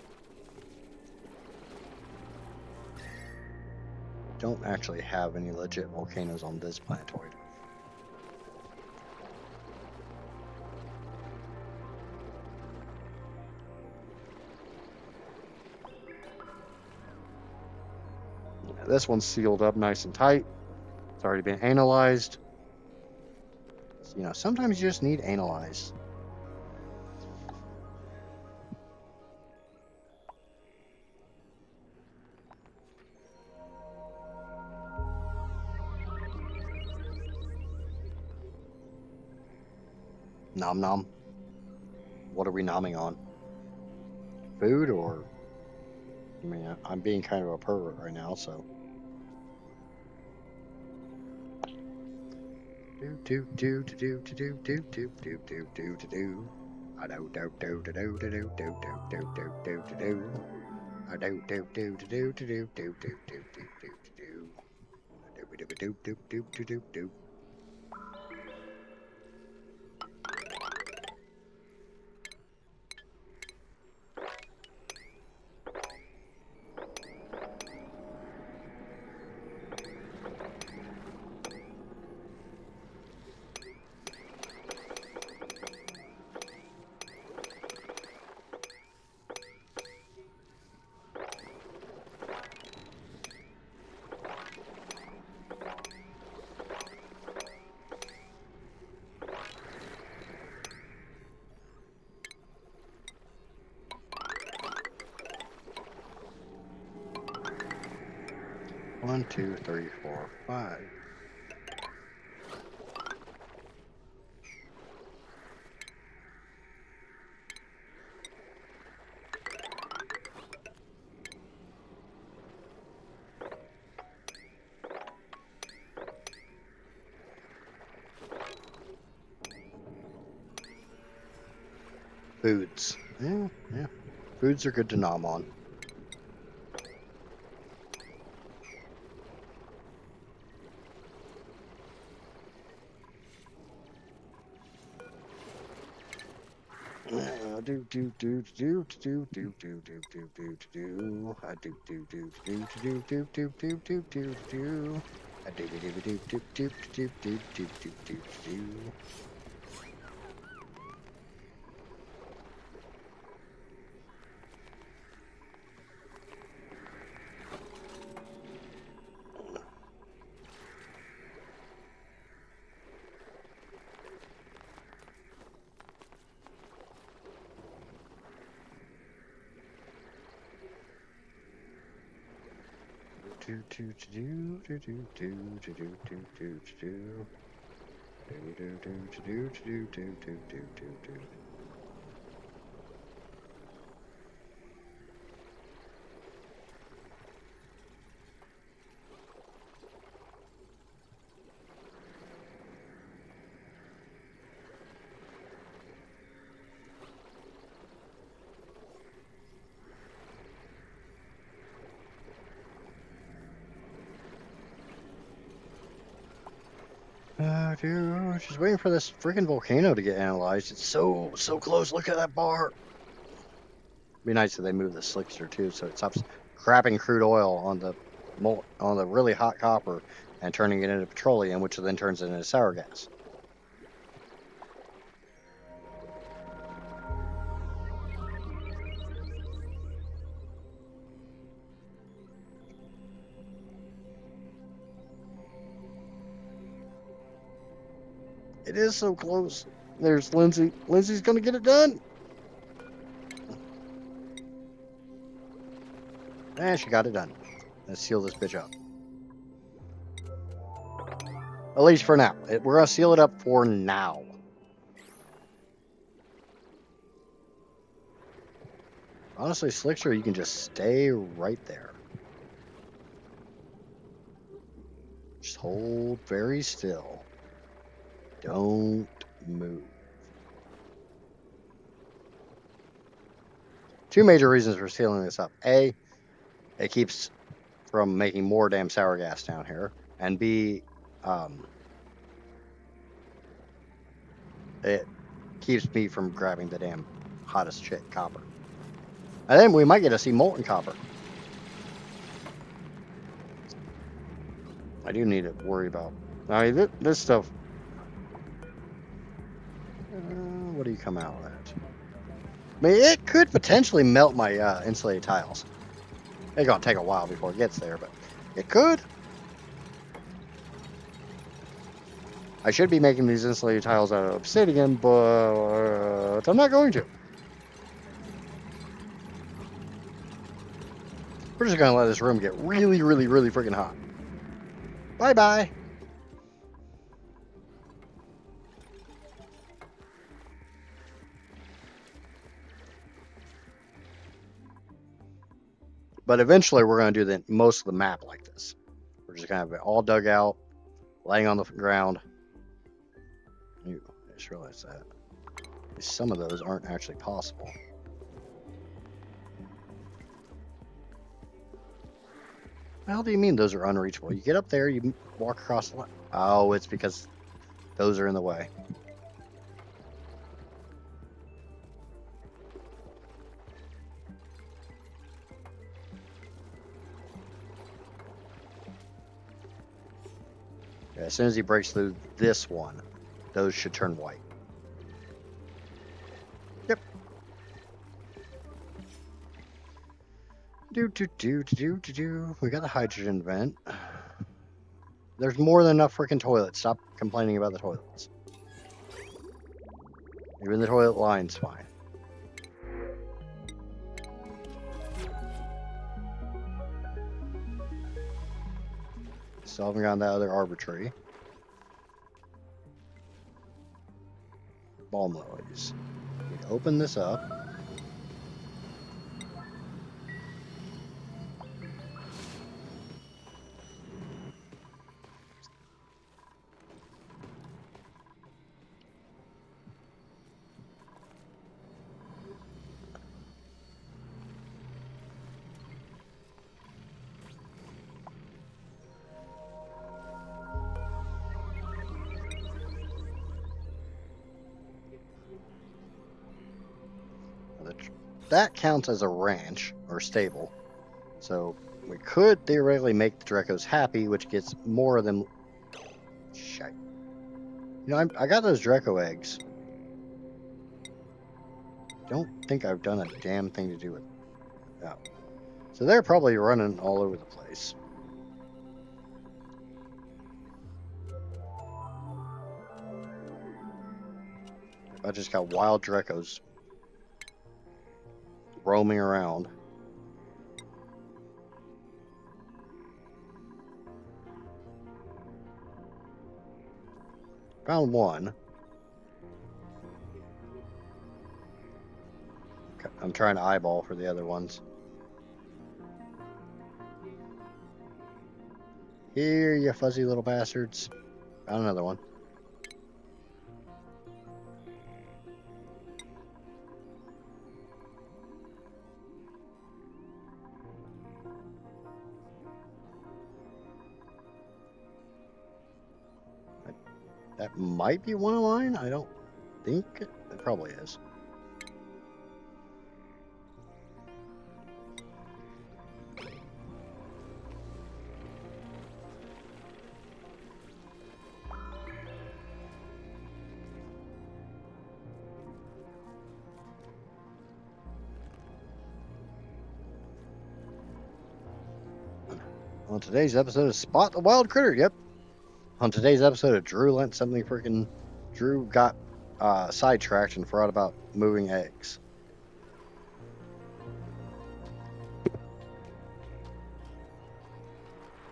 Speaker 1: Don't actually have any legit volcanoes on this planetoid. This one's sealed up nice and tight. It's already been analyzed. So, you know, sometimes you just need analyzed. Nom nom. What are we nomming on? Food or? I mean, I'm being kind of a pervert right now, so. Do do do do do do do do do do do do. I do do do do do do do do do do do do do. I do do do do do do do do do do do do. Do do do do do do do. 1, 2, 3, 4, 5. Foods. Yeah, yeah. Foods are good to nom on. Do do do do do do do do do do do. I do do do do do do do do do do do. I do do do do do do do do do do do. Do do do do do do do do do do do. Do do do do do do do do do do. Dude, just waiting for this freaking volcano to get analyzed. It's so close. Look at that bar. Be nice if they move the slickster too, so it stops crapping crude oil on the really hot copper and turning it into petroleum, which then turns it into sour gas. It is so close. There's Lindsay. Lindsay's gonna get it done. And she got it done. Let's seal this bitch up. At least for now. We're gonna seal it up for now. Honestly, Slickster, you can just stay right there. Just hold very still. Don't move. Two major reasons for sealing this up. A, it keeps from making more damn sour gas down here. And B, it keeps me from grabbing the damn hottest shit copper. And then we might get to see molten copper. I do need to worry about. I mean, this stuff. What do you come out at? I mean, it could potentially melt my insulated tiles. It's gonna take a while before it gets there, but it could. I should be making these insulated tiles out of obsidian, but I'm not going to. We're just gonna let this room get really freaking hot. Bye-bye. But eventually, we're going to do most of the map like this. We're just going to have it all dug out, laying on the ground. Ooh, I just realized that. Some of those aren't actually possible. What the hell do you mean those are unreachable? You get up there, you walk across the line. Oh, it's because those are in the way. Yeah, as soon as he breaks through this one, those should turn white. Yep. Do. We got the hydrogen vent. There's more than enough freaking toilets. Stop complaining about the toilets. Even the toilet line's fine. Still haven't gotten that other arbitrary. Balm lilies. We can open this up. That counts as a ranch or stable. So we could theoretically make the Drecos happy, which gets more of them. Shite. You know, I got those Dreco eggs. Don't think I've done a damn thing to do with it. Oh. So they're probably running all over the place. I just got wild Drecos roaming around. Found one. I'm trying to eyeball for the other ones. Here, you fuzzy little bastards. Found another one. That might be one of mine. I don't think it probably is. On today's episode of Spot the Wild Critter, yep. On today's episode of Drew Lent something freaking... Drew got sidetracked and forgot about moving eggs.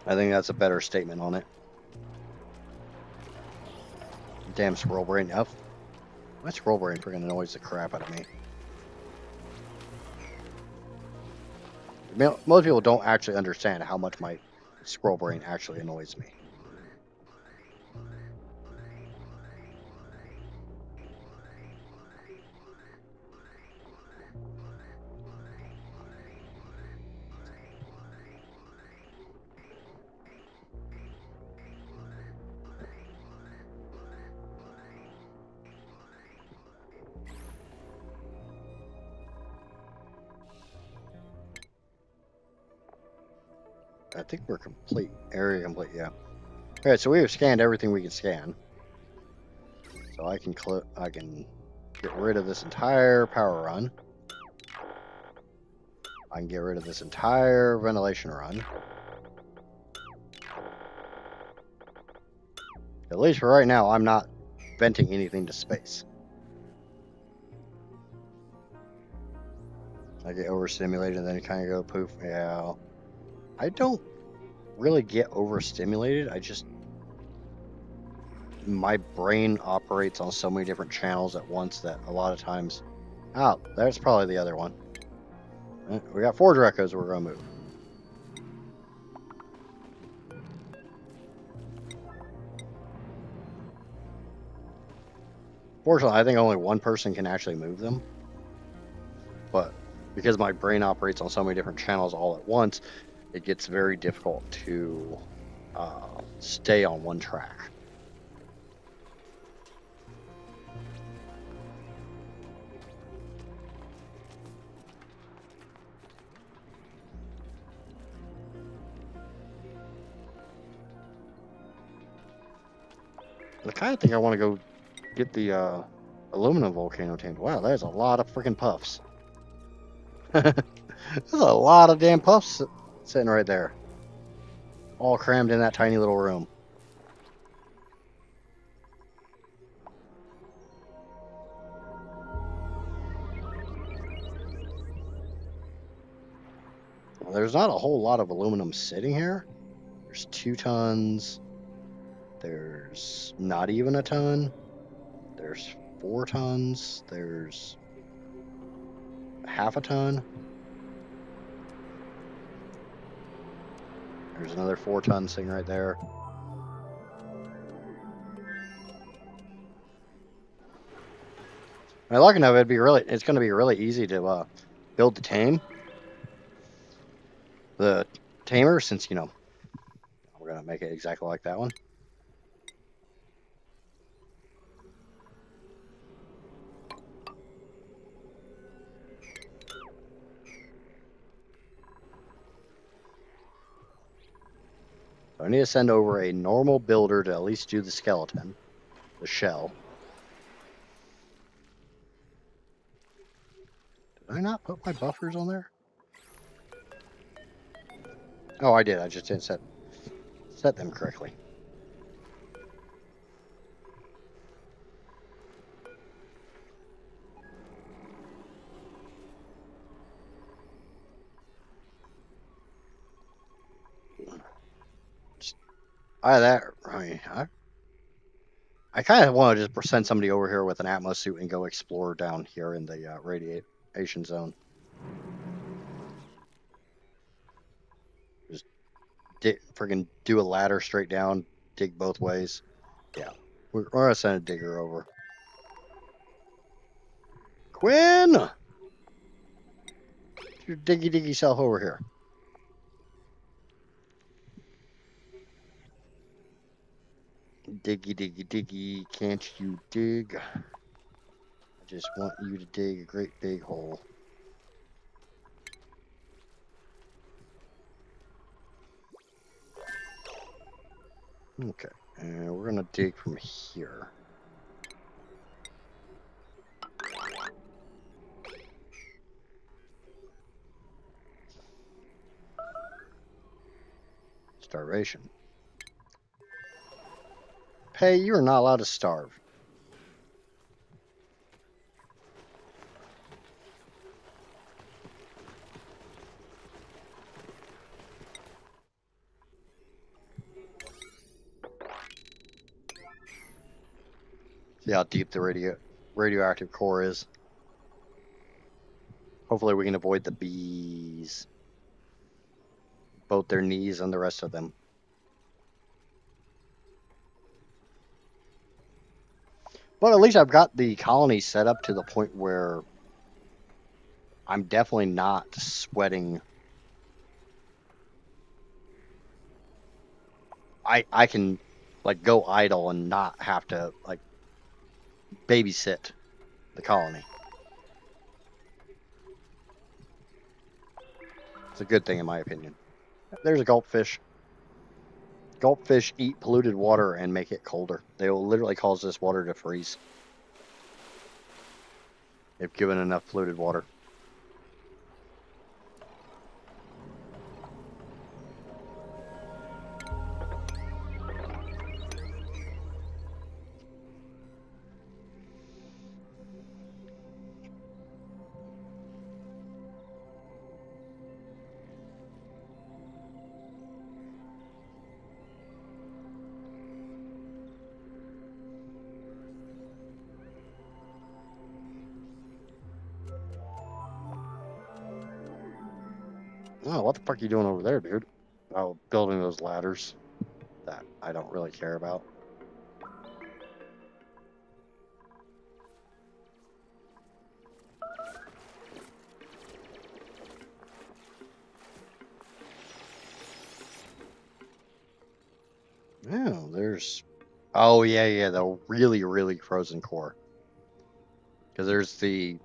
Speaker 1: I think that's a better statement on it. Damn squirrel brain. My squirrel brain freaking annoys the crap out of me. Most people don't actually understand how much my squirrel brain actually annoys me. I think we're complete. Area complete, yeah. Alright, so we have scanned everything we can scan. So I can get rid of this entire power run. I can get rid of this entire ventilation run. At least for right now, I'm not venting anything to space. I get overstimulated and then kind of go poof. Yeah. I don't really get overstimulated. My brain operates on so many different channels at once that a lot of times... Oh, that's probably the other one. We got 4 Drecos we're going to move. Fortunately, I think only one person can actually move them. But because my brain operates on so many different channels all at once, it gets very difficult to stay on one track. I kind of think I want to go get the aluminum volcano tamed. Wow, there's a lot of freaking puffs. There's a lot of damn puffs sitting right there, all crammed in that tiny little room. Well, there's not a whole lot of aluminum sitting here. There's 2 tons. There's not even a ton. There's 4 tons. There's half a ton. There's another 4 ton sitting right there. My luck enough, it's going to be really easy to build the tamer, since we're going to make it exactly like that one. So I need to send over a normal builder to at least do the skeleton, the shell. Did I not put my buffers on there? Oh, I did. I just didn't set them correctly. I kind of want to just send somebody over here with an Atmos suit and go explore down here in the radiation zone. Just freaking do a ladder straight down, dig both ways. Yeah, we're gonna send a digger over. Quinn, get your diggy self over here. Diggy, can't you dig? I just want you to dig a great big hole. Okay, and we're gonna dig from here. Starvation. Pay, you are not allowed to starve. See how deep the radioactive core is. Hopefully we can avoid the bees. Both their knees and the rest of them. But at least I've got the colony set up to the point where I'm definitely not sweating. I can go idle and not have to babysit the colony. It's a good thing in my opinion. There's a gulpfish. Gulpfish eat polluted water and make it colder. They will literally cause this water to freeze if given enough polluted water. Oh, what the fuck are you doing over there, dude? Oh, building those ladders that I don't really care about. Oh, there's. Oh yeah, the really, really frozen core. Because there's the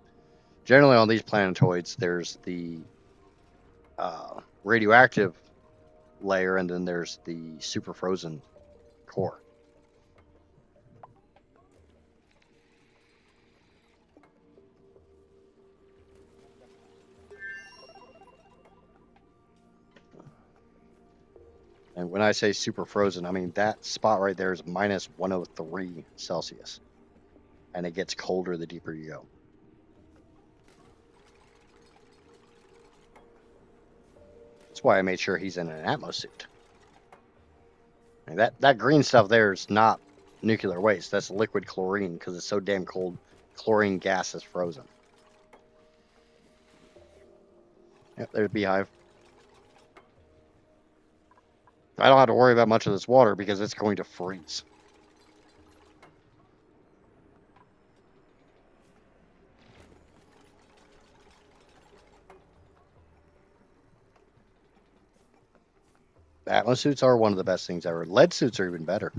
Speaker 1: generally on these planetoids, there's the radioactive layer, and then there's the super frozen core. And when I say super frozen, I mean that spot right there is minus 103 Celsius. And it gets colder the deeper you go. That's why I made sure he's in an Atmos suit. And that green stuff there is not nuclear waste. That's liquid chlorine because it's so damn cold. Chlorine gas is frozen. Yep, there's Beehive. I don't have to worry about much of this water because it's going to freeze. Atmos suits are one of the best things ever. Lead suits are even better.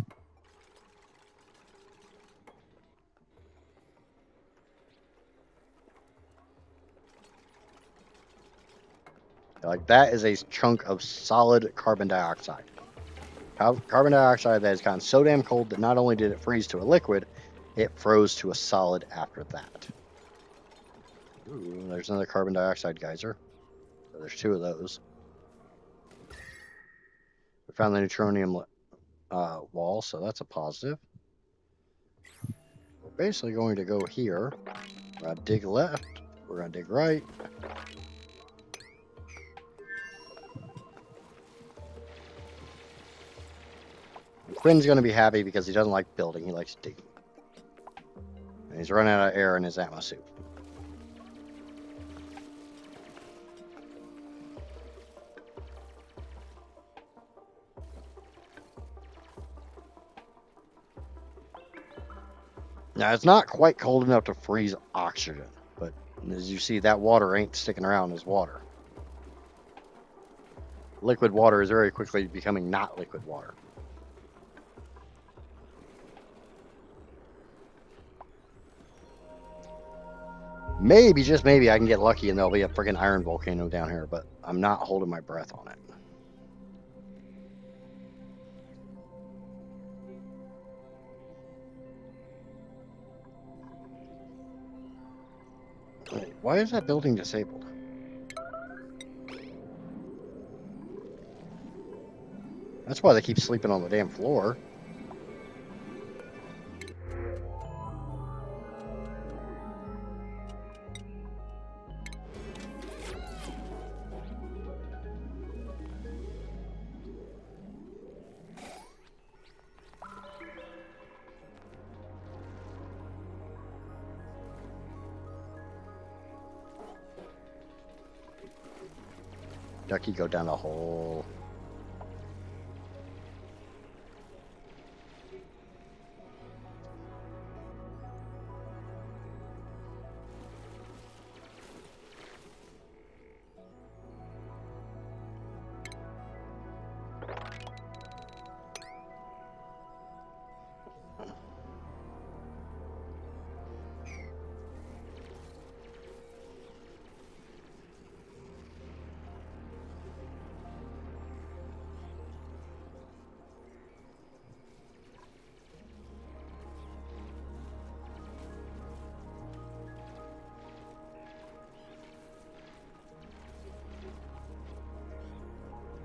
Speaker 1: Like that is a chunk of solid carbon dioxide. Carbon dioxide that has gotten so damn cold that not only did it freeze to a liquid, it froze to a solid after that. Ooh, there's another carbon dioxide geyser. So there's two of those. We found the neutronium wall, so that's a positive. We're basically going to go here. We're going to dig left. We're going to dig right. And Quinn's going to be happy because he doesn't like building. He likes digging. And he's running out of air in his Atmos suit. Now, it's not quite cold enough to freeze oxygen, but as you see, that water ain't sticking around as water. Liquid water is very quickly becoming not liquid water. Maybe, just maybe, I can get lucky and there'll be a freaking iron volcano down here, but I'm not holding my breath on it. Wait, why is that building disabled? That's why they keep sleeping on the damn floor. Ducky, go down a hole.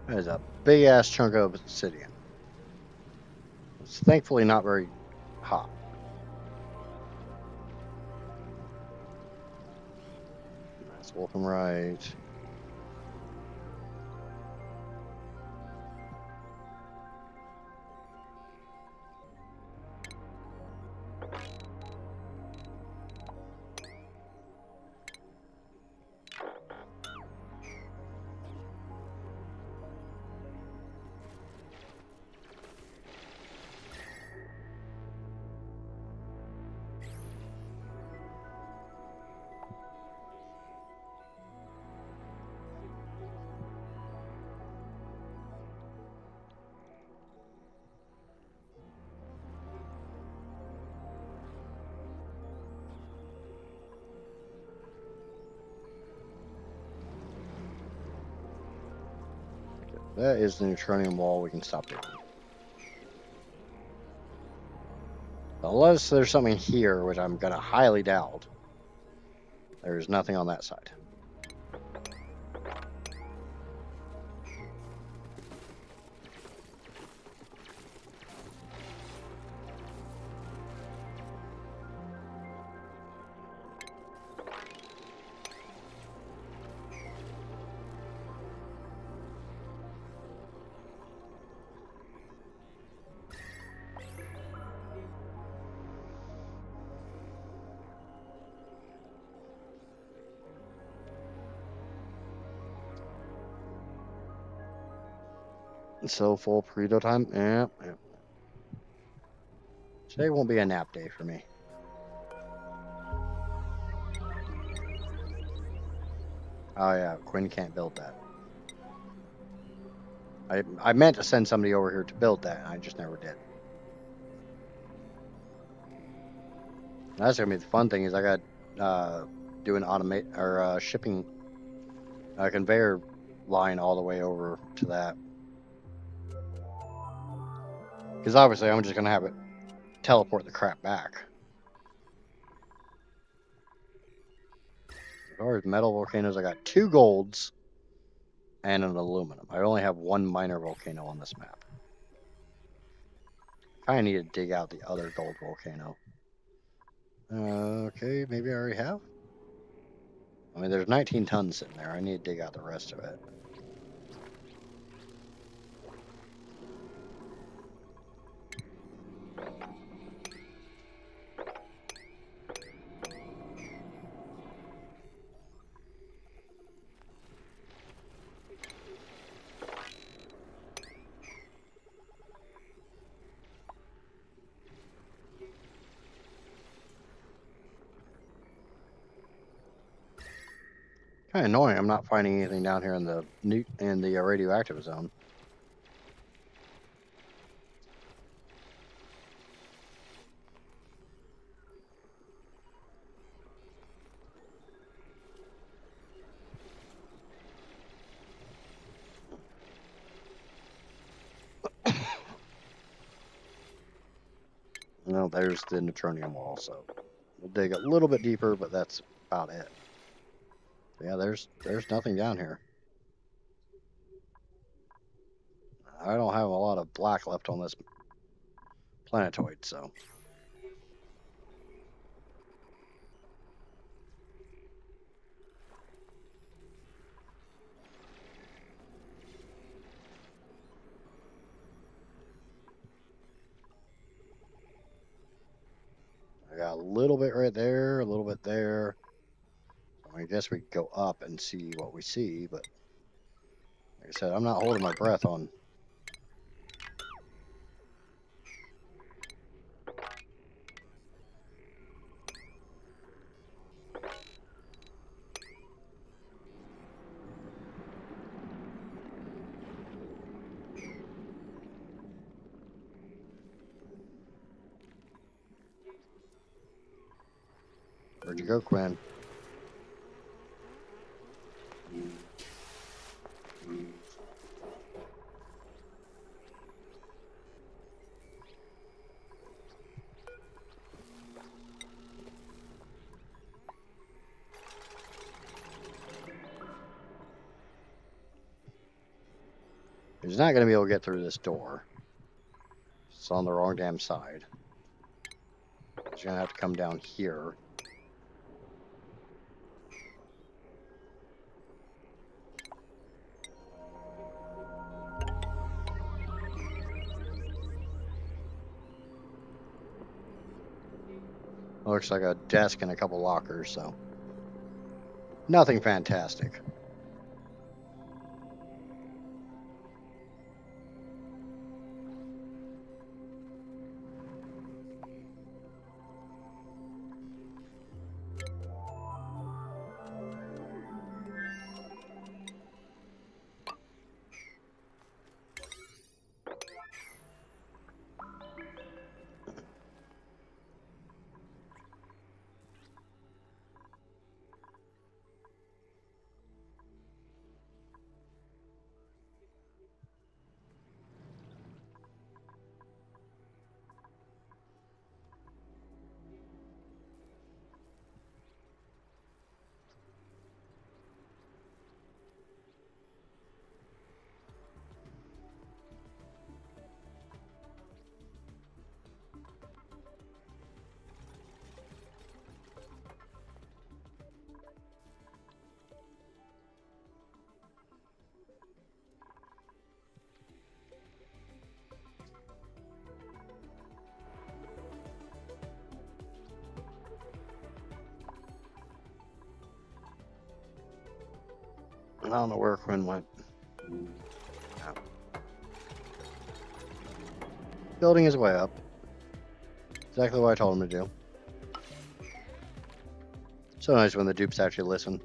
Speaker 1: That is a big ass chunk of obsidian. It's thankfully not very hot. Let's welcome right. That is the neutronium wall. We can stop digging. Unless there's something here, which I'm going to highly doubt. There's nothing on that side. So full burrito time? Yeah. Today won't be a nap day for me. Oh yeah, Quinn can't build that. I meant to send somebody over here to build that, and I just never did. That's gonna be the fun thing is I got doing automate or shipping conveyor line all the way over to that. Because obviously I'm just gonna have it teleport the crap back. As far as metal volcanoes, I got 2 golds and an aluminum. I only have 1 minor volcano on this map. Kind of need to dig out the other gold volcano. Okay, maybe I already have. I mean, there's 19 tons sitting there. I need to dig out the rest of it. Kind of annoying. I'm not finding anything down here in the radioactive zone. No, there's the neutronium wall. So we'll dig a little bit deeper, but that's about it. Yeah, there's nothing down here. I don't have a lot of black left on this planetoid, so. I got a little bit right there, a little bit there. I guess we could go up and see what we see, but like I said, I'm not holding my breath on. Where'd you go, Quinn? He's not going to be able to get through this door. It's on the wrong damn side. He's going to have to come down here. Looks like a desk and a couple lockers, so nothing fantastic. I don't know where Quinn went. No. Building his way up. Exactly what I told him to do. So nice when the dupes actually listen.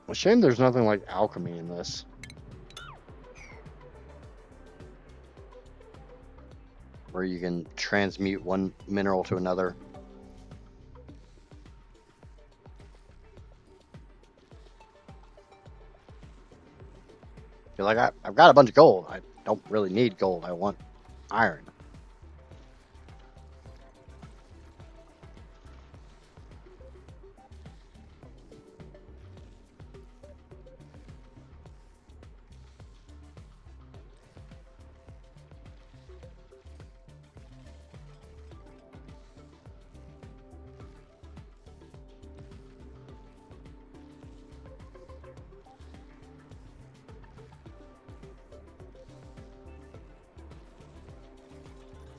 Speaker 1: A shame there's nothing like alchemy in this. Where you can transmute one mineral to another. You're like, I've got a bunch of gold. I don't really need gold. I want iron.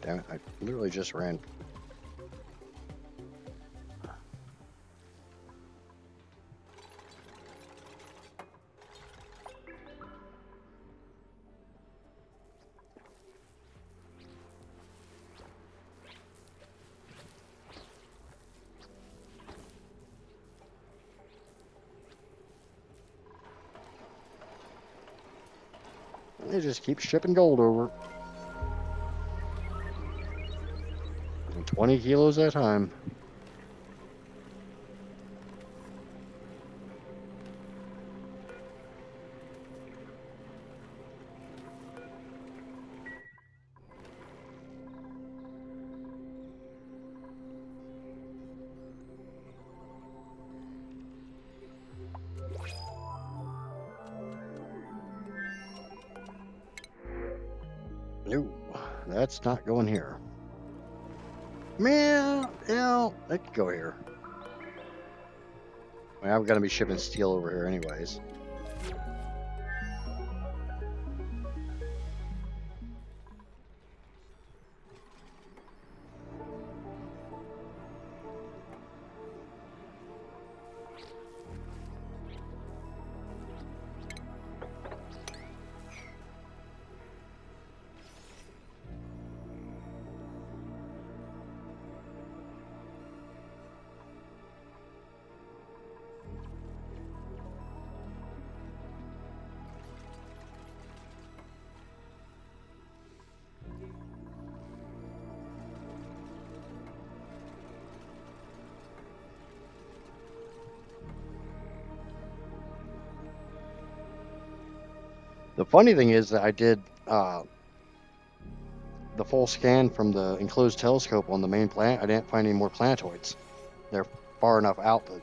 Speaker 1: Damn it, I literally just ran. They just keep shipping gold over. 20 kilos at a time. No, that's not going here. Man, they could go here. I mean, I'm gonna be shipping steel over here anyways. The funny thing is that I did the full scan from the enclosed telescope on the main planet. I didn't find any more planetoids. They're far enough out that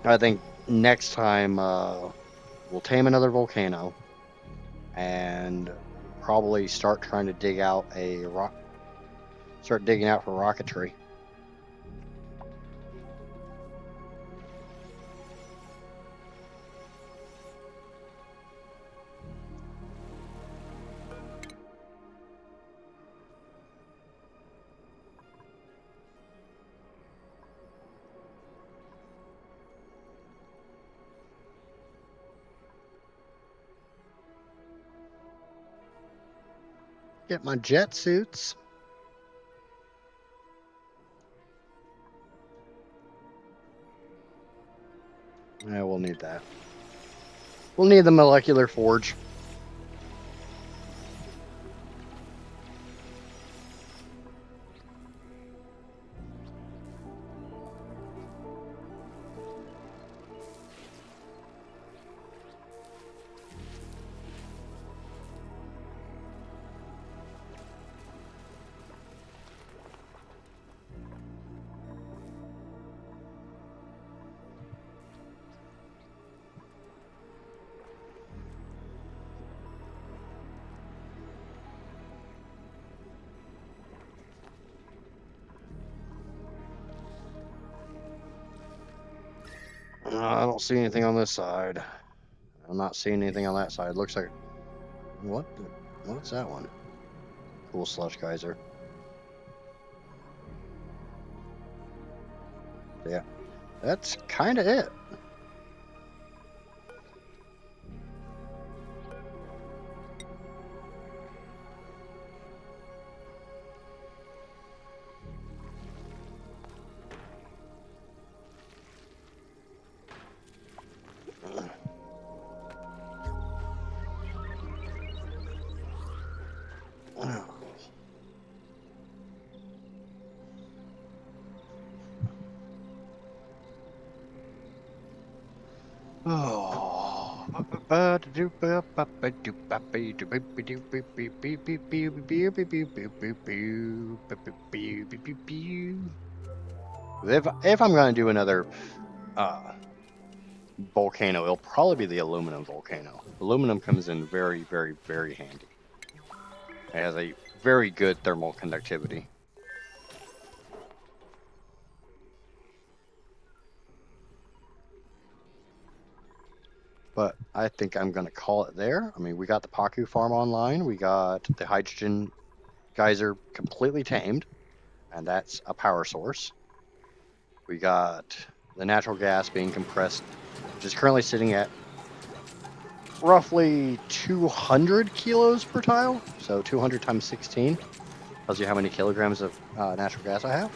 Speaker 1: I think next time we'll tame another volcano and probably start trying to dig out start digging out for rocketry. Get my jet suits. Yeah, we'll need that. We'll need the molecular forge. I don't see anything on this side. I'm not seeing anything on that side. Looks like what's that one? Cool slush geyser. Yeah, that's kind of it. Oh. If I'm gonna do another volcano, it'll probably be the aluminum volcano. Aluminum comes in very, very, very handy. It has a very good thermal conductivity. But I think I'm going to call it there. I mean, we got the Pacu farm online. We got the hydrogen geyser completely tamed, and that's a power source. We got the natural gas being compressed, which is currently sitting at roughly 200 kilos per tile. So 200 times 16 tells you how many kilograms of natural gas I have.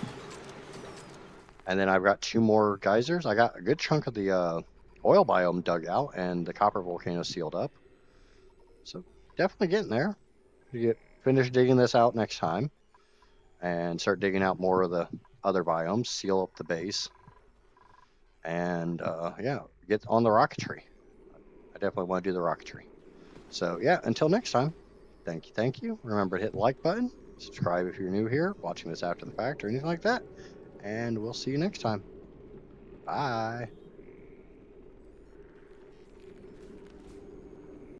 Speaker 1: And then I've got 2 more geysers. I got a good chunk of the oil biome dug out and the copper volcano sealed up. So definitely getting there. We finish digging this out next time and start digging out more of the other biomes, seal up the base, and yeah, get on the rocketry. I definitely want to do the rocketry. So yeah, until next time, thank you. Remember to hit the like button, subscribe if you're new here, watching this after the fact or anything like that, and we'll see you next time. Bye.